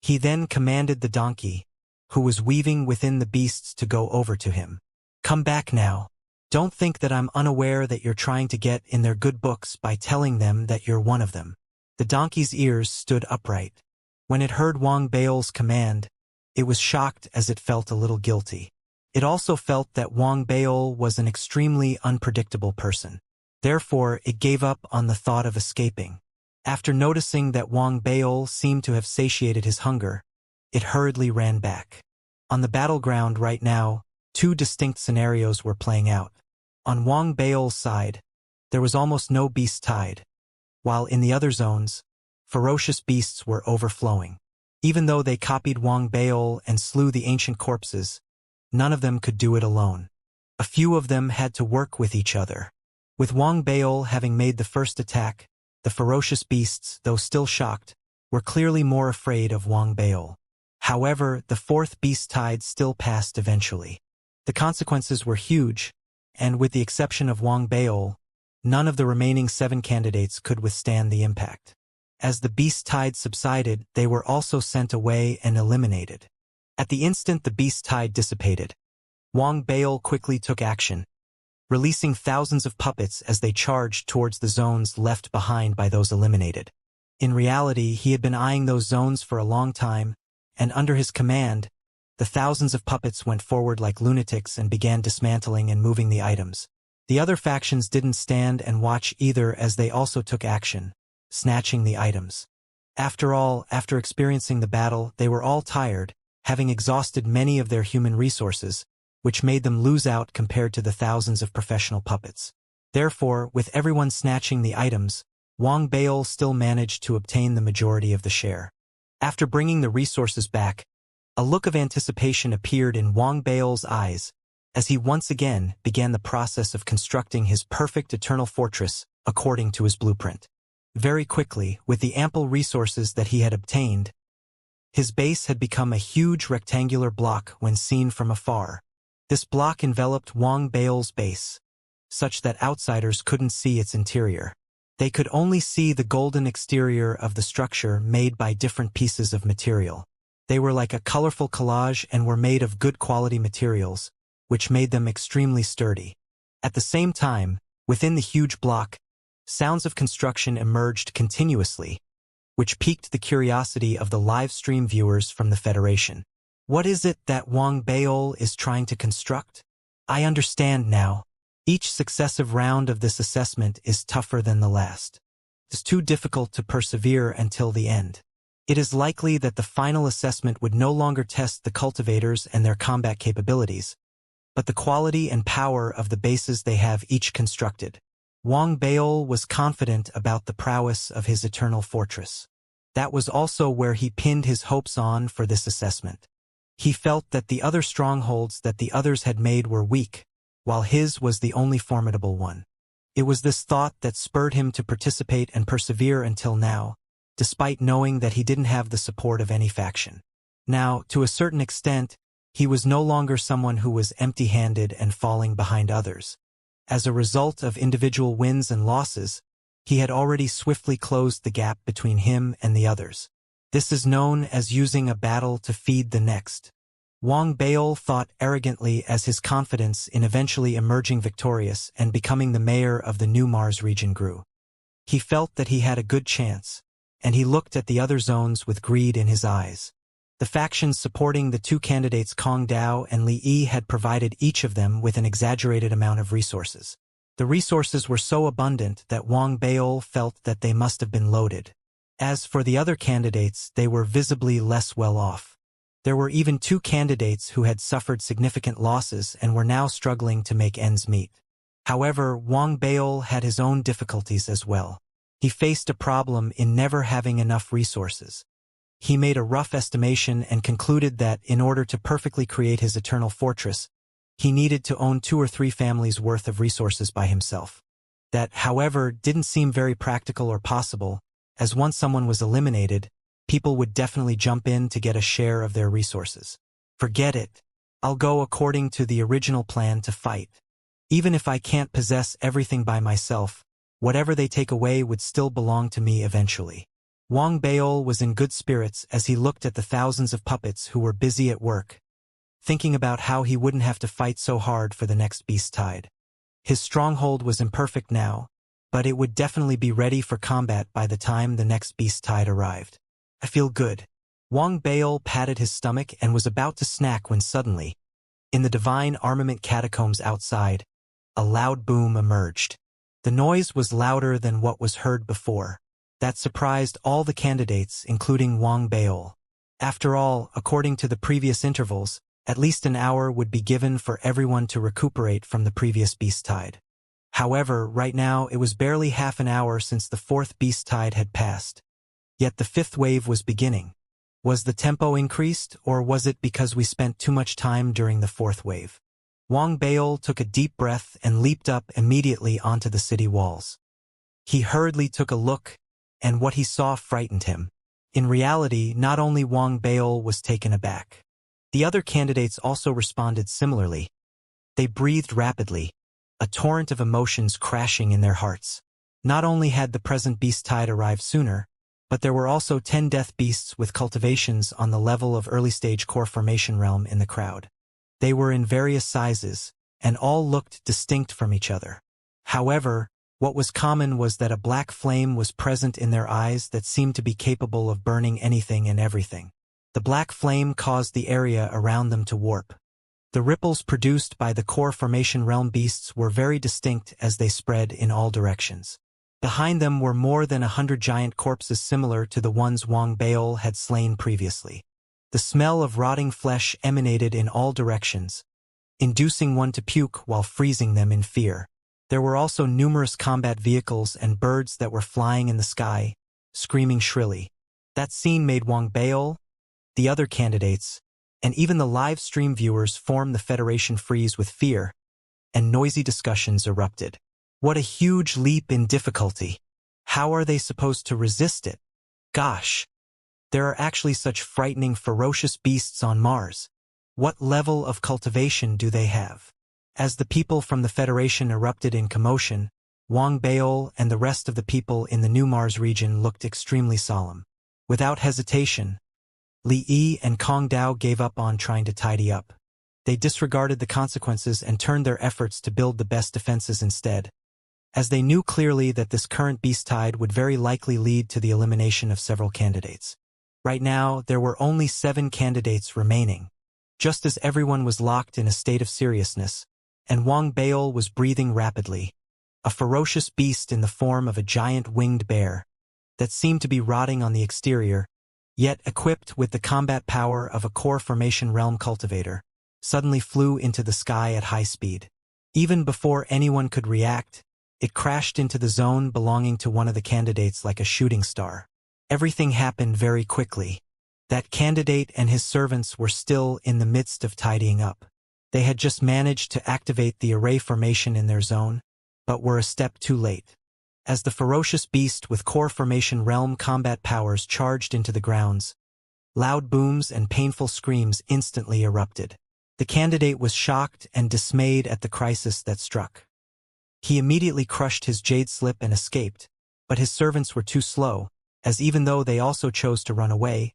He then commanded the donkey, who was weaving within the beasts, to go over to him. Come back now. Don't think that I'm unaware that you're trying to get in their good books by telling them that you're one of them. The donkey's ears stood upright. When it heard Wang Bail's command, it was shocked as it felt a little guilty. It also felt that Wang Bail was an extremely unpredictable person. Therefore, it gave up on the thought of escaping. After noticing that Wang Bail seemed to have satiated his hunger, it hurriedly ran back. On the battleground right now, 2 distinct scenarios were playing out. On Wang Bail's side, there was almost no beast tide, while in the other zones, ferocious beasts were overflowing. Even though they copied Wang Bail and slew the ancient corpses, none of them could do it alone. A few of them had to work with each other. With Wang Bail having made the first attack, the ferocious beasts, though still shocked, were clearly more afraid of Wang Bail. However, the 4th beast tide still passed eventually. The consequences were huge, and with the exception of Wang Bail, none of the remaining 7 candidates could withstand the impact. As the beast tide subsided, they were also sent away and eliminated. At the instant the beast tide dissipated, Wang Bail quickly took action. releasing thousands of puppets as they charged towards the zones left behind by those eliminated. In reality, he had been eyeing those zones for a long time, and under his command, the thousands of puppets went forward like lunatics and began dismantling and moving the items. The other factions didn't stand and watch either, as they also took action, snatching the items. After all, after experiencing the battle, they were all tired, having exhausted many of their human resources, which made them lose out compared to the thousands of professional puppets. Therefore, with everyone snatching the items, Wang Beil still managed to obtain the majority of the share. After bringing the resources back, a look of anticipation appeared in Wang Beil's eyes, as he once again began the process of constructing his perfect eternal fortress according to his blueprint. Very quickly, with the ample resources that he had obtained, his base had become a huge rectangular block when seen from afar. This block enveloped Wang Beil's base, such that outsiders couldn't see its interior. They could only see the golden exterior of the structure made by different pieces of material. They were like a colorful collage and were made of good quality materials, which made them extremely sturdy. At the same time, within the huge block, sounds of construction emerged continuously, which piqued the curiosity of the live stream viewers from the Federation. What is it that Wang Beil is trying to construct? I understand now. Each successive round of this assessment is tougher than the last. It's too difficult to persevere until the end. It is likely that the final assessment would no longer test the cultivators and their combat capabilities, but the quality and power of the bases they have each constructed. Wang Beil was confident about the prowess of his eternal fortress. That was also where he pinned his hopes on for this assessment. He felt that the other strongholds that the others had made were weak, while his was the only formidable one. It was this thought that spurred him to participate and persevere until now, despite knowing that he didn't have the support of any faction. Now, to a certain extent, he was no longer someone who was empty-handed and falling behind others. As a result of individual wins and losses, he had already swiftly closed the gap between him and the others. This is known as using a battle to feed the next. Wang Beil thought arrogantly as his confidence in eventually emerging victorious and becoming the mayor of the new Mars region grew. He felt that he had a good chance, and he looked at the other zones with greed in his eyes. The factions supporting the two candidates Kong Dao and Li Yi had provided each of them with an exaggerated amount of resources. The resources were so abundant that Wang Beil felt that they must have been loaded. As for the other candidates, they were visibly less well off. There were even two candidates who had suffered significant losses and were now struggling to make ends meet. However, Wang Beil had his own difficulties as well. He faced a problem in never having enough resources. He made a rough estimation and concluded that in order to perfectly create his eternal fortress, he needed to own 2 or 3 families' worth of resources by himself. That, however, didn't seem very practical or possible, as once someone was eliminated, people would definitely jump in to get a share of their resources. Forget it. I'll go according to the original plan to fight. Even if I can't possess everything by myself, whatever they take away would still belong to me eventually. Wang Beil was in good spirits as he looked at the thousands of puppets who were busy at work, thinking about how he wouldn't have to fight so hard for the next beast tide. His stronghold was imperfect now, but it would definitely be ready for combat by the time the next beast tide arrived. I feel good. Wang Beil patted his stomach and was about to snack when suddenly, in the divine armament catacombs outside, a loud boom emerged. The noise was louder than what was heard before. That surprised all the candidates, including Wang Beil. After all, according to the previous intervals, at least an hour would be given for everyone to recuperate from the previous beast tide. However, right now it was barely half an hour since the 4th beast tide had passed. Yet the 5th wave was beginning. Was the tempo increased, or was it because we spent too much time during the 4th wave? Wang Beil took a deep breath and leaped up immediately onto the city walls. He hurriedly took a look, and what he saw frightened him. In reality, not only Wang Beil was taken aback. The other candidates also responded similarly. They breathed rapidly, a torrent of emotions crashing in their hearts. Not only had the present beast tide arrived sooner, but there were also 10 death beasts with cultivations on the level of early-stage core formation realm in the crowd. They were in various sizes, and all looked distinct from each other. However, what was common was that a black flame was present in their eyes that seemed to be capable of burning anything and everything. The black flame caused the area around them to warp. The ripples produced by the core formation realm beasts were very distinct as they spread in all directions. Behind them were more than 100 giant corpses similar to the ones Wang Baol had slain previously. The smell of rotting flesh emanated in all directions, inducing one to puke while freezing them in fear. There were also numerous combat vehicles and birds that were flying in the sky, screaming shrilly. That scene made Wang Baol, the other candidates, and even the live stream viewers form the Federation freeze with fear, and noisy discussions erupted. What a huge leap in difficulty! How are they supposed to resist it? Gosh! There are actually such frightening, ferocious beasts on Mars. What level of cultivation do they have? As the people from the Federation erupted in commotion, Wang Baol and the rest of the people in the new Mars region looked extremely solemn. Without hesitation, Li Yi and Kong Dao gave up on trying to tidy up. They disregarded the consequences and turned their efforts to build the best defenses instead, as they knew clearly that this current beast tide would very likely lead to the elimination of several candidates. Right now, there were only 7 candidates remaining. Just as everyone was locked in a state of seriousness, and Wang Baol was breathing rapidly, a ferocious beast in the form of a giant winged bear that seemed to be rotting on the exterior, yet equipped with the combat power of a core formation realm cultivator, suddenly flew into the sky at high speed. Even before anyone could react, it crashed into the zone belonging to one of the candidates like a shooting star. Everything happened very quickly. That candidate and his servants were still in the midst of tidying up. They had just managed to activate the array formation in their zone, but were a step too late. As the ferocious beast with core formation realm combat powers charged into the grounds, loud booms and painful screams instantly erupted. The candidate was shocked and dismayed at the crisis that struck. He immediately crushed his jade slip and escaped, but his servants were too slow, as even though they also chose to run away,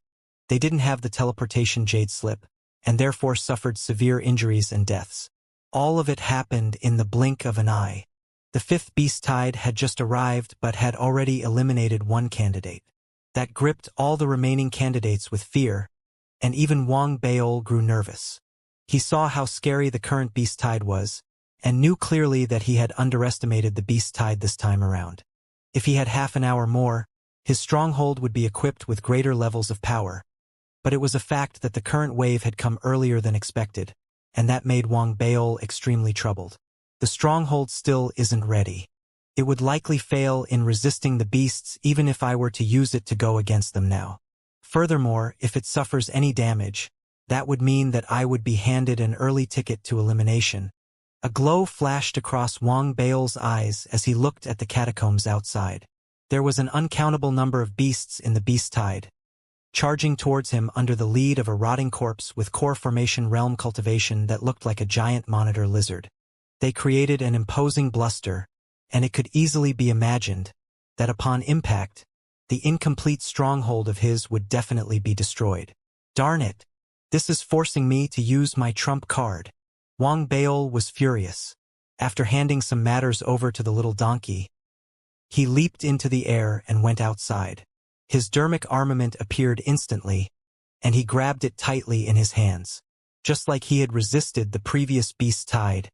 they didn't have the teleportation jade slip, and therefore suffered severe injuries and deaths. All of it happened in the blink of an eye. The 5th beast tide had just arrived but had already eliminated one candidate. That gripped all the remaining candidates with fear, and even Wang Baol grew nervous. He saw how scary the current beast tide was, and knew clearly that he had underestimated the beast tide this time around. If he had half an hour more, his stronghold would be equipped with greater levels of power. But it was a fact that the current wave had come earlier than expected, and that made Wang Baol extremely troubled. The stronghold still isn't ready. It would likely fail in resisting the beasts even if I were to use it to go against them now. Furthermore, if it suffers any damage, that would mean that I would be handed an early ticket to elimination. A glow flashed across Wang Baol's eyes as he looked at the catacombs outside. There was an uncountable number of beasts in the beast tide, charging towards him under the lead of a rotting corpse with core formation realm cultivation that looked like a giant monitor lizard. They created an imposing bluster, and it could easily be imagined that upon impact, the incomplete stronghold of his would definitely be destroyed. Darn it! This is forcing me to use my trump card. Wang Baol was furious. After handing some matters over to the little donkey, he leaped into the air and went outside. His dermic armament appeared instantly, and he grabbed it tightly in his hands. Just like he had resisted the previous beast tide,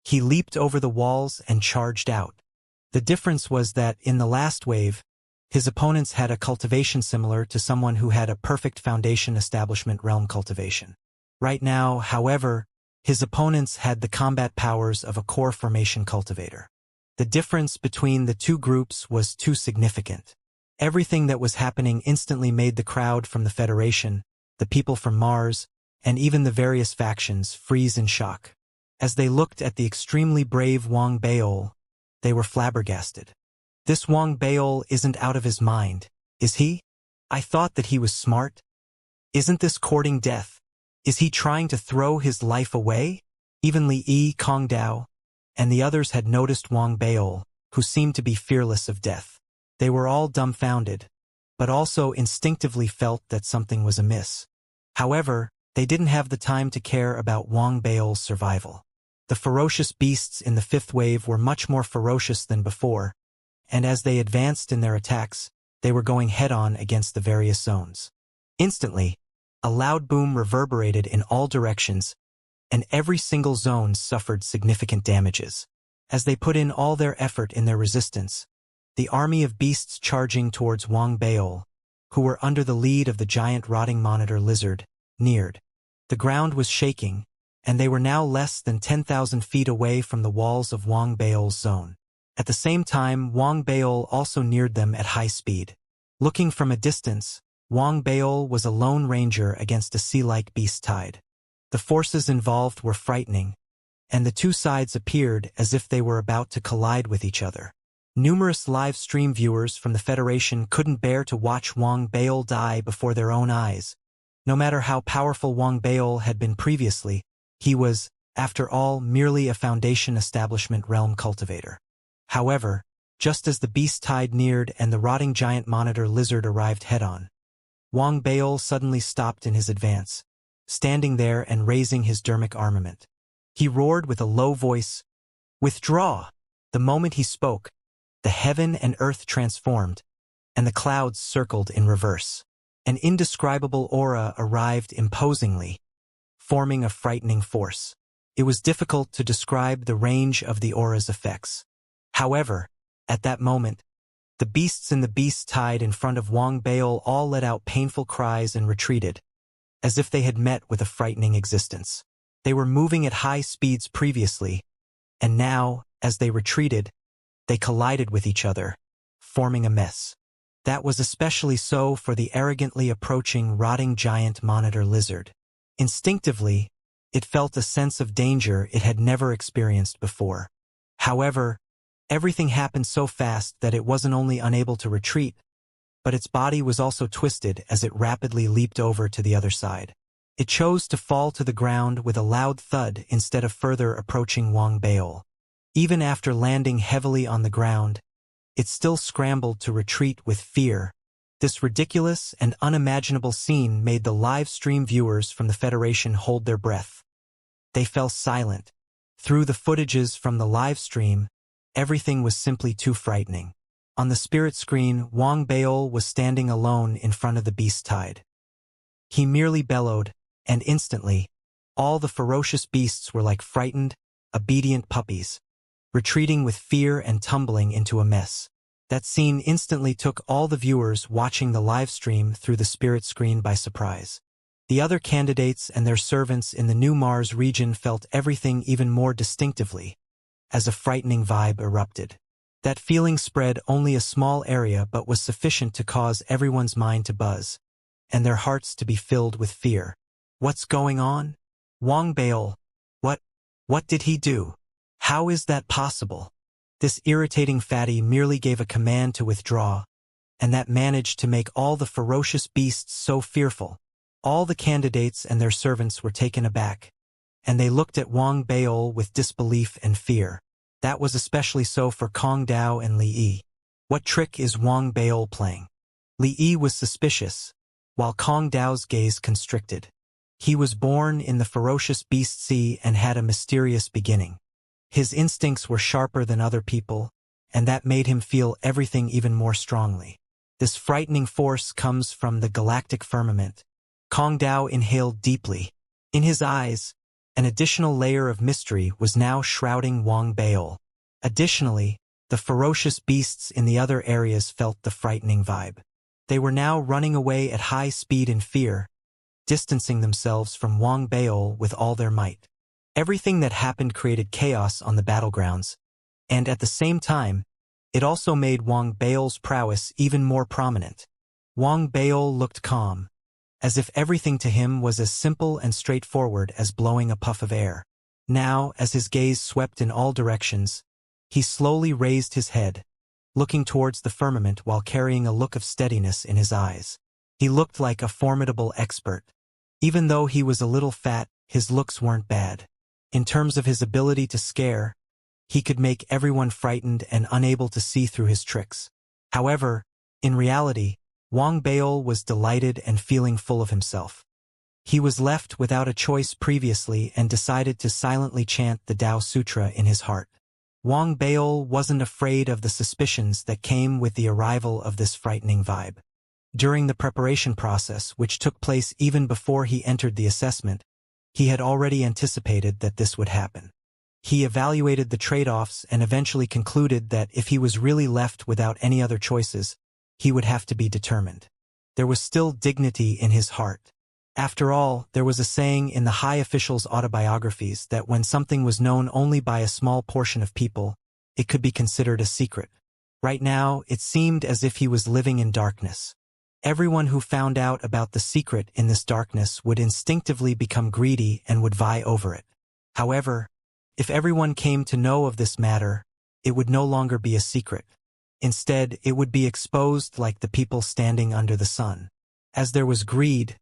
he leaped over the walls and charged out. The difference was that, in the last wave, his opponents had a cultivation similar to someone who had a perfect foundation establishment realm cultivation. Right now, however, his opponents had the combat powers of a core formation cultivator. The difference between the two groups was too significant. Everything that was happening instantly made the crowd from the Federation, the people from Mars, and even the various factions freeze in shock. As they looked at the extremely brave Wang Baol, they were flabbergasted. This Wang Baol isn't out of his mind, is he? I thought that he was smart. Isn't this courting death? Is he trying to throw his life away? Even Li Yi, Kong Dao, and the others had noticed Wang Baol, who seemed to be fearless of death. They were all dumbfounded, but also instinctively felt that something was amiss. However, they didn't have the time to care about Wang Baol's survival. The ferocious beasts in the fifth wave were much more ferocious than before, and as they advanced in their attacks, they were going head-on against the various zones. Instantly, a loud boom reverberated in all directions, and every single zone suffered significant damages. As they put in all their effort in their resistance, the army of beasts charging towards Wang Baol, who were under the lead of the giant rotting monitor lizard, neared. The ground was shaking, and they were now less than 10,000 feet away from the walls of Wang Baol's zone. At the same time, Wang Baol also neared them at high speed. Looking from a distance, Wang Baol was a lone ranger against a sea-like beast tide. The forces involved were frightening, and the two sides appeared as if they were about to collide with each other. Numerous live stream viewers from the Federation couldn't bear to watch Wang Baol die before their own eyes. No matter how powerful Wang Baol had been previously, he was, after all, merely a Foundation establishment realm cultivator. However, just as the beast tide neared and the rotting giant monitor lizard arrived head-on, Wang Baol suddenly stopped in his advance, standing there and raising his dermic armament. He roared with a low voice, "Withdraw!" The moment he spoke, the heaven and earth transformed, and the clouds circled in reverse. An indescribable aura arrived imposingly, forming a frightening force. It was difficult to describe the range of the aura's effects. However, at that moment, the beasts in the beast tide in front of Wang Baol all let out painful cries and retreated, as if they had met with a frightening existence. They were moving at high speeds previously, and now, as they retreated, they collided with each other, forming a mess. That was especially so for the arrogantly approaching rotting giant monitor lizard. Instinctively, it felt a sense of danger it had never experienced before. However, everything happened so fast that it wasn't only unable to retreat, but its body was also twisted as it rapidly leaped over to the other side. It chose to fall to the ground with a loud thud instead of further approaching Wang Baol. Even after landing heavily on the ground, it still scrambled to retreat with fear. This ridiculous and unimaginable scene made the live stream viewers from the Federation hold their breath. They fell silent. Through the footages from the live stream, everything was simply too frightening. On the spirit screen, Wang Baol was standing alone in front of the beast tide. He merely bellowed, and instantly, all the ferocious beasts were like frightened, obedient puppies, retreating with fear and tumbling into a mess. That scene instantly took all the viewers watching the live stream through the spirit screen by surprise. The other candidates and their servants in the New Mars region felt everything even more distinctively, as a frightening vibe erupted. That feeling spread only a small area but was sufficient to cause everyone's mind to buzz, and their hearts to be filled with fear. What's going on? Wang Baol, what did he do? How is that possible? This irritating fatty merely gave a command to withdraw, and that managed to make all the ferocious beasts so fearful. All the candidates and their servants were taken aback, and they looked at Wang Baol with disbelief and fear. That was especially so for Kong Dao and Li Yi. What trick is Wang Baol playing? Li Yi was suspicious, while Kong Dao's gaze constricted. He was born in the ferocious beast sea and had a mysterious beginning. His instincts were sharper than other people, and that made him feel everything even more strongly. This frightening force comes from the galactic firmament. Kong Dao inhaled deeply. In his eyes, an additional layer of mystery was now shrouding Wang Baol. Additionally, the ferocious beasts in the other areas felt the frightening vibe. They were now running away at high speed in fear, distancing themselves from Wang Baol with all their might. Everything that happened created chaos on the battlegrounds, and at the same time, it also made Wang Baol's prowess even more prominent. Wang Baol looked calm, as if everything to him was as simple and straightforward as blowing a puff of air. Now, as his gaze swept in all directions, he slowly raised his head, looking towards the firmament while carrying a look of steadiness in his eyes. He looked like a formidable expert. Even though he was a little fat, his looks weren't bad. In terms of his ability to scare, he could make everyone frightened and unable to see through his tricks. However, in reality, Wang Baol was delighted and feeling full of himself. He was left without a choice previously and decided to silently chant the Tao Sutra in his heart. Wang Baol wasn't afraid of the suspicions that came with the arrival of this frightening vibe. During the preparation process, which took place even before he entered the assessment, he had already anticipated that this would happen. He evaluated the trade-offs and eventually concluded that if he was really left without any other choices, he would have to be determined. There was still dignity in his heart. After all, there was a saying in the high officials' autobiographies that when something was known only by a small portion of people, it could be considered a secret. Right now, it seemed as if he was living in darkness. Everyone who found out about the secret in this darkness would instinctively become greedy and would vie over it. However, if everyone came to know of this matter, it would no longer be a secret. Instead, it would be exposed like the people standing under the sun. As there was greed,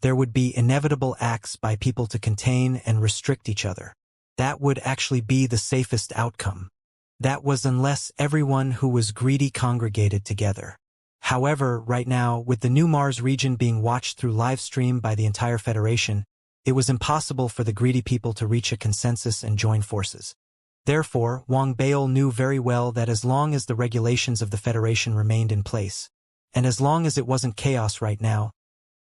there would be inevitable acts by people to contain and restrict each other. That would actually be the safest outcome. That was unless everyone who was greedy congregated together. However, right now, with the new Mars region being watched through live stream by the entire Federation, it was impossible for the greedy people to reach a consensus and join forces. Therefore, Wang Baol knew very well that as long as the regulations of the Federation remained in place, and as long as it wasn't chaos right now,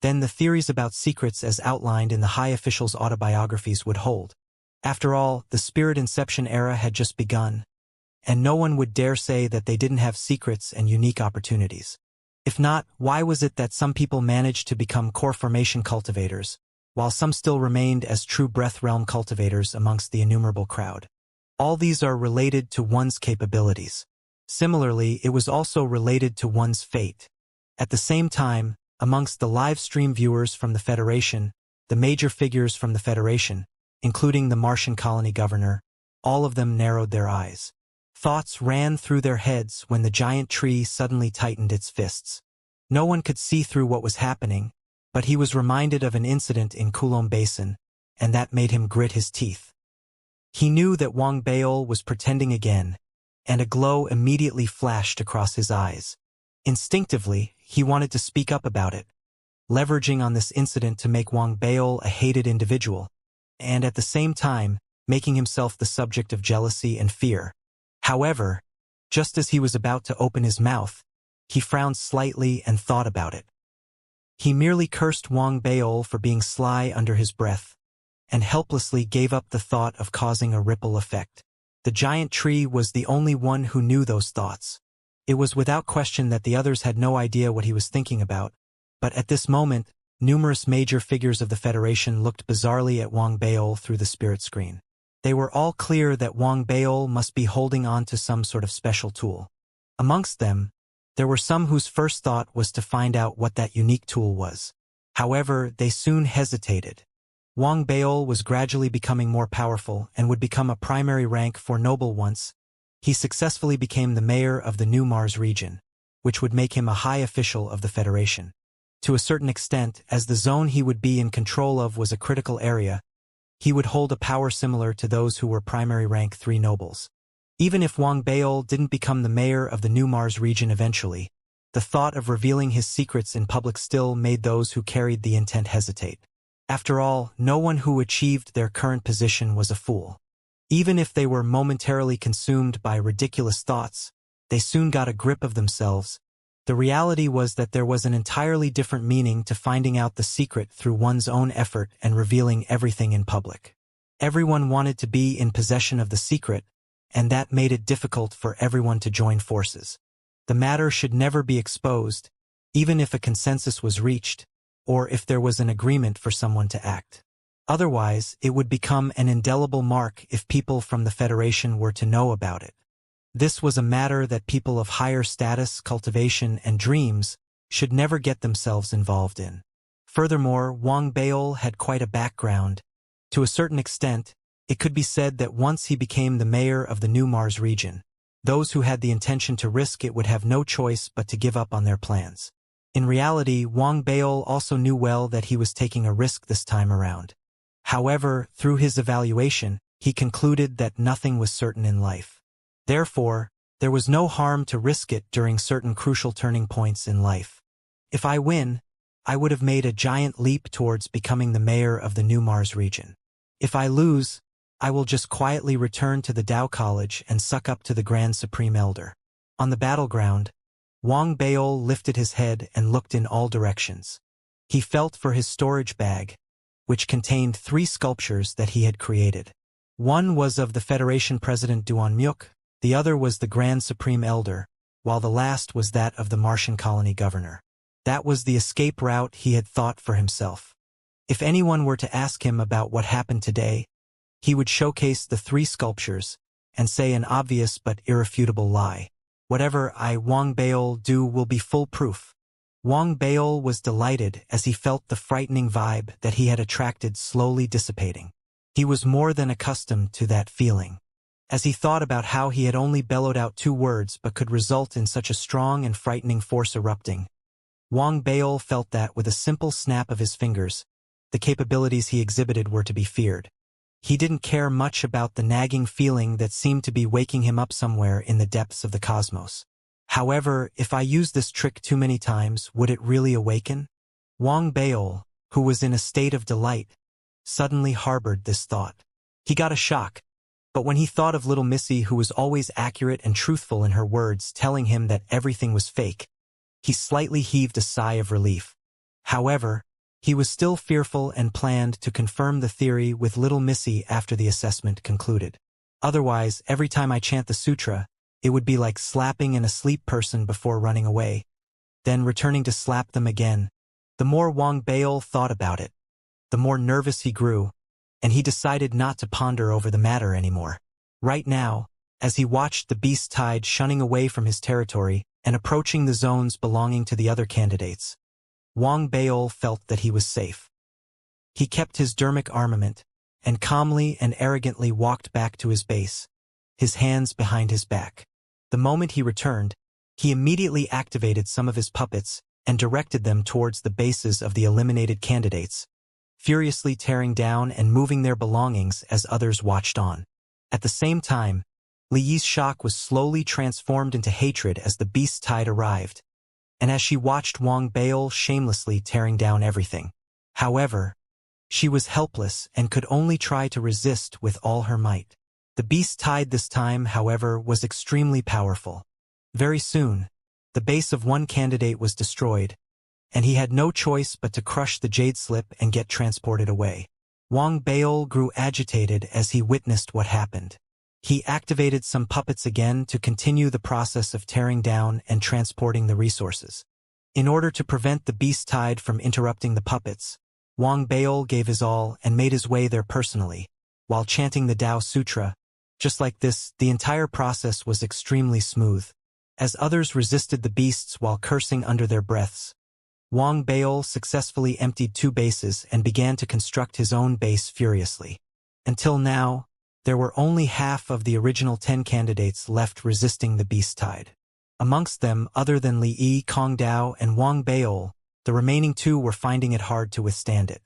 then the theories about secrets as outlined in the high officials' autobiographies would hold. After all, the Spirit Inception era had just begun, and no one would dare say that they didn't have secrets and unique opportunities. If not, why was it that some people managed to become core formation cultivators, while some still remained as true breath realm cultivators amongst the innumerable crowd? All these are related to one's capabilities. Similarly, it was also related to one's fate. At the same time, amongst the live stream viewers from the Federation, the major figures from the Federation, including the Martian colony governor, all of them narrowed their eyes. Thoughts ran through their heads when the giant tree suddenly tightened its fists. No one could see through what was happening, but he was reminded of an incident in Coulomb Basin, and that made him grit his teeth. He knew that Wang Baol was pretending again, and a glow immediately flashed across his eyes. Instinctively, he wanted to speak up about it, leveraging on this incident to make Wang Baol a hated individual, and at the same time, making himself the subject of jealousy and fear. However, just as he was about to open his mouth, he frowned slightly and thought about it. He merely cursed Wang Baol for being sly under his breath, and helplessly gave up the thought of causing a ripple effect. The giant tree was the only one who knew those thoughts. It was without question that the others had no idea what he was thinking about, but at this moment, numerous major figures of the Federation looked bizarrely at Wang Baol through the spirit screen. They were all clear that Wang Baol must be holding on to some sort of special tool. Amongst them, there were some whose first thought was to find out what that unique tool was. However, they soon hesitated. Wang Baol was gradually becoming more powerful and would become a primary rank for noble once he successfully became the mayor of the New Mars region, which would make him a high official of the Federation. To a certain extent, as the zone he would be in control of was a critical area, he would hold a power similar to those who were primary rank 3 nobles. Even if Wang Baol didn't become the mayor of the New Mars region eventually, the thought of revealing his secrets in public still made those who carried the intent hesitate. After all, no one who achieved their current position was a fool. Even if they were momentarily consumed by ridiculous thoughts, they soon got a grip of themselves. The reality was that there was an entirely different meaning to finding out the secret through one's own effort and revealing everything in public. Everyone wanted to be in possession of the secret, and that made it difficult for everyone to join forces. The matter should never be exposed, even if a consensus was reached, or if there was an agreement for someone to act. Otherwise, it would become an indelible mark if people from the Federation were to know about it. This was a matter that people of higher status, cultivation, and dreams should never get themselves involved in. Furthermore, Wang Baol had quite a background. To a certain extent, it could be said that once he became the mayor of the New Mars region, those who had the intention to risk it would have no choice but to give up on their plans. In reality, Wang Baol also knew well that he was taking a risk this time around. However, through his evaluation, he concluded that nothing was certain in life. Therefore, there was no harm to risk it during certain crucial turning points in life. If I win, I would have made a giant leap towards becoming the mayor of the new Mars region. If I lose, I will just quietly return to the Tao College and suck up to the Grand Supreme Elder. On the battleground, Wang Baol lifted his head and looked in all directions. He felt for his storage bag, which contained 3 sculptures that he had created. One was of the Federation President Duan Myuk, the other was the Grand Supreme Elder, while the last was that of the Martian colony governor. That was the escape route he had thought for himself. If anyone were to ask him about what happened today, he would showcase the 3 sculptures and say an obvious but irrefutable lie. Whatever Wang Baol do will be foolproof. Wang Baol was delighted as he felt the frightening vibe that he had attracted slowly dissipating. He was more than accustomed to that feeling. As he thought about how he had only bellowed out 2 words but could result in such a strong and frightening force erupting, Wang Baol felt that with a simple snap of his fingers, the capabilities he exhibited were to be feared. He didn't care much about the nagging feeling that seemed to be waking him up somewhere in the depths of the cosmos. However, if I use this trick too many times, would it really awaken? Wang Baol, who was in a state of delight, suddenly harbored this thought. He got a shock, but when he thought of little Missy, who was always accurate and truthful in her words, telling him that everything was fake, he slightly heaved a sigh of relief. However, he was still fearful and planned to confirm the theory with little Missy after the assessment concluded. Otherwise, every time I chant the sutra, it would be like slapping an asleep person before running away, then returning to slap them again. The more Wang Baol thought about it, the more nervous he grew, and he decided not to ponder over the matter anymore. Right now, as he watched the beast tide shunning away from his territory and approaching the zones belonging to the other candidates, Wang Baol felt that he was safe. He kept his dermic armament and calmly and arrogantly walked back to his base, his hands behind his back. The moment he returned, he immediately activated some of his puppets and directed them towards the bases of the eliminated candidates, furiously tearing down and moving their belongings as others watched on. At the same time, Li Yi's shock was slowly transformed into hatred as the beast tide arrived, and as she watched Wang Baol shamelessly tearing down everything. However, she was helpless and could only try to resist with all her might. The beast tide this time, however, was extremely powerful. Very soon, the base of one candidate was destroyed, and he had no choice but to crush the jade slip and get transported away. Wang Baol grew agitated as he witnessed what happened. He activated some puppets again to continue the process of tearing down and transporting the resources. In order to prevent the beast tide from interrupting the puppets, Wang Baol gave his all and made his way there personally, while chanting the Tao Sutra. Just like this, the entire process was extremely smooth. As others resisted the beasts while cursing under their breaths, Wang Baol successfully emptied 2 bases and began to construct his own base furiously. Until now, there were only half of the original 10 candidates left resisting the beast tide. Amongst them, other than Li Yi, Kong Dao, and Wang Baol, the remaining 2 were finding it hard to withstand it.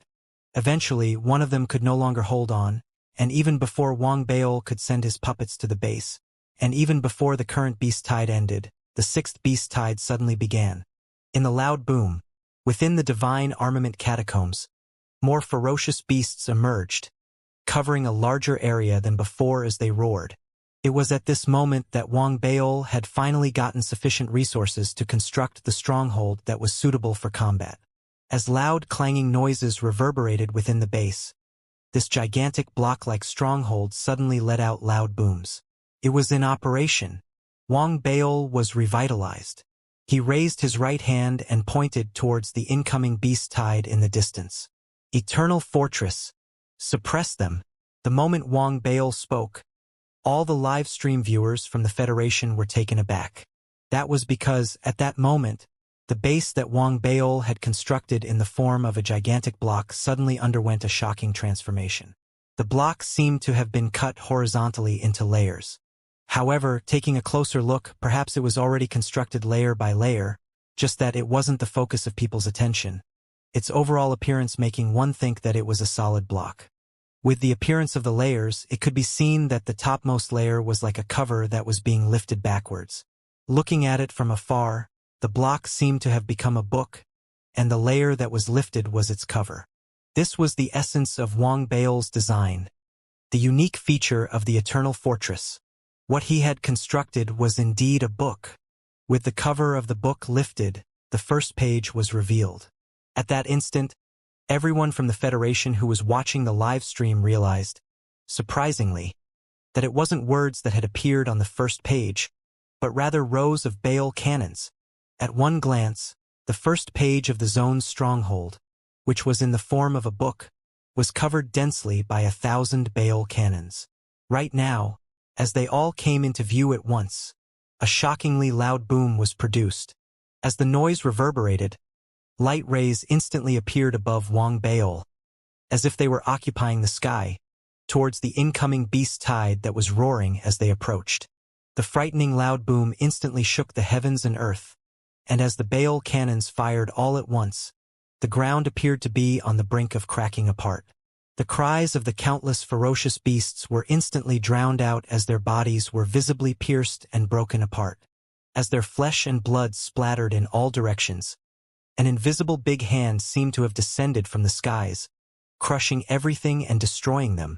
Eventually, one of them could no longer hold on, and even before Wang Baol could send his puppets to the base, and even before the current beast tide ended, the 6th beast tide suddenly began. In the loud boom, within the divine armament catacombs, more ferocious beasts emerged, covering a larger area than before as they roared. It was at this moment that Wang Baol had finally gotten sufficient resources to construct the stronghold that was suitable for combat. As loud clanging noises reverberated within the base, this gigantic block-like stronghold suddenly let out loud booms. It was in operation. Wang Baol was revitalized. He raised his right hand and pointed towards the incoming beast tide in the distance. Eternal Fortress. Suppress them. The moment Wang Baol spoke, all the live stream viewers from the Federation were taken aback. That was because, at that moment, the base that Wang Baol had constructed in the form of a gigantic block suddenly underwent a shocking transformation. The block seemed to have been cut horizontally into layers. However, taking a closer look, perhaps it was already constructed layer by layer, just that it wasn't the focus of people's attention, its overall appearance making one think that it was a solid block. With the appearance of the layers, it could be seen that the topmost layer was like a cover that was being lifted backwards. Looking at it from afar, the block seemed to have become a book, and the layer that was lifted was its cover. This was the essence of Wang Bao's design, the unique feature of the Eternal Fortress. What he had constructed was indeed a book. With the cover of the book lifted, the first page was revealed. At that instant, everyone from the Federation who was watching the live stream realized, surprisingly, that it wasn't words that had appeared on the first page, but rather rows of Baal cannons. At one glance, the first page of the zone's stronghold, which was in the form of a book, was covered densely by 1,000 Baal cannons. Right now, as they all came into view at once, a shockingly loud boom was produced. As the noise reverberated, light rays instantly appeared above Wang Baol, as if they were occupying the sky, towards the incoming beast tide that was roaring as they approached. The frightening loud boom instantly shook the heavens and earth, and as the Baal cannons fired all at once, the ground appeared to be on the brink of cracking apart. The cries of the countless ferocious beasts were instantly drowned out as their bodies were visibly pierced and broken apart. As their flesh and blood splattered in all directions, an invisible big hand seemed to have descended from the skies, crushing everything and destroying them.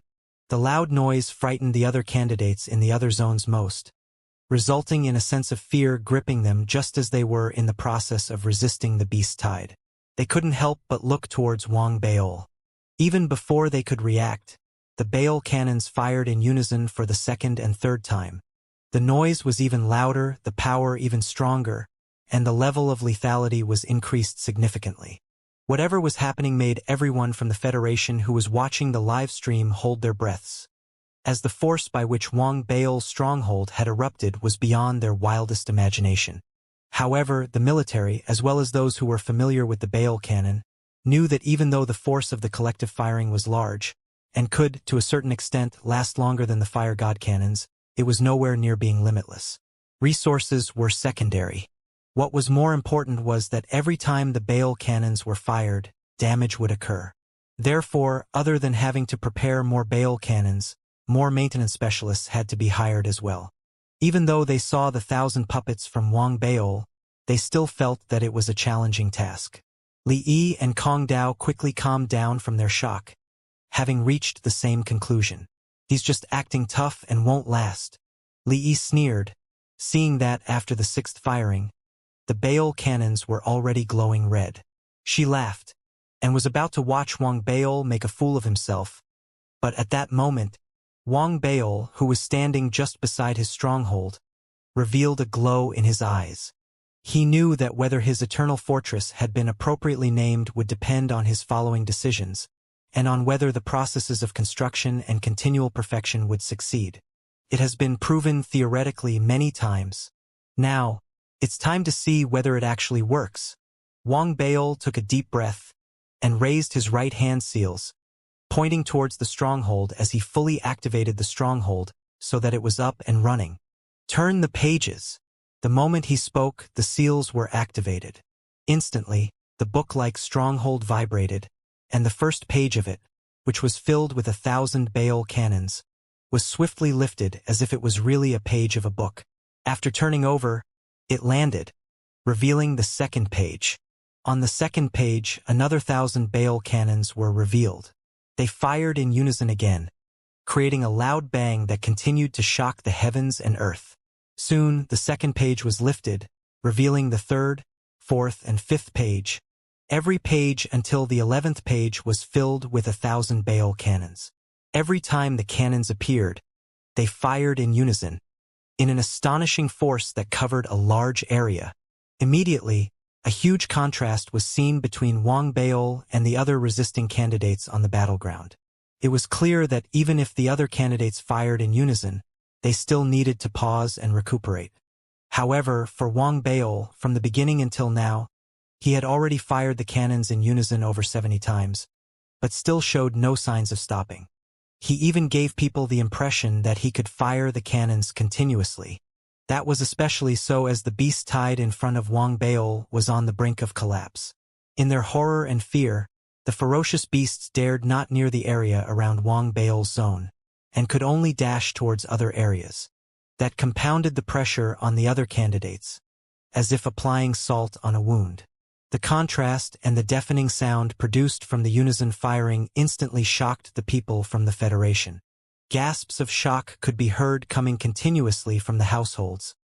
The loud noise frightened the other candidates in the other zones most, resulting in a sense of fear gripping them just as they were in the process of resisting the beast tide. They couldn't help but look towards Wang Baol. Even before they could react, the Baal cannons fired in unison for the second and third time. The noise was even louder, the power even stronger, and the level of lethality was increased significantly. Whatever was happening made everyone from the Federation who was watching the live stream hold their breaths, as the force by which Wang Baol's stronghold had erupted was beyond their wildest imagination. However, the military, as well as those who were familiar with the Baal cannon, knew that even though the force of the collective firing was large, and could, to a certain extent, last longer than the fire god cannons, it was nowhere near being limitless. Resources were secondary. What was more important was that every time the Baal cannons were fired, damage would occur. Therefore, other than having to prepare more Baal cannons, more maintenance specialists had to be hired as well. Even though they saw the 1,000 puppets from Wang Baol, they still felt that it was a challenging task. Li Yi and Kong Dao quickly calmed down from their shock, having reached the same conclusion. He's just acting tough and won't last. Li Yi sneered, seeing that after the 6th firing, the Baal cannons were already glowing red. She laughed, and was about to watch Wang Baol make a fool of himself, but at that moment, Wang Baol, who was standing just beside his stronghold, revealed a glow in his eyes. He knew that whether his eternal fortress had been appropriately named would depend on his following decisions, and on whether the processes of construction and continual perfection would succeed. It has been proven theoretically many times. Now, it's time to see whether it actually works. Wang Baol took a deep breath and raised his right hand seals, pointing towards the stronghold as he fully activated the stronghold so that it was up and running. Turn the pages. The moment he spoke, the seals were activated. Instantly, the book-like stronghold vibrated, and the first page of it, which was filled with 1,000 Baal cannons, was swiftly lifted as if it was really a page of a book. After turning over, it landed, revealing the second page. On the second page, another 1,000 Baal cannons were revealed. They fired in unison again, creating a loud bang that continued to shock the heavens and earth. Soon, the second page was lifted, revealing the third, fourth, and fifth page. Every page until the 11th page was filled with 1,000 Baal cannons. Every time the cannons appeared, they fired in unison, in an astonishing force that covered a large area. Immediately, a huge contrast was seen between Wang Baol and the other resisting candidates on the battleground. It was clear that even if the other candidates fired in unison, they still needed to pause and recuperate. However, for Wang Baol, from the beginning until now, he had already fired the cannons in unison over 70 times, but still showed no signs of stopping. He even gave people the impression that he could fire the cannons continuously. That was especially so as the beast tide in front of Wang Baol was on the brink of collapse. In their horror and fear, the ferocious beasts dared not near the area around Wang Baol's zone, and could only dash towards other areas. That compounded the pressure on the other candidates, as if applying salt on a wound. The contrast and the deafening sound produced from the unison firing instantly shocked the people from the Federation. Gasps of shock could be heard coming continuously from the households,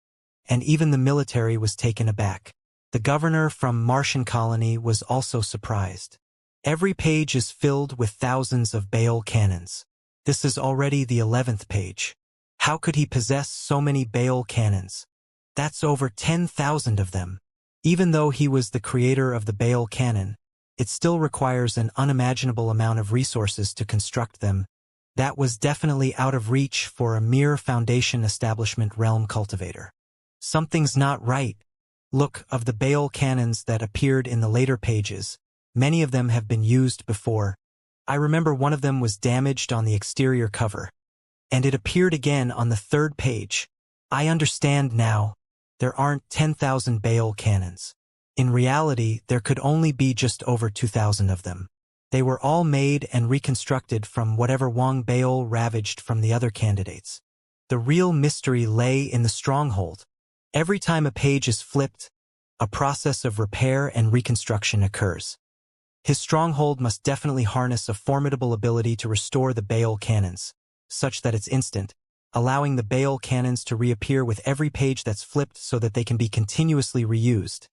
and even the military was taken aback. The governor from Martian colony was also surprised. Every page is filled with thousands of Baal cannons. This is already the 11th page. How could he possess so many Baal cannons? That's over 10,000 of them. Even though he was the creator of the Baal cannon, it still requires an unimaginable amount of resources to construct them. That was definitely out of reach for a mere Foundation establishment realm cultivator. Something's not right. Look, of the Baal cannons that appeared in the later pages, many of them have been used before. I remember one of them was damaged on the exterior cover, and it appeared again on the 3rd page. I understand now. There aren't 10,000 Baal cannons. In reality, there could only be just over 2,000 of them. They were all made and reconstructed from whatever Wang Baal ravaged from the other candidates. The real mystery lay in the stronghold. Every time a page is flipped, a process of repair and reconstruction occurs. His stronghold must definitely harness a formidable ability to restore the Baal cannons, such that it's instant, allowing the Baal cannons to reappear with every page that's flipped so that they can be continuously reused.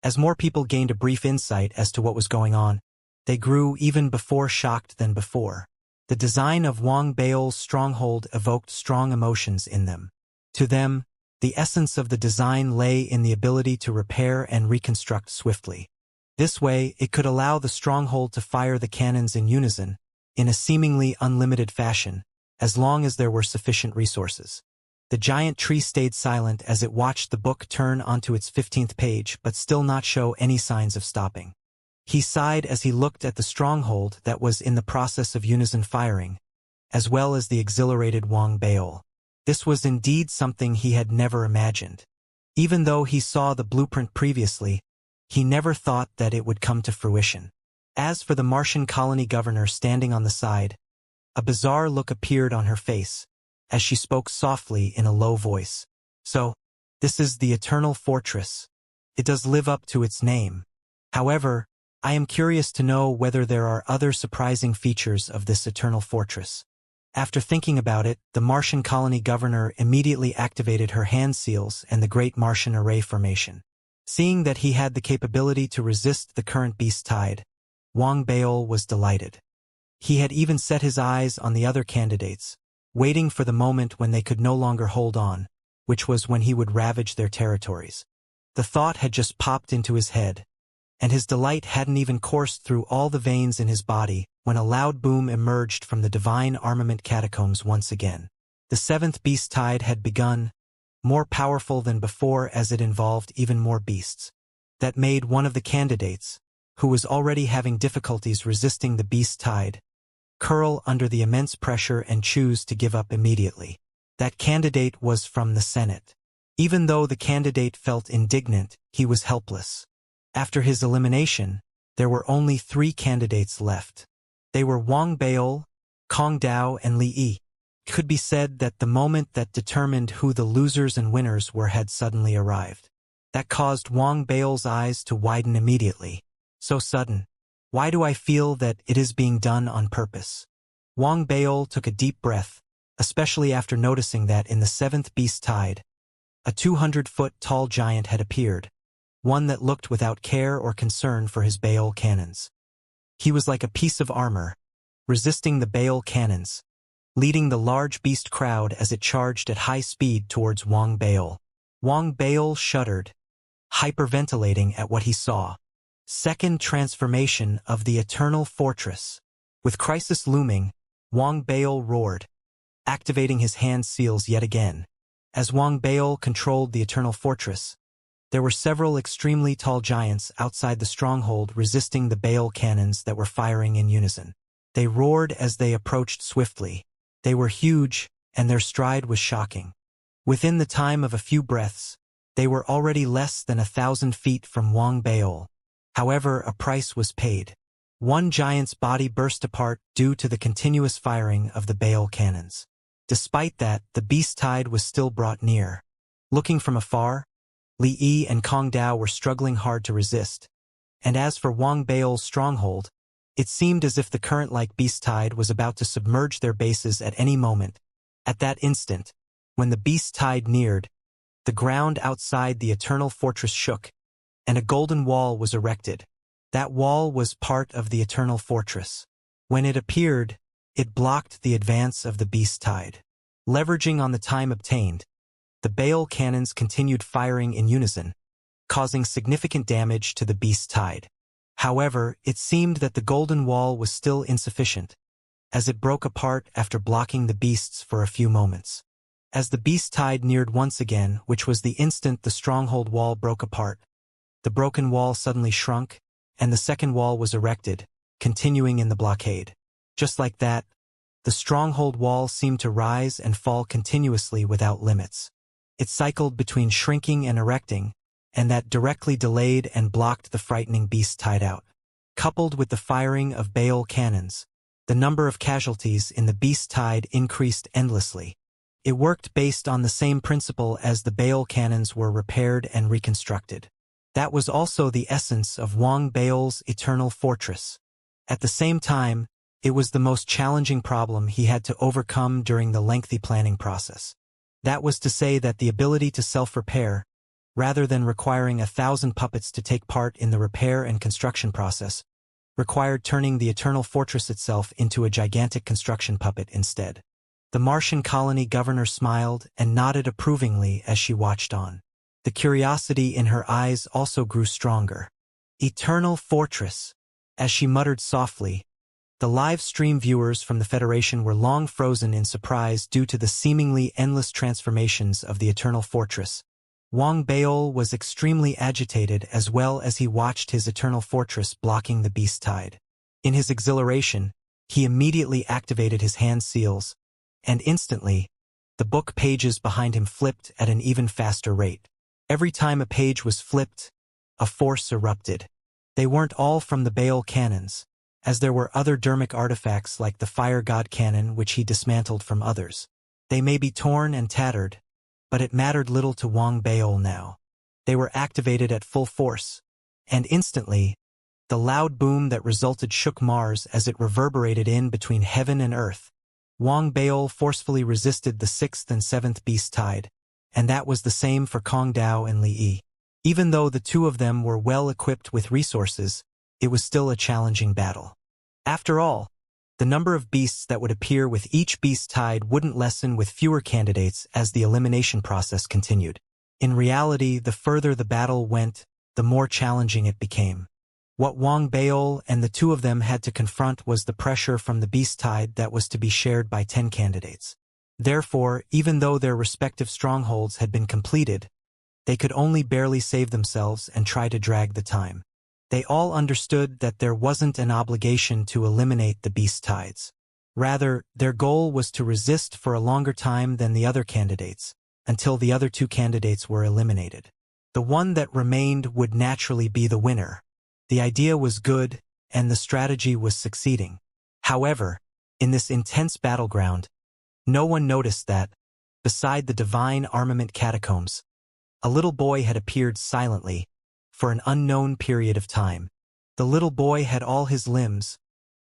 As more people gained a brief insight as to what was going on, they grew even more shocked than before. The design of Wang Baol's stronghold evoked strong emotions in them. To them, the essence of the design lay in the ability to repair and reconstruct swiftly. This way, it could allow the stronghold to fire the cannons in unison, in a seemingly unlimited fashion, as long as there were sufficient resources. The giant tree stayed silent as it watched the book turn onto its 15th page but still not show any signs of stopping. He sighed as he looked at the stronghold that was in the process of unison firing, as well as the exhilarated Wang Baol. This was indeed something he had never imagined. Even though he saw the blueprint previously, he never thought that it would come to fruition. As for the Martian colony governor standing on the side, a bizarre look appeared on her face, as she spoke softly in a low voice. So, this is the Eternal Fortress. It does live up to its name. However, I am curious to know whether there are other surprising features of this Eternal Fortress. After thinking about it, the Martian colony governor immediately activated her hand seals and the Great Martian Array formation. Seeing that he had the capability to resist the current beast tide, Wang Baol was delighted. He had even set his eyes on the other candidates, waiting for the moment when they could no longer hold on, which was when he would ravage their territories. The thought had just popped into his head, and his delight hadn't even coursed through all the veins in his body when a loud boom emerged from the divine armament catacombs once again. The 7th beast tide had begun, more powerful than before as it involved even more beasts. That made one of the candidates, who was already having difficulties resisting the beast tide, curl under the immense pressure and choose to give up immediately. That candidate was from the Senate. Even though the candidate felt indignant, he was helpless. After his elimination, there were only 3 candidates left. They were Wang Baol, Kong Dao, and Li Yi. It could be said that the moment that determined who the losers and winners were had suddenly arrived. That caused Wang Baol's eyes to widen immediately. So sudden. Why do I feel that it is being done on purpose? Wang Baol took a deep breath, especially after noticing that in the 7th beast tide, a 200-foot-tall giant had appeared, one that looked without care or concern for his Baal cannons. He was like a piece of armor, resisting the Baal cannons, leading the large beast crowd as it charged at high speed towards Wang Baol. Wang Baol shuddered, hyperventilating at what he saw. Second transformation of the Eternal Fortress. With crisis looming, Wang Baol roared, activating his hand seals yet again. As Wang Baol controlled the Eternal Fortress, there were several extremely tall giants outside the stronghold resisting the Baal cannons that were firing in unison. They roared as they approached swiftly. They were huge, and their stride was shocking. Within the time of a few breaths, they were already less than 1,000 feet from Wang Baol. However, a price was paid. One giant's body burst apart due to the continuous firing of the Baal cannons. Despite that, the beast tide was still brought near. Looking from afar, Li Yi and Kong Dao were struggling hard to resist, And as for Wang Baol's stronghold, it seemed as if the current-like beast tide was about to submerge their bases at any moment. At that instant, when the beast tide neared, the ground outside the eternal fortress shook, and a golden wall was erected. That wall was part of the eternal fortress. When it appeared, it blocked the advance of the beast tide. Leveraging on the time obtained, the Baal cannons continued firing in unison, causing significant damage to the beast tide. However, it seemed that the golden wall was still insufficient, as it broke apart after blocking the beasts for a few moments. As the beast tide neared once again, which was the instant the stronghold wall broke apart, the broken wall suddenly shrunk, and the second wall was erected, continuing in the blockade. Just like that, the stronghold wall seemed to rise and fall continuously without limits. It cycled between shrinking and erecting, and that directly delayed and blocked the frightening beast tide out. Coupled with the firing of Baal cannons, the number of casualties in the beast tide increased endlessly. It worked based on the same principle as the Baal cannons were repaired and reconstructed. That was also the essence of Wang Baol's eternal fortress. At the same time, it was the most challenging problem he had to overcome during the lengthy planning process. That was to say that the ability to self-repair, rather than requiring 1,000 puppets to take part in the repair and construction process, required turning the eternal fortress itself into a gigantic construction puppet instead. The Martian colony governor smiled and nodded approvingly as she watched on. The curiosity in her eyes also grew stronger. Eternal fortress. As she muttered softly, the live stream viewers from the Federation were long frozen in surprise due to the seemingly endless transformations of the eternal fortress. Wang Baol was extremely agitated as well as he watched his eternal fortress blocking the beast tide. In his exhilaration, he immediately activated his hand seals, and instantly, the book pages behind him flipped at an even faster rate. Every time a page was flipped, a force erupted. They weren't all from the Baal cannons, as there were other dermic artifacts like the Fire God cannon which he dismantled from others. They may be torn and tattered, but it mattered little to Wang Baol now. They were activated at full force, and instantly, the loud boom that resulted shook Mars as it reverberated in between heaven and earth. Wang Baol forcefully resisted the 6th and 7th beast tide, and that was the same for Kong Dao and Li Yi. Even though the two of them were well equipped with resources, it was still a challenging battle. After all, the number of beasts that would appear with each beast tide wouldn't lessen with fewer candidates as the elimination process continued. In reality, the further the battle went, the more challenging it became. What Wang Baol and the two of them had to confront was the pressure from the beast tide that was to be shared by 10 candidates. Therefore, even though their respective strongholds had been completed, they could only barely save themselves and try to drag the time. They all understood that there wasn't an obligation to eliminate the beast tides. Rather, their goal was to resist for a longer time than the other candidates, until the other two candidates were eliminated. The one that remained would naturally be the winner. The idea was good, and the strategy was succeeding. However, in this intense battleground, no one noticed that, beside the divine armament catacombs, a little boy had appeared silently, for an unknown period of time. The little boy had all his limbs,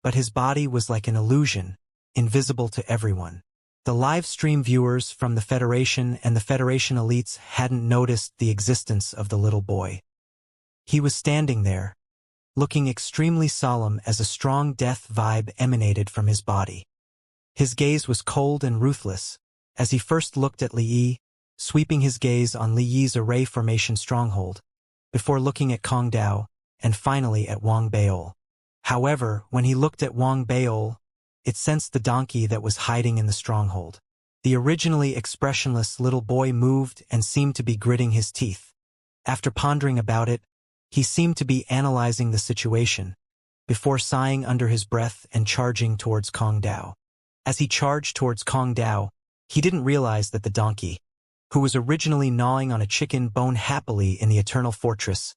but his body was like an illusion, invisible to everyone. The live stream viewers from the Federation and the Federation elites hadn't noticed the existence of the little boy. He was standing there, looking extremely solemn as a strong death vibe emanated from his body. His gaze was cold and ruthless, as he first looked at Li Yi, sweeping his gaze on Li Yi's array formation stronghold, before looking at Kong Dao, and finally at Wang Baol. However, when he looked at Wang Baol, it sensed the donkey that was hiding in the stronghold. The originally expressionless little boy moved and seemed to be gritting his teeth. After pondering about it, he seemed to be analyzing the situation, before sighing under his breath and charging towards Kong Dao. As he charged towards Kong Dao, he didn't realize that the donkey, who was originally gnawing on a chicken bone happily in the Eternal Fortress,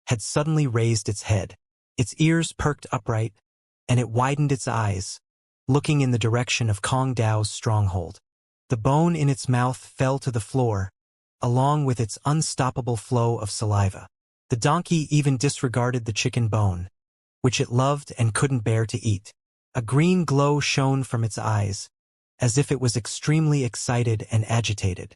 had suddenly raised its head. Its ears perked upright, and it widened its eyes, looking in the direction of Kong Dao's stronghold. The bone in its mouth fell to the floor, along with its unstoppable flow of saliva. The donkey even disregarded the chicken bone, which it loved and couldn't bear to eat. A green glow shone from its eyes, as if it was extremely excited and agitated.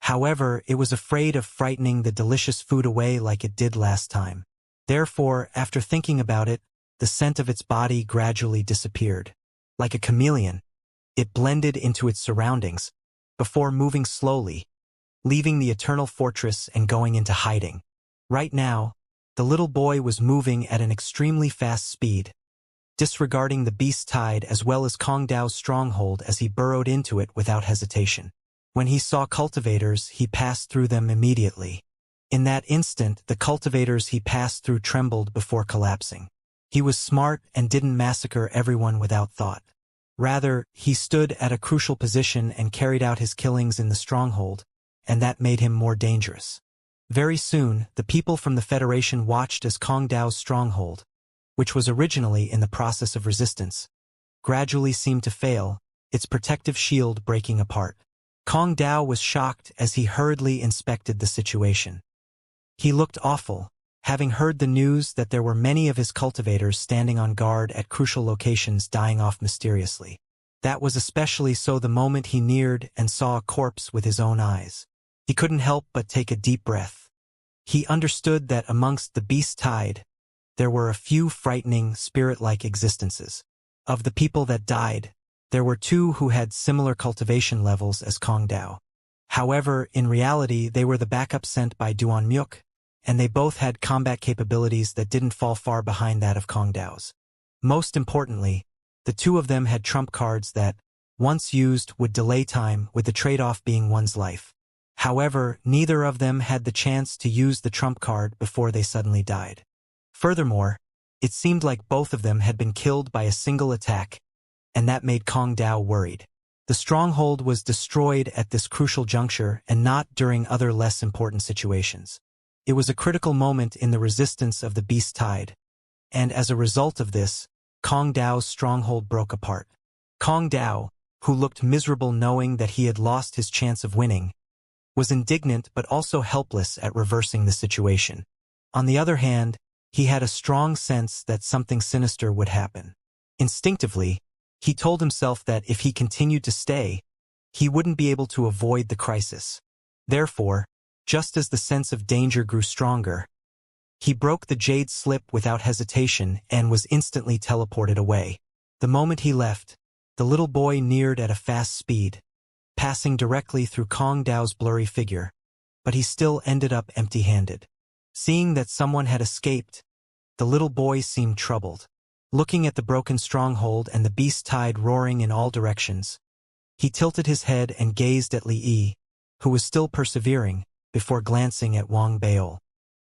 However, it was afraid of frightening the delicious food away like it did last time. Therefore, after thinking about it, the scent of its body gradually disappeared. Like a chameleon, it blended into its surroundings, before moving slowly, leaving the eternal fortress and going into hiding. Right now, the little boy was moving at an extremely fast speed, disregarding the beast's tide as well as Kong Dao's stronghold as he burrowed into it without hesitation. When he saw cultivators, he passed through them immediately. In that instant, the cultivators he passed through trembled before collapsing. He was smart and didn't massacre everyone without thought. Rather, he stood at a crucial position and carried out his killings in the stronghold, and that made him more dangerous. Very soon, the people from the Federation watched as Kong Dao's stronghold, which was originally in the process of resistance, gradually seemed to fail, its protective shield breaking apart. Kong Dao was shocked as he hurriedly inspected the situation. He looked awful, having heard the news that there were many of his cultivators standing on guard at crucial locations dying off mysteriously. That was especially so the moment he neared and saw a corpse with his own eyes. He couldn't help but take a deep breath. He understood that amongst the beast's tide, there were a few frightening, spirit-like existences. Of the people that died, there were 2 who had similar cultivation levels as Kong Dao. However, in reality, they were the backup sent by Duan Myuk, and they both had combat capabilities that didn't fall far behind that of Kong Dao's. Most importantly, the 2 of them had trump cards that, once used, would delay time, with the trade-off being one's life. However, neither of them had the chance to use the trump card before they suddenly died. Furthermore, it seemed like both of them had been killed by a single attack, and that made Kong Dao worried. The stronghold was destroyed at this crucial juncture and not during other less important situations. It was a critical moment in the resistance of the beast tide, and as a result of this, Kong Dao's stronghold broke apart. Kong Dao, who looked miserable knowing that he had lost his chance of winning, was indignant but also helpless at reversing the situation. On the other hand, he had a strong sense that something sinister would happen. Instinctively, he told himself that if he continued to stay, he wouldn't be able to avoid the crisis. Therefore, just as the sense of danger grew stronger, he broke the jade slip without hesitation and was instantly teleported away. The moment he left, the little boy neared at a fast speed, passing directly through Kong Dao's blurry figure, but he still ended up empty-handed. Seeing that someone had escaped, the little boy seemed troubled. Looking at the broken stronghold and the beast tide roaring in all directions, he tilted his head and gazed at Li Yi, who was still persevering, before glancing at Wang Baol.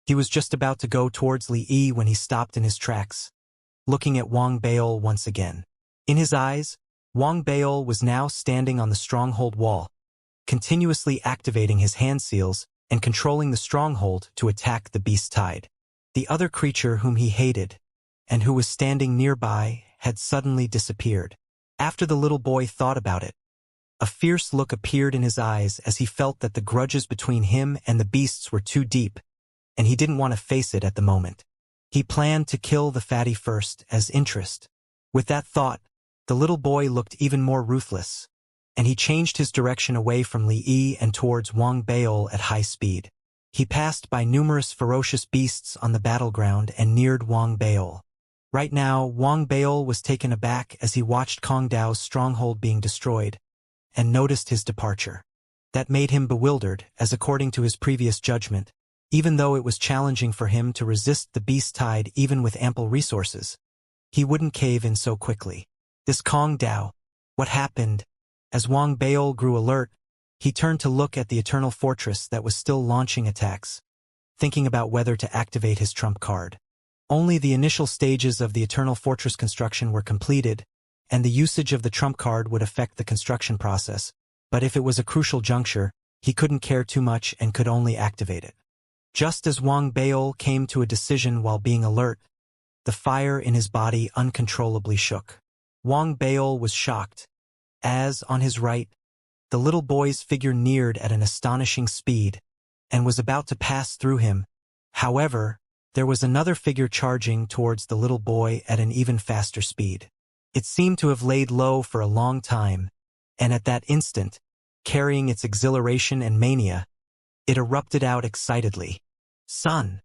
He was just about to go towards Li Yi when he stopped in his tracks, looking at Wang Baol once again. In his eyes, Wang Baol was now standing on the stronghold wall, continuously activating his hand seals and controlling the stronghold to attack the beast tide. The other creature whom he hated, and who was standing nearby, had suddenly disappeared. After the little boy thought about it, a fierce look appeared in his eyes as he felt that the grudges between him and the beasts were too deep, and he didn't want to face it at the moment. He planned to kill the fatty first, as interest. With that thought, the little boy looked even more ruthless, and he changed his direction away from Li Yi and towards Wang Baol at high speed. He passed by numerous ferocious beasts on the battleground and neared Wang Baol. Right now, Wang Baol was taken aback as he watched Kong Dao's stronghold being destroyed, and noticed his departure. That made him bewildered, as according to his previous judgment, even though it was challenging for him to resist the beast tide even with ample resources, he wouldn't cave in so quickly. This Kong Dao, what happened? As Wang Baol grew alert, he turned to look at the Eternal Fortress that was still launching attacks, thinking about whether to activate his trump card. Only the initial stages of the Eternal Fortress construction were completed, and the usage of the trump card would affect the construction process, but if it was a crucial juncture, he couldn't care too much and could only activate it. Just as Wang Baol came to a decision while being alert, the fire in his body uncontrollably shook. Wang Baol was shocked, as, on his right, the little boy's figure neared at an astonishing speed, and was about to pass through him. However, There was another figure charging towards the little boy at an even faster speed. It seemed to have laid low for a long time, and at that instant, carrying its exhilaration and mania, it erupted out excitedly. "Son!"